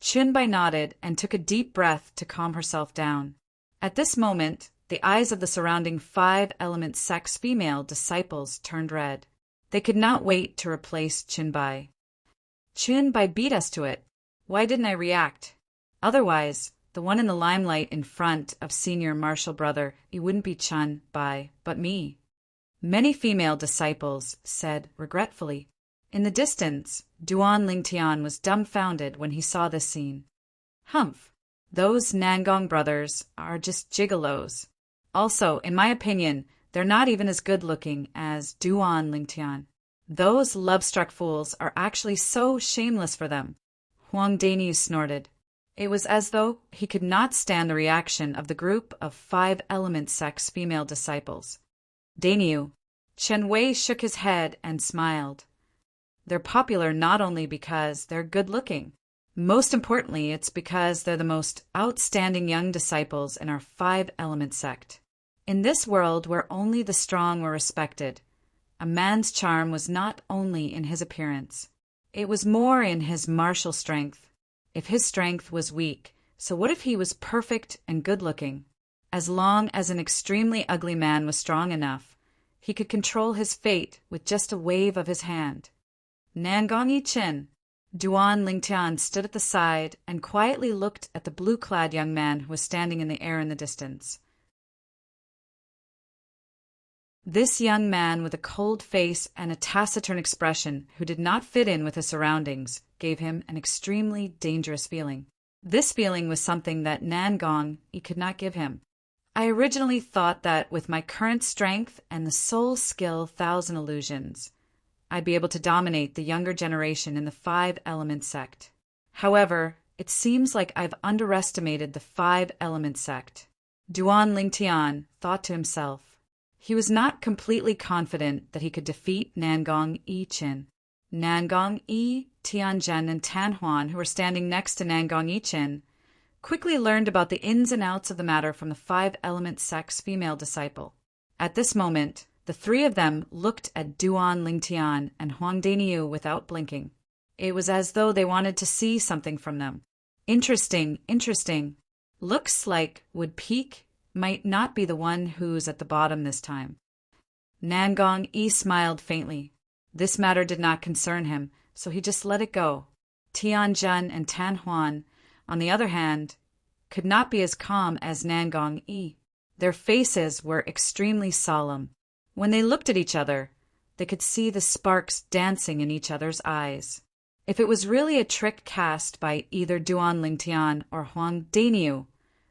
Chin Bai nodded and took a deep breath to calm herself down. At this moment, the eyes of the surrounding 5-element sect's female disciples turned red. They could not wait to replace Chin Bai. "Chin Bai beat us to it. Why didn't I react? Otherwise, the one in the limelight in front of senior martial brother, it wouldn't be Chun Bai, but me." Many female disciples said regretfully. In the distance, Duan Lingtian was dumbfounded when he saw this scene. "Humph, those Nangong brothers are just gigolos. Also, in my opinion, they're not even as good-looking as Duan Lingtian. Those love-struck fools are actually so shameless for them." Huang Daniu snorted. It was as though he could not stand the reaction of the group of 5-element sect's female disciples. "Daniu." Chen Wei shook his head and smiled. "They're popular not only because they're good-looking. Most importantly, it's because they're the most outstanding young disciples in our 5-element sect. In this world where only the strong were respected, a man's charm was not only in his appearance. It was more in his martial strength. If his strength was weak, so what if he was perfect and good-looking? As long as an extremely ugly man was strong enough, he could control his fate with just a wave of his hand." Nangong Yi Chin. Duan Lingtian stood at the side and quietly looked at the blue-clad young man who was standing in the air in the distance. This young man with a cold face and a taciturn expression who did not fit in with his surroundings gave him an extremely dangerous feeling. This feeling was something that Nangong Yi could not give him. "I originally thought that with my current strength and the soul skill 1,000 illusions, I'd be able to dominate the younger generation in the 5-element sect. However, it seems like I've underestimated the 5-element sect." Duan Lingtian thought to himself. He was not completely confident that he could defeat Nangong Yi Chin. Nangong Yi, Tianzhen, and Tanhuan, who were standing next to Nangong Yi Chin, quickly learned about the ins and outs of the matter from the 5-element sect's female disciple. At this moment, the three of them looked at Duan Lingtian and Huang Daniu without blinking. It was as though they wanted to see something from them. Interesting. Looks like Wood Peak might not be the one who's at the bottom this time." Nangong Yi smiled faintly. This matter did not concern him, so he just let it go. Tianzhen and Tanhuan, on the other hand, could not be as calm as Nangong Yi. Their faces were extremely solemn. When they looked at each other, they could see the sparks dancing in each other's eyes. If it was really a trick cast by either Duan Lingtian or Huang Daniu,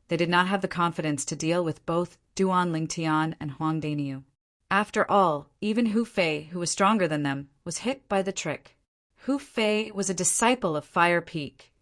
they did not have the confidence to deal with both Duan Lingtian and Huang Daniu. After all, even Hu Fei, who was stronger than them, was hit by the trick. Hu Fei was a disciple of Fire Peak,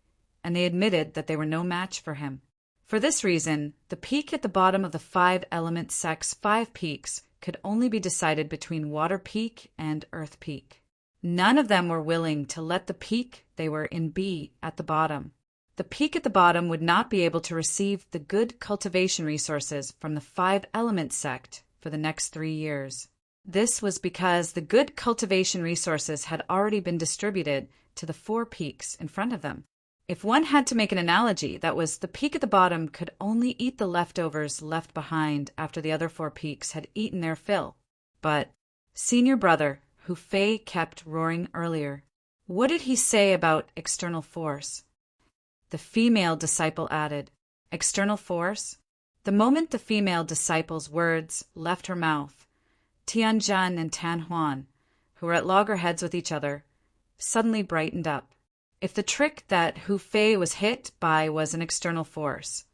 and they admitted that they were no match for him. For this reason, the peak at the bottom of the 5-element sect's 5 peaks could only be decided between Water Peak and Earth Peak. None of them were willing to let the peak they were in be at the bottom. The peak at the bottom would not be able to receive the good cultivation resources from the 5-element sect for the next 3 years. This was because the good cultivation resources had already been distributed to the 4 peaks in front of them. If one had to make an analogy, that was the peak at the bottom could only eat the leftovers left behind after the other 4 peaks had eaten their fill. But senior brother, who Faye kept roaring earlier, what did he say about external force? The female disciple added, external force? The moment the female disciple's words left her mouth, Tianjin and Tan Huan, who were at loggerheads with each other, suddenly brightened up. If the trick that Hu Fei was hit by was an external force,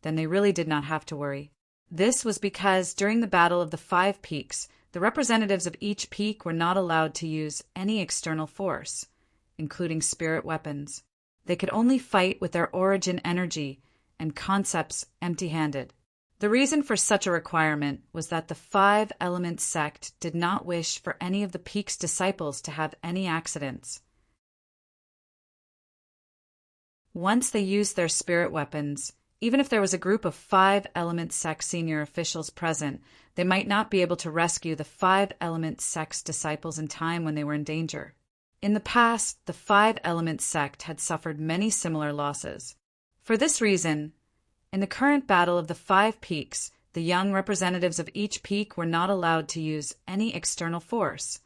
then they really did not have to worry. This was because during the Battle of the 5 Peaks, the representatives of each peak were not allowed to use any external force, including spirit weapons. They could only fight with their origin energy and concepts empty-handed. The reason for such a requirement was that the 5-element sect did not wish for any of the peak's disciples to have any accidents. Once they used their spirit weapons, even if there was a group of 5-element sect senior officials present, they might not be able to rescue the 5-element sect's disciples in time when they were in danger. In the past, the 5-element sect had suffered many similar losses. For this reason, in the current Battle of the 5 Peaks, the young representatives of each peak were not allowed to use any external force,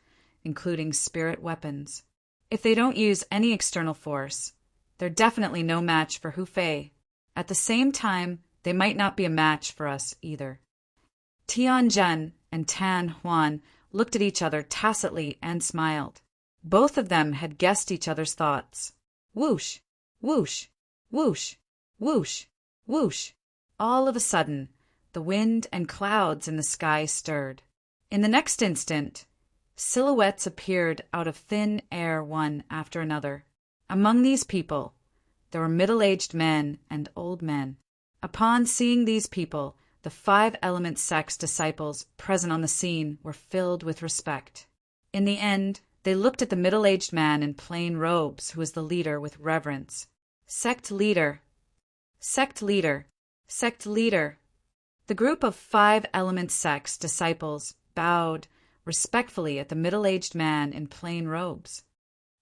including spirit weapons. If they don't use any external force, they're definitely no match for Hu Fei. At the same time, they might not be a match for us either. Tianjin and Tan Huan looked at each other tacitly and smiled. Both of them had guessed each other's thoughts. Whoosh, whoosh, whoosh, whoosh, whoosh. All of a sudden, the wind and clouds in the sky stirred. In the next instant, silhouettes appeared out of thin air one after another. Among these people, there were middle-aged men and old men. Upon seeing these people, the 5-element sect's disciples present on the scene were filled with respect. In the end, they looked at the middle-aged man in plain robes who was the leader with reverence. Sect leader, sect leader, sect leader. The group of 5-element sect's disciples bowed respectfully at the middle-aged man in plain robes.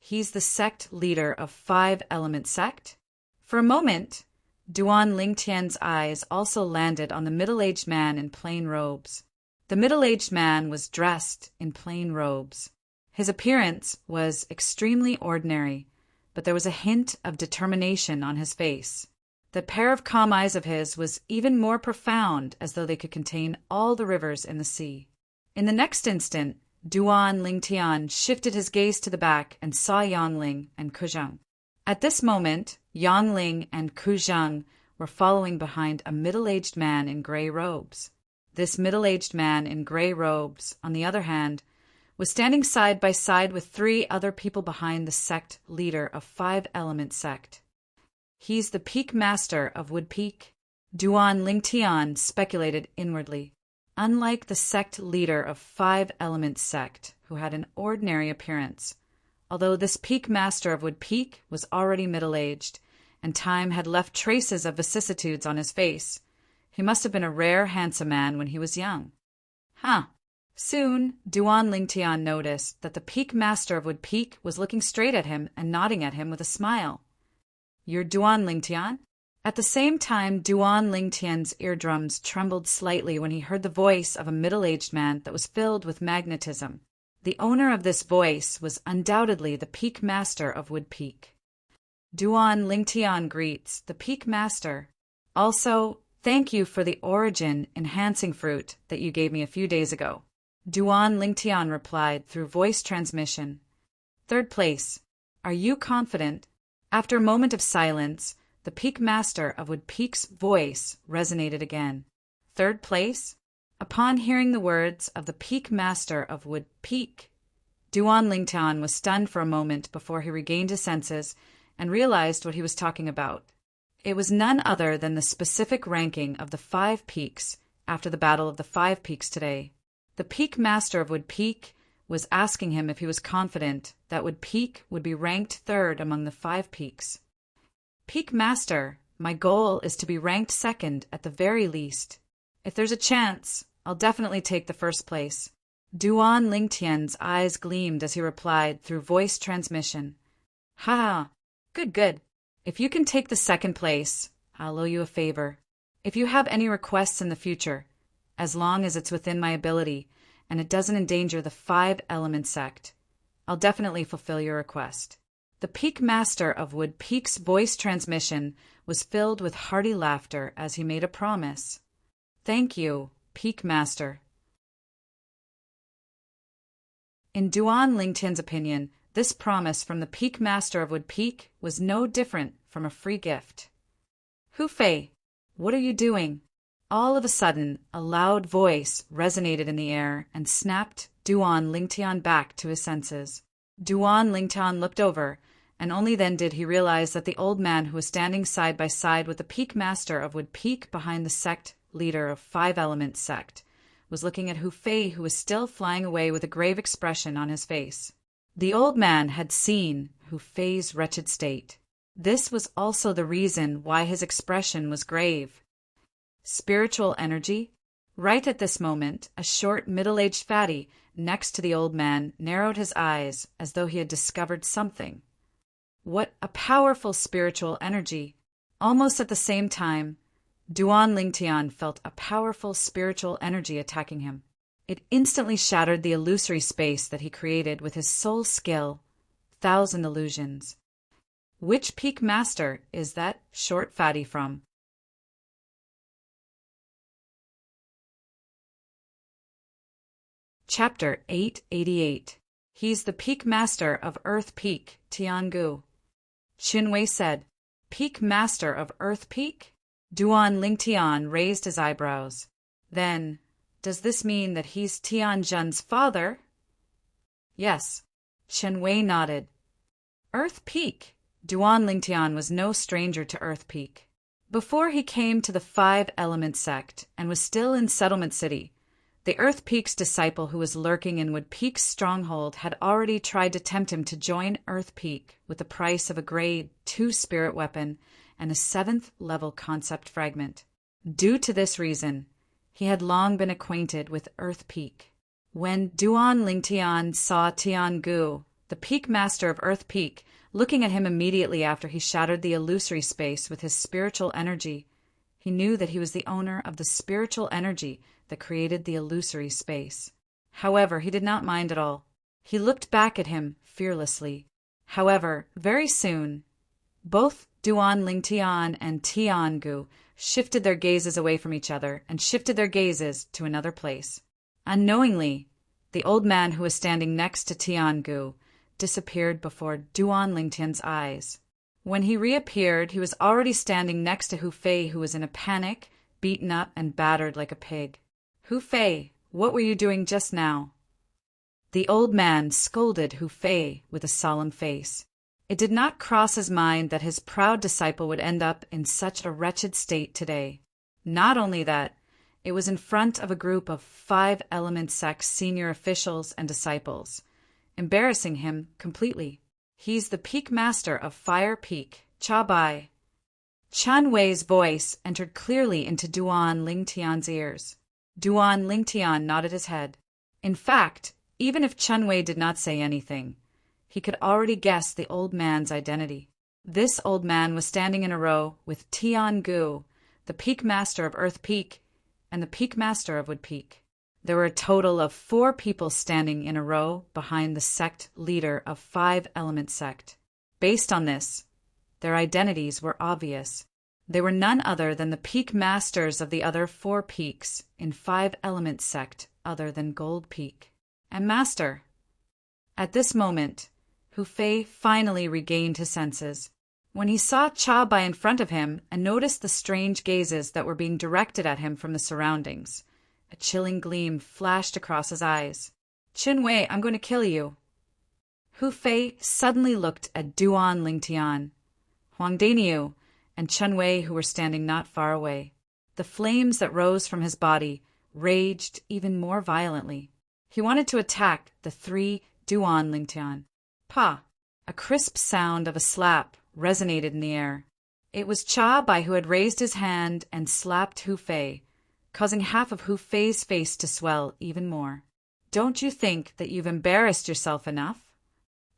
He's the sect leader of 5-element sect? For a moment, Duan Lingtian's eyes also landed on the middle-aged man in plain robes. The middle-aged man was dressed in plain robes. His appearance was extremely ordinary, but there was a hint of determination on his face. That pair of calm eyes of his was even more profound, as though they could contain all the rivers in the sea. In the next instant, Duan Lingtian shifted his gaze to the back and saw Yangling and Kuzhang. At this moment, Yangling and Kuzhang were following behind a middle-aged man in gray robes. This middle-aged man in gray robes, on the other hand, was standing side by side with 3 other people behind the sect leader of 5-element sect. He's the peak master of Wood Peak, Duan Lingtian speculated inwardly. Unlike the sect leader of 5-element sect, who had an ordinary appearance, although this peak master of Wood Peak was already middle-aged, and time had left traces of vicissitudes on his face, he must have been a rare handsome man when he was young. Soon, Duan Lingtian noticed that the peak master of Wood Peak was looking straight at him and nodding at him with a smile. You're Duan Lingtian? At the same time, Duan Lingtian's eardrums trembled slightly when he heard the voice of a middle-aged man that was filled with magnetism. The owner of this voice was undoubtedly the peak master of Wood Peak. Duan Lingtian greets the peak master. Also, thank you for the origin-enhancing fruit that you gave me a few days ago. Duan Lingtian replied through voice transmission. 3rd place. Are you confident? After a moment of silence, the peak master of Wood Peak's voice resonated again. 3rd place? Upon hearing the words of the peak master of Wood Peak, Duan Lingtian was stunned for a moment before he regained his senses and realized what he was talking about. It was none other than the specific ranking of the 5 peaks after the Battle of the 5 Peaks today. The peak master of Wood Peak was asking him if he was confident that Wood Peak would be ranked 3rd among the 5 peaks. Peak Master, my goal is to be ranked 2nd at the very least. If there's a chance, I'll definitely take the 1st place. Duan Lingtian's eyes gleamed as he replied through voice transmission. Ha! Good, good. If you can take the second place, I'll owe you a favor. If you have any requests in the future, as long as it's within my ability and it doesn't endanger the 5-element sect, I'll definitely fulfill your request." The Peak Master of Wood Peak's voice transmission was filled with hearty laughter as he made a promise. "Thank you, Peak Master." In Duan Lingtian's opinion, this promise from the Peak Master of Wood Peak was no different from a free gift. "Hu Fei, what are you doing?" All of a sudden, a loud voice resonated in the air and snapped Duan Lingtian back to his senses. Duan Lingtian looked over, and only then did he realize that the old man who was standing side by side with the Peak Master of Wood Peak behind the sect leader of 5-element sect was looking at Hu Fei, who was still flying away with a grave expression on his face. The old man had seen Hu Fei's wretched state. This was also the reason why his expression was grave. Spiritual energy? Right at this moment, a short, middle-aged fatty next to the old man narrowed his eyes as though he had discovered something. What a powerful spiritual energy! Almost at the same time, Duan Lingtian felt a powerful spiritual energy attacking him. It instantly shattered the illusory space that he created with his soul skill, 1,000 illusions. Which Peak Master is that short fatty from? Chapter 888. He's the Peak Master of Earth Peak, Tiangu. Qinwei said, "Peak Master of Earth Peak?" Duan Lingtian raised his eyebrows. Then, does this mean that he's Tianjun's father? Yes. Qinwei nodded. Earth Peak. Duan Lingtian was no stranger to Earth Peak. Before he came to the 5-element sect and was still in Settlement City, the Earth Peak's disciple who was lurking in Wood Peak's stronghold had already tried to tempt him to join Earth Peak with the price of a grade 2 spirit weapon and a 7th-level concept fragment. Due to this reason, he had long been acquainted with Earth Peak. When Duan Lingtian saw Tiangu, the Peak Master of Earth Peak, looking at him immediately after he shattered the illusory space with his spiritual energy, he knew that he was the owner of the spiritual energy that created the illusory space. However, he did not mind at all. He looked back at him fearlessly. However, very soon, both Duan Lingtian and Tiangu shifted their gazes away from each other and shifted their gazes to another place. Unknowingly, the old man who was standing next to Tiangu disappeared before Duan Lingtian's eyes. When he reappeared, he was already standing next to Hu Fei, who was in a panic, beaten up and battered like a pig. "Hu Fei, what were you doing just now?" The old man scolded Hu Fei with a solemn face. It did not cross his mind that his proud disciple would end up in such a wretched state today. Not only that, it was in front of a group of 5-element sect senior officials and disciples, embarrassing him completely. He's the Peak Master of Fire Peak, Cha Bai. Chun Wei's voice entered clearly into Duan Lingtian's ears. Duan Lingtian nodded his head. In fact, even if Chun Wei did not say anything, he could already guess the old man's identity. This old man was standing in a row with Tiangu, the Peak Master of Earth Peak, and the Peak Master of Wood Peak. There were a total of 4 people standing in a row behind the sect leader of 5-element sect. Based on this, their identities were obvious. They were none other than the Peak Masters of the other 4 peaks in 5-element sect other than Gold Peak. And Master. At this moment, Hu Fei finally regained his senses. When he saw Cha Bai in front of him and noticed the strange gazes that were being directed at him from the surroundings, a chilling gleam flashed across his eyes. "Qin Wei, I'm going to kill you." Hu Fei suddenly looked at Duan Lingtian, Huang Daniu, and Chun Wei, who were standing not far away. The flames that rose from his body raged even more violently. He wanted to attack the 3 Duan Lingtian. Pa! A crisp sound of a slap resonated in the air. It was Cha Bai who had raised his hand and slapped Hu Fei, causing half of Hu Fei's face to swell even more. "Don't you think that you've embarrassed yourself enough?"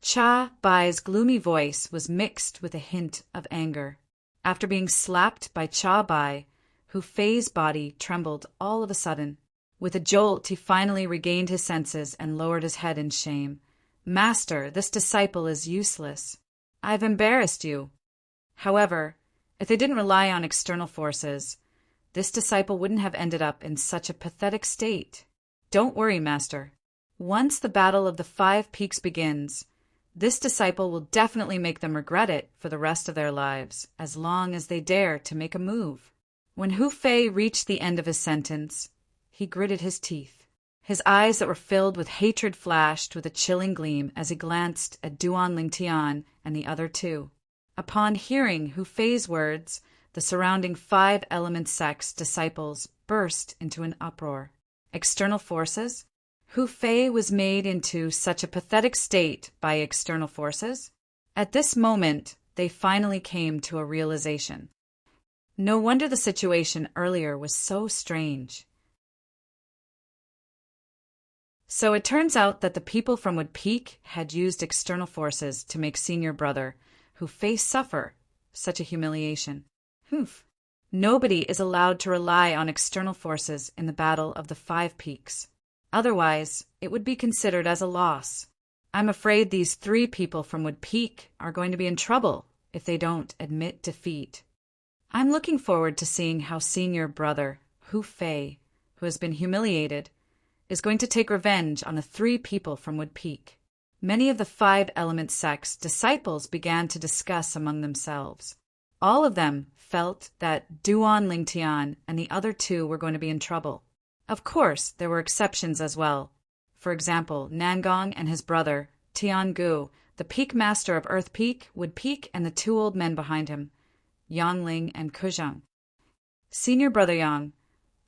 Cha Bai's gloomy voice was mixed with a hint of anger. After being slapped by Cha Bai, Hu Fei's body trembled all of a sudden. With a jolt, he finally regained his senses and lowered his head in shame. Master, this disciple is useless. I've embarrassed you. However, if they didn't rely on external forces, this disciple wouldn't have ended up in such a pathetic state. Don't worry, Master. Once the Battle of the Five Peaks begins, this disciple will definitely make them regret it for the rest of their lives, as long as they dare to make a move. When Hu Fei reached the end of his sentence, he gritted his teeth. His eyes that were filled with hatred flashed with a chilling gleam as he glanced at Duan Lingtian and the other two. Upon hearing Hu Fei's words, the surrounding Five Element sect's disciples burst into an uproar. External forces? Hu Fei was made into such a pathetic state by external forces? At this moment, they finally came to a realization. No wonder the situation earlier was so strange. So it turns out that the people from Wood Peak had used external forces to make senior brother Hu Fei suffer such a humiliation. Humph. Nobody is allowed to rely on external forces in the Battle of the Five Peaks. Otherwise, it would be considered as a loss. I'm afraid these three people from Wood Peak are going to be in trouble if they don't admit defeat. I'm looking forward to seeing how senior brother Hu Fei, who has been humiliated, is going to take revenge on the three people from Wood Peak. Many of the Five Element sect's disciples began to discuss among themselves. All of them felt that Duan Lingtian and the other two were going to be in trouble. Of course, there were exceptions as well. For example, Nangong and his brother, Tian Gu, the Peak Master of Earth Peak, Wood Peak, and the two old men behind him, Yangling and Kuzhang. Senior brother Yang,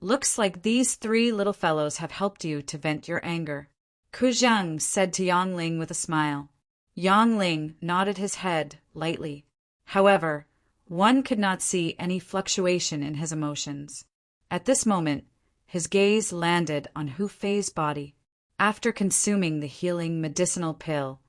looks like these three little fellows have helped you to vent your anger, Kuzhang said to Yangling with a smile. Yangling nodded his head lightly. However, one could not see any fluctuation in his emotions. At this moment, his gaze landed on Hu Fei's body. After consuming the healing medicinal pill,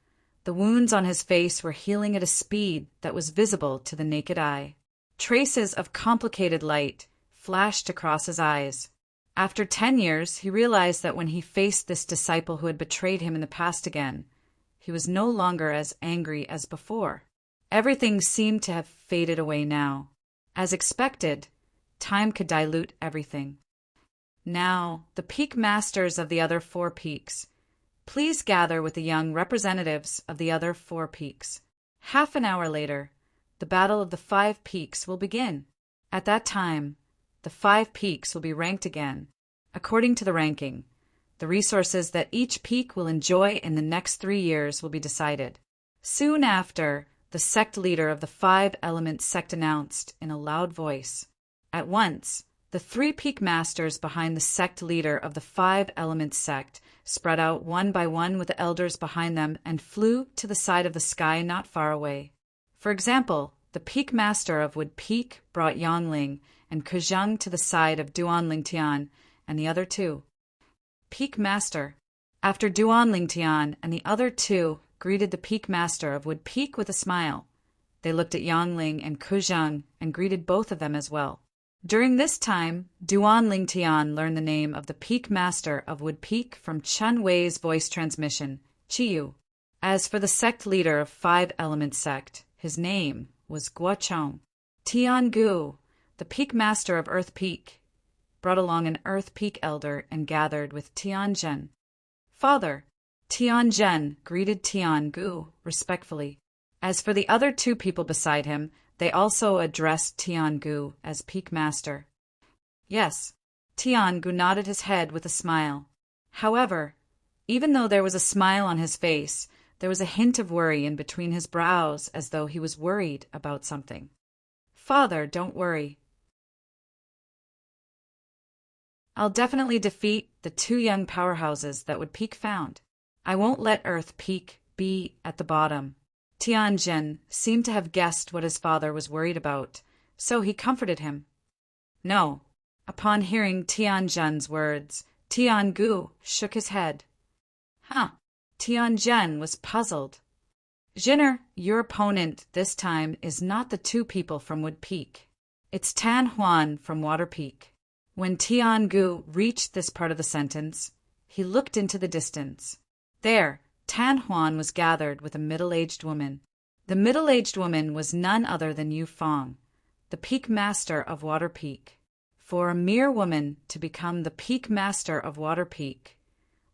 the wounds on his face were healing at a speed that was visible to the naked eye. Traces of complicated light flashed across his eyes. After 10 years, he realized that when he faced this disciple who had betrayed him in the past again, he was no longer as angry as before. Everything seemed to have faded away now. As expected, time could dilute everything. Now, the peak masters of the other 4 peaks, please gather with the young representatives of the other 4 peaks. Half an hour later, the Battle of the 5 Peaks will begin. At that time, the 5 peaks will be ranked again. According to the ranking, the resources that each peak will enjoy in the next 3 years will be decided. Soon after, the sect leader of the 5 Element sect announced in a loud voice. At once, the 3 peak masters behind the sect leader of the 5 Element sect spread out one by one with the elders behind them and flew to the side of the sky not far away. For example, the peak master of Wood Peak brought Yangling and Kuzhang to the side of Duan Lingtian and the other 2. Peak master. After Duan Lingtian and the other 2 greeted the peak master of Wood Peak with a smile, they looked at Yangling and Kuzhang and greeted both of them as well. During this time, Duan Lingtian learned the name of the peak master of Wood Peak from Chen Wei's voice transmission, Qiyu. As for the sect leader of 5 Element sect, his name was Guochong. Tian Gu, the peak master of Earth Peak, brought along an Earth Peak elder and gathered with Tian Zhen. Father, Tian Zhen greeted Tian Gu respectfully. As for the other 2 people beside him, they also addressed Tian Gu as peak master. Yes, Tian Gu nodded his head with a smile. However, even though there was a smile on his face, there was a hint of worry in between his brows as though he was worried about something. Father, don't worry. I'll definitely defeat the 2 young powerhouses that Wood Peak found. I won't let Earth Peak be at the bottom. Tianjin seemed to have guessed what his father was worried about, so he comforted him. No. Upon hearing Tianjin's words, Tian Gu shook his head. Tianjin was puzzled. Jinner, your opponent this time is not the two people from Wood Peak. It's Tan Huan from Water Peak. When Tiangu reached this part of the sentence, he looked into the distance. There, Tan Huan was gathered with a middle-aged woman. The middle-aged woman was none other than Yu Fang, the peak master of Water Peak. For a mere woman to become the peak master of Water Peak,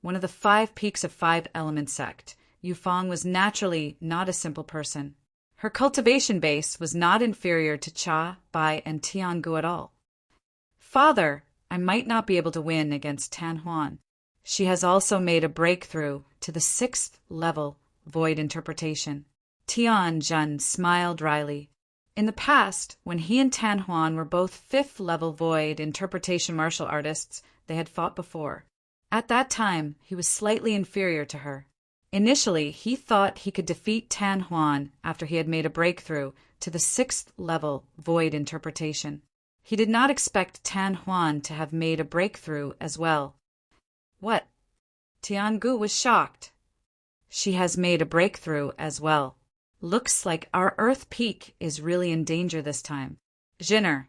one of the 5 peaks of 5 element sect, Yu Fang was naturally not a simple person. Her cultivation base was not inferior to Cha, Bai, and Tiangu at all. Father, I might not be able to win against Tan Huan. She has also made a breakthrough to the 6th level void interpretation. Tian Jun smiled wryly. In the past, when he and Tan Huan were both 5th level void interpretation martial artists, they had fought before. At that time, he was slightly inferior to her. Initially, he thought he could defeat Tan Huan after he had made a breakthrough to the 6th level void interpretation. He did not expect Tan Huan to have made a breakthrough as well. What? Tiangu was shocked. She has made a breakthrough as well. Looks like our Earth Peak is really in danger this time. Jinner,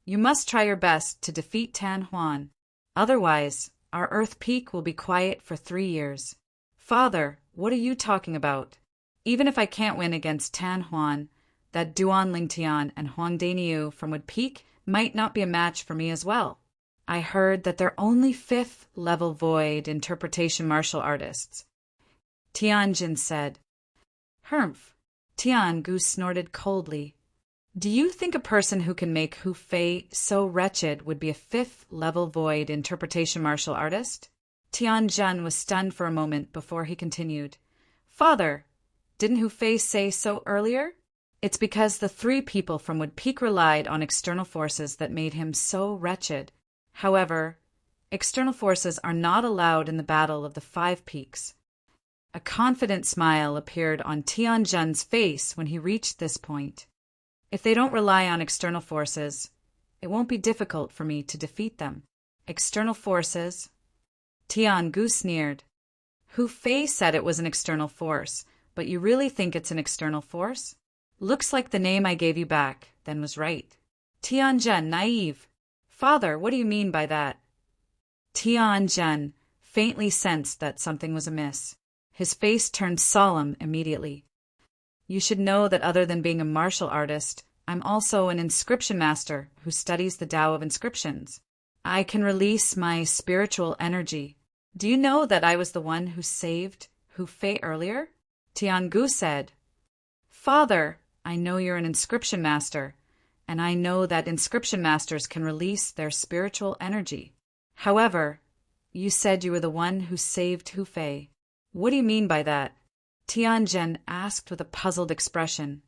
you must try your best to defeat Tan Huan. Otherwise, our Earth Peak will be quiet for 3 years. Father, what are you talking about? Even if I can't win against Tan Huan, that Duan Lingtian and Huang Daniu from Wood Peak might not be a match for me as well. I heard that they're only 5th level void interpretation martial artists. Tianjin said. Humph. Tiangu snorted coldly. Do you think a person who can make Hu Fei so wretched would be a 5th level void interpretation martial artist? Tianjun was stunned for a moment before he continued. Father, didn't Hu Fei say so earlier? It's because the 3 people from Wood Peak relied on external forces that made him so wretched. However, external forces are not allowed in the battle of the 5 peaks. A confident smile appeared on Tianjun's face when he reached this point. If they don't rely on external forces, it won't be difficult for me to defeat them. External forces? Tiangu sneered. Hu Fei said it was an external force, but you really think it's an external force? Looks like the name I gave you back then was right. Tianjun, naive. Father, what do you mean by that? Tianjun faintly sensed that something was amiss. His face turned solemn immediately. You should know that other than being a martial artist, I'm also an inscription master who studies the Tao of inscriptions. I can release my spiritual energy. Do you know that I was the one who saved Hu Fei earlier? Tiangu said. Father, I know you're an inscription master, and I know that inscription masters can release their spiritual energy. However, you said you were the one who saved Hu Fei. What do you mean by that? Tianjin asked with a puzzled expression.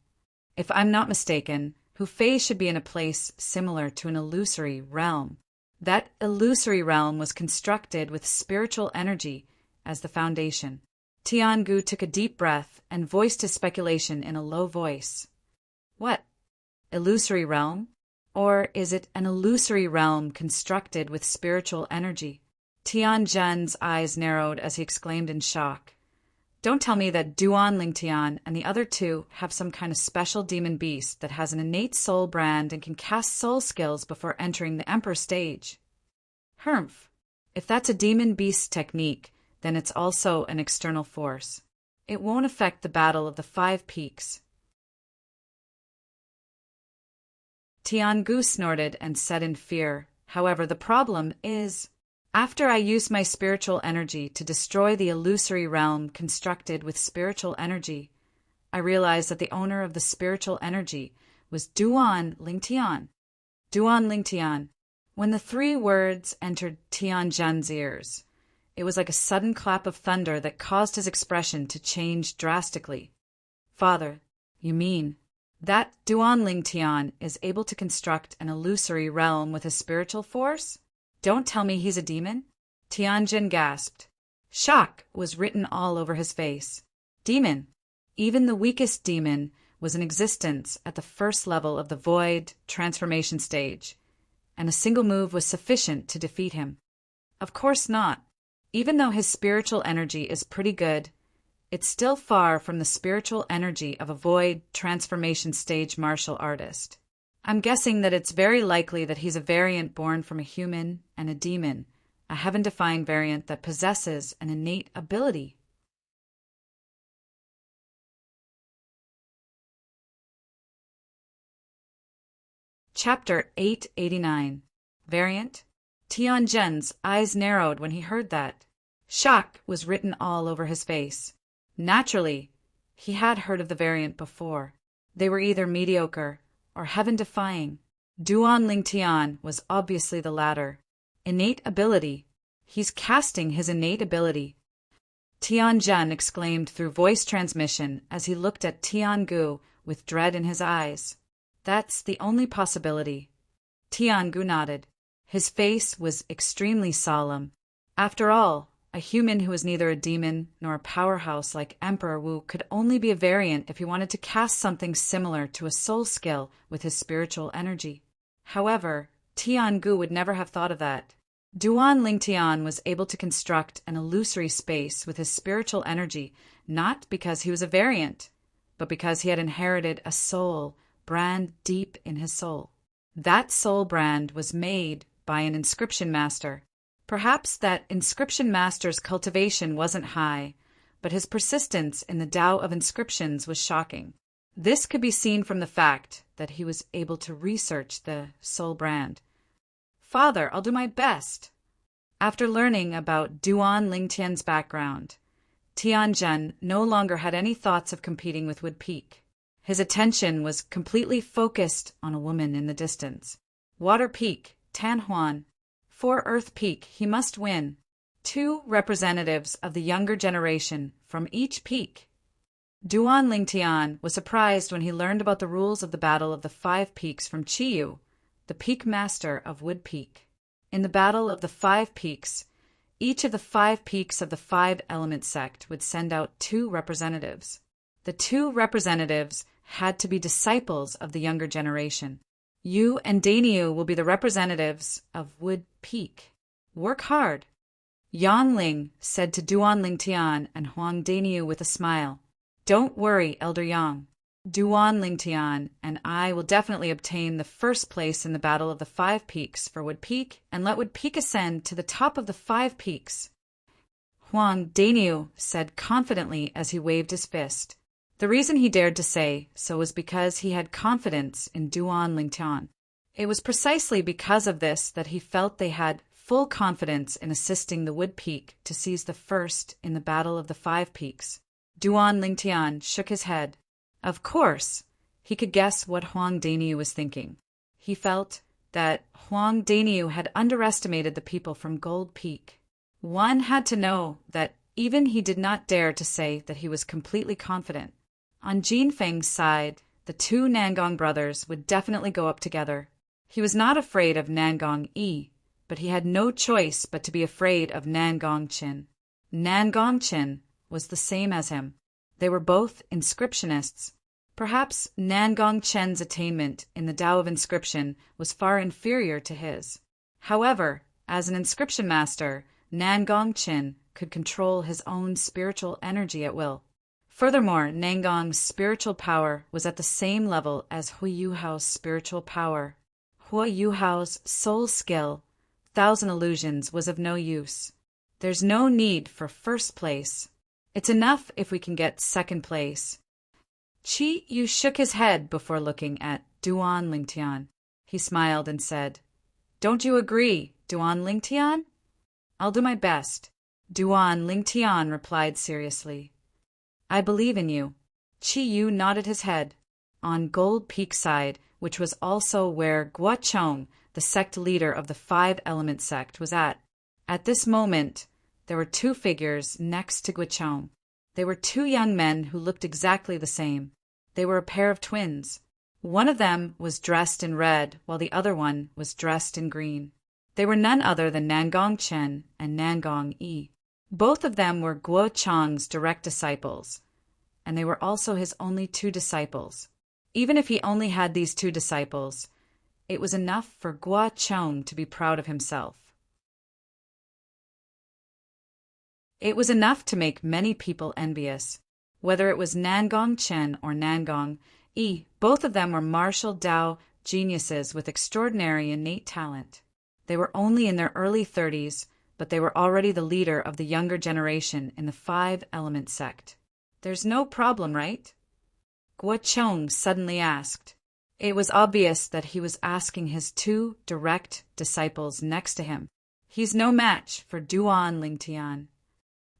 If I'm not mistaken, Hu Fei should be in a place similar to an illusory realm. That illusory realm was constructed with spiritual energy as the foundation. Tiangu took a deep breath and voiced his speculation in a low voice. What? Illusory realm? Or is it an illusory realm constructed with spiritual energy? Tianjun's eyes narrowed as he exclaimed in shock. Don't tell me that Duan Lingtian and the other 2 have some kind of special demon beast that has an innate soul brand and can cast soul skills before entering the Emperor stage. Humph. If that's a demon beast technique, then it's also an external force. It won't affect the battle of the 5 peaks. Tiangu snorted and said in fear, however, the problem is, after I used my spiritual energy to destroy the illusory realm constructed with spiritual energy, I realized that the owner of the spiritual energy was Duan Lingtian. Duan Lingtian. When the 3 words entered Tianjun's ears, it was like a sudden clap of thunder that caused his expression to change drastically. Father, you mean that Duan Lingtian is able to construct an illusory realm with a spiritual force? Don't tell me he's a demon? Tianjin gasped. Shock was written all over his face. Demon. Even the weakest demon was in existence at the 1st level of the void transformation stage, and a single move was sufficient to defeat him. Of course not. Even though his spiritual energy is pretty good, it's still far from the spiritual energy of a void transformation stage martial artist. I'm guessing that it's very likely that he's a variant born from a human and a demon, a heaven-defying variant that possesses an innate ability. Chapter 889. Variant. Tianjin's eyes narrowed when he heard that. Shock was written all over his face. Naturally, he had heard of the variant before. They were either mediocre or heaven-defying. Duan Lingtian was obviously the latter. Innate ability. He's casting his innate ability. Tianjin exclaimed through voice transmission as he looked at Tiangu with dread in his eyes. That's the only possibility. Tiangu nodded. His face was extremely solemn. After all, a human who was neither a demon nor a powerhouse like Emperor Wu could only be a variant if he wanted to cast something similar to a soul skill with his spiritual energy. However, Tiangu would never have thought of that. Duan Lingtian was able to construct an illusory space with his spiritual energy, not because he was a variant, but because he had inherited a soul brand deep in his soul. That soul brand was made by an inscription master. Perhaps that inscription master's cultivation wasn't high, but his persistence in the Tao of inscriptions was shocking. This could be seen from the fact that he was able to research the soul brand. Father, I'll do my best. After learning about Duan Lingtian's background, Tianjin no longer had any thoughts of competing with Wood Peak. His attention was completely focused on a woman in the distance. Water Peak, Tan Huan. For Earth Peak, he must win. 2 representatives of the younger generation from each peak. Duan Lingtian was surprised when he learned about the rules of the Battle of the 5 Peaks from Chiyu, the peak master of Wood Peak. In the Battle of the 5 Peaks, each of the 5 peaks of the 5 element sect would send out 2 representatives. The 2 representatives had to be disciples of the younger generation. You and Daniu will be the representatives of Wood Peak. Work hard. Yang Ling said to Duan Lingtian and Huang Daniu with a smile. Don't worry, Elder Yang. Duan Lingtian and I will definitely obtain the first place in the Battle of the 5 Peaks for Wood Peak and let Wood Peak ascend to the top of the 5 peaks. Huang Daniu said confidently as he waved his fist. The reason he dared to say so was because he had confidence in Duan Lingtian. It was precisely because of this that he felt they had full confidence in assisting the Wood Peak to seize the first in the Battle of the 5 Peaks. Duan Lingtian shook his head. Of course, he could guess what Huang Daniu was thinking. He felt that Huang Daniu had underestimated the people from Gold Peak. One had to know that even he did not dare to say that he was completely confident. On Jin Feng's side, the 2 Nangong brothers would definitely go up together. He was not afraid of Nangong Yi, but he had no choice but to be afraid of Nangong Qin. Nangong Qin was the same as him. They were both inscriptionists. Perhaps Nangong Chen's attainment in the Tao of inscription was far inferior to his. However, as an inscription master, Nangong Qin could control his own spiritual energy at will. Furthermore, Nangong's spiritual power was at the same level as Hui Yuhao's spiritual power. Hui Yuhao's soul skill, 1,000 illusions, was of no use. There's no need for first place. It's enough if we can get second place. Qi Yu shook his head before looking at Duan Lingtian. He smiled and said, Don't you agree, Duan Lingtian? I'll do my best. Duan Lingtian replied seriously. I believe in you. Qi Yu nodded his head. On Gold Peak side, which was also where Guochong, the sect leader of the 5 element sect, was at this moment, there were 2 figures next to Guochong. They were 2 young men who looked exactly the same. They were a pair of twins. One of them was dressed in red, while the other one was dressed in green. They were none other than Nangong Chen and Nangong Yi. Both of them were Guo Chang's direct disciples, and they were also his only 2 disciples. Even if he only had these 2 disciples, it was enough for Guo Chang to be proud of himself. It was enough to make many people envious. Whether it was Nangong Chen or Nangong Yi, both of them were martial Dao geniuses with extraordinary innate talent. They were only in their early 30s, but they were already the leader of the younger generation in the Five-Element sect. There's no problem, right? Guo Chong suddenly asked. It was obvious that he was asking his two direct disciples next to him. He's no match for Duan Lingtian.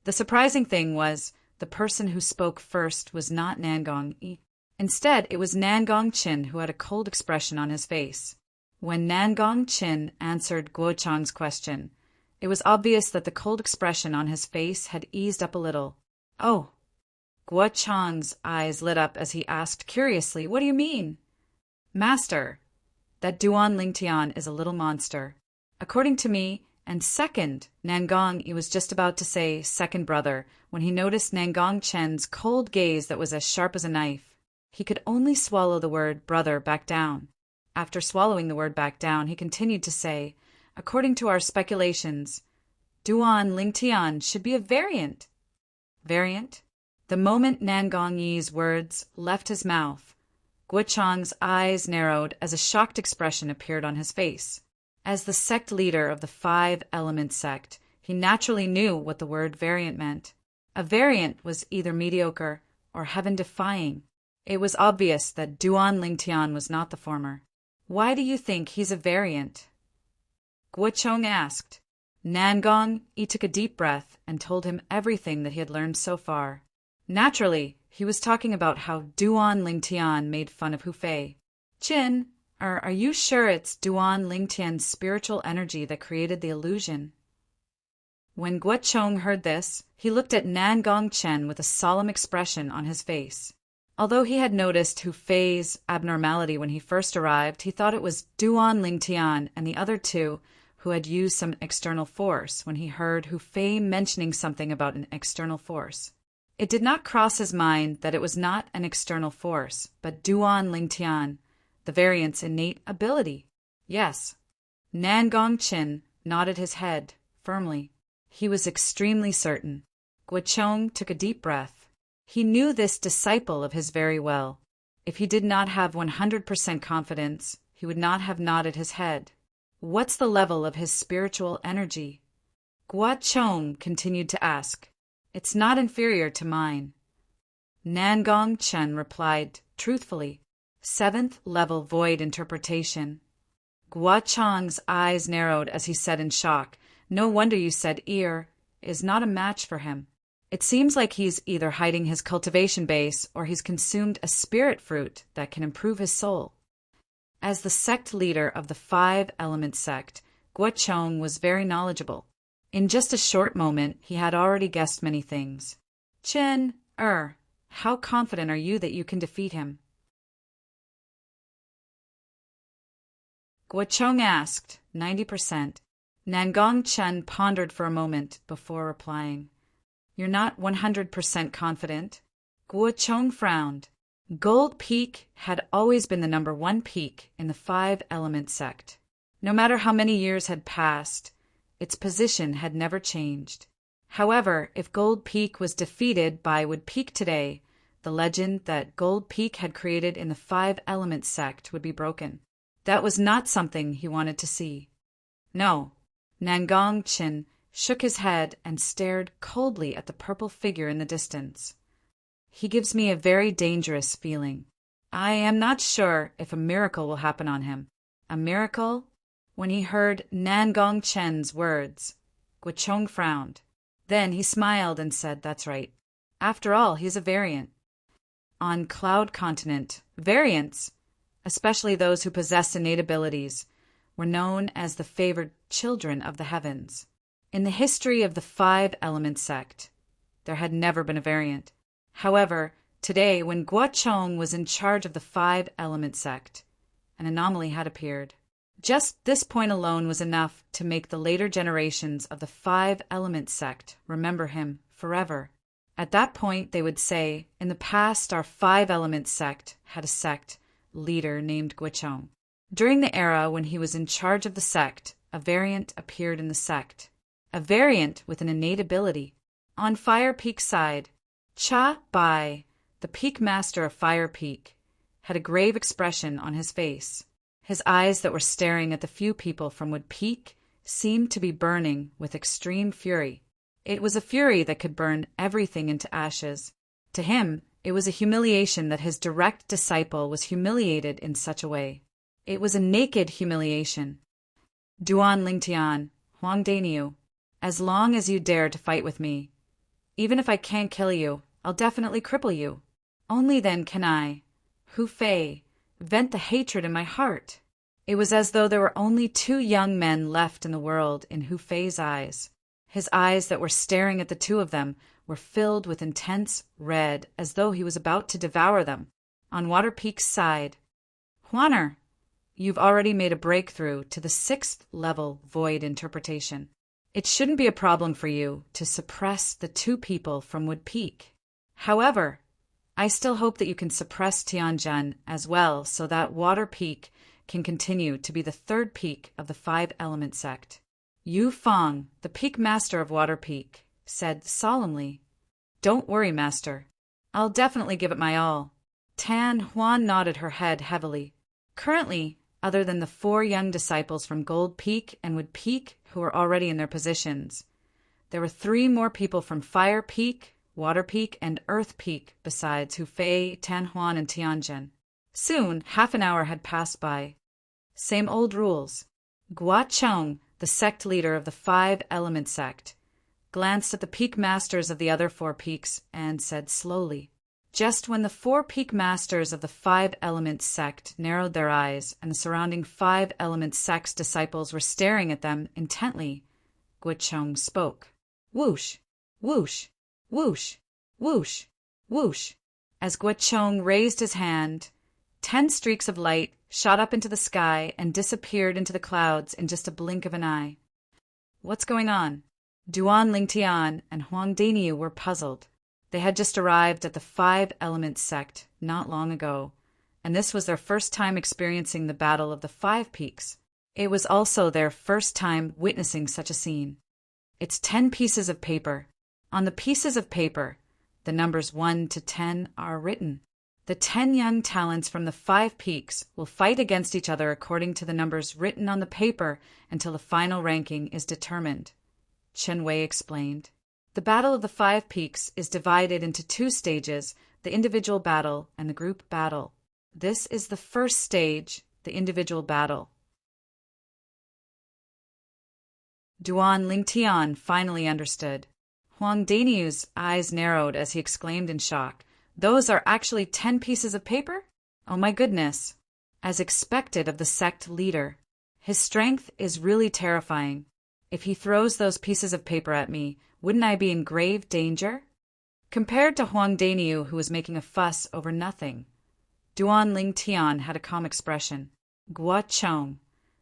The surprising thing was, the person who spoke first was not Nangong Yi. Instead, it was Nangong Chin who had a cold expression on his face. When Nangong Chin answered Guo Chang's question, it was obvious that the cold expression on his face had eased up a little. Oh. Guo Chang's eyes lit up as he asked curiously, "What do you mean?" "Master, that Duan Lingtian is a little monster. According to me, and second," Nangong Yi was just about to say second brother when he noticed Nangong Chen's cold gaze that was as sharp as a knife. He could only swallow the word brother back down. After swallowing the word back down, he continued to say, "According to our speculations, Duan Lingtian should be a variant." Variant? The moment Nangong Yi's words left his mouth, Guo Chang's eyes narrowed as a shocked expression appeared on his face. As the sect leader of the Five-Element sect, he naturally knew what the word variant meant. A variant was either mediocre or heaven-defying. It was obvious that Duan Lingtian was not the former. "Why do you think he's a variant?" Guo Chong asked. Nangong Yi took a deep breath and told him everything that he had learned so far. Naturally, he was talking about how Duan Lingtian made fun of Hu Fei. "Chin, are you sure it's Duan Lingtian's spiritual energy that created the illusion?" When Guo Chong heard this, he looked at Nangong Chen with a solemn expression on his face. Although he had noticed Hu Fei's abnormality when he first arrived, he thought it was Duan Lingtian and the other two who had used some external force when he heard Hu Fei mentioning something about an external force. It did not cross his mind that it was not an external force, but Duan Lingtian, the variant's innate ability. Yes. Nangong Chen nodded his head firmly. He was extremely certain. Guo Chong took a deep breath. He knew this disciple of his very well. If he did not have 100% confidence, he would not have nodded his head. What's the level of his spiritual energy? Guo Chong continued to ask. It's not inferior to mine. Nangong Chen replied truthfully. 7th level void interpretation. Guo Chang's eyes narrowed as he said in shock, "No wonder you said ear is not a match for him. It seems like he's either hiding his cultivation base or he's consumed a spirit fruit that can improve his soul." As the sect leader of the Five-Element sect, Guo Chong was very knowledgeable. In just a short moment, he had already guessed many things. "Chen, how confident are you that you can defeat him?" Guo Chong asked, 90%. Nangong Chen pondered for a moment before replying. "You're not 100% confident?" Guo Chong frowned. Gold Peak had always been the #1 peak in the Five-Element sect. No matter how many years had passed, its position had never changed. However, if Gold Peak was defeated by Wood Peak today, the legend that Gold Peak had created in the Five-Element sect would be broken. That was not something he wanted to see. No. Nangong Chen shook his head and stared coldly at the purple figure in the distance. "He gives me a very dangerous feeling. I am not sure if a miracle will happen on him." A miracle? When he heard Nangong Chen's words, Guo Chong frowned. Then he smiled and said, "That's right. After all, he's a variant." On Cloud Continent, variants, especially those who possessed innate abilities, were known as the favored children of the heavens. In the history of the Five-Element sect, there had never been a variant. However, today, when Guo Chong was in charge of the Five-Element sect, an anomaly had appeared. Just this point alone was enough to make the later generations of the Five-Element sect remember him forever. At that point, they would say, "In the past, our Five-Element sect had a sect leader named Guo Chong. During the era when he was in charge of the sect, a variant appeared in the sect. A variant with an innate ability. On Fire Peak's side, Cha Bai, the peak master of Fire Peak, had a grave expression on his face. His eyes that were staring at the few people from Wood Peak seemed to be burning with extreme fury. It was a fury that could burn everything into ashes. To him, it was a humiliation that his direct disciple was humiliated in such a way. It was a naked humiliation. Duan Lingtian, Huang Daniu, as long as you dare to fight with me, even if I can't kill you, I'll definitely cripple you. Only then can I, Hu Fei, vent the hatred in my heart. It was as though there were only 2 young men left in the world in Hu Fei's eyes. His eyes that were staring at the 2 of them were filled with intense red, as though he was about to devour them. On Water Peak's side, Huaner, you've already made a breakthrough to the 6th level void interpretation. It shouldn't be a problem for you to suppress the 2 people from Wood Peak. However, I still hope that you can suppress Tianjin as well so that Water Peak can continue to be the 3rd peak of the 5-element sect. Yu Fang, the peak master of Water Peak, said solemnly, "Don't worry, master. I'll definitely give it my all." Tan Huan nodded her head heavily. Currently, other than the 4 young disciples from Gold Peak and Wood Peak who were already in their positions, there were 3 more people from Fire Peak, Water Peak, and Earth Peak besides Hu Fei, Tan Huan, and Tianjin. Soon, half an hour had passed by. Same old rules. Gua Cheng, the sect leader of the 5-element sect, glanced at the peak masters of the other 4 peaks and said slowly, just when the 4 peak masters of the 5-element sect narrowed their eyes and the surrounding 5-element sect's disciples were staring at them intently, Gua Cheng spoke. Whoosh, whoosh, whoosh, whoosh, whoosh. As Gua Cheng raised his hand, 10 streaks of light shot up into the sky and disappeared into the clouds in just a blink of an eye. What's going on? Duan Lingtian and Huang Daniu were puzzled. They had just arrived at the 5-element sect not long ago, and this was their first time experiencing the battle of the 5 peaks. It was also their first time witnessing such a scene. It's 10 pieces of paper. On the pieces of paper, the numbers 1 to 10 are written. The 10 young talents from the 5 peaks will fight against each other according to the numbers written on the paper until the final ranking is determined, Chen Wei explained. The battle of the 5 peaks is divided into 2 stages, the individual battle and the group battle. This is the first stage, the individual battle. Duan Lingtian finally understood. Huang Daniu's eyes narrowed as he exclaimed in shock, "Those are actually 10 pieces of paper? Oh my goodness." As expected of the sect leader, his strength is really terrifying. If he throws those pieces of paper at me, wouldn't I be in grave danger? Compared to Huang Daniu, who was making a fuss over nothing, Duan Lingtian had a calm expression. Gua Cheng,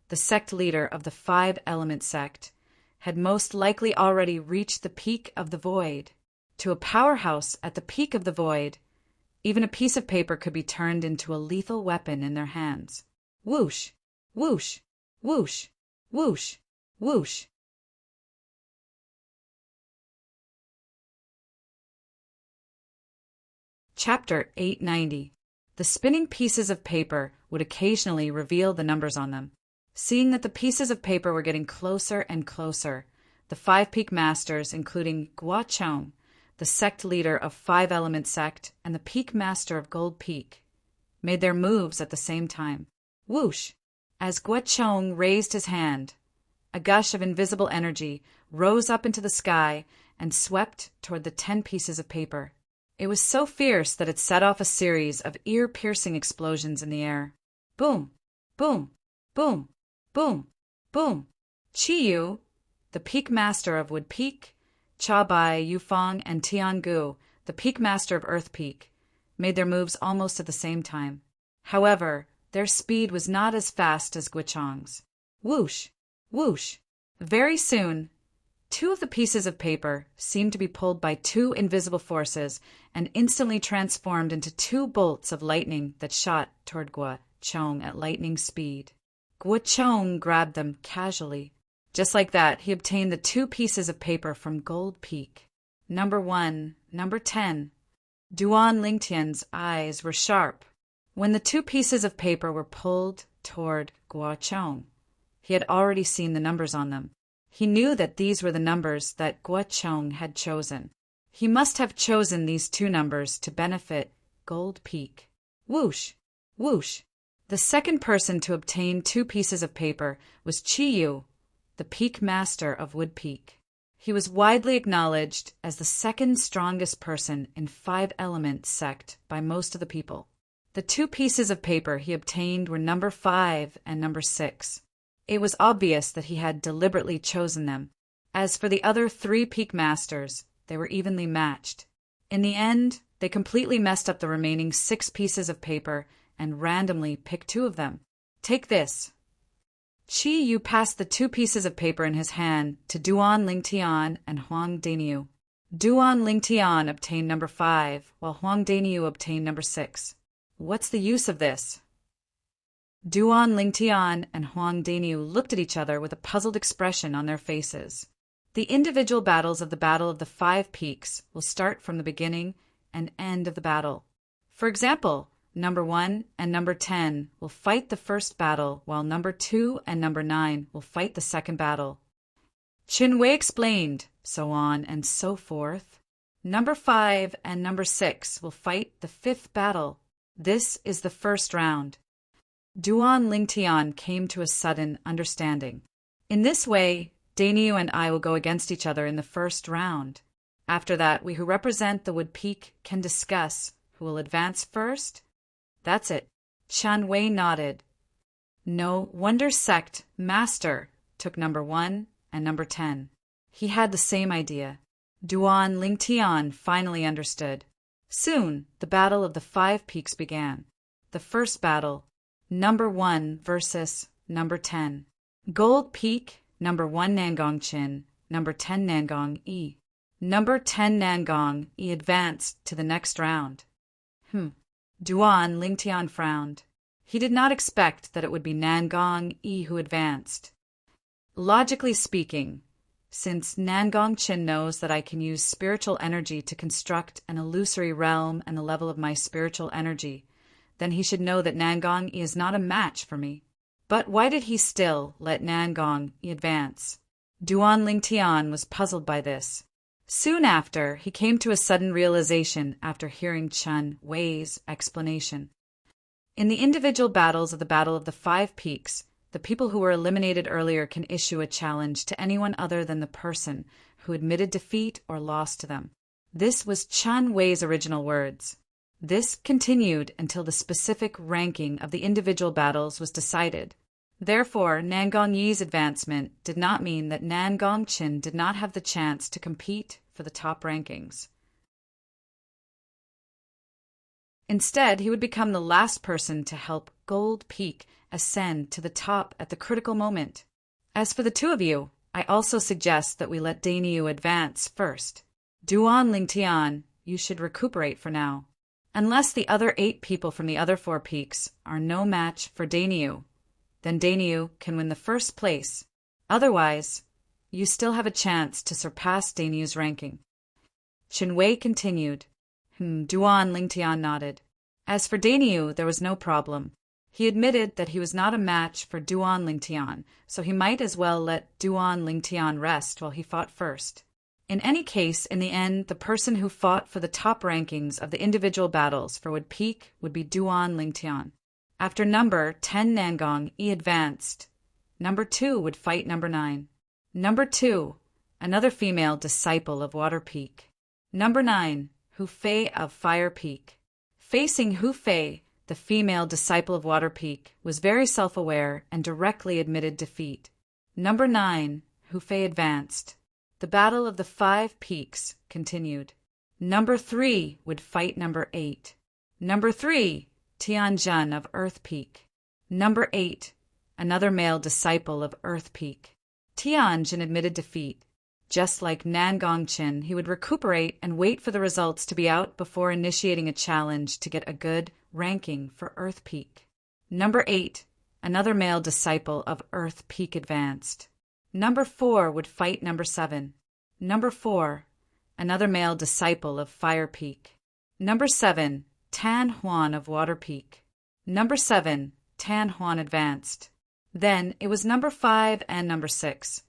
the sect leader of the 5-element sect, had most likely already reached the peak of the void. To a powerhouse at the peak of the void, even a piece of paper could be turned into a lethal weapon in their hands. Whoosh, whoosh, whoosh, whoosh, whoosh. Chapter 890. The spinning pieces of paper would occasionally reveal the numbers on them. Seeing that the pieces of paper were getting closer and closer, the 5 peak masters, including Gua Cheng, the sect leader of 5-element sect, and the peak master of Gold Peak, made their moves at the same time. Whoosh! As Gua Cheng raised his hand, a gush of invisible energy rose up into the sky and swept toward the 10 pieces of paper. It was so fierce that it set off a series of ear-piercing explosions in the air. Boom! Boom! Boom! Boom! Boom! Chiyu, the peak master of Wood Peak, Cha Bai, Yufang, and Tiangu, the peak master of Earth Peak, made their moves almost at the same time. However, their speed was not as fast as Guichong's. Whoosh! Whoosh! Very soon, 2 of the pieces of paper seemed to be pulled by 2 invisible forces and instantly transformed into 2 bolts of lightning that shot toward Gua Cheng at lightning speed. Gua Cheng grabbed them casually. Just like that, he obtained the 2 pieces of paper from Gold Peak. Number 1, number 10. Duan Lingtian's eyes were sharp. When the two pieces of paper were pulled toward Guo Chong, he had already seen the numbers on them. He knew that these were the numbers that Guo Chong had chosen. He must have chosen these two numbers to benefit Gold Peak. Whoosh! Whoosh! The second person to obtain two pieces of paper was Chi Yu, the Peak Master of Wood Peak. He was widely acknowledged as the second strongest person in 5 Elements sect by most of the people. The two pieces of paper he obtained were number 5 and number 6. It was obvious that he had deliberately chosen them. As for the other 3 Peak Masters, they were evenly matched. In the end, they completely messed up the remaining 6 pieces of paper and randomly picked 2 of them. Take this. Chi Yu passed the 2 pieces of paper in his hand to Duan Lingtian and Huang Daniu. Duan Lingtian obtained number 5, while Huang Daniu obtained number 6. What's the use of this? Duan Lingtian and Huang Daniu looked at each other with a puzzled expression on their faces. The individual battles of the Battle of the 5 Peaks will start from the beginning and end of the battle. For example, number 1 and number 10 will fight the first battle, while number 2 and number 9 will fight the second battle. Qin Wei explained, so on and so forth. Number 5 and number 6 will fight the 5th battle. This is the first round. Duan Lingtian came to a sudden understanding. In this way, Daniu and I will go against each other in the first round. After that, we who represent the Wood Peak can discuss who will advance first. That's it. Chan Wei nodded. No wonder Sect Master took number 1 and number 10. He had the same idea. Duan Lingtian finally understood. Soon, the Battle of the 5 Peaks began. The first battle, number 1 versus number 10. Gold Peak, number 1 Nangong Chin, number 10 Nangong E. Number 10 Nangong E advanced to the next round. Duan Lingtian frowned. He did not expect that it would be Nangong E who advanced. Logically speaking, since Nangong Chin knows that I can use spiritual energy to construct an illusory realm and the level of my spiritual energy, then he should know that Nangong E is not a match for me. But why did he still let Nangong E advance? Duan Lingtian was puzzled by this. Soon after, he came to a sudden realization after hearing Chen Wei's explanation. In the individual battles of the Battle of the 5 Peaks, the people who were eliminated earlier can issue a challenge to anyone other than the person who admitted defeat or lost to them. This was Chen Wei's original words. This continued until the specific ranking of the individual battles was decided. Therefore, Nangong Yi's advancement did not mean that Nangong Chin did not have the chance to compete for the top rankings. Instead, he would become the last person to help Gold Peak ascend to the top at the critical moment. As for the 2 of you, I also suggest that we let Daniu advance first. Duan Lingtian, you should recuperate for now. Unless the other 8 people from the other 4 peaks are no match for Daniu, then Daniu can win the first place. Otherwise, you still have a chance to surpass Daniu's ranking. Qin Wei continued. Duan Lingtian nodded. As for Daniu, there was no problem. He admitted that he was not a match for Duan Lingtian, so he might as well let Duan Lingtian rest while he fought first. In any case, in the end, the person who fought for the top rankings of the individual battles for Wood Peak would be Duan Lingtian. After number 10 Nangong E advanced, number 2 would fight number 9. Number 2, another female disciple of Water Peak. Number 9, Hu Fei of Fire Peak. Facing Hu Fei, the female disciple of Water Peak, was very self-aware and directly admitted defeat. Number 9, Hu Fei advanced. The Battle of the 5 Peaks continued. Number 3 would fight number 8. Number 3, Tianjun of Earth Peak. Number 8, another male disciple of Earth Peak. Tianjun admitted defeat. Just like Nangong Chin, he would recuperate and wait for the results to be out before initiating a challenge to get a good ranking for Earth Peak. Number 8, another male disciple of Earth Peak advanced. Number 4 would fight number 7. Number 4, another male disciple of Fire Peak. Number 7, Tan Huan of Water Peak. Number 7, Tan Huan advanced. Then it was number 5 and number 6,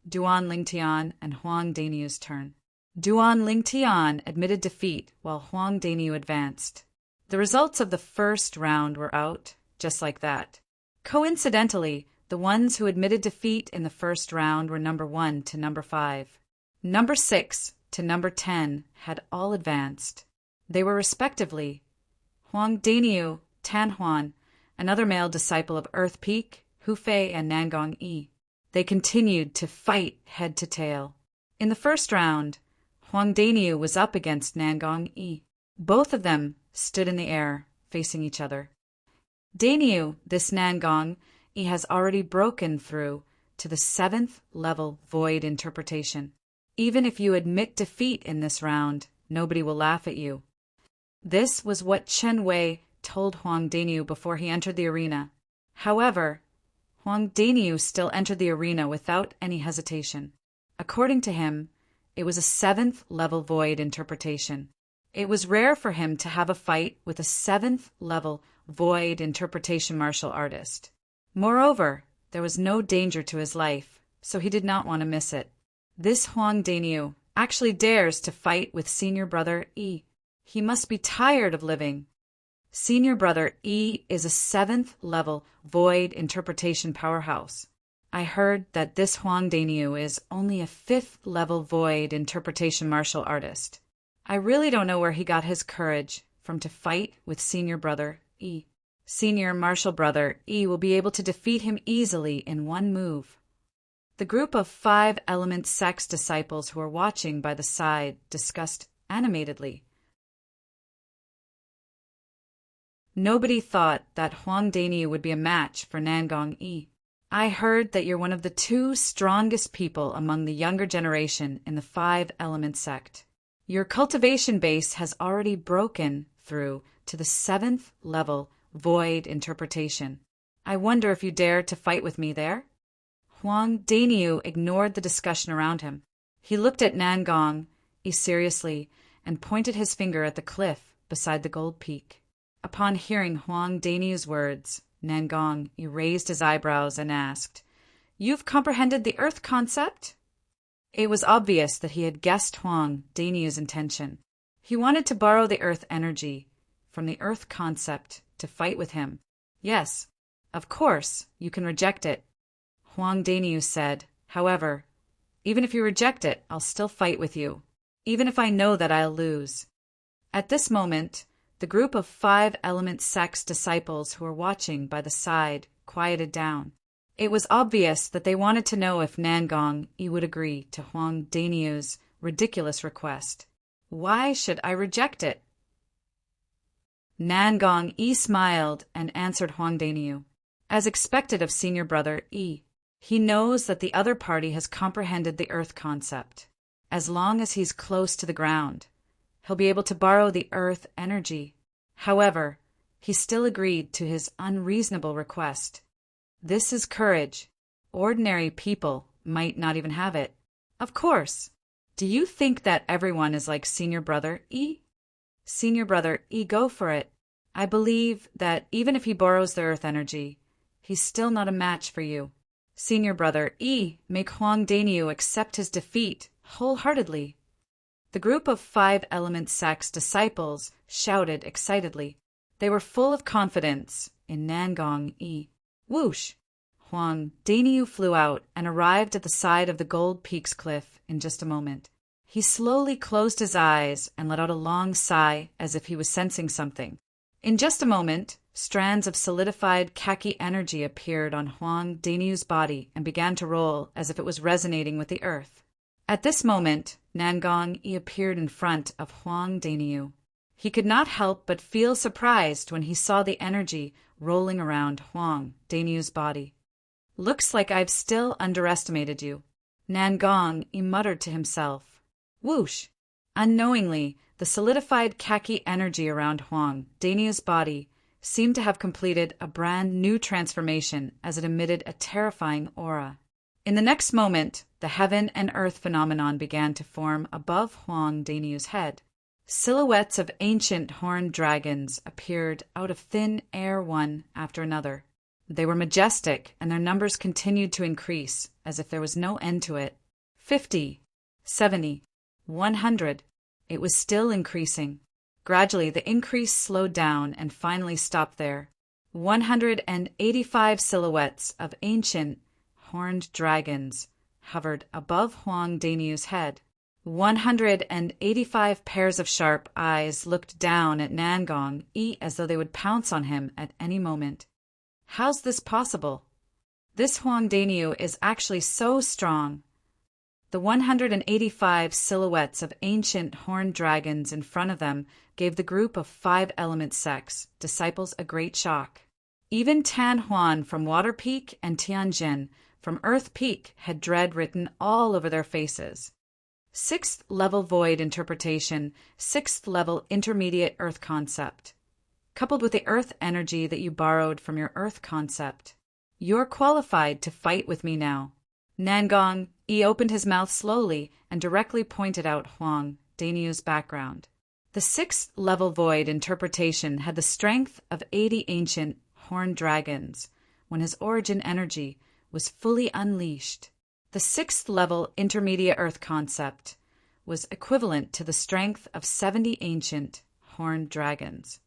Duan Lingtian and Huang Daniu's turn. Duan Lingtian admitted defeat while Huang Daniu advanced. The results of the first round were out, just like that. Coincidentally, the ones who admitted defeat in the first round were number 1 to number 5. Number 6 to number 10 had all advanced. They were respectively Huang Daniu, Tan Huan, another male disciple of Earth Peak, Hu Fei, and Nangong Yi. They continued to fight head to tail. In the first round, Huang Daniu was up against Nangong Yi. Both of them stood in the air, facing each other. Daniu, this Nangong Yi, has already broken through to the 7th level void interpretation. Even if you admit defeat in this round, nobody will laugh at you. This was what Chen Wei told Huang Daniu before he entered the arena. However, Huang Daniu still entered the arena without any hesitation. According to him, it was a 7th level void interpretation. It was rare for him to have a fight with a 7th level void interpretation martial artist. Moreover, there was no danger to his life, so he did not want to miss it. This Huang Daniu actually dares to fight with senior brother Yi. He must be tired of living. Senior brother Yi is a 7th level void interpretation powerhouse. I heard that this Huang Daniu is only a 5th level void interpretation martial artist. I really don't know where he got his courage from to fight with senior brother Yi. Senior martial brother Yi will be able to defeat him easily in one move. The group of 5 element sects disciples who were watching by the side discussed animatedly. Nobody thought that Huang Daniu would be a match for Nangong Yi. I heard that you're one of the 2 strongest people among the younger generation in the 5 element sect. Your cultivation base has already broken through to the 7th level void interpretation. I wonder if you dare to fight with me there? Huang Daniu ignored the discussion around him. He looked at Nangong Yi seriously and pointed his finger at the cliff beside the gold peak. Upon hearing Huang Daniu's words, Nangong Yi raised his eyebrows and asked, "You've comprehended the earth concept?" It was obvious that he had guessed Huang Daniu's intention. He wanted to borrow the earth energy from the earth concept to fight with him. "Yes, of course, you can reject it," Huang Daniu said. "However, even if you reject it, I'll still fight with you, even if I know that I'll lose." At this moment, the group of 5 element sects disciples who were watching by the side quieted down. It was obvious that they wanted to know if Nangong Yi would agree to Huang Daniu's ridiculous request. "Why should I reject it?" Nangong Yi smiled and answered Huang Daniu. As expected of senior brother Yi, he knows that the other party has comprehended the earth concept. As long as he's close to the ground, he'll be able to borrow the earth energy. However, he still agreed to his unreasonable request. This is courage. Ordinary people might not even have it. Of course. Do you think that everyone is like senior brother Yi? Senior brother Yi, go for it. I believe that even if he borrows the earth energy, he's still not a match for you. Senior brother Yi, make Huang Daniu accept his defeat wholeheartedly. The group of 5 element sects disciples shouted excitedly. They were full of confidence in Nangong Yi. Whoosh! Huang Daniu flew out and arrived at the side of the Gold Peaks cliff in just a moment. He slowly closed his eyes and let out a long sigh as if he was sensing something. In just a moment, strands of solidified khaki energy appeared on Huang Daniu's body and began to roll as if it was resonating with the earth. At this moment, Nangong Yi appeared in front of Huang Daniu. He could not help but feel surprised when he saw the energy rolling around Huang Daniu's body. "Looks like I've still underestimated you," Nangong Yi muttered to himself. Whoosh! Unknowingly, the solidified khaki energy around Huang Daniu's body seemed to have completed a brand new transformation as it emitted a terrifying aura. In the next moment, The heaven and earth phenomenon began to form above Huang Daniu's head. Silhouettes of ancient horned dragons appeared out of thin air one after another. They were majestic, and their numbers continued to increase, as if there was no end to it. 50, 70, 100. It was still increasing. Gradually, the increase slowed down and finally stopped there. 185 silhouettes of ancient horned dragons hovered above Huang Daniu's head. 185 pairs of sharp eyes looked down at Nangong Yi as though they would pounce on him at any moment. How's this possible? This Huang Daniu is actually so strong. The 185 silhouettes of ancient horned dragons in front of them gave the group of 5-element sects disciples a great shock. Even Tan Huan from Water Peak and Tianjin from Earth Peak had dread written all over their faces. 6th level void interpretation, 6th level intermediate earth concept. Coupled with the earth energy that you borrowed from your earth concept. You're qualified to fight with me now. Nangong Yi opened his mouth slowly and directly pointed out Huang Daniu's background. The 6th level void interpretation had the strength of 80 ancient horned dragons when his origin energy was fully unleashed. The 6th level intermediate earth concept was equivalent to the strength of 70 ancient horned dragons.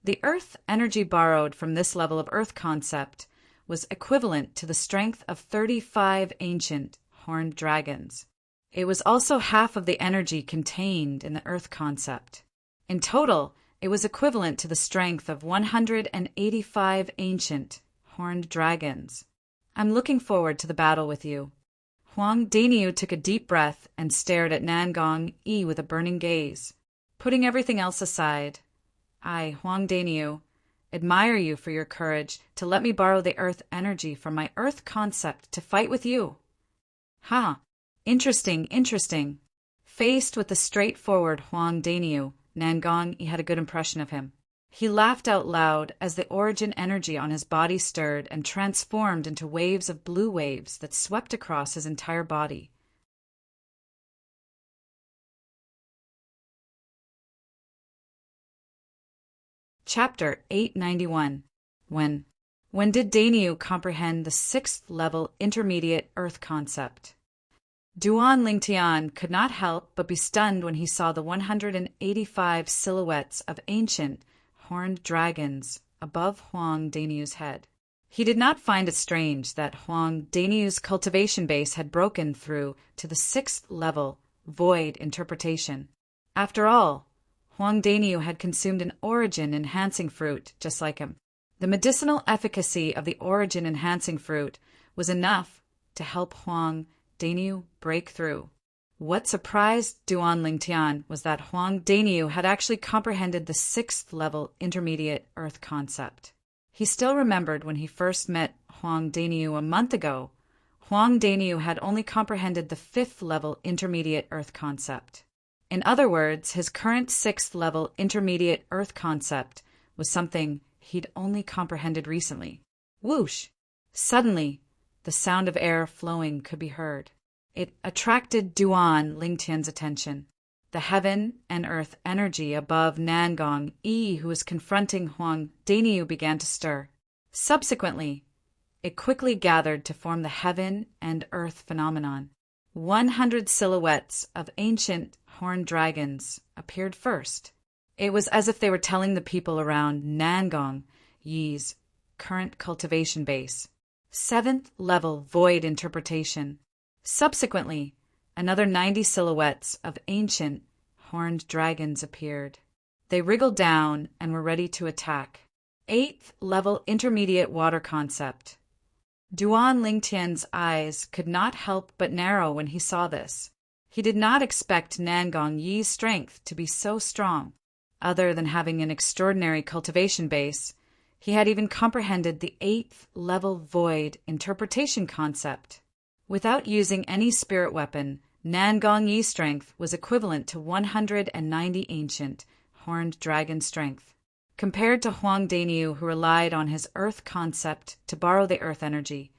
The earth energy borrowed from this level of earth concept was equivalent to the strength of 35 ancient horned dragons. It was also half of the energy contained in the earth concept. In total, it was equivalent to the strength of 185 ancient horned dragons. I'm looking forward to the battle with you. Huang Daniu took a deep breath and stared at Nangong Yi with a burning gaze. Putting everything else aside, I, Huang Daniu, admire you for your courage to let me borrow the earth energy from my earth concept to fight with you. Ha! Interesting, interesting. Faced with the straightforward Huang Daniu, Nangong Yi had a good impression of him. He laughed out loud as the origin energy on his body stirred and transformed into waves of blue waves that swept across his entire body. Chapter 891. When did Daniu comprehend the 6th level intermediate earth concept? Duan Lingtian could not help but be stunned when he saw the 185 silhouettes of ancient horned dragons above Huang Daniu's head. He did not find it strange that Huang Daniu's cultivation base had broken through to the 6th level void interpretation. After all, Huang Daniu had consumed an origin-enhancing fruit just like him. The medicinal efficacy of the origin-enhancing fruit was enough to help Huang Daniu break through. What surprised Duan Lingtian was that Huang Daniu had actually comprehended the 6th level intermediate earth concept. He still remembered when he first met Huang Daniu a month ago, Huang Daniu had only comprehended the 5th level intermediate earth concept. In other words, his current 6th level intermediate earth concept was something he'd only comprehended recently. Whoosh! Suddenly, the sound of air flowing could be heard. It attracted Duan Lingtian's attention. The heaven and earth energy above Nangong Yi, who was confronting Huang Daniu, began to stir. Subsequently, it quickly gathered to form the heaven and earth phenomenon. 100 silhouettes of ancient horned dragons appeared first. It was as if they were telling the people around Nangong Yi's current cultivation base. 7th level void interpretation. Subsequently, another 90 silhouettes of ancient horned dragons appeared. They wriggled down and were ready to attack. 8th level intermediate water concept. Duan Lingtian's eyes could not help but narrow when he saw this. He did not expect Nangong Yi's strength to be so strong. Other than having an extraordinary cultivation base, he had even comprehended the 8th level void interpretation concept. Without using any spirit weapon, Nangong Yi's strength was equivalent to 190 ancient horned dragon strength. Compared to Huang Daniu, who relied on his earth concept to borrow the earth energy,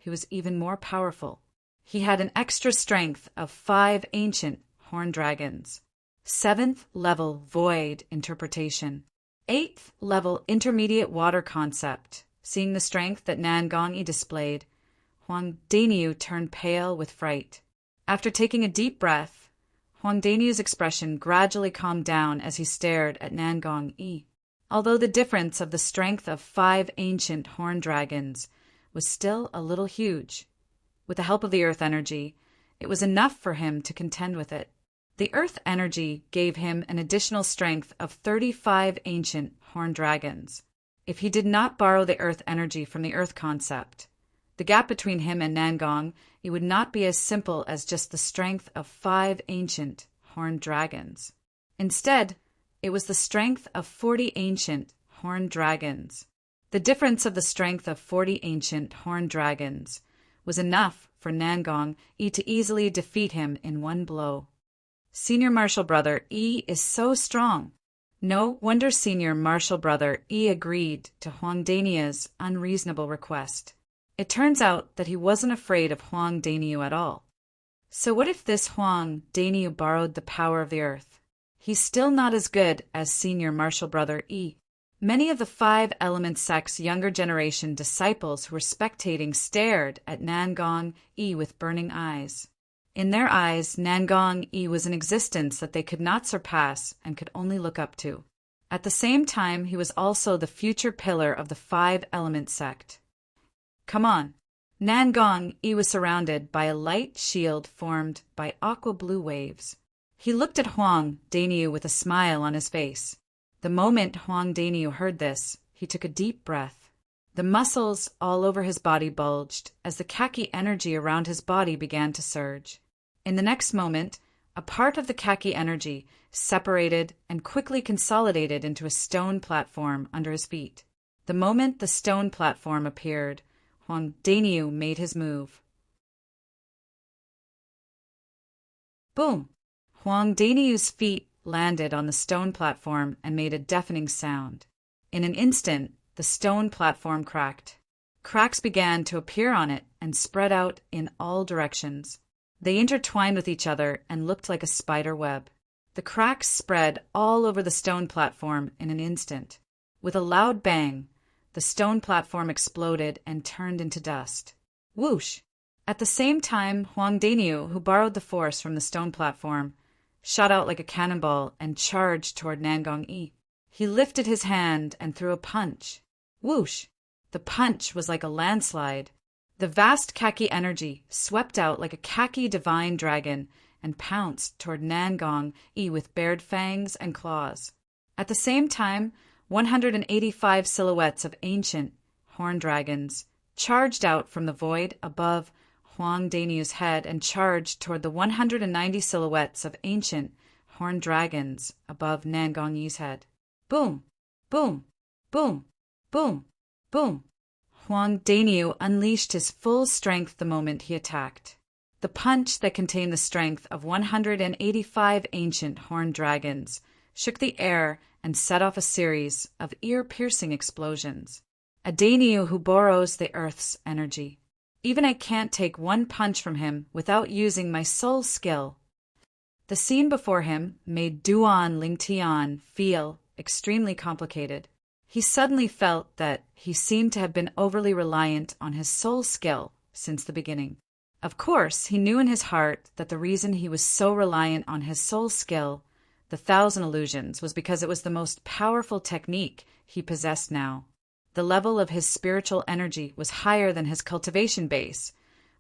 he was even more powerful. He had an extra strength of 5 ancient horned dragons. 7th level void interpretation. 8th level intermediate water concept. Seeing the strength that Nangongi displayed, Huang Daniu turned pale with fright. After taking a deep breath, Huang Daniu's expression gradually calmed down as he stared at Nangongi. Although the difference of the strength of 5 ancient horned dragons was still a little huge, with the help of the earth energy, it was enough for him to contend with it. The earth energy gave him an additional strength of 35 ancient horned dragons. If he did not borrow the earth energy from the earth concept, the gap between him and Nangong, it would not be as simple as just the strength of 5 ancient horned dragons. Instead, it was the strength of 40 ancient horned dragons. The difference of the strength of 40 ancient horned dragons was enough for Nangong Yi to easily defeat him in one blow. Senior Martial Brother Yi is so strong. No wonder Senior Martial Brother Yi agreed to Huang Daniu's unreasonable request. It turns out that he wasn't afraid of Huang Daniu at all. So what if this Huang Daniu borrowed the power of the earth? He's still not as good as Senior Martial Brother Yi. Many of the 5 Element sect's younger generation disciples who were spectating stared at Nangong Yi with burning eyes. In their eyes, Nangong Yi was an existence that they could not surpass and could only look up to. At the same time, he was also the future pillar of the 5 Element sect. Come on. Nangong Yi was surrounded by a light shield formed by aqua blue waves. He looked at Huang Daniu with a smile on his face. The moment Huang Daniu heard this, he took a deep breath. The muscles all over his body bulged as the khaki energy around his body began to surge. In the next moment, a part of the khaki energy separated and quickly consolidated into a stone platform under his feet. The moment the stone platform appeared, Huang Daniu made his move. Boom! Huang Daniu's feet landed on the stone platform and made a deafening sound. In an instant, the stone platform cracked. Cracks began to appear on it and spread out in all directions. They intertwined with each other and looked like a spider web. The cracks spread all over the stone platform in an instant. With a loud bang, the stone platform exploded and turned into dust. Whoosh! At the same time, Huang Daniu, who borrowed the force from the stone platform, shot out like a cannonball and charged toward Nangong Yi. He lifted his hand and threw a punch. Whoosh! The punch was like a landslide. The vast khaki energy swept out like a khaki divine dragon and pounced toward Nangong Yi with bared fangs and claws. At the same time, 185 silhouettes of ancient horned dragons charged out from the void above Huang Daniu's head and charged toward the 190 silhouettes of ancient horned dragons above Nangong Yi's head. Boom! Boom! Boom! Boom! Boom! Huang Daniu unleashed his full strength the moment he attacked. The punch that contained the strength of 185 ancient horned dragons shook the air and set off a series of ear-piercing explosions. A Daniu who borrows the earth's energy. Even I can't take one punch from him without using my soul skill. The scene before him made Duan Lingtian feel extremely complicated. He suddenly felt that he seemed to have been overly reliant on his soul skill since the beginning. Of course, he knew in his heart that the reason he was so reliant on his soul skill, the 1,000 illusions, was because it was the most powerful technique he possessed now. The level of his spiritual energy was higher than his cultivation base,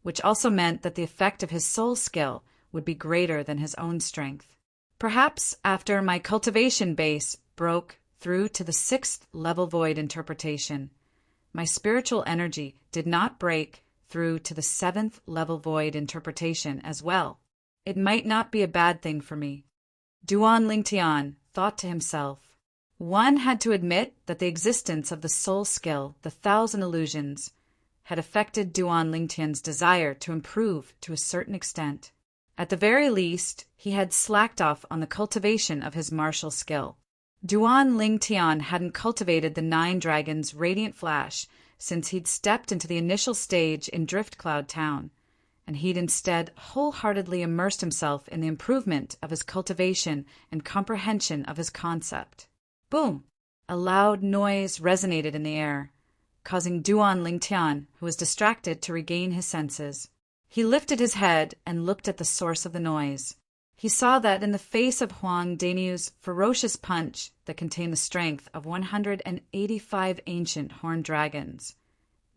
which also meant that the effect of his soul skill would be greater than his own strength. Perhaps after my cultivation base broke through to the 6th level void interpretation, my spiritual energy did not break through to the 7th level void interpretation as well. It might not be a bad thing for me. Duan Lingtian thought to himself. One had to admit that the existence of the soul skill, the 1,000 illusions, had affected Duan Lingtian's desire to improve to a certain extent. At the very least, he had slacked off on the cultivation of his martial skill. Duan Lingtian hadn't cultivated the 9 dragons' radiant flash since he'd stepped into the initial stage in Drift Cloud Town, and he'd instead wholeheartedly immersed himself in the improvement of his cultivation and comprehension of his concept. Boom! A loud noise resonated in the air, causing Duan Lingtian, who was distracted, to regain his senses. He lifted his head and looked at the source of the noise. He saw that in the face of Huang Danyu's ferocious punch that contained the strength of 185 ancient horned dragons,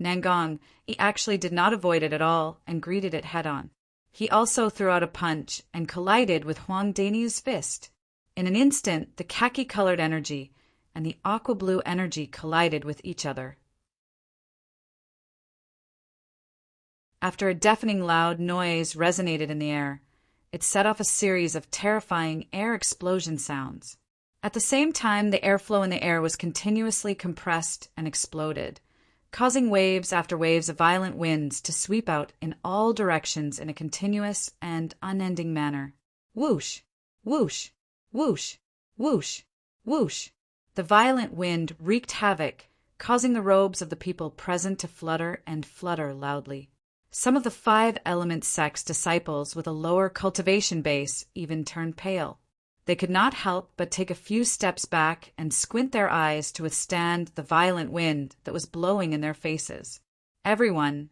Nangong, he actually did not avoid it at all and greeted it head-on. He also threw out a punch and collided with Huang Danyu's fist. In an instant, the khaki-colored energy and the aqua-blue energy collided with each other. After a deafening loud noise resonated in the air, it set off a series of terrifying air explosion sounds. At the same time, the airflow in the air was continuously compressed and exploded, causing waves after waves of violent winds to sweep out in all directions in a continuous and unending manner. Whoosh! Whoosh! Whoosh! Whoosh! Whoosh! The violent wind wreaked havoc, causing the robes of the people present to flutter and flutter loudly. Some of the 5 Element sect's disciples with a lower cultivation base even turned pale. They could not help but take a few steps back and squint their eyes to withstand the violent wind that was blowing in their faces. Everyone,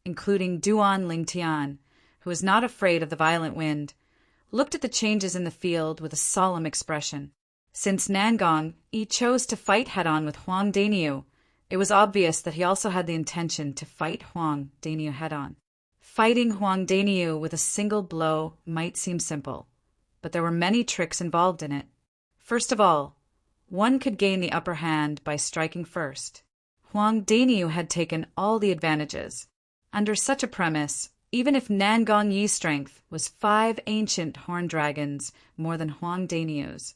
including Duan Lingtian, who was not afraid of the violent wind, looked at the changes in the field with a solemn expression. Since Nangong chose to fight head-on with Huang Danyu, it was obvious that he also had the intention to fight Huang Danyu head-on. Fighting Huang Danyu with a single blow might seem simple, but there were many tricks involved in it. First of all, one could gain the upper hand by striking first. Huang Danyu had taken all the advantages. Under such a premise, even if Nangong Yi's strength was 5 ancient horned dragons more than Huang Danyu's,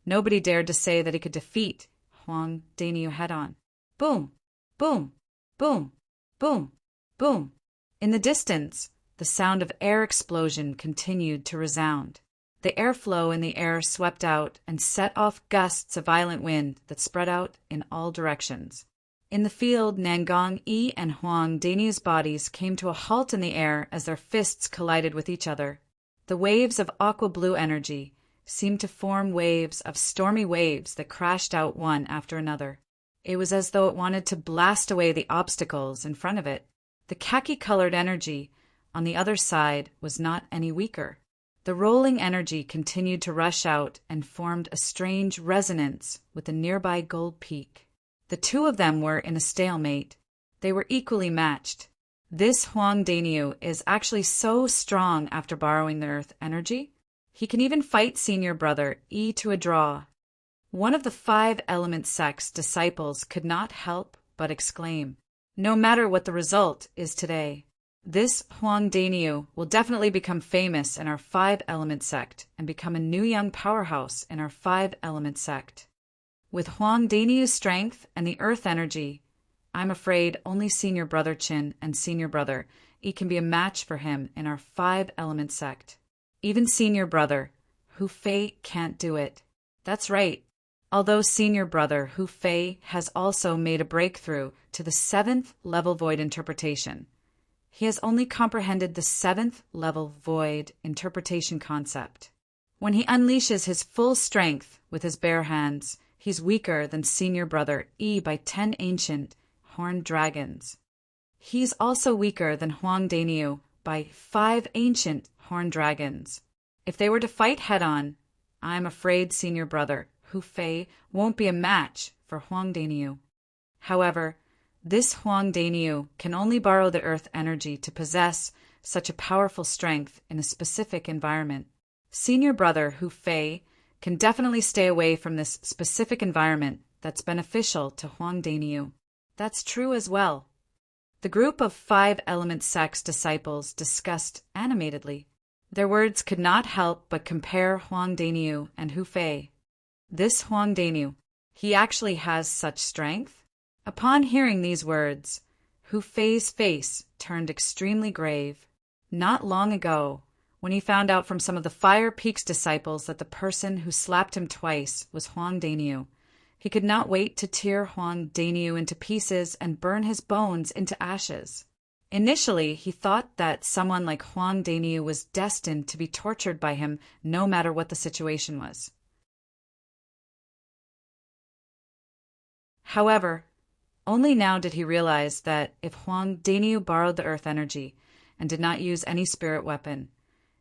nobody dared to say that he could defeat Huang Danyu head-on. Boom! Boom! Boom! Boom! Boom! In the distance, the sound of air explosion continued to resound. The airflow in the air swept out and set off gusts of violent wind that spread out in all directions. In the field, Nangong Yi and Huang Danyu's bodies came to a halt in the air as their fists collided with each other. The waves of aqua-blue energy seemed to form waves of stormy waves that crashed out one after another. It was as though it wanted to blast away the obstacles in front of it. The khaki-colored energy on the other side was not any weaker. The rolling energy continued to rush out and formed a strange resonance with the nearby gold peak. The two of them were in a stalemate. They were equally matched. This Huang Danyu is actually so strong after borrowing the earth energy. He can even fight senior brother E to a draw. One of the 5 Element sect's disciples could not help but exclaim, "No matter what the result is today, this Huang Danyu will definitely become famous in our 5 Element sect and become a new young powerhouse in our 5 Element sect. With Huang Danyu's strength and the earth energy, I'm afraid only senior brother Qin and senior brother Yi can be a match for him in our 5 Element sect. Even senior brother Hu Fei can't do it." That's right. Although senior brother Hu Fei has also made a breakthrough to the 7th level void interpretation, he has only comprehended the 7th level void interpretation concept. When he unleashes his full strength with his bare hands, he's weaker than senior brother Yi by 10 ancient horned dragons. He's also weaker than Huang Danyu by 5 ancient horned dragons. If they were to fight head-on, I'm afraid senior brother Hu Fei won't be a match for Huang Danyu. However, this Huang Danyu can only borrow the earth energy to possess such a powerful strength in a specific environment. Senior brother Hu Fei can definitely stay away from this specific environment that's beneficial to Huang Danyu. That's true as well. The group of 5 Element sect's disciples discussed animatedly. Their words could not help but compare Huang Danyu and Hu Fei. This Huang Danyu, he actually has such strength? Upon hearing these words, Hu Fei's face turned extremely grave. Not long ago, when he found out from some of the Fire Peak's disciples that the person who slapped him twice was Huang Danyu, He could not wait to tear Huang Daniu into pieces and burn his bones into ashes. Initially, he thought that someone like Huang Daniu was destined to be tortured by him no matter what the situation was. However, only now did he realize that if Huang Daniu borrowed the earth energy and did not use any spirit weapon,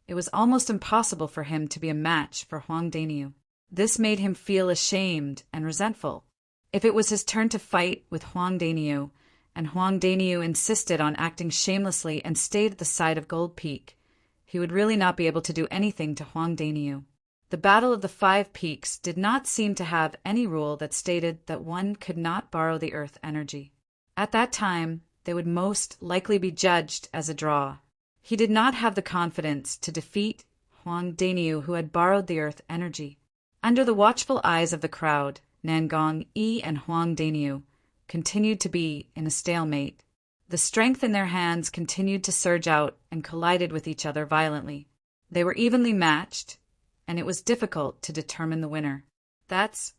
it was almost impossible for him to be a match for Huang Daniu. This made him feel ashamed and resentful. If it was his turn to fight with Huang Daniu, and Huang Daniu insisted on acting shamelessly and stayed at the side of Gold Peak, he would really not be able to do anything to Huang Daniu. The Battle of the Five Peaks did not seem to have any rule that stated that one could not borrow the earth energy. At that time, they would most likely be judged as a draw. He did not have the confidence to defeat Huang Daniu, who had borrowed the earth energy. Under the watchful eyes of the crowd, Nangong Yi and Huang Daniu continued to be in a stalemate. The strength in their hands continued to surge out and collided with each other violently. They were evenly matched, and it was difficult to determine the winner. That's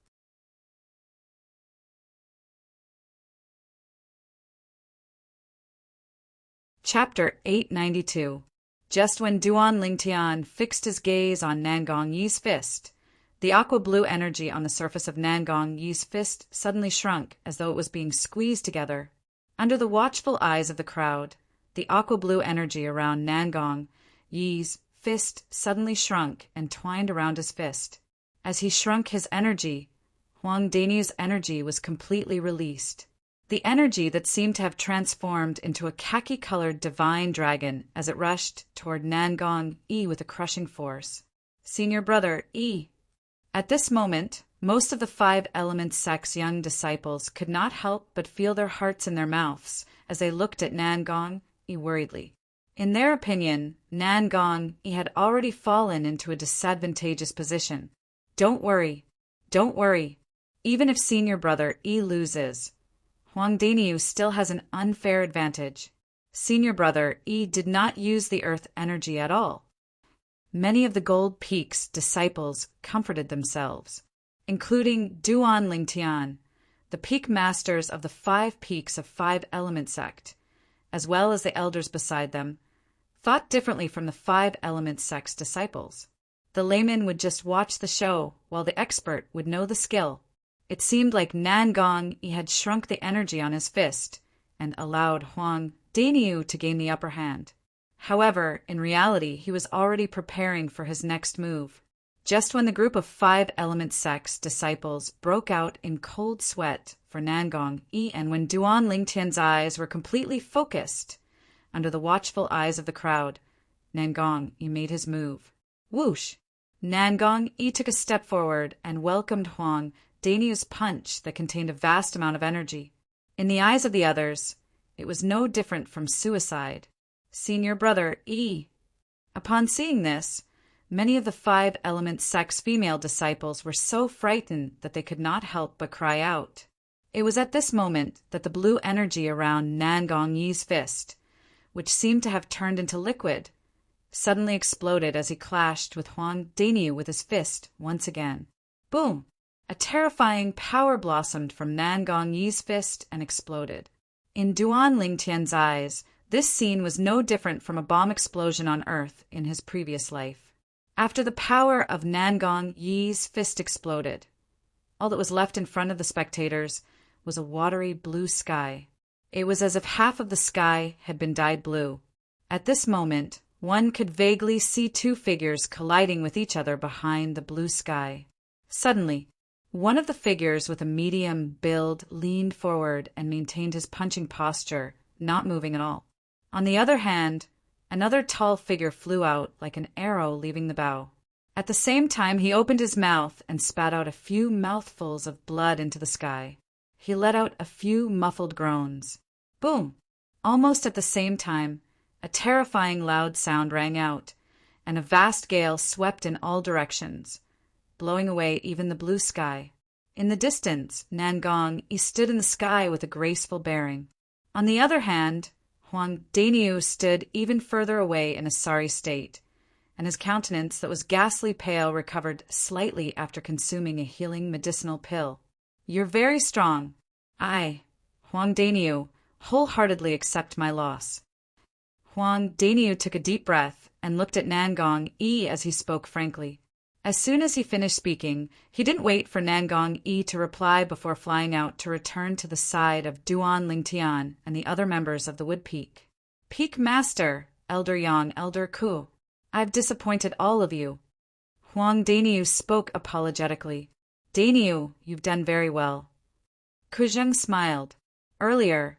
Chapter 892. Just when Duan Lingtian fixed his gaze on Nangong Yi's fist, the aqua-blue energy on the surface of Nangong Yi's fist suddenly shrunk as though it was being squeezed together. Under the watchful eyes of the crowd, the aqua-blue energy around Nangong Yi's fist suddenly shrunk and twined around his fist. As he shrunk his energy, Huang Daniu's energy was completely released. The energy that seemed to have transformed into a khaki-colored divine dragon as it rushed toward Nangong Yi with a crushing force. Senior brother, Yi. At this moment, most of the Five Elements sect's young disciples could not help but feel their hearts in their mouths as they looked at Nangong Yi worriedly. In their opinion, Nangong Yi had already fallen into a disadvantageous position. Don't worry. Even if senior brother Yi loses, Huang Daniu still has an unfair advantage. Senior brother Yi did not use the earth energy at all. Many of the Gold Peak's disciples comforted themselves, including Duan Lingtian, the peak masters of the 5 peaks of 5 element sect, as well as the elders beside them, thought differently from the 5 element sect's disciples. The layman would just watch the show, while the expert would know the skill. It seemed like Nangong Yi had shrunk the energy on his fist and allowed Huang Daniu to gain the upper hand. However, in reality, he was already preparing for his next move. Just when the group of 5 element sect's disciples broke out in cold sweat for Nangong Yi, and when Duan Lingtian's eyes were completely focused under the watchful eyes of the crowd, Nangong Yi made his move. Whoosh! Nangong Yi took a step forward and welcomed Huang Daniu's punch that contained a vast amount of energy. In the eyes of the others, it was no different from suicide. Senior brother Yi. Upon seeing this, many of the 5 element sect's female disciples were so frightened that they could not help but cry out. It was at this moment that the blue energy around Nangong Yi's fist, which seemed to have turned into liquid, suddenly exploded as he clashed with Huang Daniu with his fist once again. Boom! A terrifying power blossomed from Nangong Yi's fist and exploded. In Duan Lingtian's eyes, this scene was no different from a bomb explosion on Earth in his previous life. After the power of Nangong Yi's fist exploded, all that was left in front of the spectators was a watery blue sky. It was as if half of the sky had been dyed blue. At this moment, one could vaguely see 2 figures colliding with each other behind the blue sky. Suddenly, one of the figures with a medium build leaned forward and maintained his punching posture, not moving at all. On the other hand, another tall figure flew out like an arrow leaving the bow. At the same time, he opened his mouth and spat out a few mouthfuls of blood into the sky. He let out a few muffled groans. Boom! Almost at the same time, a terrifying loud sound rang out, and a vast gale swept in all directions, blowing away even the blue sky. In the distance, Nangong Yi stood in the sky with a graceful bearing. On the other hand, Huang Daniu stood even further away in a sorry state, and his countenance that was ghastly pale recovered slightly after consuming a healing medicinal pill. You're very strong. I, Huang Daniu, wholeheartedly accept my loss. Huang Daniu took a deep breath and looked at Nangong Yi as he spoke frankly. As soon as he finished speaking, he didn't wait for Nangong Yi to reply before flying out to return to the side of Duan Lingtian and the other members of the Wood Peak. Peak Master, Elder Yang, Elder Ku, I've disappointed all of you. Huang Daniu spoke apologetically. Daniu, you've done very well. Kuzheng smiled. Earlier,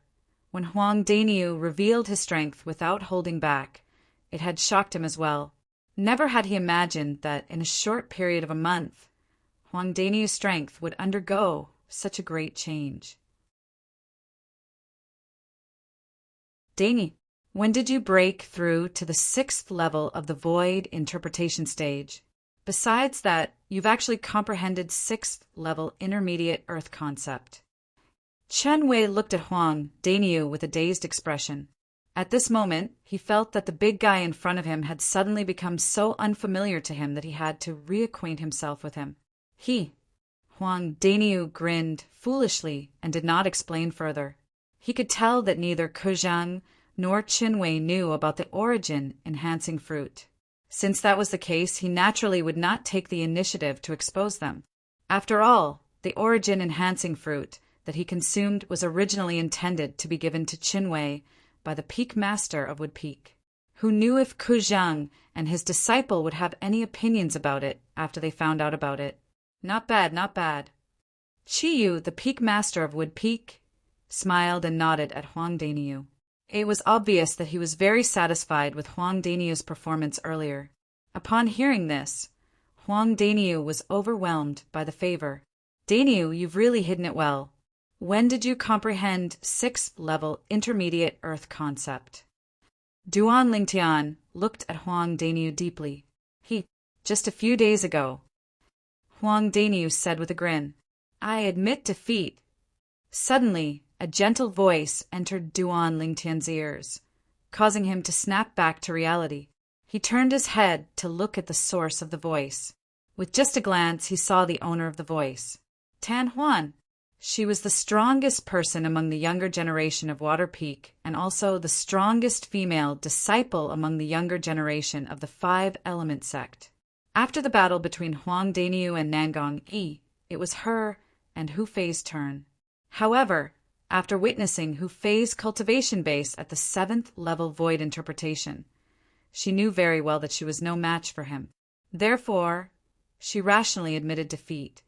when Huang Daniu revealed his strength without holding back, it had shocked him as well. Never had he imagined that in a short period of a month, Huang Daniu's strength would undergo such a great change. Dani, when did you break through to the 6th level of the void interpretation stage? Besides that, you've actually comprehended 6th level intermediate earth concept. Chen Wei looked at Huang Daniu with a dazed expression. At this moment, he felt that the big guy in front of him had suddenly become so unfamiliar to him that he had to reacquaint himself with him. Huang Daniu grinned foolishly and did not explain further. He could tell that neither Kuzheng nor Chen Wei knew about the origin-enhancing fruit. Since that was the case, he naturally would not take the initiative to expose them. After all, the origin-enhancing fruit that he consumed was originally intended to be given to Chen Wei by the Peak Master of Wood Peak. Who knew if Kuzheng and his disciple would have any opinions about it after they found out about it? Not bad, not bad. Chiyu, the Peak Master of Wood Peak, smiled and nodded at Huang Daniu. It was obvious that he was very satisfied with Huang Daniu's performance earlier. Upon hearing this, Huang Daniu was overwhelmed by the favor. Daniu, you've really hidden it well. When did you comprehend 6th level intermediate earth concept? Duan Lingtian looked at Huang Daniu deeply. Just a few days ago. Huang Daniu said with a grin. I admit defeat. Suddenly, a gentle voice entered Duan Lingtian's ears, causing him to snap back to reality. He turned his head to look at the source of the voice. With just a glance, he saw the owner of the voice. Tan Huan. She was the strongest person among the younger generation of Water Peak and also the strongest female disciple among the younger generation of the 5-element sect. After the battle between Huang Daniu and Nangong Yi, it was her and Hu Fei's turn. However, after witnessing Hu Fei's cultivation base at the 7th level void interpretation, she knew very well that she was no match for him. Therefore, she rationally admitted defeat.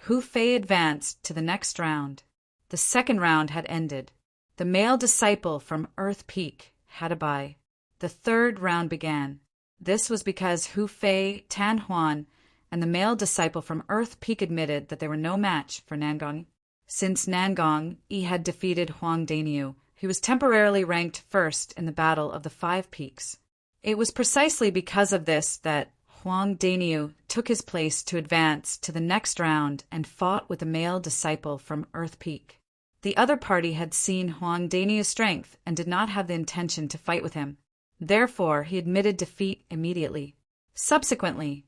Hu Fei advanced to the next round. The 2nd round had ended. The male disciple from Earth Peak had a bye. The 3rd round began. This was because Hu Fei, Tan Huan, and the male disciple from Earth Peak admitted that they were no match for Nangong. Since Nangong Yi had defeated Huang Daniu, he was temporarily ranked 1st in the Battle of the 5 Peaks. It was precisely because of this that Huang Daniu took his place to advance to the next round and fought with a male disciple from Earth Peak. The other party had seen Huang Daniu's strength and did not have the intention to fight with him. Therefore, he admitted defeat immediately. Subsequently,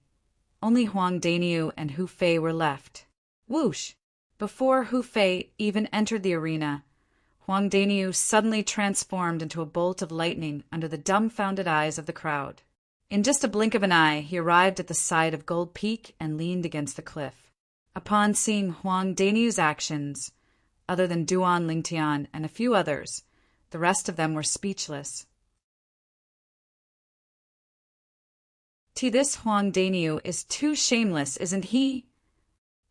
only Huang Daniu and Hu Fei were left. Whoosh! Before Hu Fei even entered the arena, Huang Daniu suddenly transformed into a bolt of lightning under the dumbfounded eyes of the crowd. In just a blink of an eye, he arrived at the side of Gold Peak and leaned against the cliff. Upon seeing Huang Daniu's actions, other than Duan Lingtian and a few others, the rest of them were speechless. This Huang Daniu is too shameless, isn't he?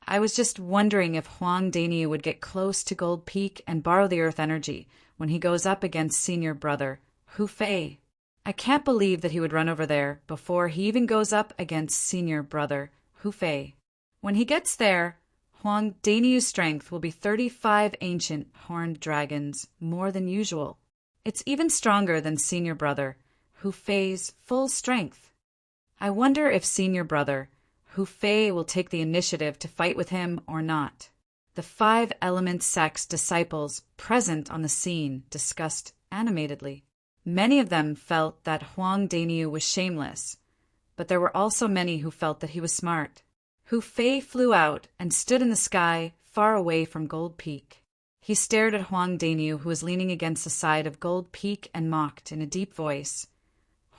I was just wondering if Huang Daniu would get close to Gold Peak and borrow the earth energy when he goes up against senior brother, Hu Fei. I can't believe that he would run over there before he even goes up against senior brother, Hu Fei. When he gets there, Huang Daniu's strength will be 35 ancient horned dragons, more than usual. It's even stronger than senior brother, Hu Fei's full strength. I wonder if senior brother, Hu Fei, will take the initiative to fight with him or not. The 5-element sect's disciples present on the scene discussed animatedly. Many of them felt that Huang Daniu was shameless, but there were also many who felt that he was smart. Hu Fei flew out and stood in the sky far away from Gold Peak. He stared at Huang Daniu, who was leaning against the side of Gold Peak, and mocked in a deep voice.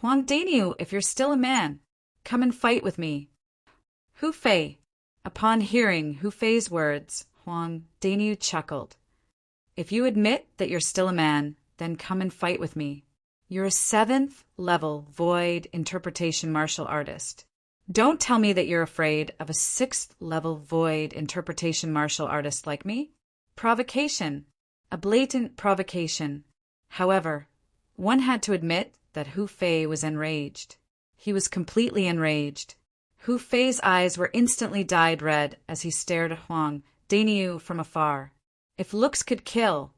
Huang Daniu, if you're still a man, come and fight with me. Hu Fei. Upon hearing Hu Fei's words, Huang Daniu chuckled. If you admit that you're still a man, then come and fight with me. You're a 7th level void interpretation martial artist. Don't tell me that you're afraid of a 6th level void interpretation martial artist like me. Provocation. A blatant provocation. However, one had to admit that Hu Fei was enraged. He was completely enraged. Hu Fei's eyes were instantly dyed red as he stared at Huang Daniu from afar. If looks could kill,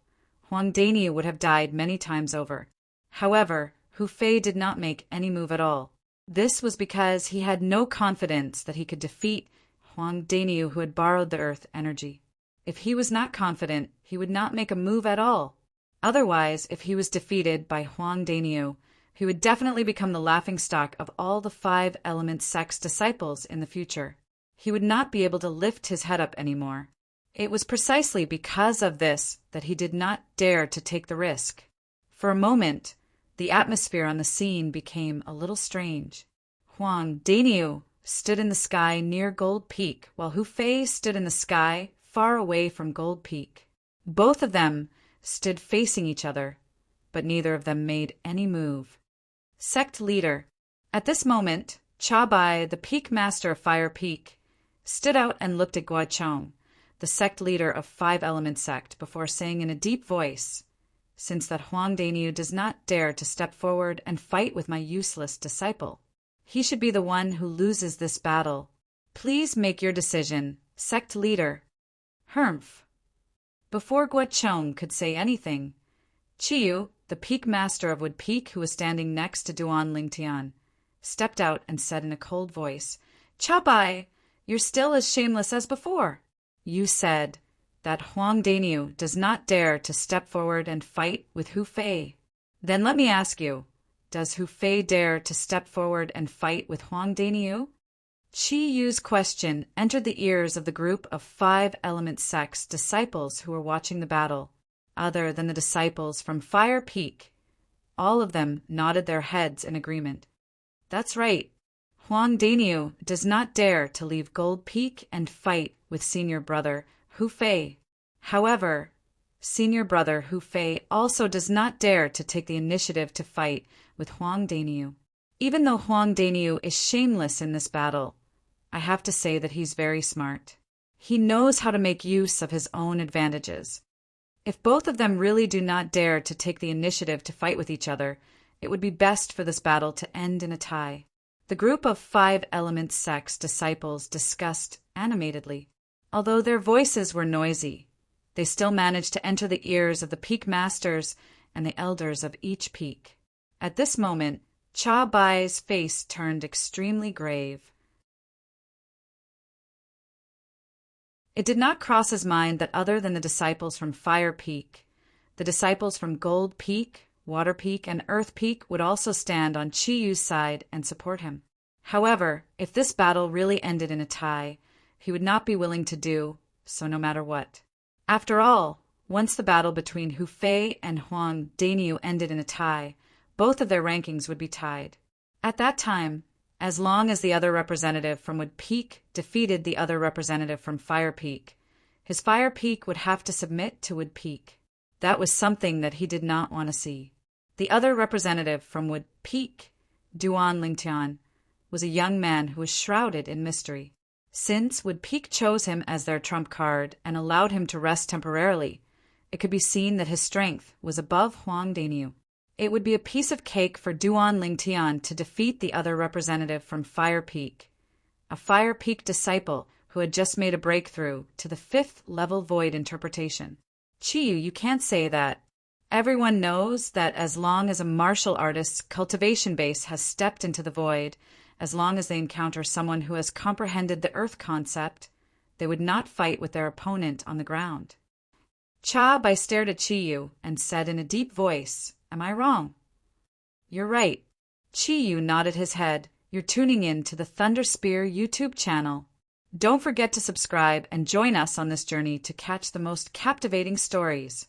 Huang Daniu would have died many times over. However, Hu Fei did not make any move at all. This was because he had no confidence that he could defeat Huang Daniu, who had borrowed the earth energy. If he was not confident, he would not make a move at all. Otherwise, if he was defeated by Huang Daniu, he would definitely become the laughingstock of all the 5 element sect's disciples in the future. He would not be able to lift his head up anymore. It was precisely because of this that he did not dare to take the risk. For a moment, the atmosphere on the scene became a little strange. Huang Daniu stood in the sky near Gold Peak, while Hu Fei stood in the sky far away from Gold Peak. Both of them stood facing each other, but neither of them made any move. Sect leader. At this moment, Cha Bai, the Peak Master of Fire Peak, stood out and looked at Guachong, the sect leader of 5 Element Sect, before saying in a deep voice, "Since that Huang Daniu does not dare to step forward and fight with my useless disciple, he should be the one who loses this battle. Please make your decision, sect leader." Humph. Before Guachong could say anything, Chiyu, the Peak Master of Wood Peak, who was standing next to Duan Lingtian, stepped out and said in a cold voice, "Cha Bai, you're still as shameless as before. You said that Huang Daniu does not dare to step forward and fight with Hu Fei. Then let me ask you, does Hu Fei dare to step forward and fight with Huang Daniu?" Chi Yu's question entered the ears of the group of 5 Element Sect's disciples who were watching the battle, other than the disciples from Fire Peak. All of them nodded their heads in agreement. That's right. Huang Daniu does not dare to leave Gold Peak and fight with senior brother Hu Fei. However, senior brother Hu Fei also does not dare to take the initiative to fight with Huang Daniu. Even though Huang Daniu is shameless in this battle, I have to say that he's very smart. He knows how to make use of his own advantages. If both of them really do not dare to take the initiative to fight with each other, it would be best for this battle to end in a tie. The group of 5 Element Sect's disciples discussed animatedly. Although their voices were noisy, they still managed to enter the ears of the Peak Masters and the elders of each peak. At this moment, Cha Bai's face turned extremely grave. It did not cross his mind that other than the disciples from Fire Peak, the disciples from Gold Peak, Water Peak, and Earth Peak would also stand on Chi Yu's side and support him. However, if this battle really ended in a tie, he would not be willing to do so no matter what. After all, once the battle between Hu Fei and Huang Daniu ended in a tie, both of their rankings would be tied. At that time, as long as the other representative from Wood Peak defeated the other representative from Fire Peak, his Fire Peak would have to submit to Wood Peak. That was something that he did not want to see. The other representative from Wood Peak, Duan Lingtian, was a young man who was shrouded in mystery. Since Wood Peak chose him as their trump card and allowed him to rest temporarily, it could be seen that his strength was above Huang Daniu. It would be a piece of cake for Duan Lingtian to defeat the other representative from Fire Peak, a Fire Peak disciple who had just made a breakthrough to the 5th level void interpretation. Chiyu, you can't say that. Everyone knows that as long as a martial artist's cultivation base has stepped into the void, as long as they encounter someone who has comprehended the earth concept, they would not fight with their opponent on the ground. Cha Bai stared at Chiyu and said in a deep voice, "Am I wrong?" "You're right." Chiyu nodded his head. "You're tuning in to the Thunder Spear YouTube channel." Don't forget to subscribe and join us on this journey to catch the most captivating stories.